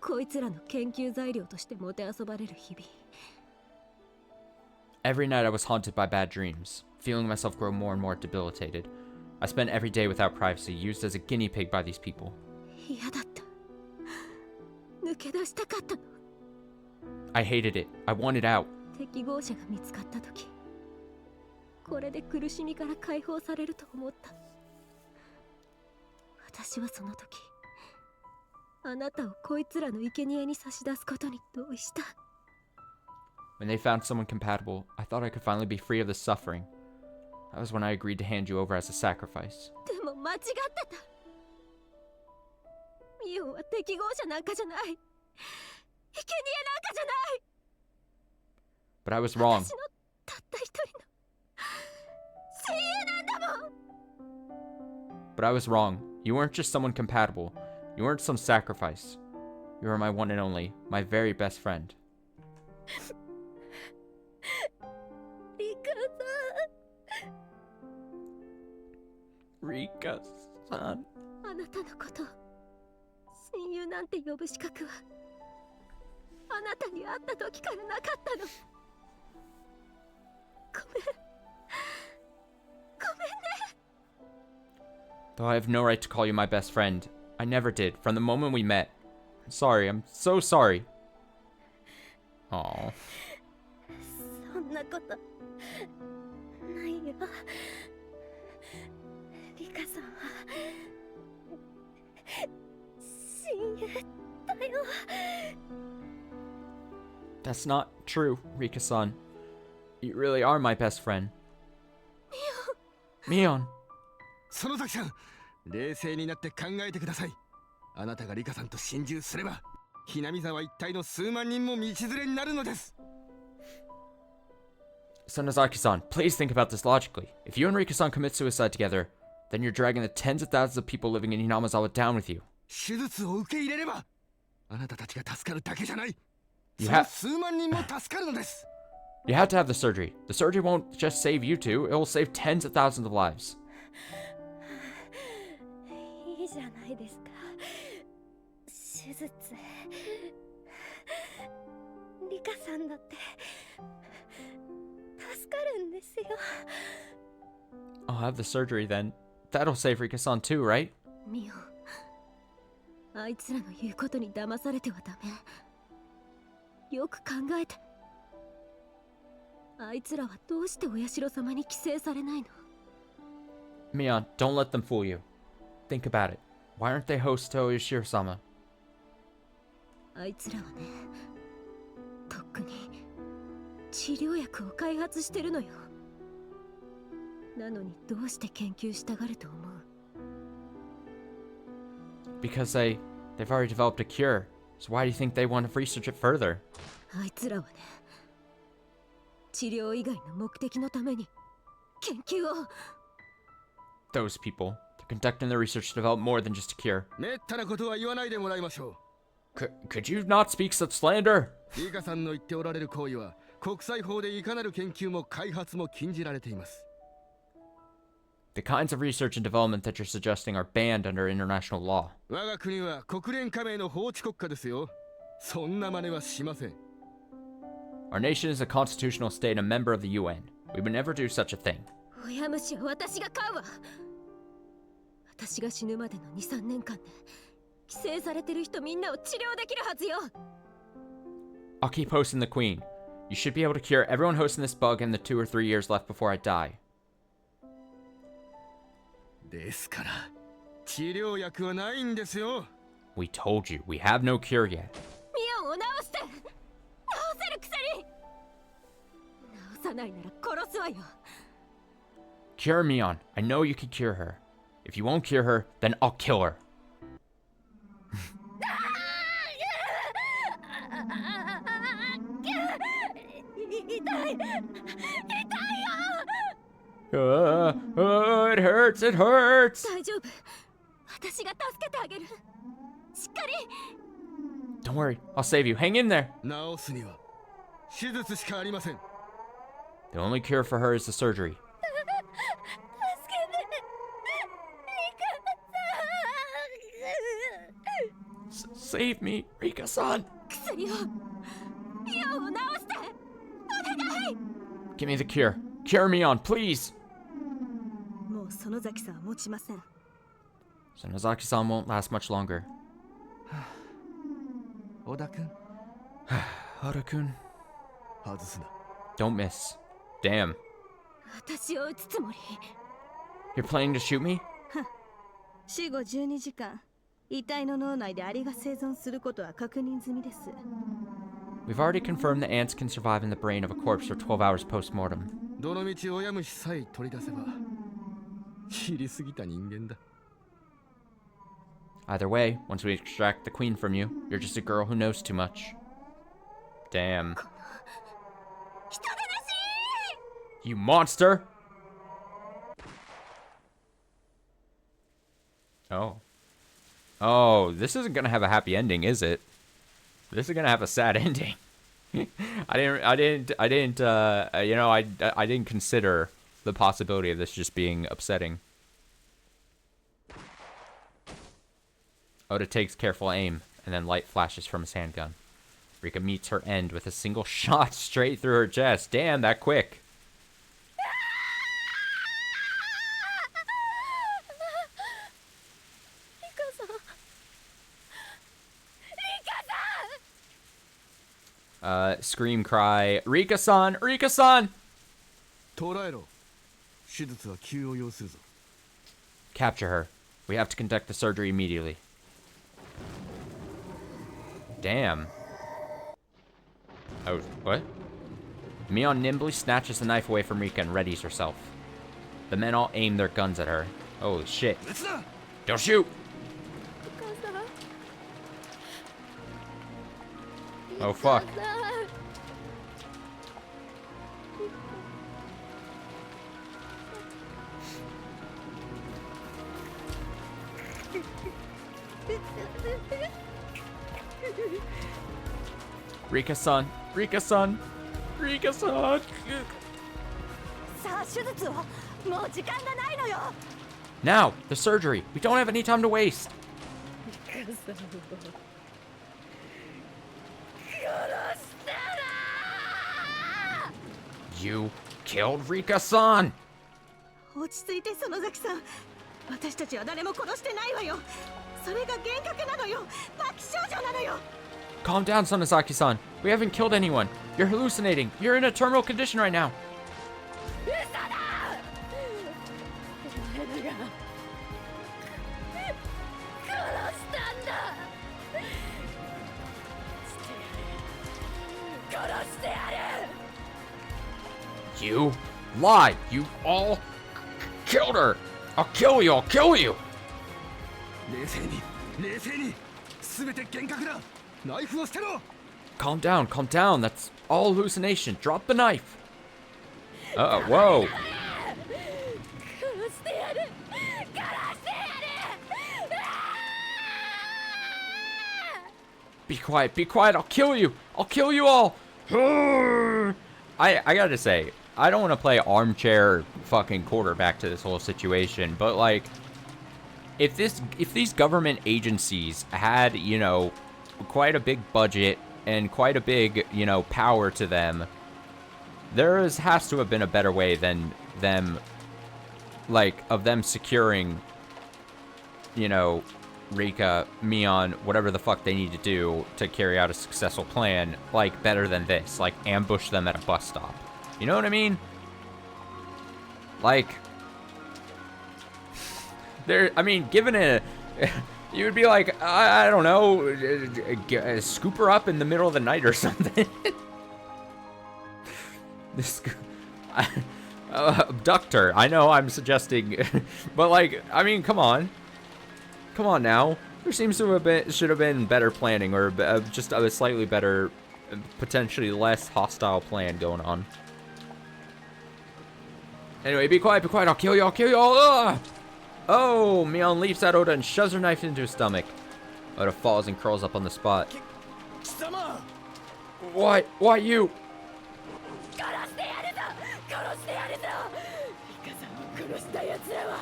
こいつらの研究材料としてもてあそばれる日々。 Every night I was haunted by bad dreams, feeling myself grow more and more debilitated. I spent every day without privacy, used as a guinea pig by these people. 嫌だった。抜け出したかったの。 I hated it. I wanted out. 適合者が見つかった時、これで苦しみから解放されると思った。私はその時、あなたをこいつらの生贄に差し出すことに同意した。 When they found someone compatible, I thought I could finally be free of this suffering. That was when I agreed to hand you over as a sacrifice. でも間違ってた。ミオンは適合者なんかじゃない。生贄なんかじゃない。 But I was wrong. 私のたった一人の親友なんだもん。 But I was wrong. You weren't just someone compatible. You weren't some sacrifice. You were my one and only, my very best friend. リカさん。Rika-san. あなたのこと親友なんて呼ぶ資格はあなたに会った時からなかったの。ごめん。ごめんね。 Though I have no right to call you my best friend, I never did from the moment we met. I'm sorry. I'm so sorry. Aww. そんなことないよ。リカさんは親友だよ。 That's not true, Rika-san. You really are my best friend. Mion. 園崎さん、冷静になって考えてください。あなたがリカさんと心中すれば、ひなみ沢一帯の数万人も道連れになるのです。 Sonozaki-san, please think about this logically. If you and Rika-san commit suicide together, then you're dragging the tens of thousands of people living in Hinamizawa down with you. 手術を受け入れれば、あなたたちが助かるだけじゃない。 You その have 数万人も助かるのです。 you had to have the surgery. The surgery won't just save you two; it will save tens of thousands of lives. いいじゃないですか。手術。リカさんだって助かるんですよ。 I'll have the surgery then. That'll save Rika-san too, right? ミオン、あいつらの言うことに騙されてはダメ。よく考えて。あいつらはどうしてお社様に寄生されないの？ Mion, don't let them fool you. Think about it. Why aren't they hosts to Oyashiro-sama? あいつらはね、とっくに治療薬を開発してるのよ。なのにどうして研究したがると思う？ Because they've already developed a cure. So why do you think they want to research it further? あいつらはね、治療以外の目的のために研究を。 Those people. They're conducting the research to develop more than just a cure. めったなことは言わないでもらいましょ Could you not speak such slander? う。リカさんの言っておられる行為は、国際法でいかなる研究も開発も禁じられています。 The kinds of research and development that you're suggesting are banned under international law. 我が国は国連加盟の法治国家ですよ。そんな真似はしません。 Our nation is a constitutional state and a member of the UN. We would never do such a thing. 親虫は私が飼うわ。私が死ぬまでの 2,3 年間で寄生されてる人みんなを治療できるはずよ。 I'll keep hosting the Queen. You should be able to cure everyone hosting this bug in the 2 or 3 years left before I die. ですから、治療薬はないんですよ。 We told you, we have no cure yet. ミオンを治して、治せるくせに。治さないなら殺すわよ。 Cure Mion. I know you can cure her. If you won't cure her, then I'll kill her. 痛い。 It hurts, it hurts. 大丈夫。私が助けてあげる。しっかり。 Don't worry, I'll save you. Hang in there. 治すには手術しかありません。 The only cure for her is the surgery. 助けて。リカさん。 Save me, Rika-san. 薬を。ミオンを治して。お願い。 Give me the cure. Cure Mion, please. もう園崎さんは持ちません。 So Nozaki-san won't last much longer. 小田君 Oda-kun. 外すな Don't miss. Damn. 私を撃つつもり。 You're planning to shoot me? 死後12時間、遺体の脳内でアリが生存することは確認済みです。 We've already confirmed that ants can survive in the brain of a corpse for 12 hours post-mortem. どのみち親虫さえ取り出せば知りすぎた人間だ Either way, once we extract the queen from you, you're just a girl who knows too much. Damn. You monster! Oh. Oh, this isn't gonna have a happy ending, is it? This is gonna have a sad ending. I didn't consider the possibility of this just being upsetting. Oda takes careful aim, and then light flashes from his handgun. Rika meets her end with a single shot straight through her chest. Damn, that quick. Scream, cry, Rika-san! Rika-san! 捕らえろ手術は急を要するぞ Capture her. We have to conduct the surgery immediately. Damn. Oh, what? Mion nimbly snatches the knife away from Rika and readies herself. The men all aim their guns at her. Holy shit. Don't shoot! Oh, fuck. Rika-san! Rika-san! Rika-san! さあ手術をもう時間がないのよ Now! The surgery! We don't have any time to waste! 殺したら You killed Rika-san! 落ち着いて園崎さん。私たちは誰も殺してないわよ。それが幻覚なのよ。末期症状なのよ。 Calm down, Sonozaki-san. We haven't killed anyone. You're hallucinating. You're in a terminal condition right now. 嘘だお前らが殺したんだ殺してやる You lied. You all killed her. I'll kill you. I'll kill you. 冷静に冷静に全て幻覚だナイフを捨てろ Calm down. Calm down. That's all hallucination. Drop the knife. Whoa. 殺してやる殺してやる Be quiet. Be quiet. I'll kill you. I'll kill you all. I gotta say, I don't want to play armchair fucking quarterback to this whole situation, but like, if these government agencies had, you know, quite a big budget and quite a big, you know, power to them, has to have been a better way than them, like, of them securing, you know, Rika, Mion, whatever the fuck they need to do to carry out a successful plan, like, better than this. Like, ambush them at a bus stop. You know what I mean? Like, given a... You would be like, I don't know, scoop her up in the middle of the night or something. Abduct her. I know I'm suggesting, but like, I mean, come on. Come on now. There seems to have been, should have been better planning, or just a slightly better, potentially less hostile plan going on. Anyway, be quiet, I'll kill you, Ugh! Oh, Mion leaps at Oda and shoves her knife into his stomach. Oda falls and curls up on the spot. What? Why you? 殺してやるぞ殺してやるぞリカさんを殺した奴らは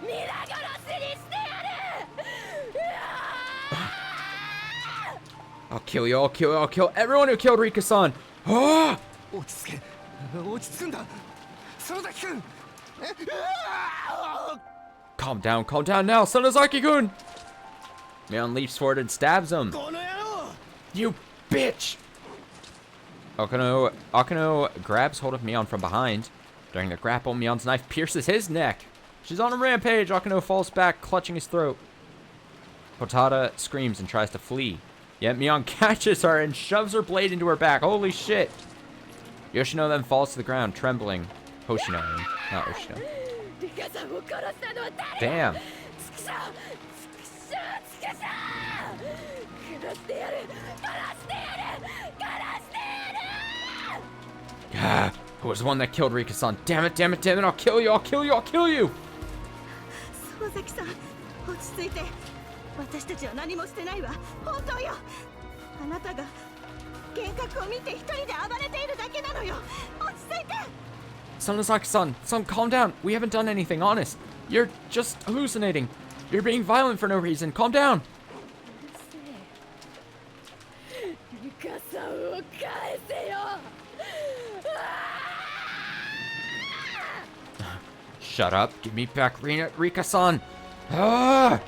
皆殺しにしてやる I'll kill you, I'll kill everyone who killed Rika-san! Ah! 落ち着け落ち着くんだ園崎君 Calm down now, Sonozaki-kun! Mion leaps forward and stabs him. You bitch! Akano grabs hold of Mion from behind. During the grapple, Mion's knife pierces his neck. She's on a rampage. Akano falls back, clutching his throat. Hotada screams and tries to flee. Yet Mion catches her and shoves her blade into her back. Holy shit! Yoshino then falls to the ground, trembling. Hoshino, not Yoshino. Damn. Ah, who was the one that killed Rika-san? Damn it, damn it, damn it, I'll kill you, I'll kill you, I'll kill you! 曽崎さん、落ち着いて。私たちは何もしてないわ。本当よ。あなたが幻覚を見て一人で暴れているだけなのよ。落ち着いて。Sonozaki-san, son, calm down. We haven't done anything, honest. You're just hallucinating. You're being violent for no reason. Calm down. Shut up. Give me back Rika-san. Ah!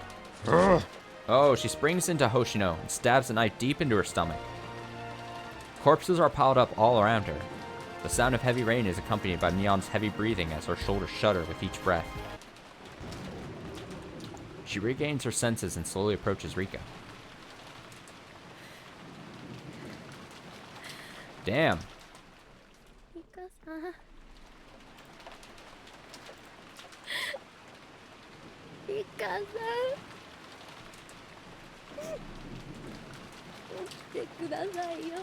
Oh, she springs into Hoshino and stabs a knife deep into her stomach. Corpses are piled up all around her. The sound of heavy rain is accompanied by Mion's heavy breathing as her shoulders shudder with each breath. She regains her senses and slowly approaches Rika. Damn. Rika-san. Rika-san. 起きてくださいよ。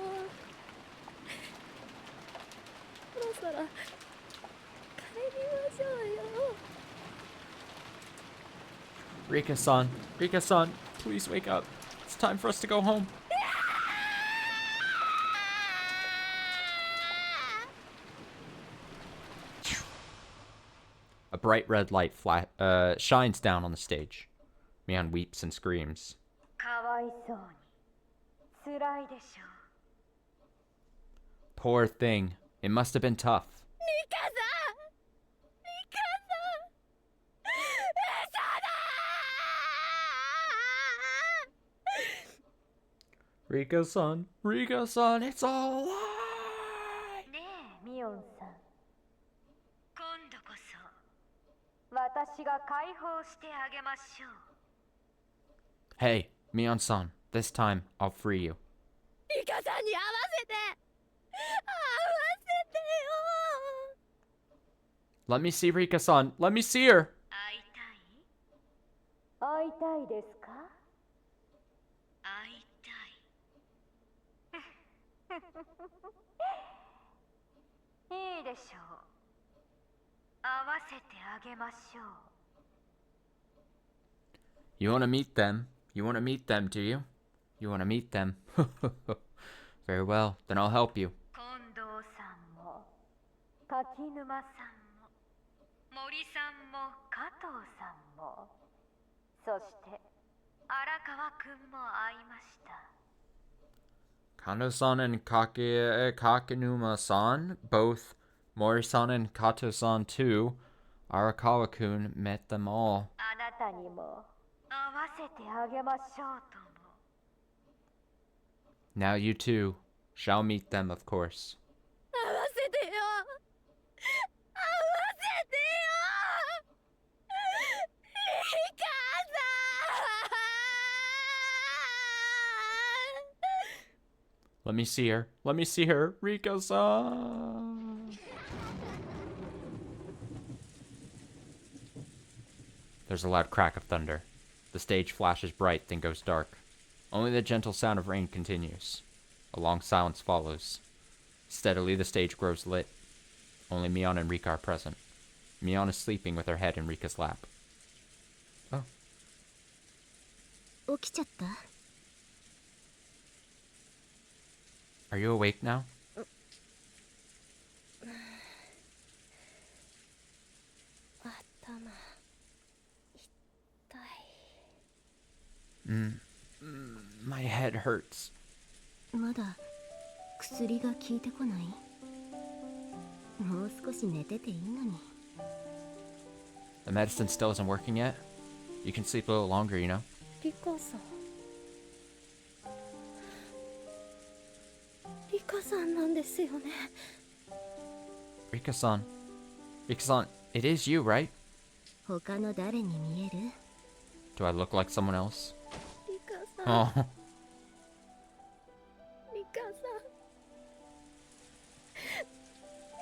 そろそろ帰りましょうよ。Rika-san, Rika-san, please wake up. It's time for us to go home. A bright red light shines down on the stage. Mion weeps and screams. Poor thing. It must have been tough. Rika-san, Rika-san, it's all a lie! Hey, Mion-san, this time I'll free you. Rika-san に合わせてよ。 Let me see Rika-san. Let me see her. 会いたいですか？会いたい。いいでしょう。会わせてあげましょう。You want to meet them? You want to meet them, do you? You want to meet them? Very well, then I'll help you. 近藤さんも柿沼さんも森さんも加藤さんもそして荒川くんも会いました。 Kando-san and Kakinuma-san, both Mori-san and Kato-san too. Arakawa-kun met them all. あなたにも会わせてあげましょうとも。 Now you too shall meet them, of course. 会わせてよ。会わせてよ。リカさん。 Let me see her. Let me see her. Rika-san. There's a loud crack of thunder. The stage flashes bright, then goes dark. Only the gentle sound of rain continues. A long silence follows. Steadily, the stage grows lit. Only Mion and Rika are present. Mion is sleeping with her head in Rika's lap. Oh. 起きちゃった？ Are you awake now? 頭痛い。 My head hurts. まだ薬が効いてこない？もう少し寝てていいのに。 The medicine still isn't working yet. You can sleep a little longer, you know? リカさん。さんなんですよね。 Rika-san. Rika-san, it is you, right? 他の誰に見える？ Do I look like someone else? リカさん、 Oh. リカさん、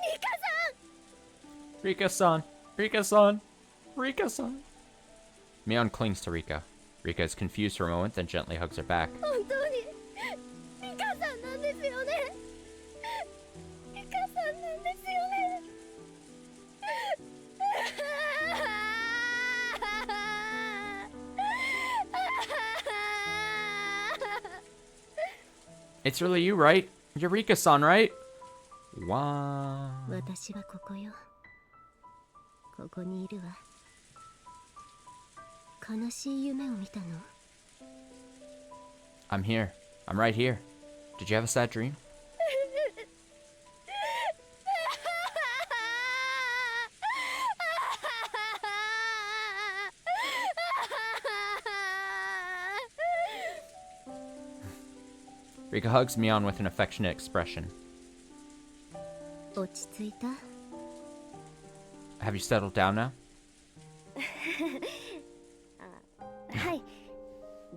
リカさん。 Rika-san. Rika-san. Rika-san. Mion clings to Rika. Rika is confused for a moment, then gently hugs her back. 本当にリカさんなんですよね。リカさんなんですよね。 It's really you, right? You're Rika-san, right? Wow. 私はここよ。ここにいるわ。悲しい夢を見たの？ I'm here. I'm right here. Did you have a sad dream? Rika hugs Mion with an affectionate expression. 落ち着いた？ Have you settled down now? はい、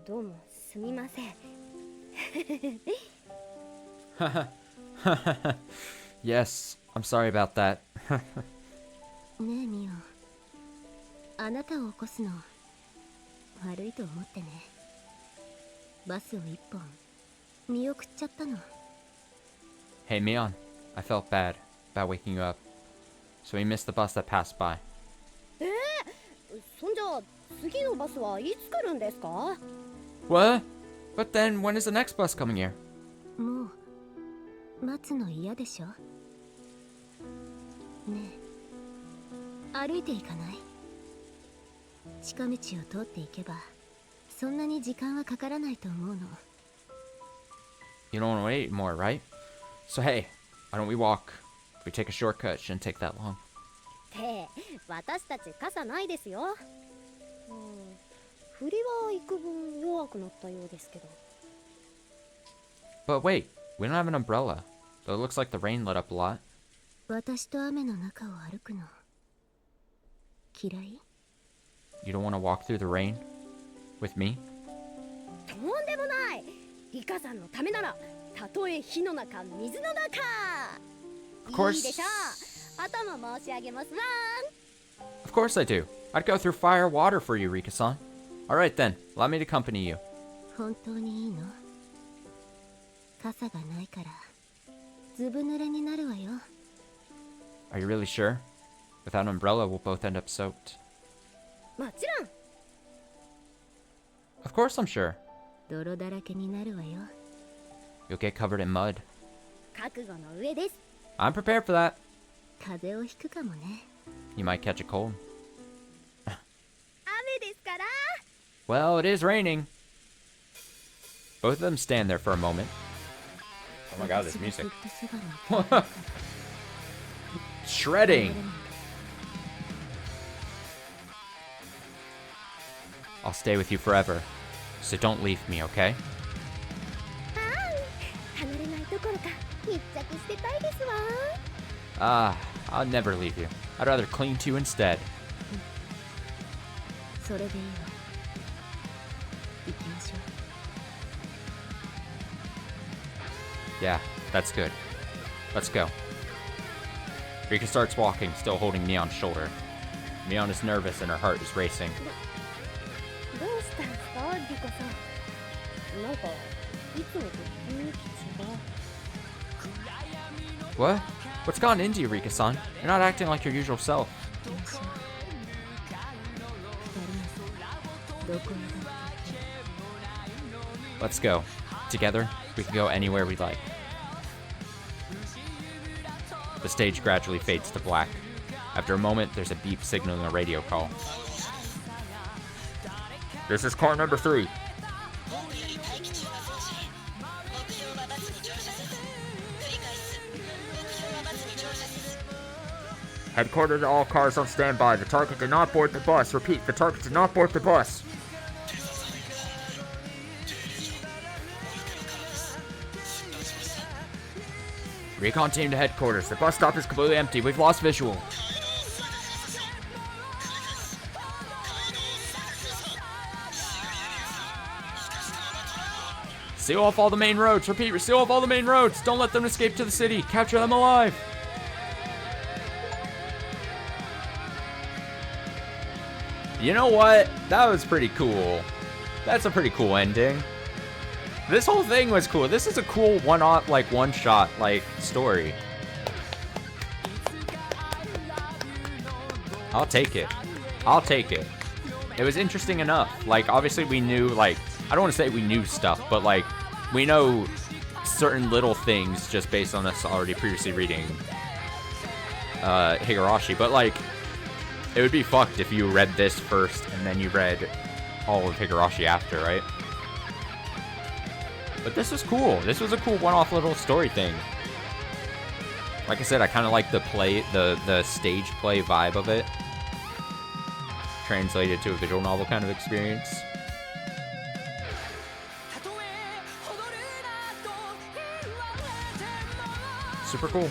どうもすみません。 Yes, I'm sorry about that. ねえミオ、あなたを起こすの悪いと思ってね。バスを一本見送っちゃったの。 Hey, Mion. I felt bad about waking you up. So we missed the bus that passed by. そんじゃ次のバスはいつ来るんですか？ What? But then, when is the next bus coming here? もう待つの嫌でしょ？ねえ、歩いていかない？近道を通っていけばそんなに時間はかからないと思うの。 You don't want to wait more, right? So hey, why don't we walk? If we take a shortcut, it shouldn't take that long. って私たち傘ないですよ。振りは幾分弱くなったようですけど。 But wait, we don't have an umbrella. Though it looks like the rain let up a lot. 私と雨の中を歩くの嫌い？ You don't want to walk through the rain? With me? とんでもない。リカさんのためならたとえ火の中水の中。 Of course. いいでしょう。頭申し上げますわ。 Of course I do. I'd go through fire water for you, Rika-san. Alright then, allow me to accompany you. 本当にいいの？傘がないからずぶ濡れになるわよ。 Are you really sure? Without an umbrella, we'll both end up soaked. もちろん。 Of course I'm sure. 泥だらけになるわよ。 You'll get covered in mud. 覚悟の上です。 I'm prepared for that. 風邪をひくかもね。 You might catch a cold. 雨ですから。 Well, it is raining. Both of them stand there for a moment. Oh my god, this music. Shredding. I'll stay with you forever. So don't leave me, okay? 離れないどころか密着してたいですわ。 Ah, I'll never leave you. I'd rather cling to you instead. それでいいわ。行きましょう。 Yeah, that's good. Let's go. Rika starts walking, still holding Mion's shoulder. Mion is nervous and her heart is racing. どうしたんですか、リカさん。なんかいつもと雰囲気違う。 What? What's gotten into you, Rika-san? You're not acting like your usual self. 行きましょう。二人のどこへだって。 Let's go. Together, we can go anywhere we like. The stage gradually fades to black. After a moment, there's a beep signaling a radio call. This is car number 3. 本部より待機中が送信。目標はバスに乗車せず。繰り返す。目標はバスに乗車せず。 Headquarters to all cars on standby. The target did not board the bus. Repeat, the target did not board the bus. 偵察範囲の本部へ。停留所。お役のからです。出発しました。Recon team to headquarters. The bus stop is completely empty. We've lost visual. Seal off all the main roads. Repeat, seal off all the main roads. Don't let them escape to the city. Capture them alive. You know what? That was pretty cool. That's a pretty cool ending. This whole thing was cool. This is a cool one-off, like, one-shot, like, story. I'll take it. I'll take it. It was interesting enough. Like, obviously we knew, like, I don't want to say we knew stuff, but, like, we know certain little things just based on us already previously reading Higurashi. But, like, it would be fucked if you read this first and then you read all of Higurashi after, right? But this was cool. This was a cool one-off little story thing. Like I said, I kind of like the play, the stage play vibe of it. Translated to a visual novel kind of experience. Super cool.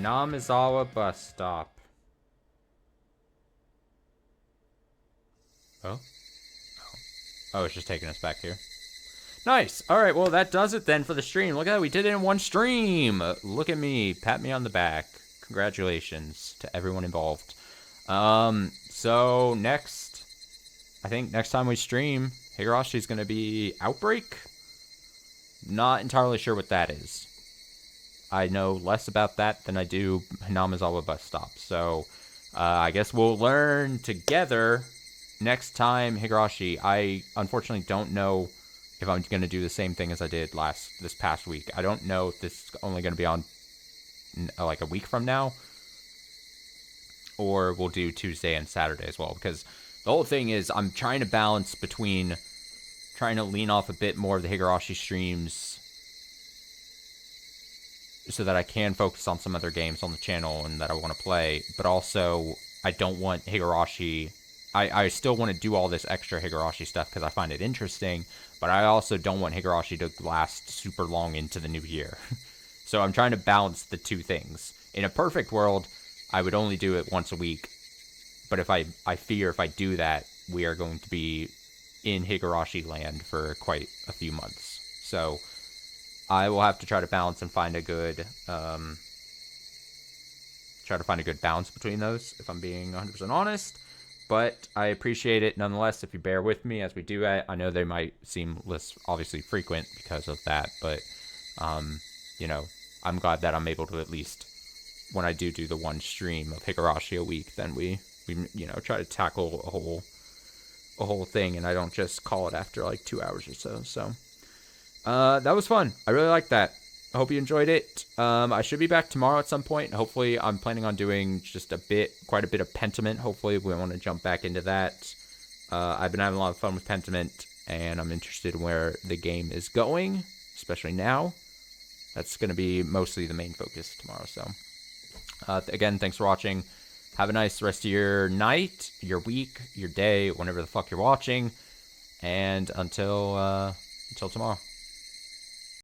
Hinamizawa bus stop. Oh? Oh, it's just taking us back here. Nice. All right, well, that does it then for the stream. Look at that. We did it in one stream. Look at me. Pat me on the back. Congratulations to everyone involved. So next, I think next time we stream, Higurashi's going to be Outbreak. Not entirely sure what that is. I know less about that than I do Hinamizawa bus stop. So I guess we'll learn together next time Higurashi. I unfortunately don't know if I'm going to do the same thing as I did this past week. I don't know if this is only going to be on like a week from now, or we'll do Tuesday and Saturday as well, because the whole thing is I'm trying to balance between trying to lean off a bit more of the Higurashi streams so that I can focus on some other games on the channel and that I want to play, but also I don't want Higurashi. I still want to do all this extra Higurashi stuff because I find it interesting, but I also don't want Higurashi to last super long into the new year. So I'm trying to balance the two things. In a perfect world, I would only do it once a week, but I fear if I do that, we are going to be in Higurashi land for quite a few months. So I will have to try to balance and find a good balance between those, if I'm being 100% honest. But I appreciate it nonetheless if you bear with me as we do it. I know they might seem less obviously frequent because of that, but you know, I'm glad that I'm able to at least, when I do the one stream of Higurashi a week, then we you know, try to tackle a whole thing, and I don't just call it after like 2 hours or so. So that was fun. I really liked that. I hope you enjoyed it. I should be back tomorrow at some point. Hopefully, I'm planning on doing just quite a bit of Pentiment. Hopefully, we want to jump back into that. I've been having a lot of fun with Pentiment, and I'm interested in where the game is going, especially now. That's going to be mostly the main focus tomorrow. So, again, thanks for watching. Have a nice rest of your night, your week, your day, whenever the fuck you're watching. And until tomorrow.